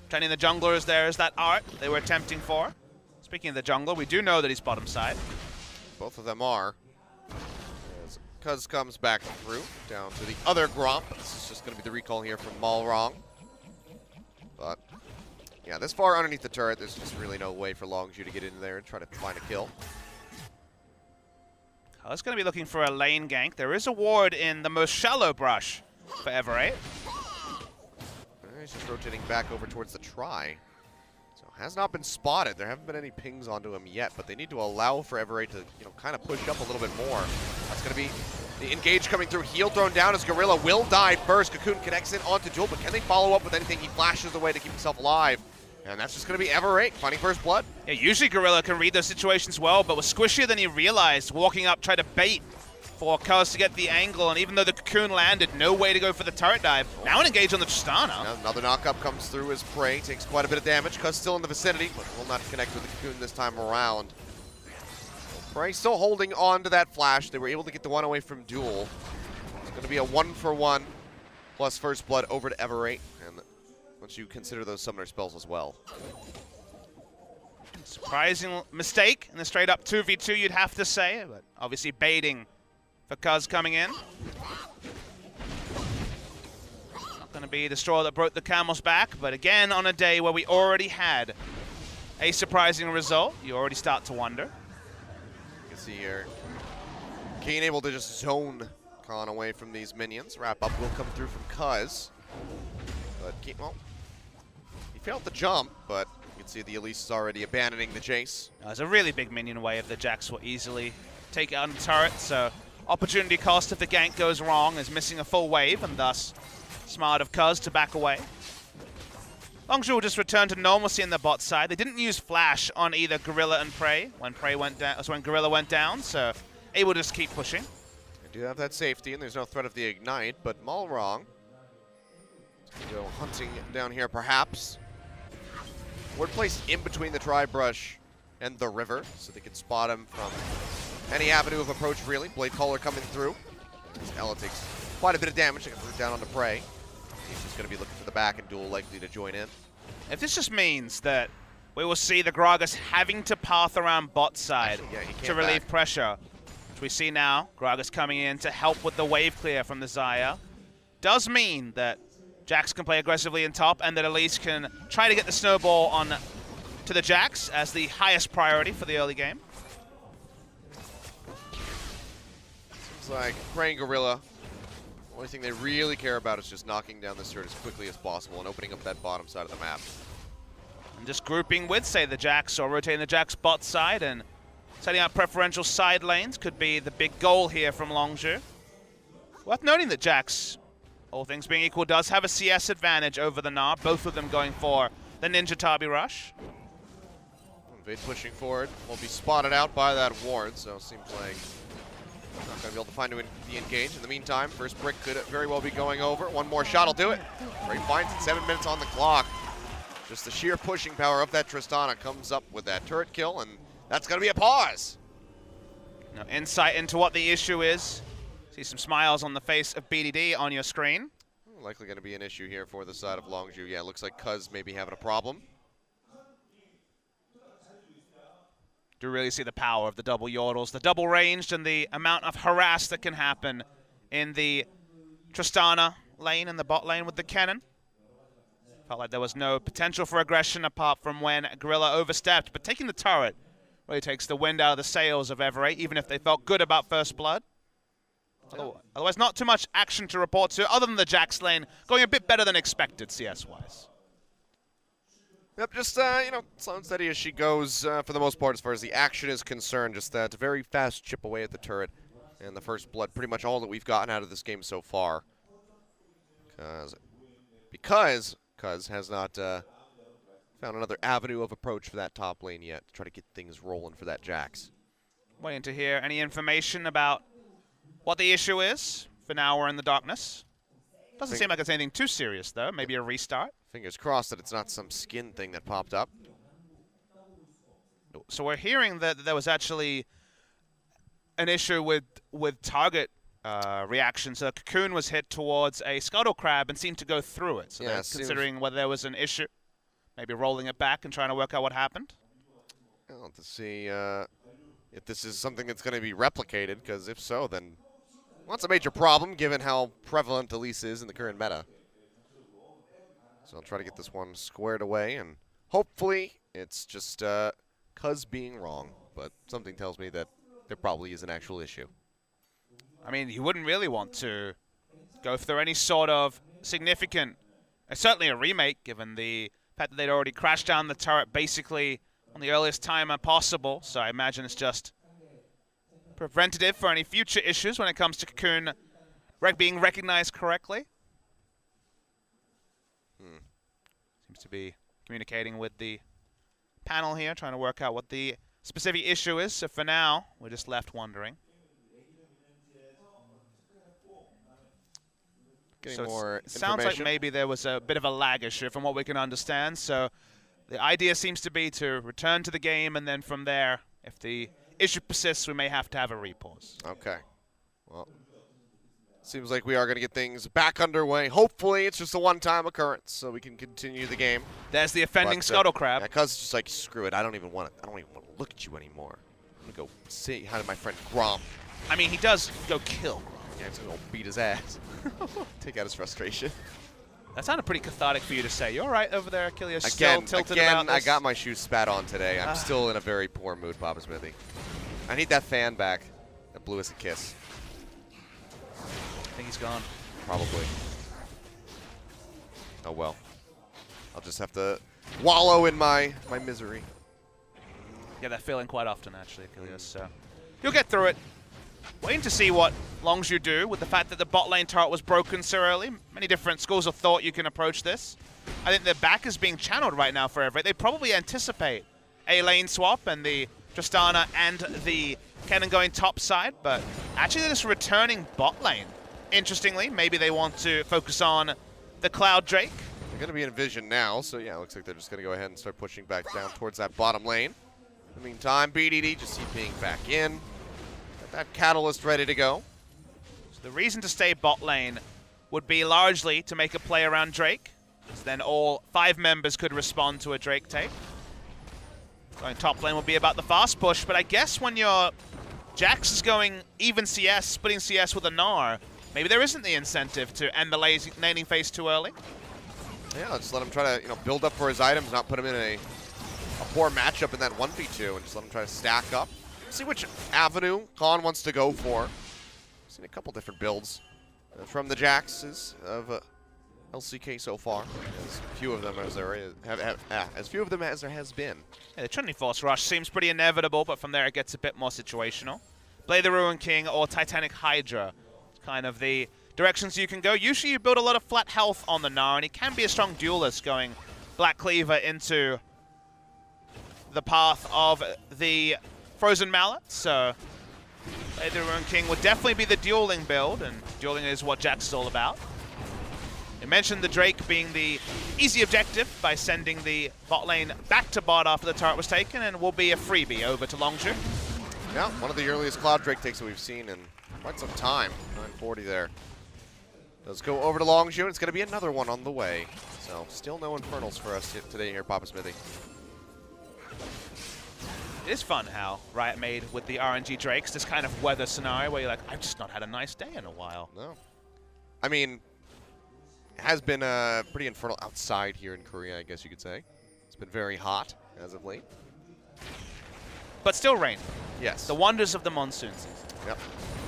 Training the junglers there is that art they were attempting for. Speaking of the jungler, we do know that he's bottom side. Both of them are. As Cuz comes back through, down to the other Gromp. This is just going to be the recall here from Malrong. But, yeah, this far underneath the turret, there's just really no way for Longzhu to get in there and try to find a kill. Cuz going to be looking for a lane gank. There is a ward in the most shallow brush for Ever8. He's just rotating back over towards the try. So has not been spotted. There haven't been any pings onto him yet, but they need to allow for Ever8 to, kind of push up a little bit more. That's going to be the engage coming through. Heal thrown down as Gorilla will die first. Cocoon connects in onto Duel, but can they follow up with anything? He flashes away to keep himself alive. And that's just going to be Ever8 finding first blood. Yeah, usually Gorilla can read those situations well, but was squishier than he realized. Walking up, tried to bait for Cuz to get the angle, and even though the Cocoon landed, no way to go for the turret dive. Now an engage on the Tristana. Now another knockup comes through as Prey takes quite a bit of damage. Cuz still in the vicinity, but will not connect with the Cocoon this time around. Prey still holding on to that flash. They were able to get the one away from Duel. It's going to be a 1-for-1 plus first blood over to Ever8. And once you consider those summoner spells as well. Surprising mistake in the straight up 2v2, you'd have to say, but obviously baiting for Cuz coming in. Not going to be the straw that broke the camel's back, but again on a day where we already had a surprising result, you already start to wonder. You can see here, Kane able to just zone Khan away from these minions. Wrap up will come through from Cuz. But well, he failed the jump, but you can see the Elise is already abandoning the chase. There's a really big minion wave that Jax will easily take out on the turret, so opportunity cost if the gank goes wrong is missing a full wave, and thus smart of Cuz to back away. Longzhu will just return to normalcy in the bot side. They didn't use flash on either Gorilla and Prey when Gorilla went down, so able to just keep pushing. They do have that safety, and there's no threat of the ignite, but Malrong go hunting down here, perhaps. We're placed in between the tri-brush and the river, so they can spot him from any avenue of approach, really. Blade Caller coming through. As Ella takes quite a bit of damage. They can put it down on the Prey. He's just going to be looking for the back, and Duel likely to join in. If this just means that we will see the Gragas having to path around bot side to relieve pressure, which we see now, Gragas coming in to help with the wave clear from the Xayah, does mean that Jax can play aggressively in top, and that Elise can try to get the snowball on to the Jax as the highest priority for the early game. Seems like Prey and Gorilla, the only thing they really care about is just knocking down this turret as quickly as possible and opening up that bottom side of the map. And just grouping with, say, the Jax or rotating the Jax bot side and setting up preferential side lanes could be the big goal here from Longzhu. Worth noting that Jax, all things being equal, does have a CS advantage over the Gnar, both of them going for the Ninja Tabi Rush. Vade pushing forward, will be spotted out by that ward, so it seems like not going to be able to find the engage. In the meantime, first brick could very well be going over. One more shot will do it. Ray finds it, 7 minutes on the clock. Just the sheer pushing power of that Tristana comes up with that turret kill, and that's going to be a pause. Now, insight into what the issue is. See some smiles on the face of BDD on your screen. Likely going to be an issue here for the side of Longzhu. Yeah, looks like Cuz may be having a problem. Do really see the power of the double yordles, the double ranged, and the amount of harass that can happen in the Tristana lane and the bot lane with the cannon. Felt like there was no potential for aggression apart from when Gorilla overstepped, but taking the turret really takes the wind out of the sails of Everett, even if they felt good about First Blood. Otherwise, not too much action to report to, other than the Jax lane going a bit better than expected CS-wise. Yep, just, you know, slow and steady as she goes for the most part as far as the action is concerned. Just that very fast chip away at the turret and the First Blood, pretty much all that we've gotten out of this game so far. Because Cuz has not found another avenue of approach for that top lane yet to try to get things rolling for that Jax. Waiting to hear any information about what the issue is. For now, we're in the darkness. Doesn't seem like it's anything too serious, though. Maybe a restart. Fingers crossed that it's not some skin thing that popped up. So we're hearing that there was actually an issue with target reaction. So Cocoon was hit towards a Scuttle Crab and seemed to go through it. So yeah, they're considering whether there was an issue, maybe rolling it back and trying to work out what happened. I'll have to see if this is something that's going to be replicated, because if so, then well, it's a major problem given how prevalent Elise is in the current meta. So I'll try to get this one squared away, and hopefully it's just Cuz being wrong, but something tells me that there probably is an actual issue. I mean, you wouldn't really want to go through any sort of significant, certainly a remake, given the fact that they'd already crashed down the turret basically on the earliest time possible. So I imagine it's just preventative for any future issues when it comes to Cocoon being recognized correctly. Seems to be communicating with the panel here, trying to work out what the specific issue is. So for now, we're just left wondering. Getting more it sounds like maybe there was a bit of a lag issue from what we can understand. So the idea seems to be to return to the game, and then from there, if the issue persists, we may have to have a repause. Okay. Well, seems like we are going to get things back underway. Hopefully, it's just a one-time occurrence, so we can continue the game. There's the offending Scuttle Crab. Yeah, Cuz just like, screw it. I don't even want to look at you anymore. I'm gonna go say hi to my friend Grom. I mean, he does go kill Grom. Yeah, he's gonna go beat his ass. Take out his frustration. That sounded pretty cathartic for you to say. You all right over there, Achilles? Again, still tilted about this? I got my shoes spat on today. I'm still in a very poor mood, Papa Smithy. I need that fan back that blew us a kiss. I think he's gone. Probably. Oh well. I'll just have to wallow in my misery. Yeah, that feeling quite often, actually, Achilles. So you'll get through it. Waiting to see what Longzhu do with the fact that the bot lane turret was broken so early. Many different schools of thought you can approach this. I think their back is being channeled right now for Everett. They probably anticipate a lane swap and the Tristana and the cannon going top side, but actually they're just returning bot lane. Interestingly, maybe they want to focus on the Cloud Drake. They're going to be in vision now, so yeah, it looks like they're just going to go ahead and start pushing back down towards that bottom lane. In the meantime, BDD just being back in. Got that Catalyst ready to go. So the reason to stay bot lane would be largely to make a play around Drake, because then all 5 members could respond to a Drake take. Going top lane will be about the fast push, but I guess when your Jax is going even CS, splitting CS with a Gnar, maybe there isn't the incentive to end the laning phase too early. Yeah, just let him try to build up for his items, not put him in a poor matchup in that 1v2, and just let him try to stack up. See which avenue Khan wants to go for. Seen a couple different builds from the Jaxes of LCK so far. As few of them as there is, as few of them as there has been. Yeah, the Trinity Force Rush seems pretty inevitable, but from there it gets a bit more situational. Blade the Ruin King or Titanic Hydra. Kind of the directions you can go. Usually you build a lot of flat health on the Gnar, and he can be a strong duelist going Black Cleaver into the path of the Frozen Mallet. So Blade the Ruin King would definitely be the dueling build, and dueling is what Jax is all about. You mentioned the Drake being the easy objective by sending the bot lane back to bot after the turret was taken, and will be a freebie over to Longzhu. Yeah, one of the earliest Cloud Drake takes that we've seen in quite some time. 940 there. Does go over to Longzhu, and it's going to be another one on the way. So still no Infernals for us today here, Papa Smithy. It is fun how Riot made with the RNG Drakes this kind of weather scenario where you're like, I've just not had a nice day in a while. No. I mean, it has been pretty infernal outside here in Korea, I guess you could say. It's been very hot as of late. But still rain. Yes. The wonders of the monsoon season. Yep.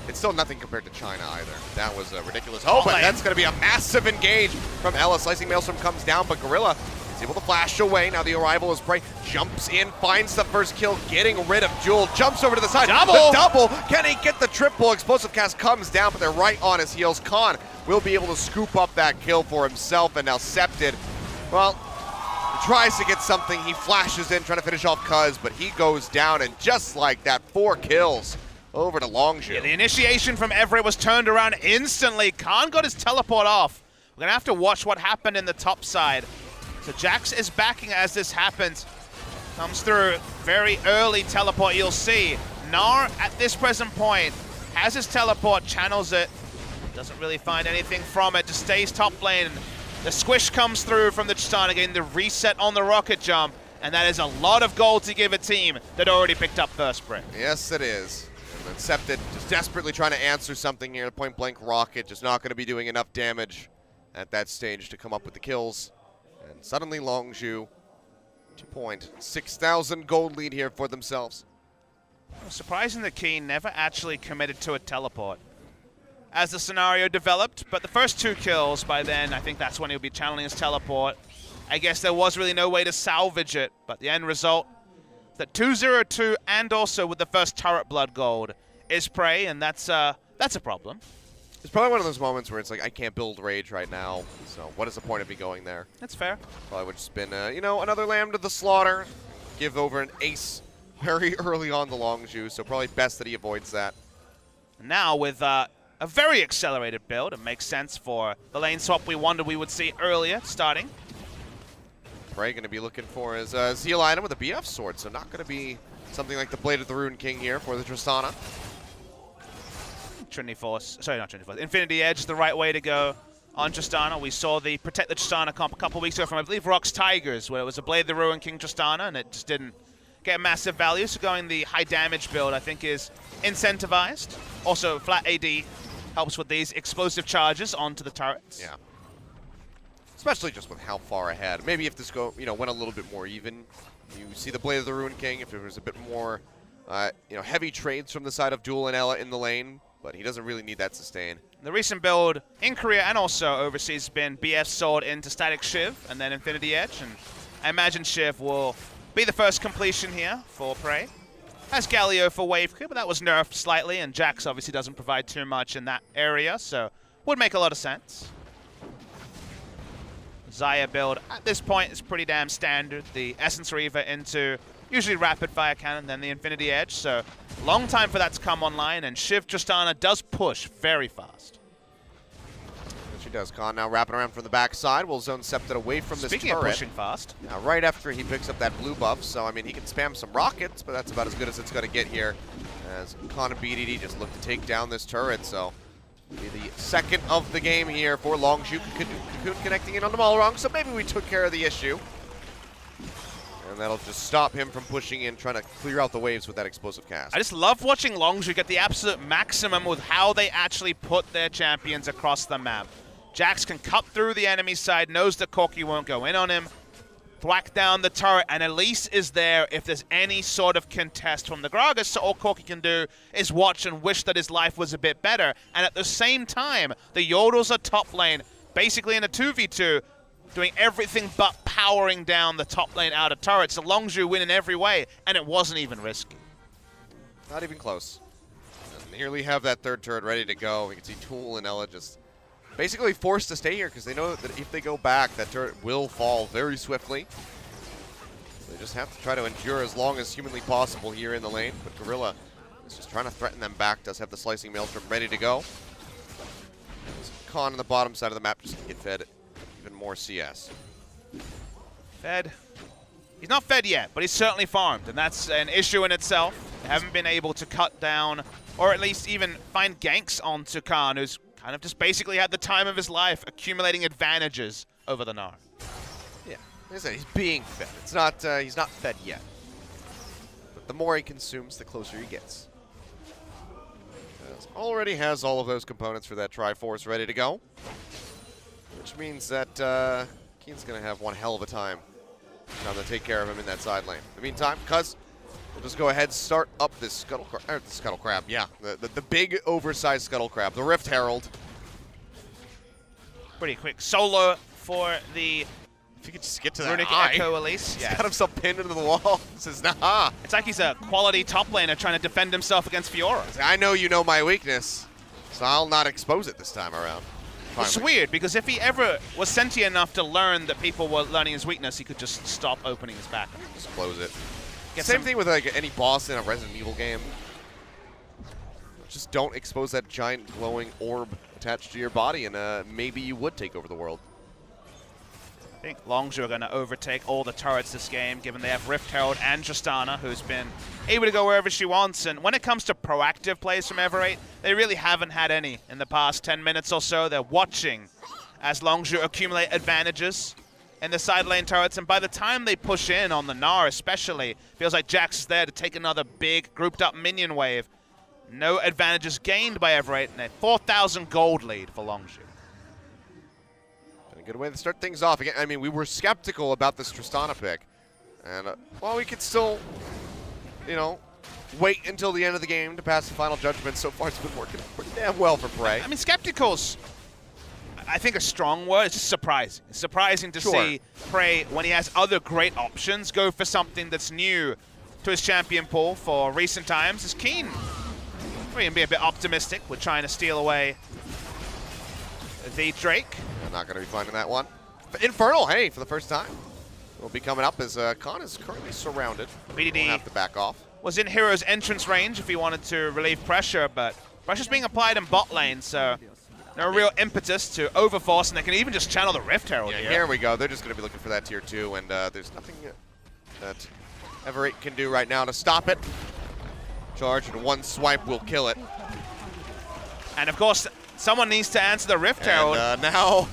It's still nothing compared to China either. That was ridiculous. Oh, but that's going to be a massive engage from Ella. Slicing Maelstrom comes down, but Gorilla is able to flash away. Now the arrival is Prey. Jumps in, finds the first kill, getting rid of Jewel. Jumps over to the side. Double! The double! Can he get the triple? Explosive Cast comes down, but they're right on his heels. Khan will be able to scoop up that kill for himself, and now Septed, well, tries to get something. He flashes in, trying to finish off Cuz, but he goes down, and just like that, 4 kills over to Longzhu. Yeah, the initiation from Everett was turned around instantly. Khan got his teleport off. We're going to have to watch what happened in the top side. So Jax is backing as this happens. Comes through very early teleport, you'll see. Gnar, at this present point, has his teleport, channels it. Doesn't really find anything from it, just stays top lane. The squish comes through from the Tristana, getting the reset on the rocket jump. And that is a lot of gold to give a team that already picked up first brick. Yes, it is. And Septed just desperately trying to answer something here. The point blank rocket just not going to be doing enough damage at that stage to come up with the kills. And suddenly Longzhu, 2,600 gold lead here for themselves. Surprising that Keen never actually committed to a teleport as the scenario developed, but the first 2 kills by then, I think that's when he'll be channeling his teleport. I guess there was really no way to salvage it, but the end result, that 2-0-2 and also with the first turret blood gold is Prey, and that's a problem. It's probably one of those moments where it's like, I can't build Rage right now, so what is the point of me going there? That's fair. Probably would just been, you know, another lamb to the slaughter. Give over an ace very early on the Longzhu, so probably best that he avoids that. Now with a very accelerated build, it makes sense for the lane swap we wondered we would see earlier starting. Prey going to be looking for his Zeal item with a BF sword, so not going to be something like the Blade of the Rune King here for the Tristana. Trinity Force, sorry, not Trinity Force, Infinity Edge, the right way to go on Tristana. We saw the Protect the Tristana comp a couple weeks ago from, I believe, Rock's Tigers, where it was a Blade of the Ruin King Tristana, and it just didn't get massive value. So going the high damage build, I think, is incentivized. Also, flat AD helps with these explosive charges onto the turrets. Yeah. Especially just with how far ahead. Maybe if this went a little bit more even, you see the Blade of the Ruin King, if there was a bit more, heavy trades from the side of Duel and Ella in the lane, but he doesn't really need that sustain. The recent build in Korea and also overseas has been BF Sword into Static Shiv and then Infinity Edge, and I imagine Shiv will be the first completion here for Prey. Has Galio for wave clear, but that was nerfed slightly, and Jax obviously doesn't provide too much in that area, so would make a lot of sense. Xayah build at this point is pretty damn standard. The Essence Reaver into usually Rapid Fire Cannon, then the Infinity Edge, so long time for that to come online, and Shiv Tristana does push very fast. She does. Khan now wrapping around from the backside. Will zone Septed away from this turret. Speaking of pushing fast. Now, right after he picks up that blue buff, so I mean, he can spam some rockets, but that's about as good as it's going to get here. As Khan and BDD just look to take down this turret, so be the second of the game here for Longzhu. Cocoon connecting in on the Malrong, so maybe we took care of the issue. And that'll just stop him from pushing in, trying to clear out the waves with that explosive cast. I just love watching Longzhu get the absolute maximum with how they actually put their champions across the map. Jax can cut through the enemy side, knows that Corki won't go in on him, thwack down the turret, and Elise is there if there's any sort of contest from the Gragas, so all Corki can do is watch and wish that his life was a bit better. And at the same time, the Yordles are top lane, basically in a 2v2, doing everything but powering down the top lane outer turrets. So Longzhu win in every way, and it wasn't even risky. Not even close. And here we have that third turret ready to go. We can see Tool and Ella just basically forced to stay here because they know that if they go back, that turret will fall very swiftly. They just have to try to endure as long as humanly possible here in the lane. But Gorilla is just trying to threaten them back. Does have the Slicing Maelstrom ready to go. Khan on the bottom side of the map just to get fed even more CS. Fed. He's not fed yet, but he's certainly farmed, and that's an issue in itself. They haven't been able to cut down, or at least even find ganks onto Khan, who's kind of just basically had the time of his life, accumulating advantages over the Gnar. Yeah, like I said, he's being fed. It's not, he's not fed yet. But the more he consumes, the closer he gets. Already has all of those components for that Triforce ready to go. Which means that Keen's going to have one hell of a time trying to take care of him in that side lane. In the meantime, Cuz will just go ahead and start up this Scuttle Crab. Yeah, the big oversized Scuttle Crab, the Rift Herald. Pretty quick solo for the If you could just get to that Runic eye. Echo at least. He's got himself pinned into the wall. Says, nah. It's like he's a quality top laner trying to defend himself against Fiora. I know you know my weakness, so I'll not expose it this time around. It's weird, because if he ever was sentient enough to learn that people were learning his weakness, he could just stop opening his back. Just close it. Get Same some- thing with like any boss in a Resident Evil game. Just don't expose that giant glowing orb attached to your body, and maybe you would take over the world. I think Longzhu are going to overtake all the turrets this game, given they have Rift Herald and Tristana, who's been able to go wherever she wants. And when it comes to proactive plays from Everate, they really haven't had any in the past 10 minutes or so. They're watching as Longzhu accumulate advantages in the side lane turrets. And by the time they push in on the Gnar especially, feels like Jax is there to take another big grouped up minion wave. No advantages gained by Everate, and a 4,000 gold lead for Longzhu. A good way to start things off. Again, I mean, we were skeptical about this Tristana pick. And, well, we could still, you know, wait until the end of the game to pass the final judgment. So far, it's been working pretty damn well for Prey. I mean, skeptical's, I think, a strong word. It's just surprising. It's surprising to see Prey, when he has other great options, go for something that's new to his champion pool for recent times. Is Keen. We're going to be a bit optimistic. We're trying to steal away the Drake. Not going to be finding that one. Infernal, hey, for the first time. Will be coming up as Khan is currently surrounded. BDD won't have to back off. Was in Hero's entrance range if he wanted to relieve pressure, but pressure's being applied in bot lane, so no real impetus to overforce, and they can even just channel the Rift Herald Yeah, here. here we go. They're just going to be looking for that tier 2, and there's nothing that Everate can do right now to stop it. Charge and one swipe will kill it. And of course, someone needs to answer the Rift Herald. And now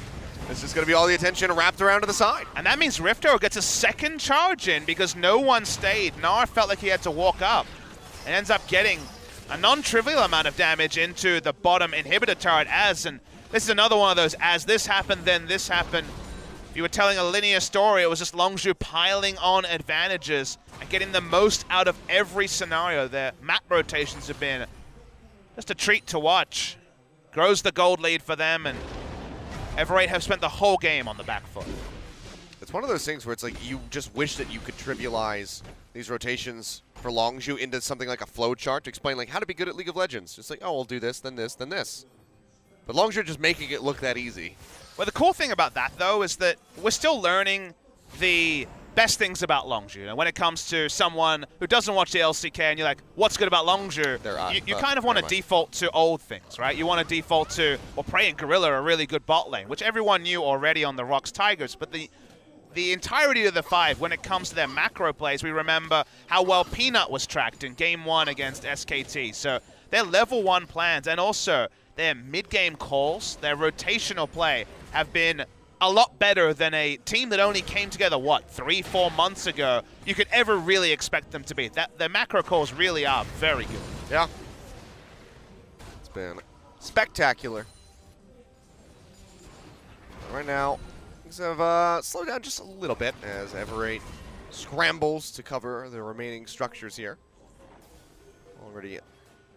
it's just going to be all the attention wrapped around to the side. And that means Rift Herald gets a second charge in because no one stayed. Gnar felt like he had to walk up and ends up getting a non-trivial amount of damage into the bottom inhibitor turret and this is another one of those, as this happened, then this happened. If you were telling a linear story, it was just Longzhu piling on advantages and getting the most out of every scenario. Their map rotations have been just a treat to watch. Grows the gold lead for them, and Everate have spent the whole game on the back foot. It's one of those things where it's like you just wish that you could trivialize these rotations for Longzhu into something like a flow chart to explain like how to be good at League of Legends. Just like, oh, we'll do this, then this, then this. But Longzhu just making it look that easy. Well, the cool thing about that, though, is that we're still learning the best things about Longzhu. You know, when it comes to someone who doesn't watch the LCK and you're like, what's good about Longzhu? You kind of want to default to old things, right? You want to default to, well, Prey and Gorilla are a really good bot lane, which everyone knew already on the Rocks Tigers. But the entirety of the five, when it comes to their macro plays, we remember how well Peanut was tracked in Game 1 against SKT. So their level 1 plans and also their mid-game calls, their rotational play, have been a lot better than a team that only came together, what, 3-4 months ago, you could ever really expect them to be. Their macro calls really are very good. Yeah. It's been spectacular. Right now, things have slowed down just a little bit as Everate scrambles to cover the remaining structures here. Already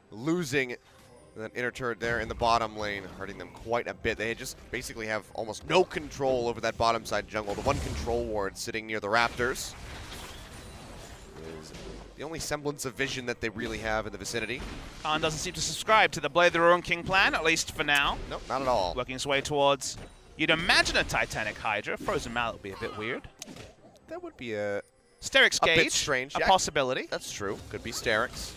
losing That inner turret there in the bottom lane, hurting them quite a bit. They just basically have almost no control over that bottom side jungle. The one control ward sitting near the Raptors is the only semblance of vision that they really have in the vicinity. Khan doesn't seem to subscribe to the Blade the Ruin King plan, at least for now. Nope, not at all. Working his way towards, you'd imagine a Titanic Hydra. Frozen Mallet would be a bit weird. That would be a Sterix Gage, bit strange. a Yeah, possibility. That's true. Could be Sterix.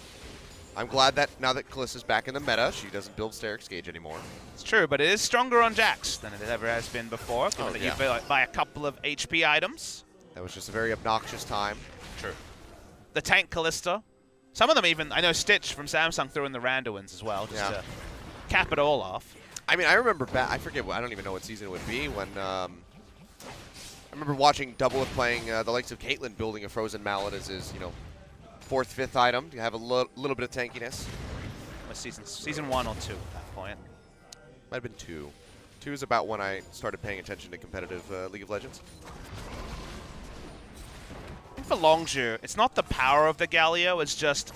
I'm glad that now that Kalissa's back in the meta, she doesn't build Sterix Gage anymore. It's true, but it is stronger on Jax than it ever has been before, given that you buy a couple of HP items. That was just a very obnoxious time. True. The tank Kalista. Some of them even, I know Stitch from Samsung threw in the Randuins as well, just to cap it all off. I mean, I remember back, I forget, I don't even know what season it would be, when I remember watching Doublelift playing the likes of Caitlyn building a Frozen Mallet as his, you know, 4th, 5th item to have a little bit of tankiness. What season 1 or 2 at that point? Might have been 2. 2 is about when I started paying attention to competitive League of Legends. I think for Longzhu, it's not the power of the Galio, it's just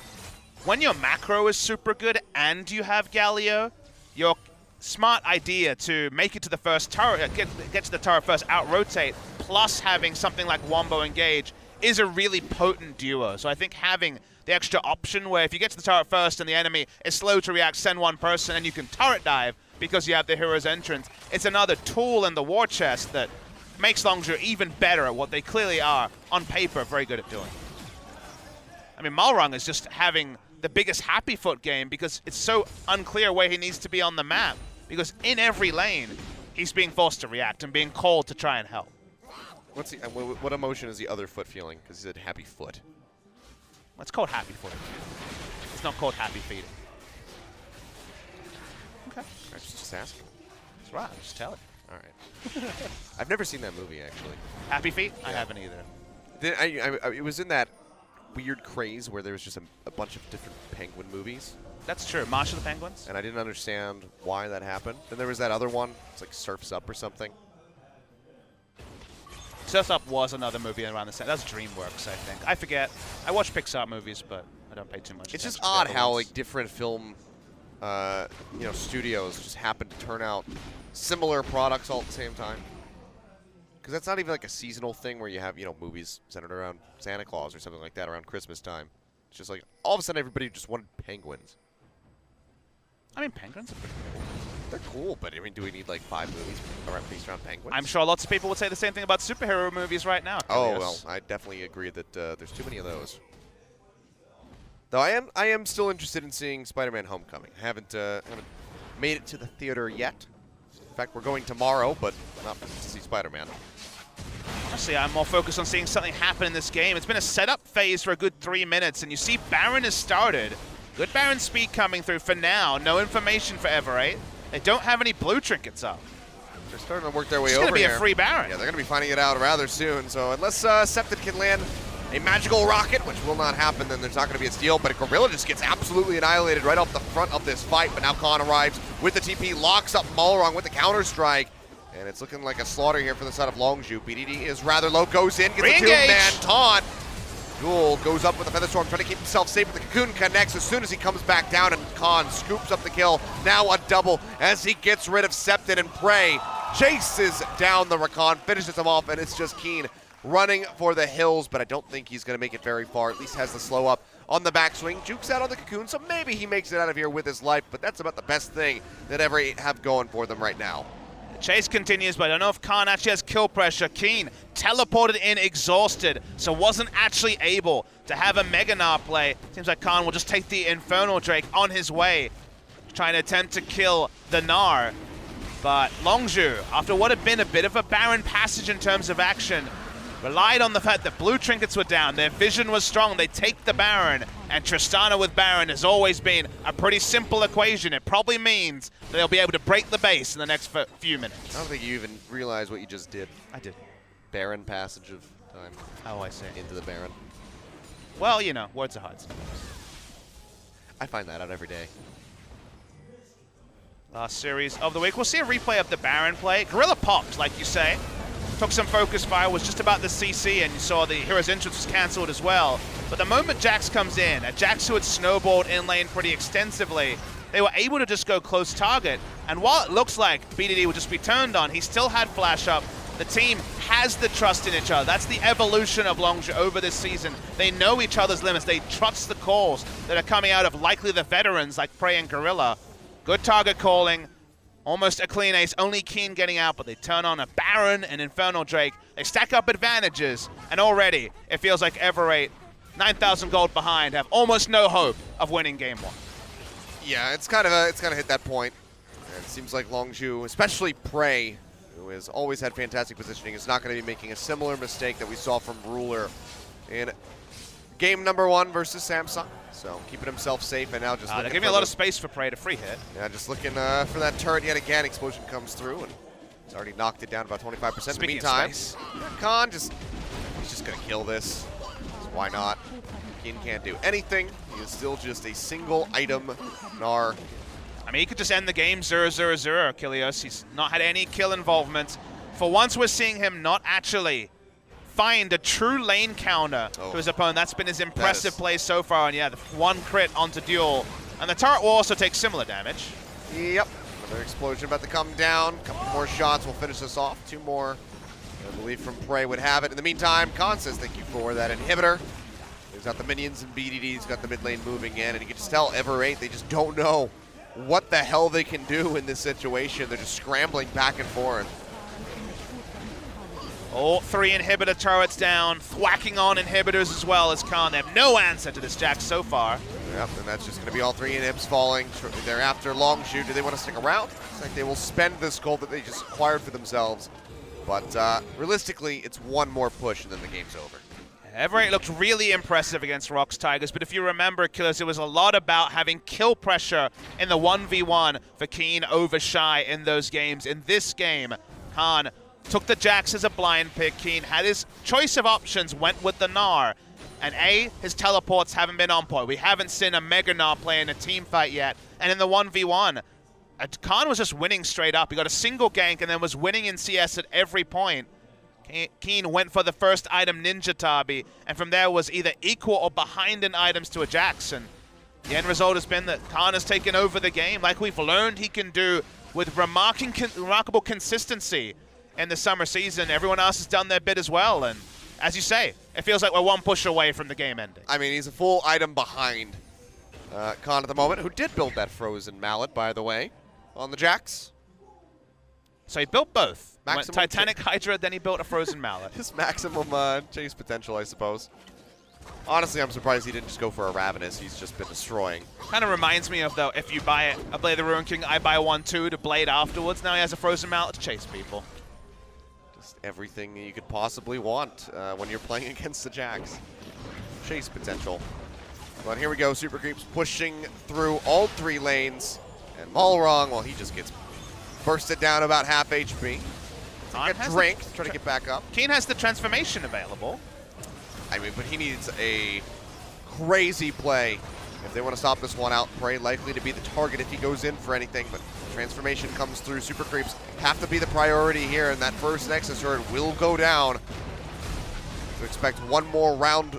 when your macro is super good and you have Galio, your smart idea to make it to the first turret, get to the turret first, out-rotate, plus having something like Wombo Engage is a really potent duo. So I think having the extra option where if you get to the turret first and the enemy is slow to react, send one person and you can turret dive because you have the hero's entrance, it's another tool in the war chest that makes Longzhu even better at what they clearly are, on paper, very good at doing. I mean, Malrung is just having the biggest happy foot game because it's so unclear where he needs to be on the map. Because in every lane, he's being forced to react and being called to try and help. What emotion is the other foot feeling? Because he said happy foot. Well, it's called happy foot. It's not called happy feet. Okay. I just ask. That's right. Just tell it. All right. I've never seen that movie, actually. Happy Feet? I haven't either. It was in that weird craze where there was just a bunch of different penguin movies. That's true. March of the Penguins? And I didn't understand why that happened. Then there was that other one. It's like Surf's Up or something. Surf's Up was another movie around the same. That's DreamWorks, I think. I forget. I watch Pixar movies, but I don't pay too much It's attention just to the odd other how ones. like different film, studios just happen to turn out similar products all at the same time. Because that's not even like a seasonal thing where you have movies centered around Santa Claus or something like that around Christmas time. It's just like all of a sudden everybody just wanted penguins. I mean, penguins are pretty cool. They're cool, but I mean, do we need like 5 movies based around penguins? I'm sure lots of people would say the same thing about superhero movies right now. Oh, well, I definitely agree that there's too many of those. Though I am still interested in seeing Spider-Man: Homecoming. I haven't made it to the theater yet. In fact, we're going tomorrow, but not to see Spider-Man. Honestly, I'm more focused on seeing something happen in this game. It's been a setup phase for a good 3 minutes, and you see Baron has started. Good Baron speed coming through for now. No information for Ever8. They don't have any blue trinkets up. They're starting to work their way It's over going to be here. a free Baron. Yeah, they're going to be finding it out rather soon. So unless Septid can land a magical rocket, which will not happen, then there's not going to be a steal. But Gorilla just gets absolutely annihilated right off the front of this fight. But now Khan arrives with the TP, locks up Malrung with the counter-strike. And it's looking like a slaughter here for the side of Longzhu. BDD is rather low, goes in, gets a two-man taunt. Duel goes up with a Feather Storm, trying to keep himself safe, but the Cocoon connects as soon as he comes back down, and Khan scoops up the kill. Now a double as he gets rid of Septid, and Prey chases down the Rakan, finishes him off, and it's just Keen running for the hills, but I don't think he's going to make it very far. At least has the slow up on the backswing. Jukes out on the Cocoon, so maybe he makes it out of here with his life, but that's about the best thing that Ever8 have going for them right now. Chase continues, but I don't know if Khan actually has kill pressure. Keen teleported in exhausted, so wasn't actually able to have a Mega Gnar play. Seems like Khan will just take the Infernal Drake on his way, trying to attempt to kill the Gnar. But Longzhu, after what had been a bit of a barren passage in terms of action, relied on the fact that blue trinkets were down. Their vision was strong. They take the Baron, and Tristana with Baron has always been a pretty simple equation. It probably means that they'll be able to break the base in the next few minutes. I don't think you even realize what you just did. I did. Baron passage of time. Oh, I see. Into the Baron. Well, words are hard. I find that out every day. Last series of the week. We'll see a replay of the Baron play. Gorilla popped, like you say. Took some focus fire, was just about the CC, and you saw the hero's entrance was cancelled as well. But the moment Jax comes in, a Jax who had snowballed in lane pretty extensively, they were able to just go close target. And while it looks like BDD would just be turned on, he still had flash up. The team has the trust in each other. That's the evolution of Longzhu over this season. They know each other's limits. They trust the calls that are coming out of likely the veterans like Prey and Gorilla. Good target calling. Almost a clean ace, only Keen getting out, but they turn on a Baron and Infernal Drake. They stack up advantages, and already it feels like Ever8, 9,000 gold behind, have almost no hope of winning game 1. Yeah, it's kind of hit that point. And it seems like Longzhu, especially Prey, who has always had fantastic positioning, is not going to be making a similar mistake that we saw from Ruler in game number 1 versus Samsung. So keeping himself safe, and now just they're giving a lot of space for Prey to free hit. Yeah, just looking for that turret yet again. Explosion comes through, and he's already knocked it down about 25%. In the meantime, Khan he's just going to kill this. So why not? Keen can't do anything. He is still just a single item Gnar. I mean, he could just end the game 0-0-0, Kilios. He's not had any kill involvement. For once, we're seeing him not actually find a true lane counter to his opponent. That's been his impressive play so far. And yeah, the 1 crit onto Duel. And the turret will also take similar damage. Yep. Another explosion about to come down. A couple more shots will finish this off. 2 more, I believe, from Prey would have it. In the meantime, Khan says thank you for that inhibitor. He's got the minions and BDD's got the mid lane moving in. And you can just tell Ever8, they just don't know what the hell they can do in this situation. They're just scrambling back and forth. All 3 inhibitor turrets down, thwacking on inhibitors as well as Khan. They have no answer to this Jax so far. Yep, and that's just going to be all 3 inhibs falling. Shortly thereafter, Longzhu, do they want to stick around? Looks like they will spend this gold that they just acquired for themselves. But realistically, it's 1 more push and then the game's over. Ever8 looked really impressive against Rox Tigers, but if you remember, Killers, it was a lot about having kill pressure in the 1v1 for Keen over Shy in those games. In this game, Khan took the Jax as a blind pick. Keen had his choice of options, went with the Gnar. And his teleports haven't been on point. We haven't seen a Mega Gnar play in a team fight yet. And in the 1v1, Khan was just winning straight up. He got a single gank and then was winning in CS at every point. Keen went for the first item, Ninja Tabi, and from there was either equal or behind in items to a Jax. And the end result has been that Khan has taken over the game, like we've learned he can do with remarkable consistency in the summer season. Everyone else has done their bit as well, and as you say, it feels like we're 1 push away from the game ending. I mean, he's a full item behind Khan at the moment, who did build that frozen mallet, by the way, on the Jax. So he built both. Went Maximum Titanic Hydra, then he built a frozen mallet. His maximum chase potential, I suppose. Honestly, I'm surprised he didn't just go for a Ravenous. He's just been destroying. Kind of reminds me of, though, if you buy a Blade of the Ruin King, I buy 1-2 to Blade afterwards. Now he has a frozen mallet to chase people. Just everything you could possibly want when you're playing against the Jax. Chase potential. But here we go, Super Creeps pushing through all 3 lanes. And Malrong, well, he just gets bursted down about half HP. Take a drink, try to get back up. Keen has the transformation available. I mean, but he needs a crazy play if they want to stop this one out. Prey likely to be the target if he goes in for anything, but transformation comes through. Super Creeps have to be the priority here, and that first Nexus turret will go down. So expect 1 more round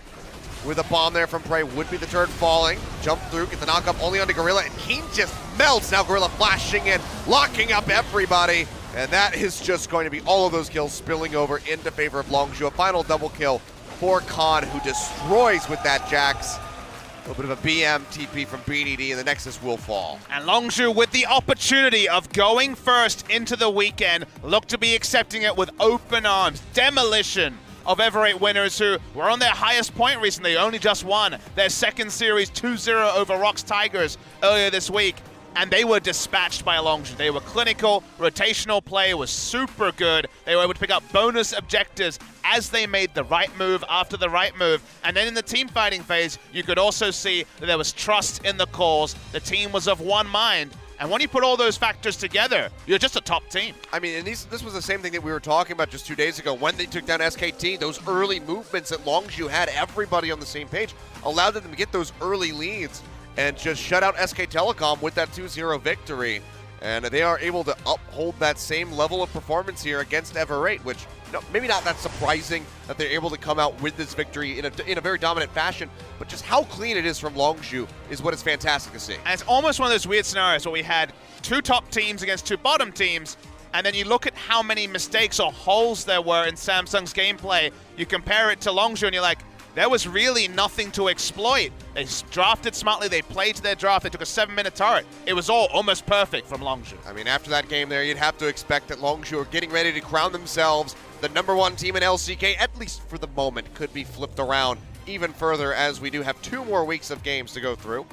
with a bomb there from Prey. Would be the turret falling. Jump through, get the knockup only onto Gorilla, and Keen just melts. Now Gorilla flashing in, locking up everybody. And that is just going to be all of those kills spilling over into favor of Longzhu. A final double kill for Khan, who destroys with that Jax. A little bit of a BM TP from BDD, and the Nexus will fall. And Longzhu, with the opportunity of going first into the weekend, look to be accepting it with open arms. Demolition of Ever8 winners, who were on their highest point recently, only just won their 2nd series 2-0 over Rox Tigers earlier this week. And they were dispatched by Longzhu. They were clinical, rotational play was super good. They were able to pick up bonus objectives as they made the right move after the right move. And then in the team fighting phase, you could also see that there was trust in the calls. The team was of one mind. And when you put all those factors together, you're just a top team. I mean, and this was the same thing that we were talking about just 2 days ago when they took down SKT. Those early movements that Longzhu had everybody on the same page allowed them to get those early leads and just shut out SK Telecom with that 2-0 victory. And they are able to uphold that same level of performance here against Everate, which maybe not that surprising that they're able to come out with this victory in a very dominant fashion, but just how clean it is from Longzhu is what is fantastic to see. And it's almost one of those weird scenarios where we had 2 top teams against 2 bottom teams, and then you look at how many mistakes or holes there were in Samsung's gameplay, you compare it to Longzhu, and you're like, there was really nothing to exploit. They drafted smartly, they played to their draft, they took a 7-minute turret. It was all almost perfect from Longzhu. I mean, after that game there, you'd have to expect that Longzhu are getting ready to crown themselves the #1 team in LCK, at least for the moment. Could be flipped around even further as we do have 2 more weeks of games to go through.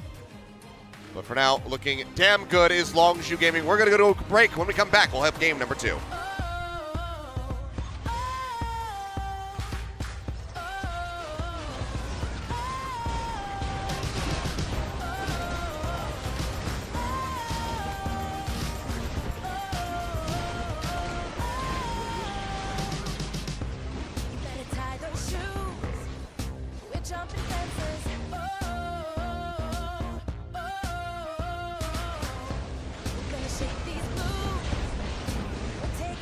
But for now, looking damn good is Longzhu Gaming. We're going to go to a break. When we come back, we'll have game number 2. Better tie those shoes. We're jumping fences. We're gonna shake these boots. We're taking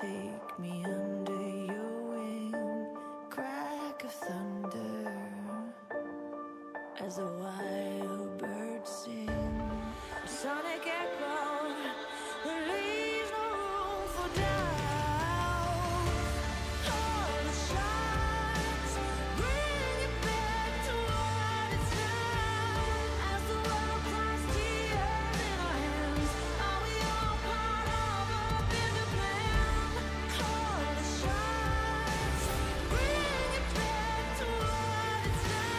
take me under your wing. Crack of thunder as the wild birds sing. A sonic echo that leaves no room for doubt. All the shots bring it back to what it's now. As the world cries tears in our hands, are we all part of a bigger plan? All the shots bring it back to what it's now.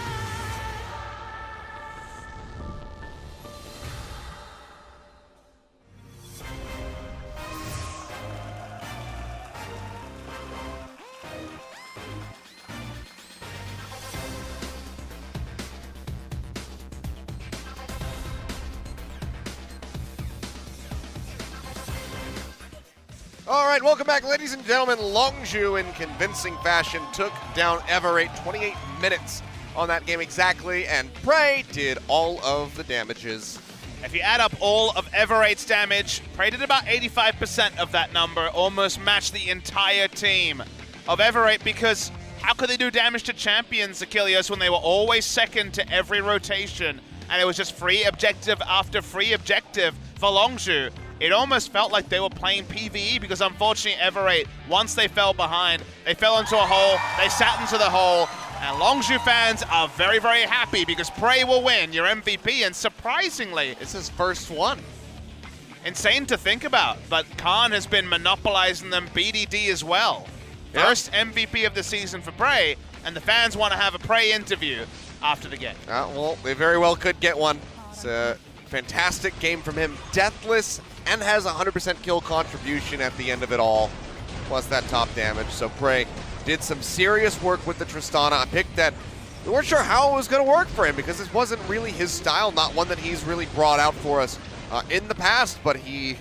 All right, welcome back, ladies and gentlemen. Longzhu, in convincing fashion, took down Everate. 28 minutes on that game exactly, and Prey did all of the damages. If you add up all of Everate's damage, Prey did about 85% of that number, almost matched the entire team of Everate, because how could they do damage to champions, Achilles, when they were always second to every rotation, and it was just free objective after free objective for Longzhu? It almost felt like they were playing PvE, because unfortunately Everate, once they fell behind, they fell into a hole, they sat into the hole, and Longzhu fans are very, very happy because Prey will win your MVP, and surprisingly, It's his first one. insane to think about, but Khan has been monopolizing them, BDD as well. Yeah. First MVP of the season for Prey, and the fans want to have a Prey interview after the game. Well, they very well could get one. It's a fantastic game from him. Deathless, and has 100% kill contribution at the end of it all, plus that top damage. So Prey did some serious work with the Tristana, a pick that we weren't sure how it was going to work for him, because this wasn't really his style, not one that he's really brought out for us in the past, but he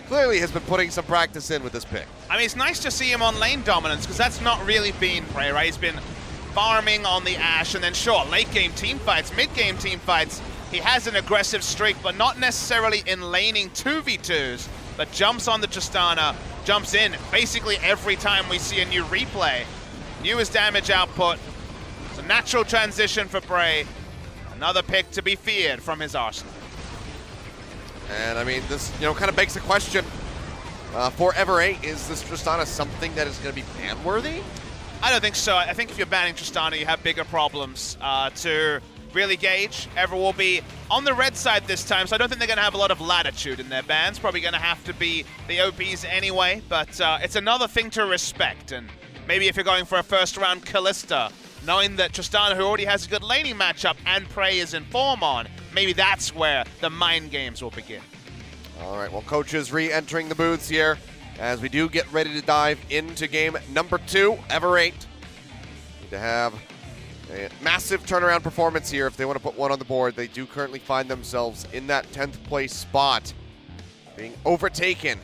clearly has been putting some practice in with this pick. I mean, it's nice to see him on lane dominance, because that's not really been Prey, right? He's been farming on the Ashe, and then sure, late game team fights, mid game team fights, he has an aggressive streak, but not necessarily in laning 2v2s, but jumps on the Tristana, jumps in basically every time we see a new replay. Newest damage output. It's a natural transition for Prey. Another pick to be feared from his arsenal. And I mean, this kind of begs the question for Everate, is this Tristana something that is going to be ban-worthy? I don't think so. I think if you're banning Tristana, you have bigger problems to really gauge. Ever will be on the red side this time, so I don't think they're going to have a lot of latitude in their bans. Probably going to have to be the OPs anyway, but it's another thing to respect. And maybe if you're going for a first-round Callista, knowing that Tristana, who already has a good laning matchup, and Prey is in form on, maybe that's where the mind games will begin. All right, well, coaches re-entering the booths here as we do get ready to dive into game number 2. Everate need to have a massive turnaround performance here if they want to put one on the board. They do currently find themselves in that 10th place spot, being overtaken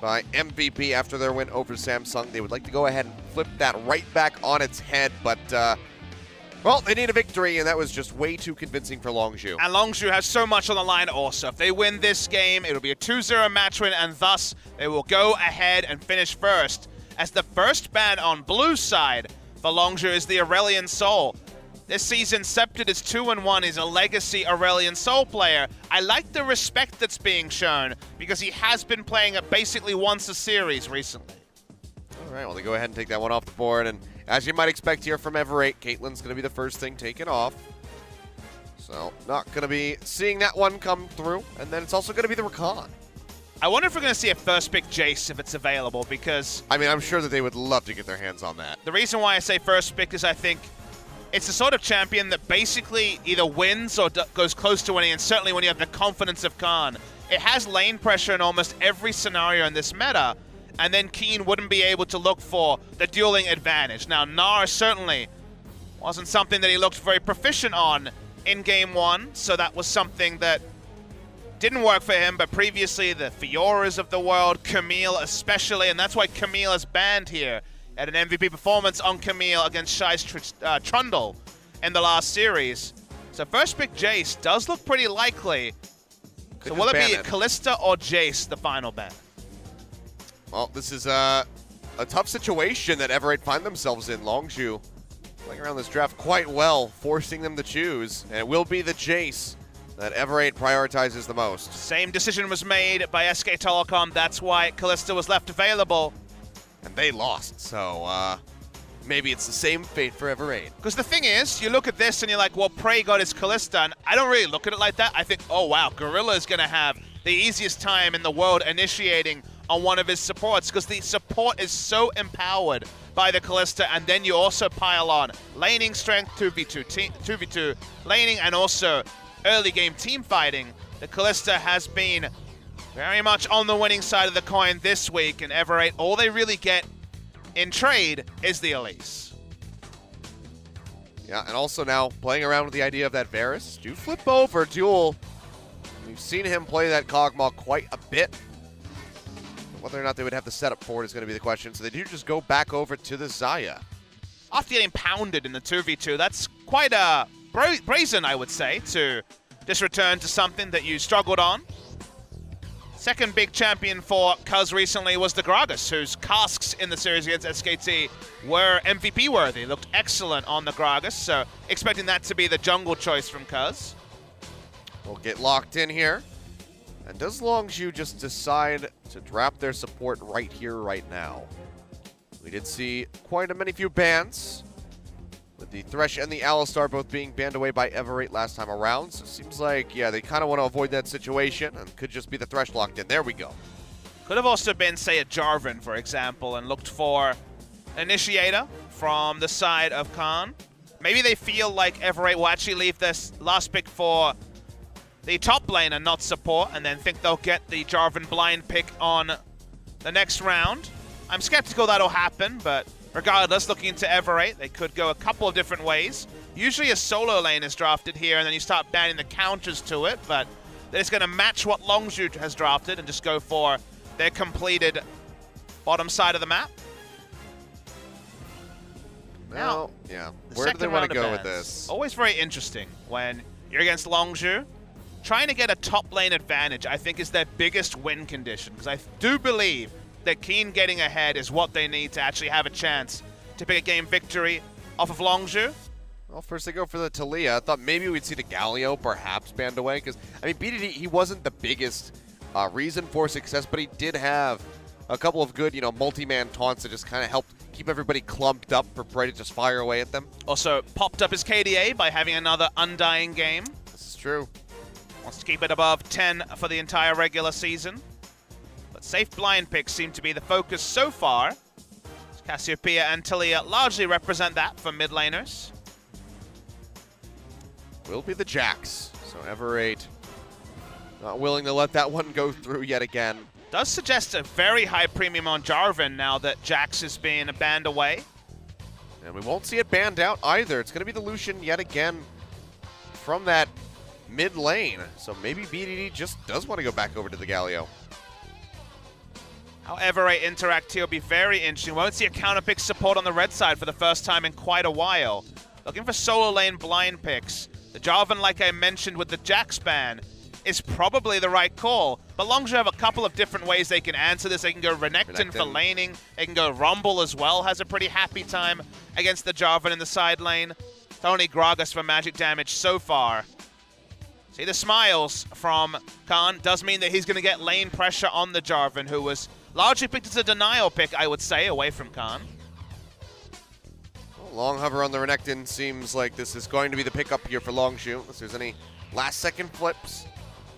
by MVP after their win over Samsung. They would like to go ahead and flip that right back on its head, but well, they need a victory, and that was just way too convincing for Longzhu. And Longzhu has so much on the line also. If they win this game, it'll be a 2-0 match win, and thus they will go ahead and finish first. As the first ban on blue side for Longzhu is the Aurelion Soul. This season, Scepted is 2-1. He's a legacy Aurelion Soul player. I like the respect that's being shown because he has been playing it basically once a series recently. All right, well, they go ahead and take that one off the board, and as you might expect here from Everate, Caitlyn's going to be the first thing taken off. So, not going to be seeing that one come through, and then it's also going to be the Rakan. I wonder if we're going to see a first pick Jace if it's available, because I mean, I'm sure that they would love to get their hands on that. the reason why I say first pick is I think it's the sort of champion that basically either wins or goes close to winning, and certainly when you have the confidence of Khan. It has lane pressure in almost every scenario in this meta, and then Keen wouldn't be able to look for the dueling advantage. Now, Gnar certainly wasn't something that he looked very proficient on in Game 1, so that was something that didn't work for him, but previously the Fioras of the world, Camille especially, and that's why Camille is banned here. Had an MVP performance on Camille against Shai's Trundle in the last series. So first pick Jace does look pretty likely. So will it be Callista or Jace, the final ban? Well, this is a tough situation that Everate find themselves in. Longzhu playing around this draft quite well, forcing them to choose. And it will be the Jace that Everate prioritizes the most. Same decision was made by SK Telecom. That's why Kalista was left available. And they lost, so maybe it's the same fate for Everate. Because the thing is, you look at this and you're like, well, Prey got his Kalista, and I don't really look at it like that. I think, oh wow, Gorilla is going to have the easiest time in the world initiating on one of his supports, because the support is so empowered by the Kalista, and then you also pile on laning strength, 2v2 laning, and also early game team fighting. The Kalista has been very much on the winning side of the coin this week, and Everate, all they really get in trade is the Elise. Yeah, and also now playing around with the idea of that Varus. Do flip over duel. We've seen him play that Kog'Maw quite a bit. Whether or not they would have the setup for it is going to be the question. So they do just go back over to the Xayah. After getting pounded in the 2v2, that's quite brazen, I would say, to just return to something that you struggled on. Second big champion for Cuz recently was the Gragas, whose casks in the series against SKT were MVP worthy. Looked excellent on the Gragas, so expecting that to be the jungle choice from Cuz. We'll get locked in here. And does Longzhu just decide to drop their support right here, right now? We did see quite a few bans, with the Thresh and the Alistar both being banned away by Everate last time around. So it seems like, yeah, they kind of want to avoid that situation, and could just be the Thresh locked in. There we go. Could have also been, say, a Jarvan, for example, and looked for Initiator from the side of Khan. Maybe they feel like Everate will actually leave this last pick for the top lane and not support, and then think they'll get the Jarvan blind pick on the next round. I'm skeptical that'll happen, but regardless, looking into Everate, they could go a couple of different ways. Usually a solo lane is drafted here, and then you start banning the counters to it, but they're just going to match what Longzhu has drafted and just go for their completed bottom side of the map. Now, yeah, where do they want to go with this? Always very interesting when you're against Longzhu. Trying to get a top lane advantage, I think, is their biggest win condition, because I do believe that Keen getting ahead is what they need to actually have a chance to pick a game victory off of Longzhu. Well, first they go for the Talia. I thought maybe we'd see the Galio perhaps banned away, because, I mean, BDD, he wasn't the biggest reason for success, but he did have a couple of good, multi-man taunts that just kind of helped keep everybody clumped up for Prey to just fire away at them. Also popped up his KDA by having another undying game. This is true. Wants to keep it above 10 for the entire regular season. But safe blind picks seem to be the focus so far. Cassiopeia and Talia largely represent that for mid laners. Will be the Jax. So Everate not willing to let that one go through yet again. Does suggest a very high premium on Jarvan now that Jax is being banned away. And we won't see it banned out either. It's going to be the Lucian yet again from that mid lane. So maybe BDD just does want to go back over to the Galio. How Everate interact here will be very interesting. Won't see a counter pick support on the red side for the first time in quite a while. Looking for solo lane blind picks. The Jarvan, like I mentioned with the Jax ban, is probably the right call. But Longzhu have a couple of different ways they can answer this. They can go Renekton for laning. They can go Rumble as well. Has a pretty happy time against the Jarvan in the side lane. Only Gragas for magic damage so far. See the smiles from Khan. Does mean that he's going to get lane pressure on the Jarvan, who was largely picked as a denial pick, I would say, away from Khan. Well, long hover on the Renekton. Seems like this is going to be the pickup here for Longzhu. Unless there's any last-second flips.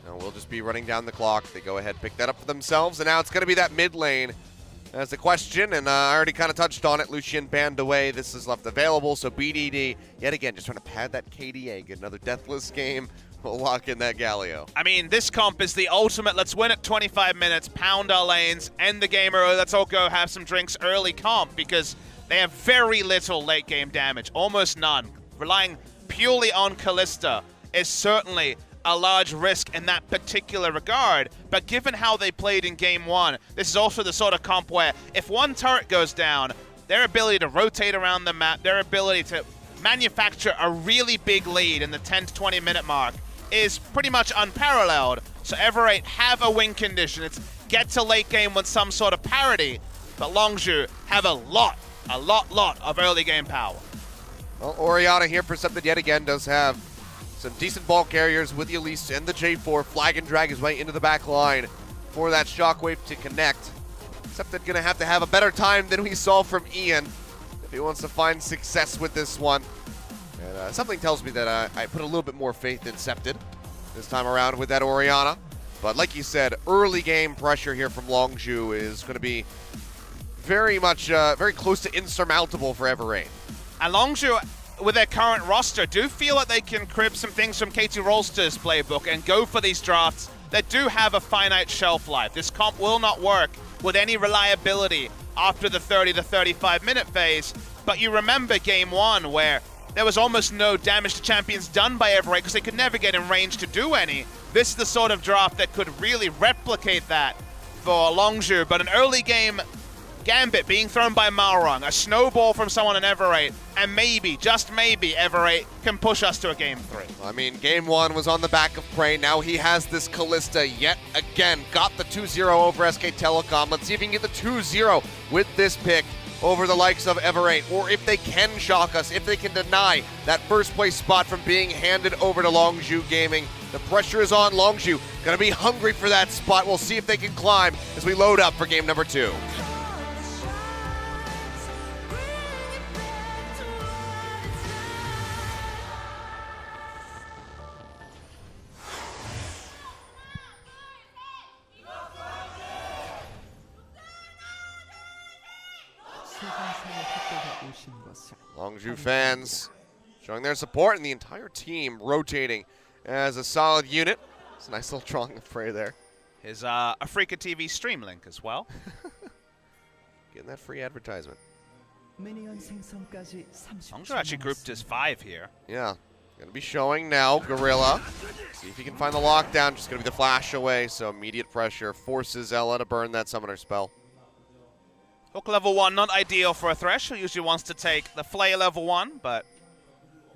No, we'll just be running down the clock. They go ahead, pick that up for themselves, and now it's going to be that mid lane. That's the question, and I already kind of touched on it. Lucian banned away. This is left available, so BDD, yet again, just trying to pad that KDA, get another deathless game. We'll lock in that Galio. I mean, this comp is the ultimate, let's win at 25 minutes, pound our lanes, end the game early, let's all go have some drinks early comp, because they have very little late game damage, almost none. Relying purely on Kalista is certainly a large risk in that particular regard, but given how they played in game one, this is also the sort of comp where if one turret goes down, their ability to rotate around the map, their ability to manufacture a really big lead in the 10 to 20 minute mark is pretty much unparalleled. So Everate have a win condition. It's get to late game with some sort of parity, but Longzhu have a lot of early game power. Well, Oriana here for something yet again does have some decent ball carriers with the Elise and the J4. Flag and drag his way into the back line for that shockwave to connect. Something gonna have to have a better time than we saw from Ian if he wants to find success with this one. And something tells me that I put a little bit more faith in Septed this time around with that Oriana. But like you said, early game pressure here from Longzhu is going to be very much, very close to insurmountable for Everrain. And Longzhu, with their current roster, do feel like they can crib some things from Katie Rolster's playbook and go for these drafts that do have a finite shelf life. This comp will not work with any reliability after the 30 to 35 minute phase. But you remember game one where there was almost no damage to champions done by Everrain because they could never get in range to do any. This is the sort of draft that could really replicate that for Longzhu, but an early game gambit being thrown by Malrung, a snowball from someone in Everrain, and maybe, just maybe, Everrain can push us to a game 3. I mean, game 1 was on the back of Prey. Now he has this Callista yet again. Got the 2-0 over SK Telecom. Let's see if he can get the 2-0 with this pick over the likes of Everrain, or if they can shock us, if they can deny that first place spot from being handed over to Longzhu Gaming. The pressure is on Longzhu. Gonna be hungry for that spot. We'll see if they can climb as we load up for game number 2. Longzhu fans showing their support, and the entire team rotating as a solid unit. It's a nice little drawing of Prey there. His Africa TV stream link as well. Getting that free advertisement. Longzhu actually grouped as 5 here. Yeah. Gonna be showing now, Gorilla. See if he can find the lockdown. Just gonna be the flash away, so immediate pressure forces Ella to burn that summoner spell. Hook level 1, not ideal for a Thresh, who usually wants to take the Flay level 1, but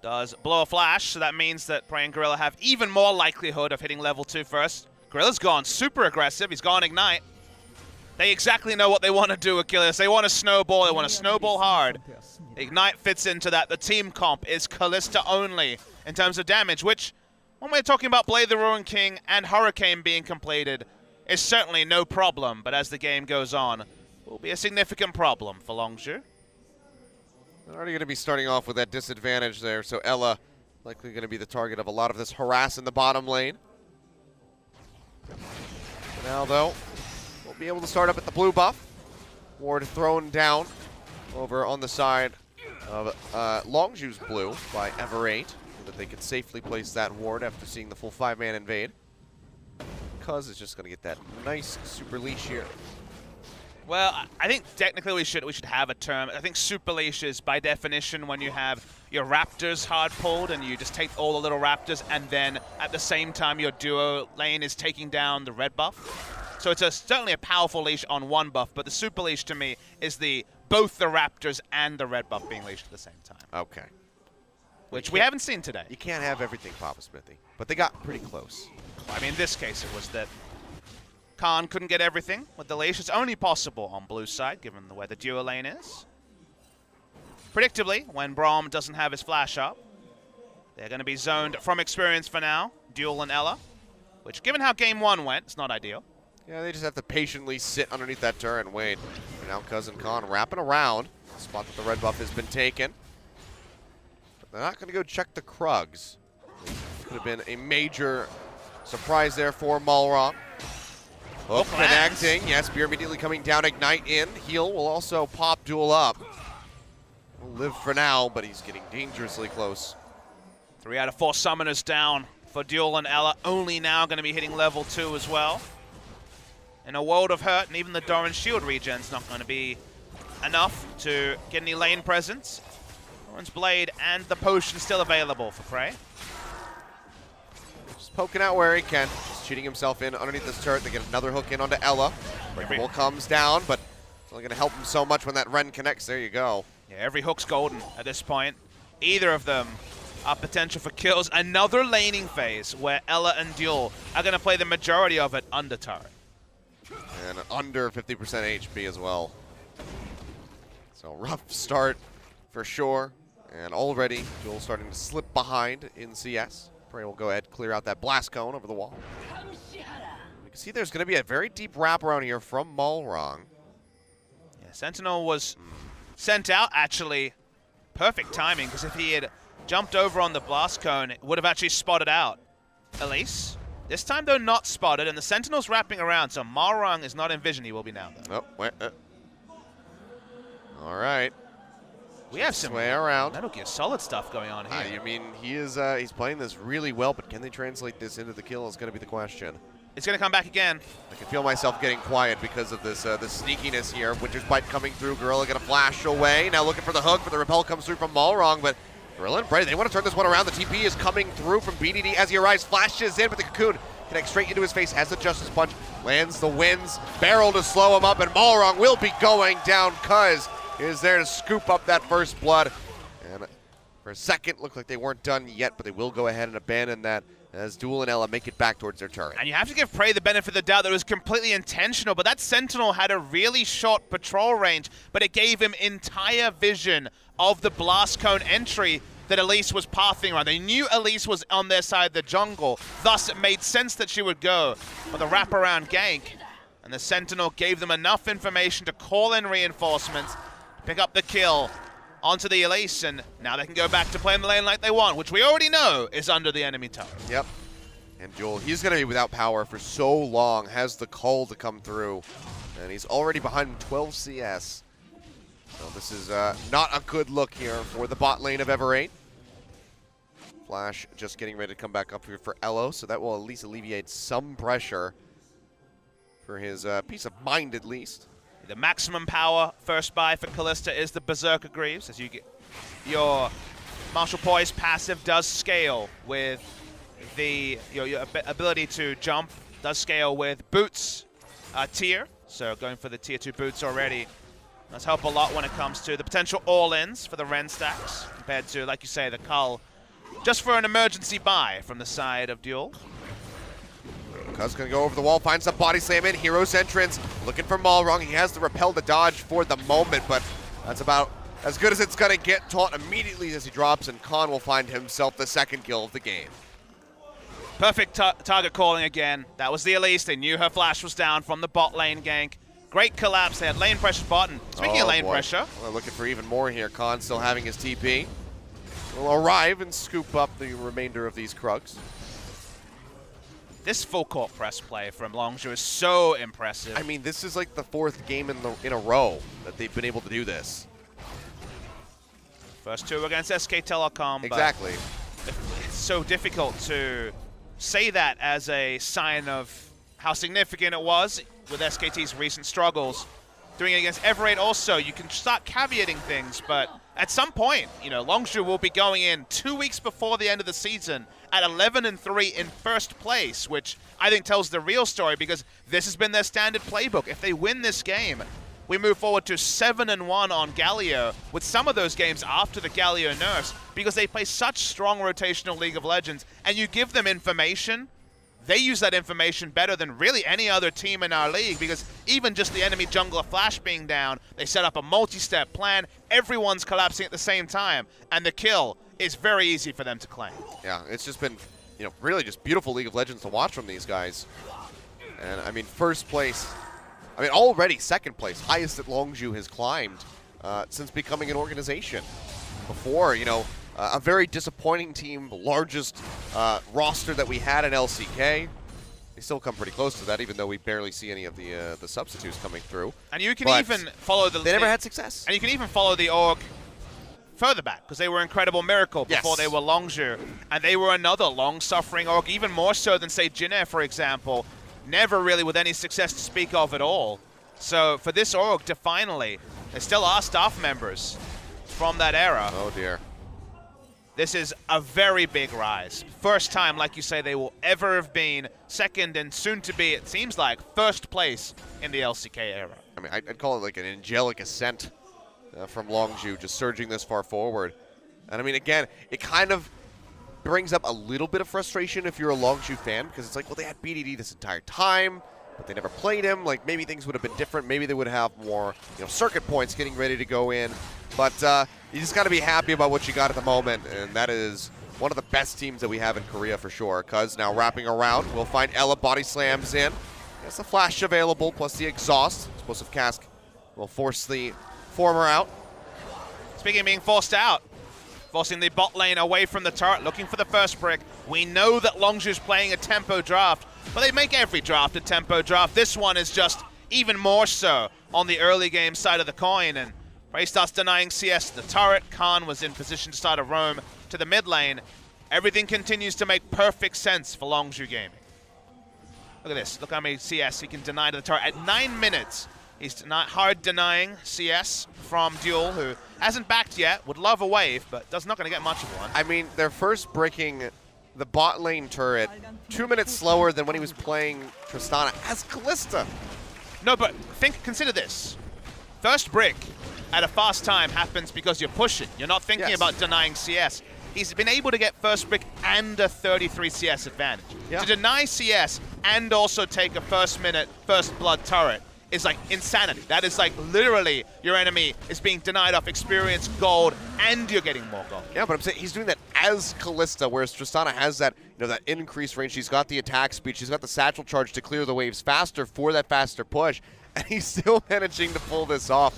does blow a flash, so that means that Prey and Gorilla have even more likelihood of hitting level 2 first. Gorilla's gone super aggressive, he's gone Ignite. They exactly know what they want to do, Achilles. They want to snowball, they want to snowball hard. Ignite fits into that. The team comp is Callista only in terms of damage, which, when we're talking about Blade the Ruin King and Hurricane being completed, is certainly no problem, but as the game goes on, will be a significant problem for Longzhu. They're already going to be starting off with that disadvantage there, so Ella likely going to be the target of a lot of this harass in the bottom lane. Now, though, we'll be able to start up at the blue buff. Ward thrown down over on the side of Longzhu's blue by Everrain, so that they can safely place that ward after seeing the full 5-man invade. Cuz is just going to get that nice super leash here. Well, I think technically we should have a term. I think super leash is by definition when you have your raptors hard pulled and you just take all the little raptors, and then at the same time your duo lane is taking down the red buff. So it's certainly a powerful leash on one buff, but the super leash to me is both the raptors and the red buff being leashed at the same time. Okay. Which we haven't seen today. You can't have everything, Papa Smithy, but they got pretty close. Well, I mean, in this case it was that Khan couldn't get everything with the leash. It's only possible on blue side, given where the duo lane is. Predictably, when Braum doesn't have his flash up, they're going to be zoned from experience for now, Duel and Ella, which, given how game 1 went, it's not ideal. Yeah, they just have to patiently sit underneath that turret and wait. And now Cousin Khan wrapping around, the spot that the red buff has been taken. But they're not going to go check the Krugs. Could have been a major surprise there for Malrung. Hook connecting. Yes, Spear immediately coming down. Ignite in. Heal will also pop Duel up. Will live for now, but he's getting dangerously close. 3 out of 4 summoners down for Duel and Ella. Only now going to be hitting level 2 as well. In a world of hurt, and even the Doran shield regen's not going to be enough to get any lane presence. Doran's Blade and the potion still available for Prey. Just poking out where he can. Just cheating himself in underneath this turret. They get another hook in onto Ella. Breakable comes down, but it's only going to help him so much when that Ren connects. There you go. Yeah, every hook's golden at this point. Either of them are potential for kills. Another laning phase where Ella and Duel are going to play the majority of it under turret. And under 50% HP as well. So rough start for sure. And already Duel starting to slip behind in CS. Prey will go ahead, clear out that blast cone over the wall. You can see there's going to be a very deep wraparound here from Malrong. Yeah, Sentinel was sent out, actually. Perfect timing, because if he had jumped over on the blast cone, it would have actually spotted out Elise. This time, though, not spotted, and the Sentinel's wrapping around, so Malrong is not in vision. He will be now, though. Oh, wait. All right. We have some way around. Metal Gear Solid stuff going on here. You mean he is? He's playing this really well, but can they translate this into the kill is going to be the question. It's going to come back again. I can feel myself getting quiet because of this this sneakiness here. Winter's Bite coming through. Gorilla going to flash away. Now looking for the hook, but the repel comes through from Malrong, but Gorilla and Brady, they want to turn this one around. The TP is coming through from BDD as he arrives, flashes in, but the Cocoon connects straight into his face, has the Justice Punch, lands the wins, barrel to slow him up, and Malrong will be going down. Cuz is there to scoop up that first blood. And for a second, looked like they weren't done yet, but they will go ahead and abandon that as Duel and Ella make it back towards their turret. And you have to give Prey the benefit of the doubt that it was completely intentional, but that Sentinel had a really short patrol range, but it gave him entire vision of the blast cone entry that Elise was pathing around. They knew Elise was on their side of the jungle, thus it made sense that she would go for the wraparound gank. And the Sentinel gave them enough information to call in reinforcements, pick up the kill onto the Elise, and now they can go back to playing the lane like they want, which we already know is under the enemy turret. Yep. And Duel, he's going to be without power for so long, has the call to come through, and he's already behind 12 CS. So this is not a good look here for the bot lane of Ever 8. Flash just getting ready to come back up here for Elo, so that will at least alleviate some pressure for his peace of mind at least. The maximum power first buy for Kalista is the Berserker Greaves, as you get your Martial Poise passive does scale with your ability to jump, does scale with boots tier, so going for the tier 2 boots already does help a lot when it comes to the potential all-ins for the Ren stacks compared to, like you say, the Cull, just for an emergency buy from the side of Duel. Cuz gonna go over the wall, finds some body slam in, Hero's entrance, looking for Malrong. He has the repel to dodge for the moment, but that's about as good as it's gonna get. Taunt immediately as he drops, and Khan will find himself the second kill of the game. Perfect target calling again. That was the Elise. They knew her flash was down from the bot lane gank. Great collapse. They had lane pressure bot, and speaking of lane pressure. Well, looking for even more here. Khan still having his TP. Will arrive and scoop up the remainder of these Krugs. This full court press play from Longzhu is so impressive. I mean, this is like the 4th game in a row that they've been able to do this. First 2 against SK Telecom. Exactly. But it's so difficult to say that as a sign of how significant it was with SKT's recent struggles. Doing it against Ever 8 also, you can start caveating things, but at some point, you know, Longzhu will be going in 2 weeks before the end of the season at 11-3 in first place, which I think tells the real story because this has been their standard playbook. If they win this game, we move forward to 7-1 on Galio, with some of those games after the Galio nerfs, because they play such strong rotational League of Legends, and you give them information, they use that information better than really any other team in our league, because even just the enemy jungler Flash being down, they set up a multi-step plan, everyone's collapsing at the same time, and the kill is very easy for them to claim. Yeah, it's just been, you know, really just beautiful League of Legends to watch from these guys. And I mean, first place, I mean, already second place, highest that Longzhu has climbed since becoming an organization. Before, you know, a very disappointing team, the largest roster that we had in LCK. They still come pretty close to that, even though we barely see any of the substitutes coming through. And you can even follow the... They never had success. And you can even follow the org further back, because they were Incredible Miracle before they were Longzhu. And they were another long-suffering org, even more so than, say, Jin'e, for example. Never really with any success to speak of at all. So for this org to finally, there still are staff members from that era. Oh, dear. This is a very big rise. First time, like you say, they will ever have been second and soon to be, it seems like, first place in the LCK era. I mean, I'd call it like an angelic ascent from Longzhu, just surging this far forward. And I mean, again, it kind of brings up a little bit of frustration if you're a Longzhu fan, because it's like, well, they had BDD this entire time. but they never played him. Like, maybe things would have been different. Maybe they would have more, circuit points getting ready to go in. But you just got to be happy about what you got at the moment, and that is one of the best teams that we have in Korea for sure. Cuz now wrapping around, we'll find Ella body slams in. There's a flash available, plus the exhaust. Explosive Cask will force the former out. Speaking of being forced out, forcing the bot lane away from the turret, looking for the first brick. We know that Longzhu's playing a tempo draft, but they make every draft a tempo draft. This one is just even more so on the early game side of the coin, and Prey starts denying CS to the turret. Khan was in position to start a roam to the mid lane. Everything continues to make perfect sense for Longzhu Gaming. Look at this. Look how many CS he can deny to the turret. At 9 minutes, he's hard denying CS from Duel, who hasn't backed yet, would love a wave, but not going to get much of one. I mean, they're first breaking the bot lane turret 2 minutes slower than when he was playing Tristana as Kalista. No, but consider this. First brick at a fast time happens because you're pushing. You're not thinking about denying CS. He's been able to get first brick and a 33 CS advantage. Yeah. To deny CS and also take a first minute, first blood turret is like insanity. That is like literally your enemy is being denied off experience, gold, and you're getting more gold. Yeah, but I'm saying he's doing that as Kalista, whereas Tristana has that, that increased range. She's got the attack speed. She's got the satchel charge to clear the waves faster for that faster push, and he's still managing to pull this off.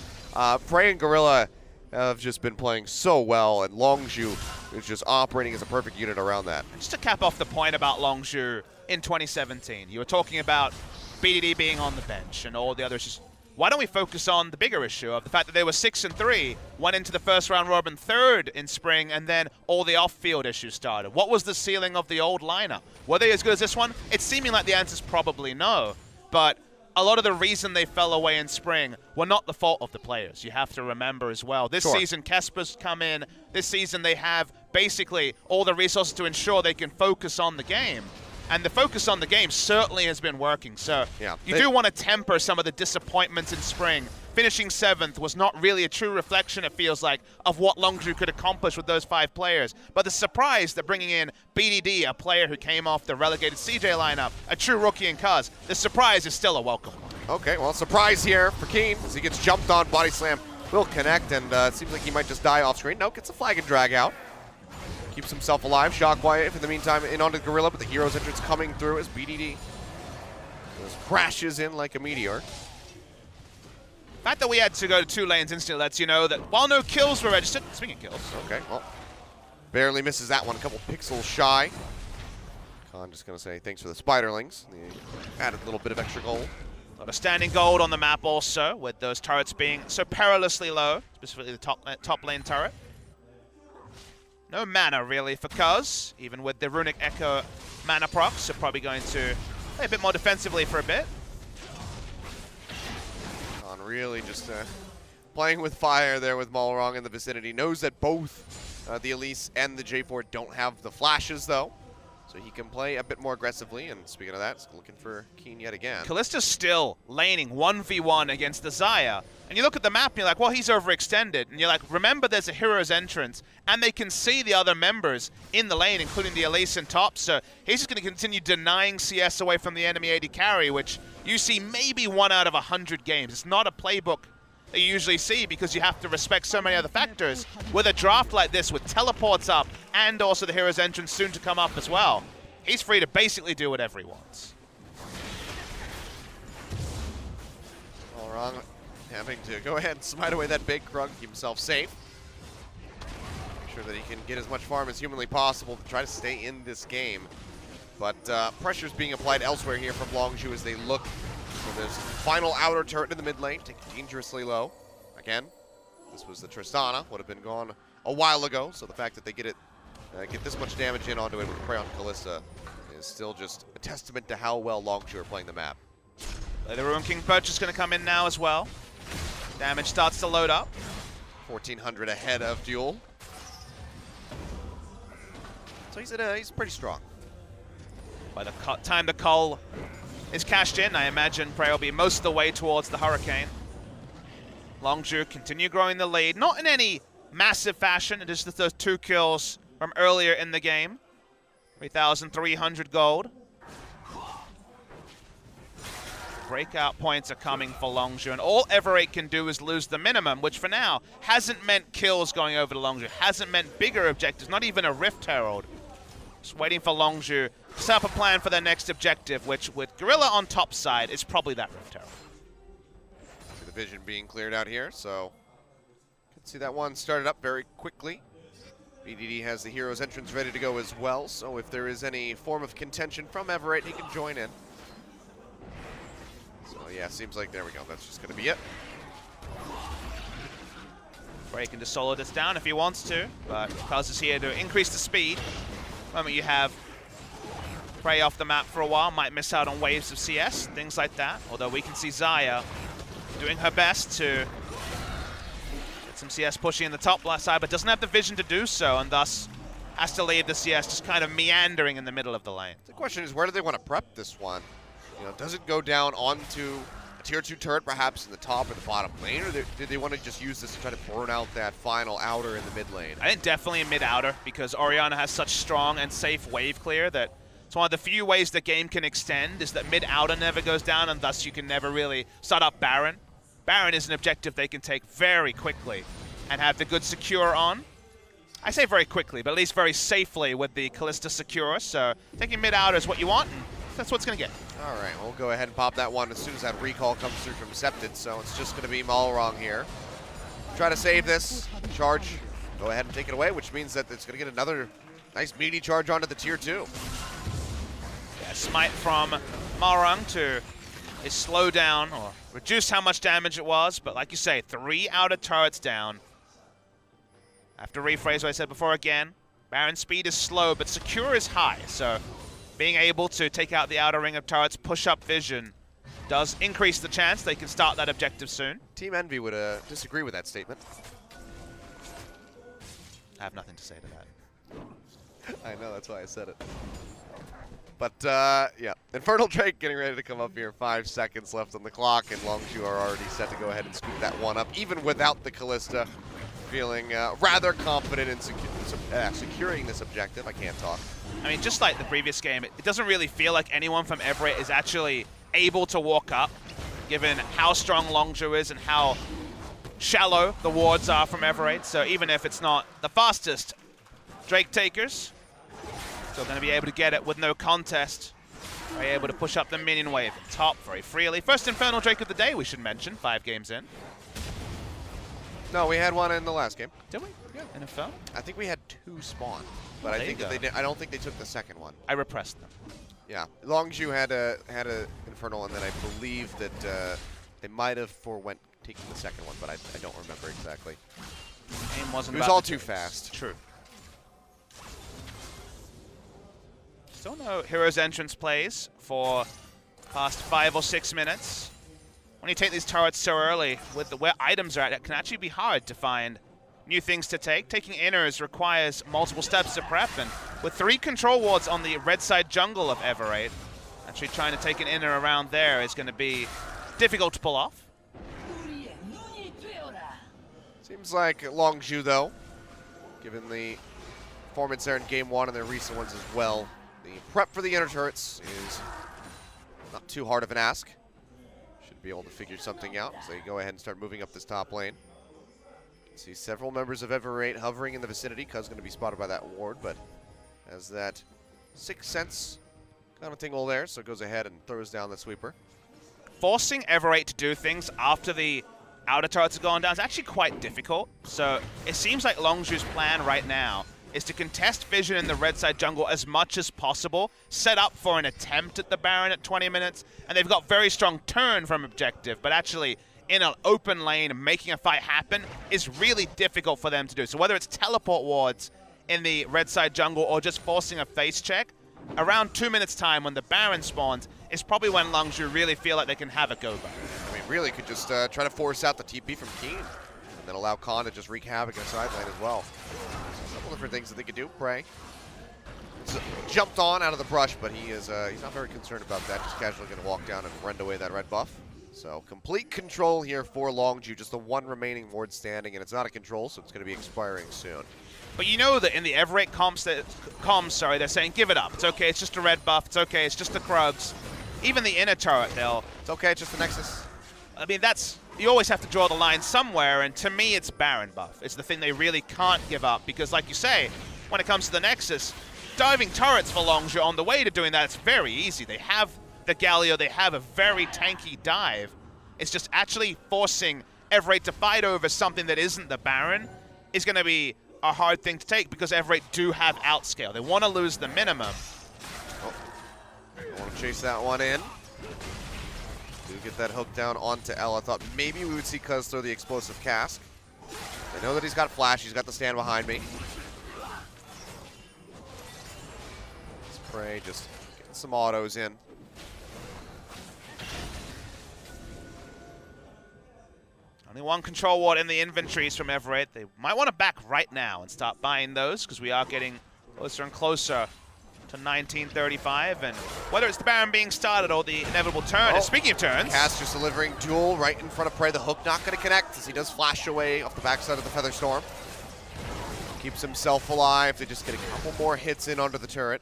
Prey and Gorilla have just been playing so well, and Longzhu is just operating as a perfect unit around that. Just to cap off the point about Longzhu in 2017, you were talking about BDD being on the bench and all the other issues. Why don't we focus on the bigger issue of the fact that they were 6-3, went into the first round robin third in spring, and then all the off-field issues started? What was the ceiling of the old lineup? Were they as good as this one? It's seeming like the answer is probably no, but a lot of the reason they fell away in spring were not the fault of the players. You have to remember as well. This season, Kesper's come in. This season, they have basically all the resources to ensure they can focus on the game. And the focus on the game certainly has been working. So you do want to temper some of the disappointments in spring. Finishing 7th was not really a true reflection, it feels like, of what Longzhu could accomplish with those 5 players. But the surprise that bringing in BDD, a player who came off the relegated CJ lineup, a true rookie in Cuz, the surprise is still a welcome one. Okay, well, surprise here for Keen as he gets jumped on. Body slam will connect, and it seems like he might just die off screen. No, gets a flag and drag out. Keeps himself alive. Shockwave in the meantime in onto the Gorilla, but the hero's entrance coming through as BDD just crashes in like a meteor. The fact that we had to go to 2 lanes instantly lets you know that while no kills were registered, speaking of kills. Okay, well, barely misses that one. A couple pixels shy. Khan just going to say thanks for the spiderlings. They added a little bit of extra gold. A lot of standing gold on the map also, with those turrets being so perilously low, specifically the top lane turret. No mana, really, for Cuz, even with the Runic Echo mana proc, so probably going to play a bit more defensively for a bit. Khan really just playing with fire there with Malrong in the vicinity. Knows that both the Elise and the J4 don't have the flashes, though. So he can play a bit more aggressively, and speaking of that, he's looking for Keen yet again. Kalista's still laning 1v1 against the Xayah, and you look at the map and you're like, well, he's overextended, and you're like, remember there's a hero's entrance, and they can see the other members in the lane, including the Elise and top, so he's just going to continue denying CS away from the enemy AD carry, which you see maybe 1 out of 100 games. It's not a playbook that you usually see because you have to respect so many other factors. With a draft like this, with teleports up and also the hero's entrance soon to come up as well, he's free to basically do whatever he wants. All wrong, having to go ahead and smite away that big Krug, keep himself safe. Make sure that he can get as much farm as humanly possible to try to stay in this game. But pressure's being applied elsewhere here from Longzhu as they look for this final outer turret in the mid lane, taken dangerously low. Again, this was the Tristana, would have been gone a while ago, so the fact that they get this much damage in onto it with Prey on Kalista is still just a testament to how well Longzhu are playing the map. The Ruin King Purchase is going to come in now as well. Damage starts to load up. 1,400 ahead of Duel. So he's pretty strong. By the time the Cull is cashed in, I imagine Prey will be most of the way towards the Hurricane. Longzhu continue growing the lead, not in any massive fashion, it is just those 2 kills from earlier in the game. 3,300 gold. breakout points are coming for Longzhu, and all Everate can do is lose the minimum, which for now hasn't meant kills going over to Longzhu, hasn't meant bigger objectives, not even a Rift Herald. Just waiting for Longzhu to set up a plan for their next objective, which with Gorilla on top side is probably that Rift Herald. See the vision being cleared out here, so can see that one started up very quickly. BDD has the hero's entrance ready to go as well, so if there is any form of contention from Everett, he can join in. So yeah, seems like there we go. That's just going to be it. Bray can just solo this down if he wants to, but Cuz is here to increase the speed. The moment you have Bray off the map for a while, might miss out on waves of CS, things like that. Although we can see Xayah doing her best to get some CS pushing in the top left side, but doesn't have the vision to do so, and thus has to leave the CS just kind of meandering in the middle of the lane. The question is, where do they want to prep this one? You know, does it go down onto a tier 2 turret perhaps in the top or the bottom lane, or do they want to just use this to try to burn out that final outer in the mid lane? I think definitely a mid-outer, because Orianna has such strong and safe wave clear that it's one of the few ways the game can extend is that mid-outer never goes down, and thus you can never really start up Baron. Baron is an objective they can take very quickly and have the good secure on. I say very quickly, but at least very safely with the Kalista secure, so taking mid-outer is what you want, and that's what it's going to get. All right, we'll go ahead and pop that one as soon as that recall comes through from Septed, so it's just going to be Malrong here. Try to save this. Charge, go ahead and take it away, which means that it's going to get another nice meaty charge onto the tier 2. Yeah, smite from Malrong to slow down or reduce how much damage it was, but like you say, 3 outer turrets down. I have to rephrase what I said before again. Baron speed is slow, but secure is high, so being able to take out the outer ring of turrets, push up vision, does increase the chance they can start that objective soon. Team Envy would disagree with that statement. I have nothing to say to that. I know, that's why I said it. But, yeah, Infernal Drake getting ready to come up here. 5 seconds left on the clock, and Longzhu are already set to go ahead and scoop that one up, even without the Kalista. Feeling rather confident in securing this objective. I can't talk. I mean, just like the previous game, it doesn't really feel like anyone from Everett is actually able to walk up, given how strong Longzhu is and how shallow the wards are from Everett. So even if it's not the fastest Drake takers, still going to be able to get it with no contest. Very able to push up the minion wave top very freely. First Infernal Drake of the day, we should mention, 5 games in. No, we had one in the last game. Did we? Yeah. In Infernal? I think we had 2 spawn, but I think that I don't think they took the second one. I repressed them. Yeah, Longzhu had a Infernal, and then I believe that they might have forewent taking the second one, but I don't remember exactly. Game wasn't. It was all too fast. True. Still no Hero's Entrance plays for past 5 or 6 minutes. When you take these turrets so early, with where items are at, it can actually be hard to find new things to take. Taking inners requires multiple steps of prep, and with 3 control wards on the red side jungle of Everate, actually trying to take an inner around there is going to be difficult to pull off. Seems like Longzhu, though, given the performance there in Game 1 and their recent ones as well, the prep for the inner turrets is not too hard of an ask. Be able to figure something out, so you go ahead and start moving up this top lane. See several members of Everate hovering in the vicinity. Cuz going to be spotted by that ward, but has that 6th sense kind of tingle there, so goes ahead and throws down the sweeper. Forcing Everate to do things after the outer turrets have gone down is actually quite difficult, so it seems like Longzhu's plan right now is to contest vision in the red side jungle as much as possible, set up for an attempt at the Baron at 20 minutes, and they've got very strong turn from objective, but actually in an open lane, making a fight happen is really difficult for them to do. So whether it's teleport wards in the red side jungle or just forcing a face check, around 2 minutes time when the Baron spawns is probably when Longzhu really feel like they can have a go back. I mean, really could just try to force out the TP from Keen, and then allow Khan to just wreak havoc in the side lane as well. Different things that they could do. Prey jumped on out of the brush, but he's not very concerned about that. Just casually going to walk down and rend away that red buff. So complete control here for Longzhu. Just the 1 remaining ward standing, and it's not a control, so it's going to be expiring soon. But you know that in the Everett comms, they're saying give it up. It's okay. It's just a red buff. It's okay. It's just the Krugs. even the inner turret, It's okay, just the Nexus. I mean, you always have to draw the line somewhere, and to me, it's Baron buff. It's the thing they really can't give up, because like you say, when it comes to the Nexus, diving turrets for Longzhu on the way to doing that, it's very easy. They have the Galio, they have a very tanky dive. It's just actually forcing Everate to fight over something that isn't the Baron is going to be a hard thing to take, because Everate do have outscale. They want to lose the minimum. I want to chase that one in. Do get that hook down onto L. I thought maybe we would see Cuz throw the explosive cask. I know that he's got flash. He's got the stand behind me. Spray just getting some autos in. Only one control ward in the inventories from Everett. They might want to back right now and start buying those, because we are getting closer and closer to 1935, and whether it's the Baron being started or the inevitable turn. And speaking of turns, Cass just delivering duel right in front of Prey. The hook not going to connect as he does flash away off the backside of the Feather Storm. Keeps himself alive. They just get a couple more hits in onto the turret.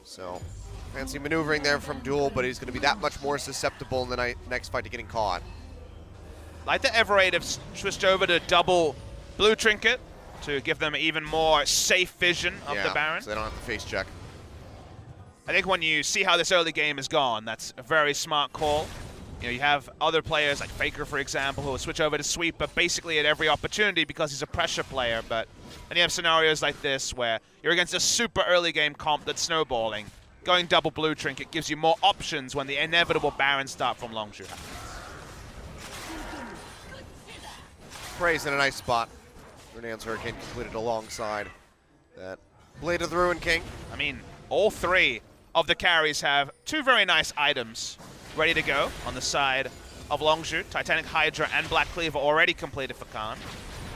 So fancy maneuvering there from Duel, but he's going to be that much more susceptible in the next fight to getting caught. like the Everate have switched over to double blue trinket to give them even more safe vision of the Baron. So they don't have to face check. I think when you see how this early game has gone, that's a very smart call. You know, you have other players like FLICKR, for example, who will switch over to sweeper basically at every opportunity because he's a pressure player. But then you have scenarios like this where you're against a super early game comp that's snowballing. Going double blue trinket gives you more options when the inevitable Baron start from Longzhu happens. Prey's in a nice spot. Renan's Hurricane completed alongside that Blade of the Ruin King. I mean, all three of the carries have two very nice items ready to go on the side of Longzhu. Titanic Hydra and Black Cleaver already completed for Khan.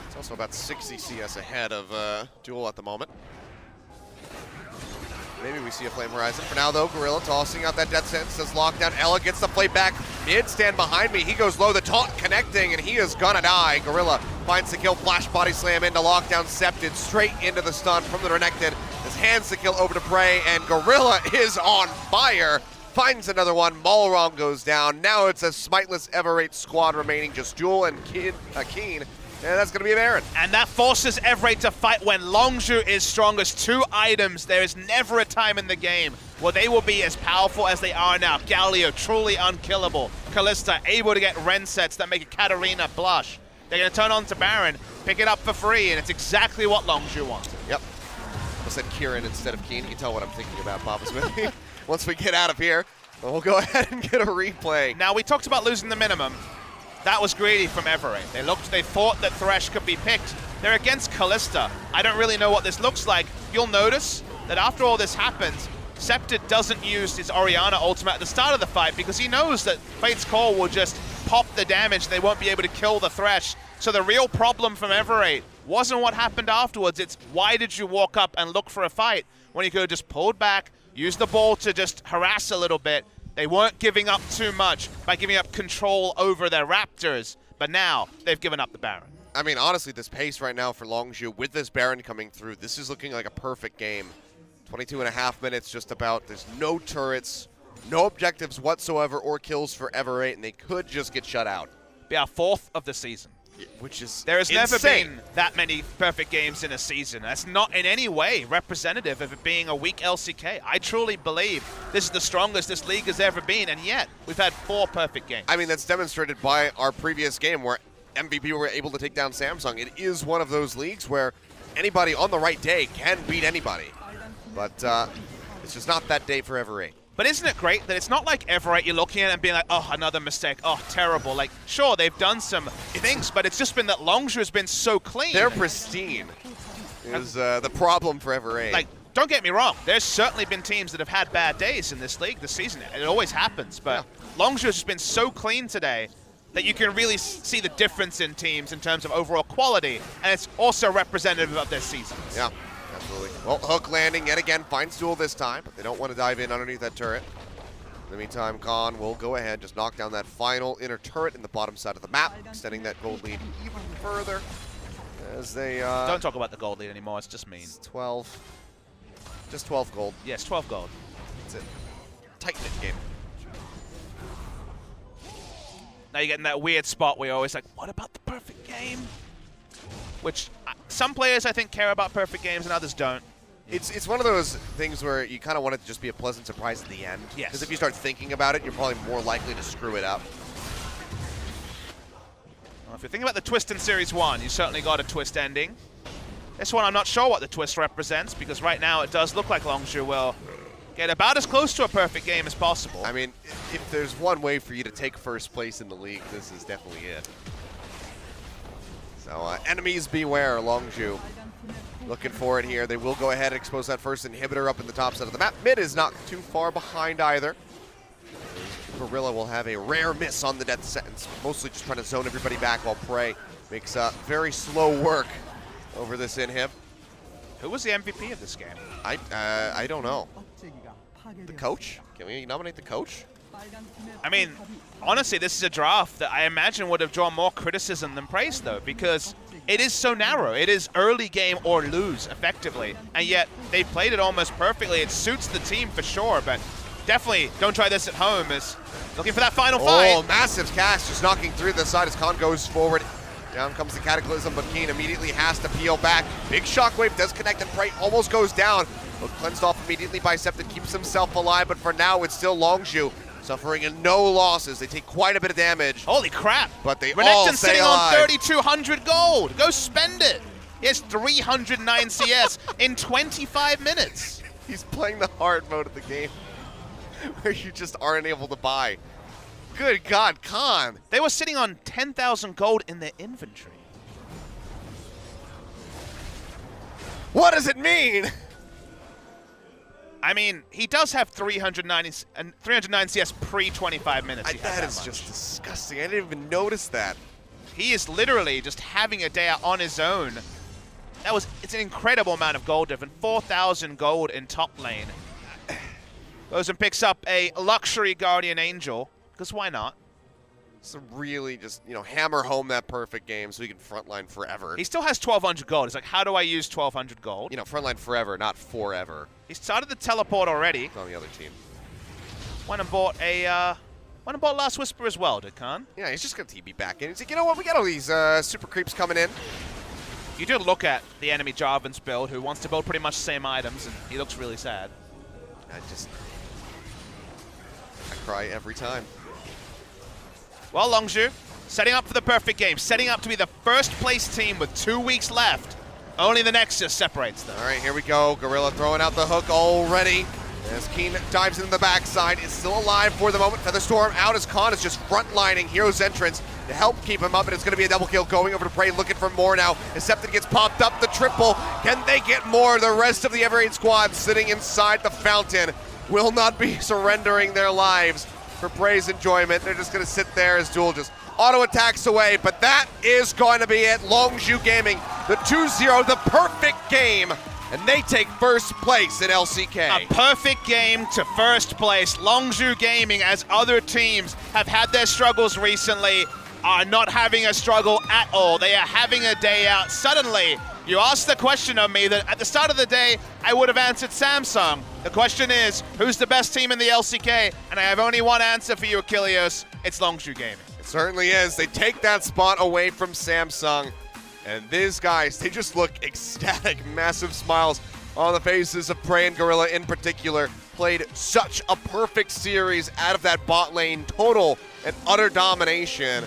It's also about 60 CS ahead of Duel at the moment. Maybe we see a Flame Horizon. For now, though, Gorilla tossing out that Death Sentence, does lockdown. Ella gets the play back. Mid stand behind me. He goes low. The taunt connecting, and he is gonna die. Gorilla finds the kill. Flash body slam into lockdown. Septed straight into the stun from the Renekton. His hands the kill over to Prey, and Gorilla is on fire. Finds another one. Malrong goes down. Now it's a smiteless Everate squad remaining. Just Jewel and Keen. And that's going to be a Baron. And that forces Everate to fight when Longzhu is strongest. Two items. There is never a time in the game where they will be as powerful as they are now. Galio, truly unkillable. Kalista, able to get Ren sets that make a Katarina blush. They're going to turn on to Baron, pick it up for free, and it's exactly what Longzhu wants. Yep. I said Kieran instead of Keen. You can tell what I'm thinking about, Papa Smithy. Once we get out of here, we'll go ahead and get a replay. Now, we talked about losing the minimum. That was greedy from Everate. They thought that Thresh could be picked. They're against Kalista. I don't really know what this looks like. You'll notice that after all this happens, Septed doesn't use his Orianna ultimate at the start of the fight because he knows that Fate's Call will just pop the damage. They won't be able to kill the Thresh. So the real problem from Everate wasn't what happened afterwards. It's why did you walk up and look for a fight when you could have just pulled back, used the ball to just harass a little bit. They weren't giving up too much by giving up control over their Raptors, but now they've given up the Baron. I mean, honestly, this pace right now for Longzhu, with this Baron coming through, this is looking like a perfect game. 22.5 minutes just about. There's no turrets, no objectives whatsoever or kills for Everate, and they could just get shut out. Be our fourth of the season. Which is There has insane. never been that many perfect games in a season. That's not in any way representative of it being a weak LCK. I truly believe this is the strongest this league has ever been, and yet we've had 4 perfect games. I mean, that's demonstrated by our previous game where MVP were able to take down Samsung. It is one of those leagues where anybody on the right day can beat anybody. But it's just not that day for Everate. But isn't it great that it's not like Everate you're looking at and being like, oh, another mistake, oh, terrible. Like, sure, they've done some things, but it's just been that Longzhu has been so clean. They're pristine is the problem for Everate. Like, don't get me wrong, there's certainly been teams that have had bad days in this league this season. It always happens, but Longzhu has just been so clean today that you can really see the difference in teams in terms of overall quality, and it's also representative of their seasons. Yeah. Absolutely. Well, Hook landing yet again, finds Duel this time, but they don't want to dive in underneath that turret. In the meantime, Khan will go ahead, just knock down that final inner turret in the bottom side of the map, extending that gold lead even further as they... Don't talk about the gold lead anymore, it's just mean. It's 12. Just 12 gold. Yes, 12 gold. That's it. tight-knit game. Now you get in that weird spot where you're always like, what about the perfect game? Which some players I think care about perfect games and others don't. It's one of those things where you kind of want it to just be a pleasant surprise at the end. Yes. Because if you start thinking about it, you're probably more likely to screw it up. Well, if you're thinking about the twist in Series 1, you certainly got a twist ending. This one, I'm not sure what the twist represents, because right now it does look like Longzhu will get about as close to a perfect game as possible. I mean, if there's one way for you to take first place in the league, this is definitely it. So, enemies beware, Longzhu. Looking for it here. They will go ahead and expose that first inhibitor up in the top side of the map. Mid is not too far behind either. Gorilla will have a rare miss on the death sentence, mostly just trying to zone everybody back while Prey makes very slow work over this inhib. Who was the MVP of this game? I don't know. The coach? Can we nominate the coach? I mean, honestly, this is a draft that I imagine would have drawn more criticism than praise, though, because it is so narrow. It is early game or lose, effectively, and yet they played it almost perfectly. It suits the team for sure, but definitely don't try this at home. Is looking for that final fight. Oh, massive cast just knocking through the side as Khan goes forward. Down comes the Cataclysm, but Keen immediately has to peel back. Big shockwave does connect, and Prey almost goes down. But cleansed off immediately by Septon, keeps himself alive, but for now it's still Longzhu suffering no losses. They take quite a bit of damage. Holy crap. But they all Renekton's stay sitting alive. on 3,200 gold. Go spend it. He has 309 CS in 25 minutes. He's playing the hard mode of the game where you just aren't able to buy. Good God, Khan. They were sitting on 10,000 gold in their inventory. What does it mean? I mean, he does have 309 CS pre-25 minutes. That is just disgusting. I didn't even notice that. He is literally just having a day out on his own. It's an incredible amount of gold difference. 4,000 gold in top lane. Goes and picks up a luxury Guardian Angel, because why not? So really just, hammer home that perfect game so he can frontline forever. He still has 1,200 gold. It's like, how do I use 1,200 gold? Frontline forever, not forever. He started the teleport already. It's on the other team. Went and bought Last Whisper as well, did Khan? Yeah, he's just going to TB back in. He's like, you know what, we got all these super creeps coming in. You do look at the enemy Jarvan's build, who wants to build pretty much the same items, and he looks really sad. I cry every time. Well, Longzhu, setting up for the perfect game, setting up to be the first place team with 2 weeks left. Only the Nexus separates them. All right, here we go. Gorilla throwing out the hook already. As Keen dives into the backside, is still alive for the moment. Featherstorm out as Khan is just frontlining Hero's entrance to help keep him up, and it's going to be a double kill going over to Prey, looking for more now. As Septon gets popped up, the triple. Can they get more? The rest of the Everate squad sitting inside the fountain will not be surrendering their lives for Prey's enjoyment. They're just going to sit there as Duel just auto attacks away, but that is going to be it. Longzhu Gaming, the 2-0, the perfect game, and they take first place in LCK. A perfect game to first place. Longzhu Gaming, as other teams have had their struggles recently, are not having a struggle at all. They are having a day out. Suddenly, you asked the question of me that at the start of the day, I would have answered Samsung. The question is, who's the best team in the LCK? And I have only one answer for you, Achilles. It's Longzhu Gaming. It certainly is. They take that spot away from Samsung. And these guys, they just look ecstatic, massive smiles on the faces of Prey and Gorilla in particular. Played such a perfect series out of that bot lane, total and utter domination.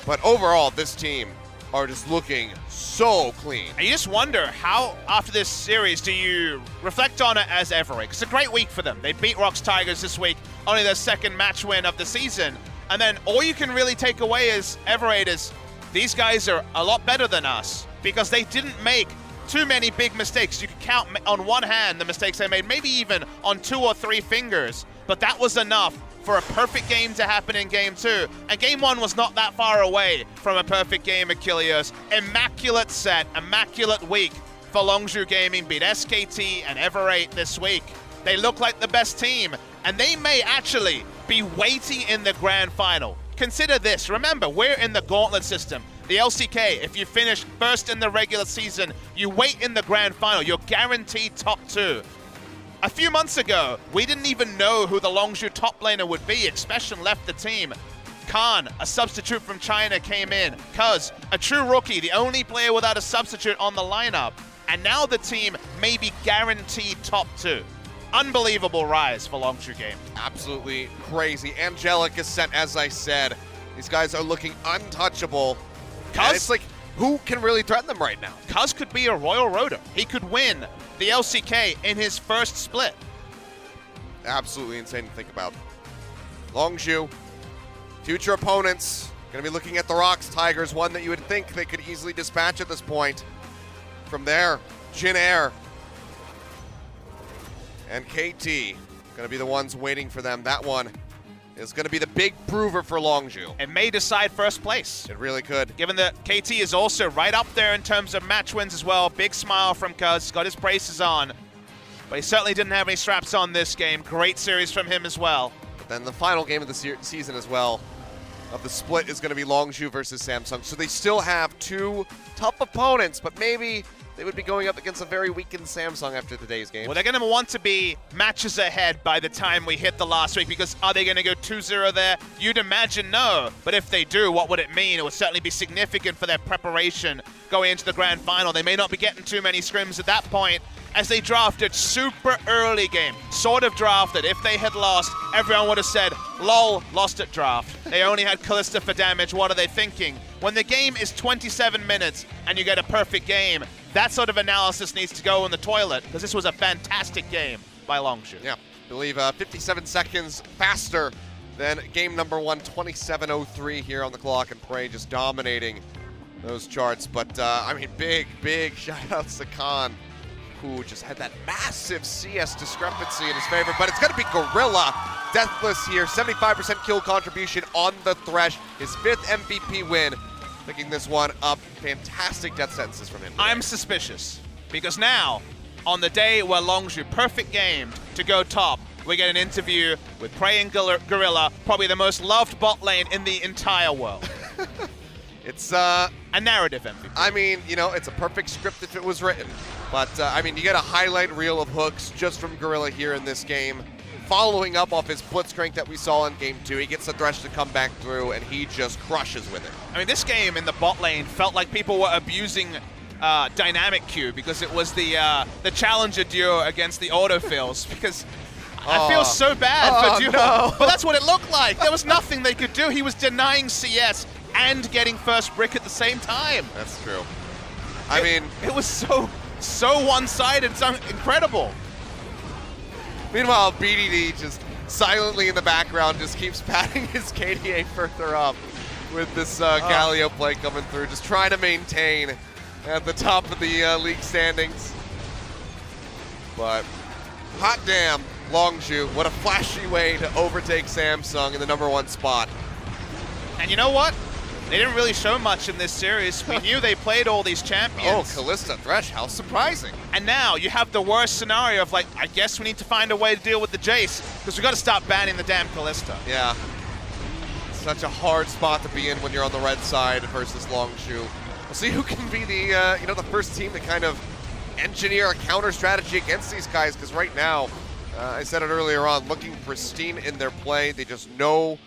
But overall, this team are just looking so clean. And you just wonder how, after this series, do you reflect on it as Everate? It's a great week for them. They beat Rocks Tigers this week, only their second match win of the season. And then all you can really take away as Everate is these guys are a lot better than us because they didn't make too many big mistakes. You could count on one hand the mistakes they made, maybe even on 2 or 3 fingers. But that was enough for a perfect game to happen in Game 2. And Game 1 was not that far away from a perfect game, Achilles. Immaculate set, immaculate week for Longzhu Gaming. Beat SKT and Everate this week. They look like the best team, and they may actually be waiting in the grand final. Consider this. Remember, we're in the gauntlet system. The LCK, if you finish first in the regular season, you wait in the grand final. You're guaranteed top 2. A few months ago, we didn't even know who the Longzhu top laner would be. Expression left the team. Khan, a substitute from China, came in. Cuz, a true rookie, the only player without a substitute on the lineup. And now the team may be guaranteed top 2. Unbelievable rise for Longzhu game. Absolutely crazy. Angelic Ascent, as I said. These guys are looking untouchable. And it's like, who can really threaten them right now? Cuz could be a Royal Rotor. He could win the LCK in his first split. Absolutely insane to think about. Longzhu, future opponents, going to be looking at the Rocks Tigers, one that you would think they could easily dispatch at this point. From there, Jin Air and KT going to be the ones waiting for them. That one is going to be the big prover for Longzhu. It may decide first place. It really could. Given that KT is also right up there in terms of match wins as well. Big smile from Cuz, got his braces on. But he certainly didn't have any straps on this game. Great series from him as well. But then the final game of the season as well of the split is going to be Longzhu versus Samsung. So they still have 2 tough opponents, but maybe they would be going up against a very weakened Samsung after today's game. Well, they're going to want to be matches ahead by the time we hit the last week, because are they going to go 2-0 there? You'd imagine no. But if they do, what would it mean? It would certainly be significant for their preparation going into the grand final. They may not be getting too many scrims at that point, as they drafted super early game. Sort of drafted. If they had lost, everyone would have said, lol, lost at draft. They only had Kalista for damage. What are they thinking? When the game is 27 minutes and you get a perfect game, that sort of analysis needs to go in the toilet, because this was a fantastic game by Longzhu. Yeah, I believe 57 seconds faster than game number 1, 27:03 here on the clock, and Prey just dominating those charts. But I mean, big shout outs to Khan, who just had that massive CS discrepancy in his favor. But it's going to be Gorilla, deathless here, 75% kill contribution on the Thresh, his 5th MVP win. Picking this one up. Fantastic death sentences from him today. I'm suspicious, because now, on the day where Longzhu perfect gamed to go top, we get an interview with Prey and Gorilla, probably the most loved bot lane in the entire world. It's a narrative MVP. I mean, you know, it's a perfect script if it was written. But I mean, you get a highlight reel of hooks just from Gorilla here in this game. Following up off his blitzcrank that we saw in game 2, he gets the Thresh to come back through, and he just crushes with it. I mean, this game in the bot lane felt like people were abusing Dynamic Q, because it was the challenger duo against the autofills, because I feel so bad for duo. No. But that's what it looked like. There was nothing they could do. He was denying CS and getting first brick at the same time. That's true. I mean, it was so one-sided. It's incredible. Meanwhile, BDD just silently in the background just keeps patting his KDA further up with this Galio play coming through, just trying to maintain at the top of the league standings. But hot damn, Longzhu, what a flashy way to overtake Samsung in the #1 spot. And you know what? They didn't really show much in this series. We knew they played all these champions. Oh, Kalista Thresh, how surprising. And now you have the worst scenario of, like, I guess we need to find a way to deal with the Jace, because we got to stop banning the damn Kalista. Yeah. Such a hard spot to be in when you're on the red side versus Longzhu. We'll see who can be the the first team to kind of engineer a counter strategy against these guys, because right now, I said it earlier on, looking pristine in their play. They just know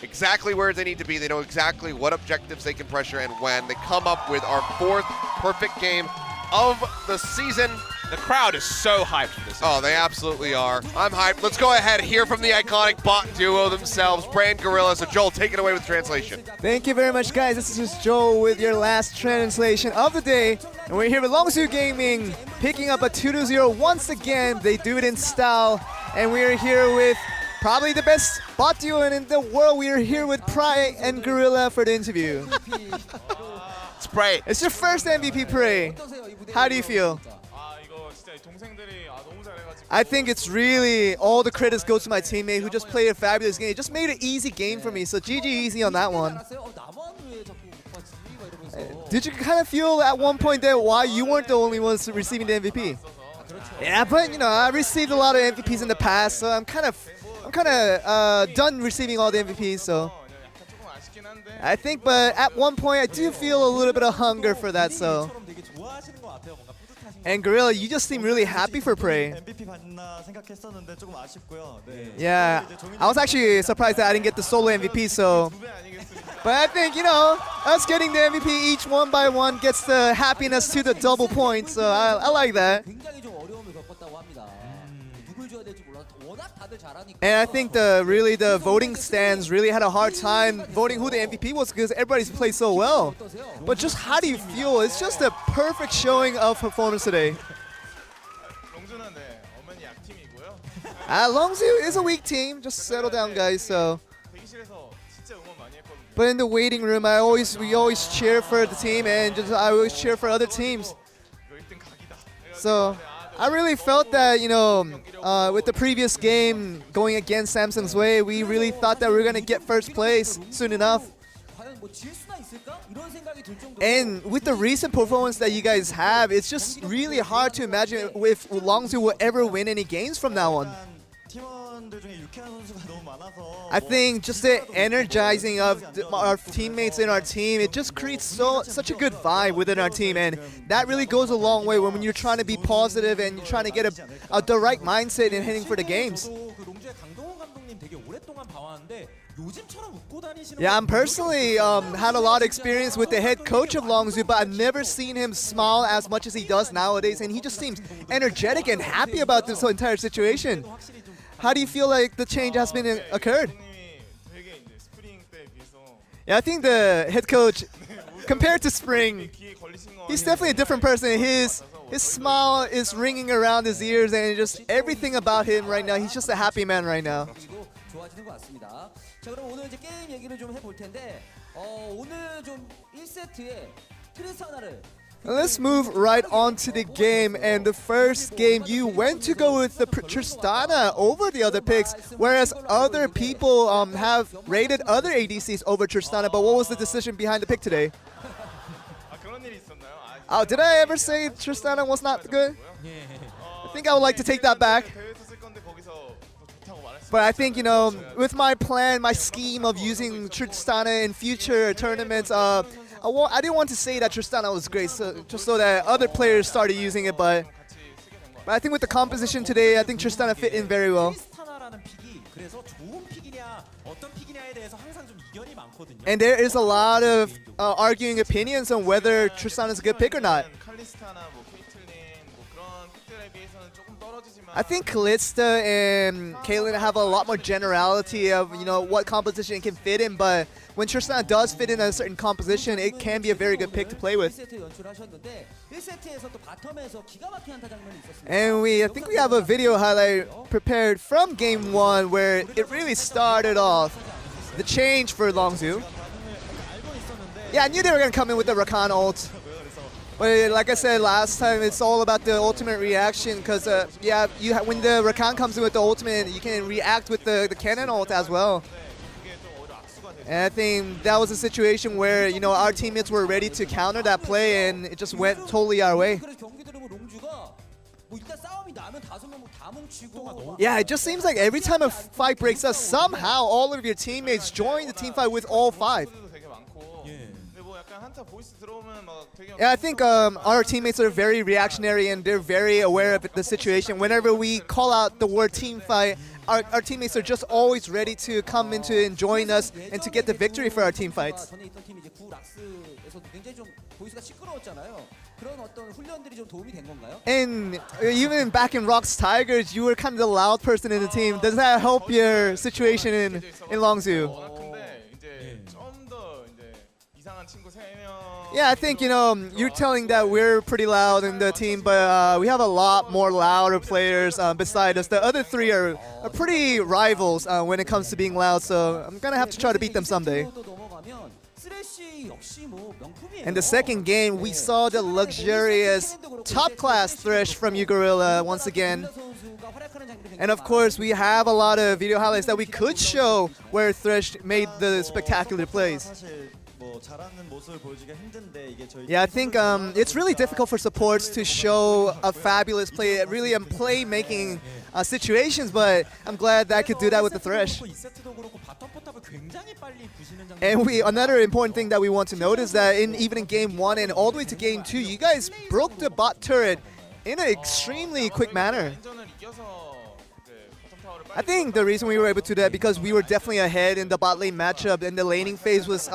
exactly where they need to be. They know exactly what objectives they can pressure and when. They come up with our 4th perfect game of the season. The crowd is so hyped for this. Oh, they absolutely are. I'm hyped. Let's go ahead and hear from the iconic bot duo themselves, Prey and Gorilla. So Joel, take it away with translation. Thank you very much, guys. This is just Joel with your last translation of the day. And we're here with Longzhu Gaming, picking up a 2-0 once again. They do it in style. And we're here with probably the best bot duo in the world. We are here with Prey and Gorilla for the interview. It's Prey. It's your first MVP, Prey. How do you feel? I think it's really all the credits go to my teammate who just played a fabulous game. It just made an easy game for me, so GG easy on that one. Did you kind of feel at one point that why you weren't the only ones receiving the MVP? Yeah, but you know, I received a lot of MVPs in the past, so I'm kind of done receiving all the MVPs. So I think, but at one point I do feel a little bit of hunger for that. So And Gorilla, you just seem really happy for Prey. MVP 받나 생각했었는데 조금 아쉽고요. 네. Yeah, I was actually surprised that I didn't get the solo MVP. So, but I think us getting the MVP each one by one gets the happiness to the double points. So I like that. 굉장히 좀 어려움을 겪었다고 합니다. 누굴 줘야 될지 몰라서 워낙 다들 잘하니까. And I think the voting stands really had a hard time voting who the MVP was because everybody's played so well. But just how do you feel? It's just a perfect showing of performance today. 롱주는 네, 엄연히 약팀이고요. Longzhu is a weak team. Just settle down, guys. So, 대기실에서 진짜 응원 많이 했거든요. but in the waiting room, we always cheer for the team, and I always cheer for other teams. 이거 1등 각이다. So I really felt that, with the previous game going against Samsung's way, we really thought that we were going to get first place soon enough. 과연 뭐 질 수나 있을까? 이런 생각이 들 정도로. And with the recent performance that you guys have, it's just really hard to imagine if Longzhu will ever win any games from now on. 팀원들 중에 유쾌한 선수가 너무 많아서 I think just the energizing of our teammates in our team, it just creates such a good vibe within our team, and that really goes a long way when you're trying to be positive and you're trying to get the right mindset in heading for the games. 그 롱주의 강동원 감독님 되게 오랫동안 봐왔는데 요즘처럼 웃고 다니시는 Yeah, I'm personally had a lot of experience with the head coach of Longzhu, but I've never seen him smile as much as he does nowadays, and he just seems energetic and happy about this whole entire situation. How do you feel like the change has been occurred? 되게 이제 스프링 때 비해서 Yeah, I think the head coach, compared to Spring, he's definitely a different person. His smile is ringing around his ears, and just everything about him right now, he's just a happy man right now. 좋아지는 것 같습니다. 자, 그럼 오늘 이제 게임 얘기를 좀 해볼 텐데, 오늘 좀 1세트에 트리스타나를 Let's move right on to the game. And the first game, you went to go with the Tristana over the other picks, whereas other people have rated other ADCs over Tristana. But what was the decision behind the pick today? 아 그런 일이 있었나요? Oh, did I ever say Tristana was not good? I think I would like to take that back. 대회에서 쓸 건데 거기서 더 좋다고 말했어요. But I think, with my plan, my scheme of using Tristana in future tournaments, I didn't want to say that Tristana was great, just so that other players started using it. But I think with the composition today, I think Tristana fit in very well. 트리스타나라는 픽이 그래서 좋은 픽이냐 어떤 픽이냐에 대해서 항상 좀 이견이 많거든요. And there is a lot of arguing opinions on whether Tristana is a good pick or not. 칼리스타나 뭐 케이틀린 뭐 그런 픽들에 비해서는 조금 떨어지지만 I think Kalista and Caitlyn have a lot more generality of what composition it can fit in, but when Tristana does fit in a certain composition, it can be a very good pick to play with. 1세트 연출하셨는데 1세트에서 또 바텀에서 기가 막힌 한타 장면이 있었습니다. And I think we have a video highlight prepared from game 1 where it really started off the change for Longzhu. Yeah, I knew they were going to come in with the Rakan ult. But like I said last time, it's all about the ultimate reaction because when the Rakan comes in with the ultimate, you can react with the cannon ult as well. And I think that was a situation where our teammates were ready to counter that play, and it just went totally our way. Yeah, it just seems like every time a fight breaks up, somehow all of your teammates join the team fight with all 5. Yeah, I think our teammates are very reactionary and they're very aware of the situation. Whenever we call out the word team fight, our teammates are just always ready to come into and join us and to get the victory for our team fights. And even back in Rock's Tigers, you were kind of the loud person in the team. Does that help your situation in Longzhu? Yeah, I think, you're telling that we're pretty loud in the team, but we have a lot more louder players beside us. The other 3 are pretty rivals when it comes to being loud, so I'm going to have to try to beat them someday. In the second game, we saw the luxurious top-class Thresh from Gorilla once again. And of course, we have a lot of video highlights that we could show where Thresh made the spectacular plays. Yeah, I think it's really difficult for supports to show a fabulous play, really play-making situations, but I'm glad that I could do that with the Thresh. And another important thing that we want to note is that even in game 1 and all the way to game 2, you guys broke the bot turret in an extremely quick manner. 라인전을 이겨서 이제 바텀 타워를 I think the reason we were able to do that because we were definitely ahead in the bot lane matchup, and the laning phase was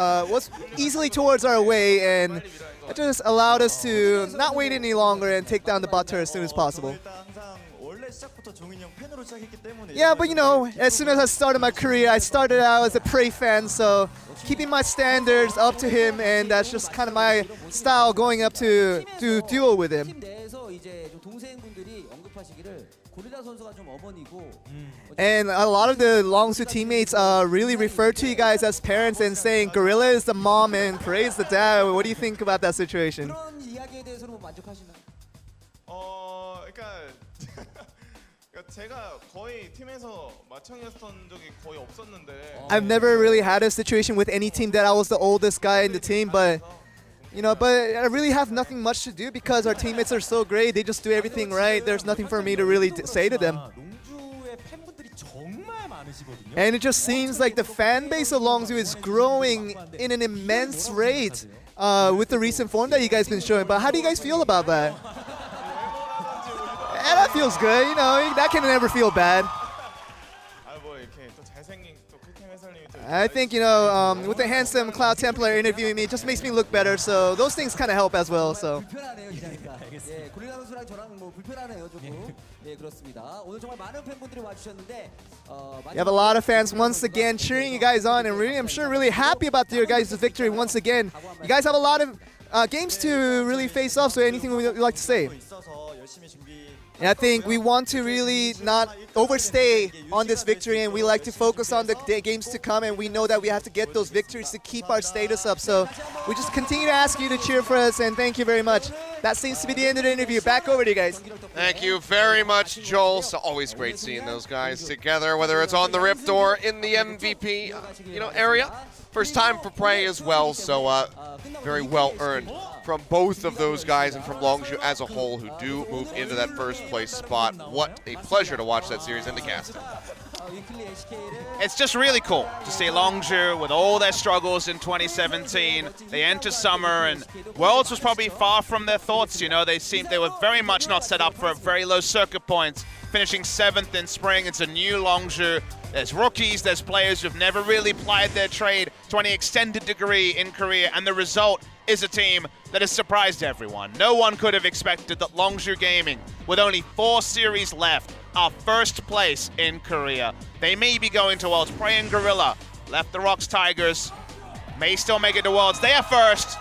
easily towards our way, and it just allowed us to not wait any longer and take down the bot turret as soon as possible. Yeah, but you know, as soon as I started my career, I started out as a Prey fan, so keeping my standards up to him, and that's just kind of my style going up to duel with him. 팀 내에서 이제 좀 동생분들이 언급하시기를 고릴라 선수가 좀 어머니고. And a lot of the Longzhu teammates really refer to you guys as parents and saying Gorilla is the mom and Prey is the dad. What do you think about that situation? 그런 이야기에 대해서는 만족하시나요? 그러니까 제가 거의 팀에서 마청이었던 적이 거의 없었는데. I've never really had a situation with any team that I was the oldest guy in the team, but you know, but I really have nothing much to do because our teammates are so great. They just do everything right. There's nothing for me to really say to them. 롱주의 팬분들이 정말 많으시거든요. And it just seems like the fan base of Longzhu is growing in an immense rate with the recent form that you guys been showing. But how do you guys feel about that? And that feels good, you know, that can never feel bad. I think, you know, with the handsome Cloud Templar interviewing me, it just makes me look better, so those things kind of help as well. So. 고릴라 선수랑 저랑 뭐 불편하네요 조금. 예, 그렇습니다. 오늘 정말 많은 팬분들이 와주셨는데. You have a lot of fans once again cheering you guys on, and really, I'm sure really happy about your guys' victory once again. You guys have a lot of games to really face off, so anything you'd like to say? And I think we want to really not overstay on this victory, and we like to focus on the games to come, and we know that we have to get those victories to keep our status up. So we just continue to ask you to cheer for us, and thank you very much. That seems to be the end of the interview. Back over to you guys. Thank you very much, Joel. So always great seeing those guys together, whether it's on the Rift or in the MVP area. First time for Prey as well, so very well earned from both of those guys and from Longzhu as a whole, who do move into that first place spot. What a pleasure to watch that series and to cast it. It's just really cool to see Longzhu with all their struggles in 2017. They enter summer, and Worlds was probably far from their thoughts. You know, they were very much not set up for very low circuit points. Finishing 7th in spring, it's a new Longzhu. There's rookies, there's players who've never really plied their trade to any extended degree in Korea, and the result is a team that has surprised everyone. No one could have expected that Longzhu Gaming, with only 4 series left, are first place in Korea. They may be going to Worlds. Prey and Gorilla left the Rocks Tigers, may still make it to Worlds. They are first.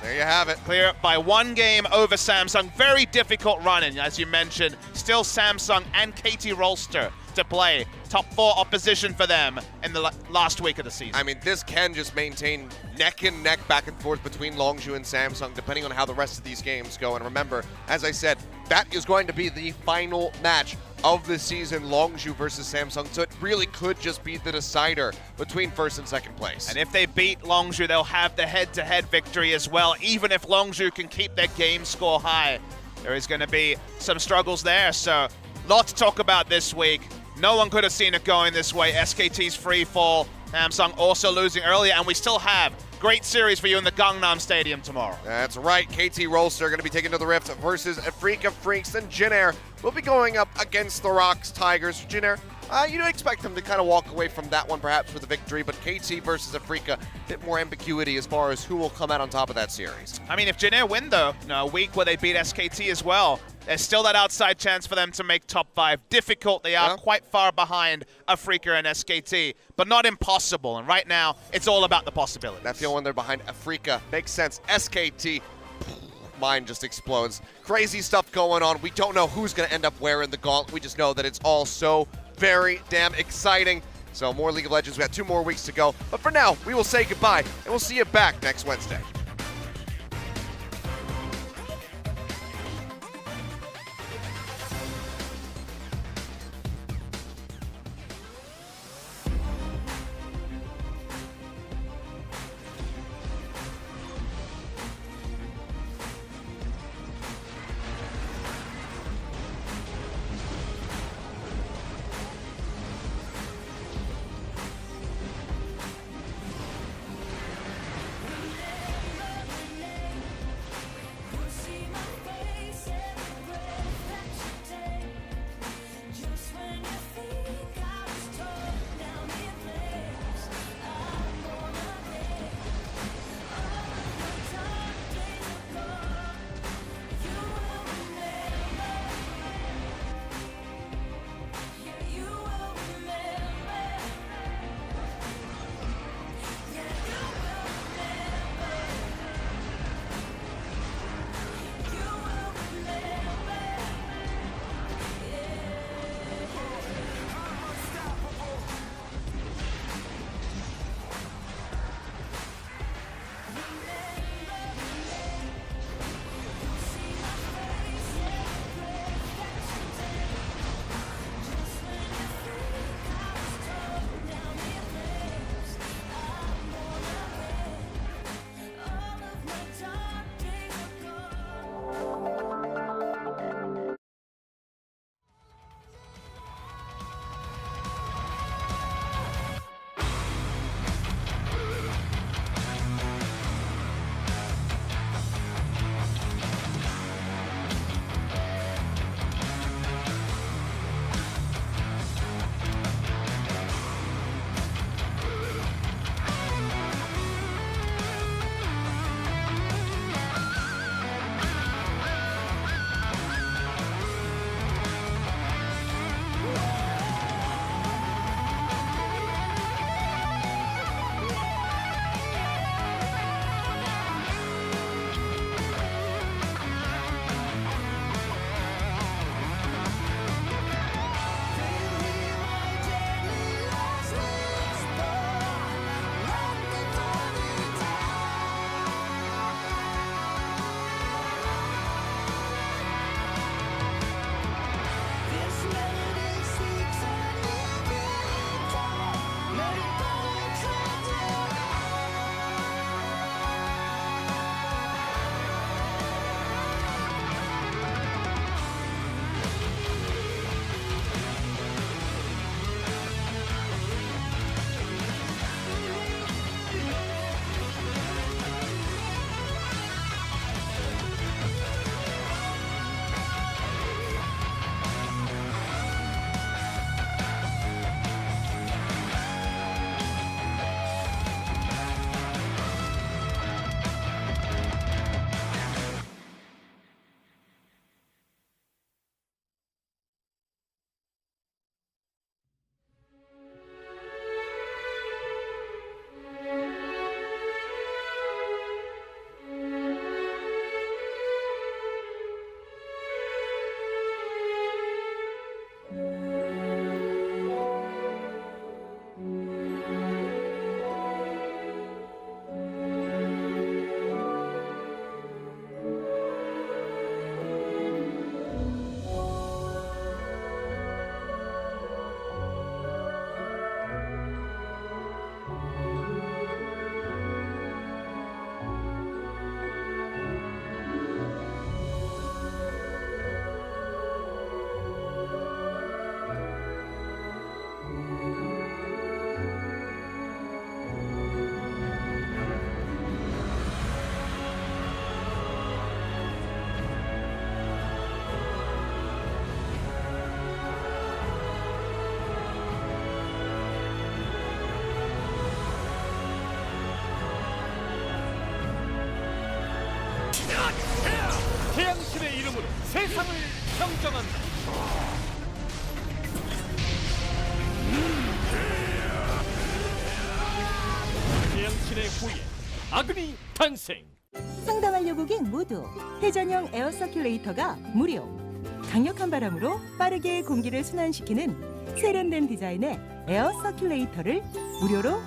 There you have it. Clear by 1 game over Samsung. Very difficult run-in, as you mentioned. Still Samsung and KT Rolster to play. Top 4 opposition for them in the last week of the season. I mean, this can just maintain neck and neck back and forth between Longzhu and Samsung, depending on how the rest of these games go. And remember, as I said, that is going to be the final match of the season, Longzhu versus Samsung. So it really could just be the decider between first and second place. And if they beat Longzhu, they'll have the head-to-head victory as well. Even if Longzhu can keep their game score high, there is going to be some struggles there. So, lot to talk about this week. No one could have seen it going this way. SKT's free fall. Samsung also losing earlier, and we still have great series for you in the Gangnam Stadium tomorrow. That's right. KT Rolster going to be taking to the Rift versus FLICKR Freaks, and Jin Air will be going up against the Rocks Tigers. Jin Air, you'd expect them to kind of walk away from that one perhaps with a victory, but KT versus FLICKR, a bit more ambiguity as far as who will come out on top of that series. I mean, if Jin Air win though, a week where they beat SKT as well, there's still that outside chance for them to make top 5. Difficult, they are quite far behind FLICKR and SKT, but not impossible. And right now, it's all about the possibilities. That's the only one they're behind FLICKR. Makes sense. SKT, mind just explodes. Crazy stuff going on. We don't know who's going to end up where in the gauntlet. We just know that it's all so very damn exciting. So more League of Legends. We got 2 more weeks to go. But for now, we will say goodbye, and we'll see you back next Wednesday. 태양신의 이름으로 세상을 평정한다. 태양신의 후예 아그니 탄생. 상담하려 고객 모두 회전형 에어 서큘레이터가 무료. 강력한 바람으로 빠르게 공기를 순환시키는 세련된 디자인의 에어 서큘레이터를 무료로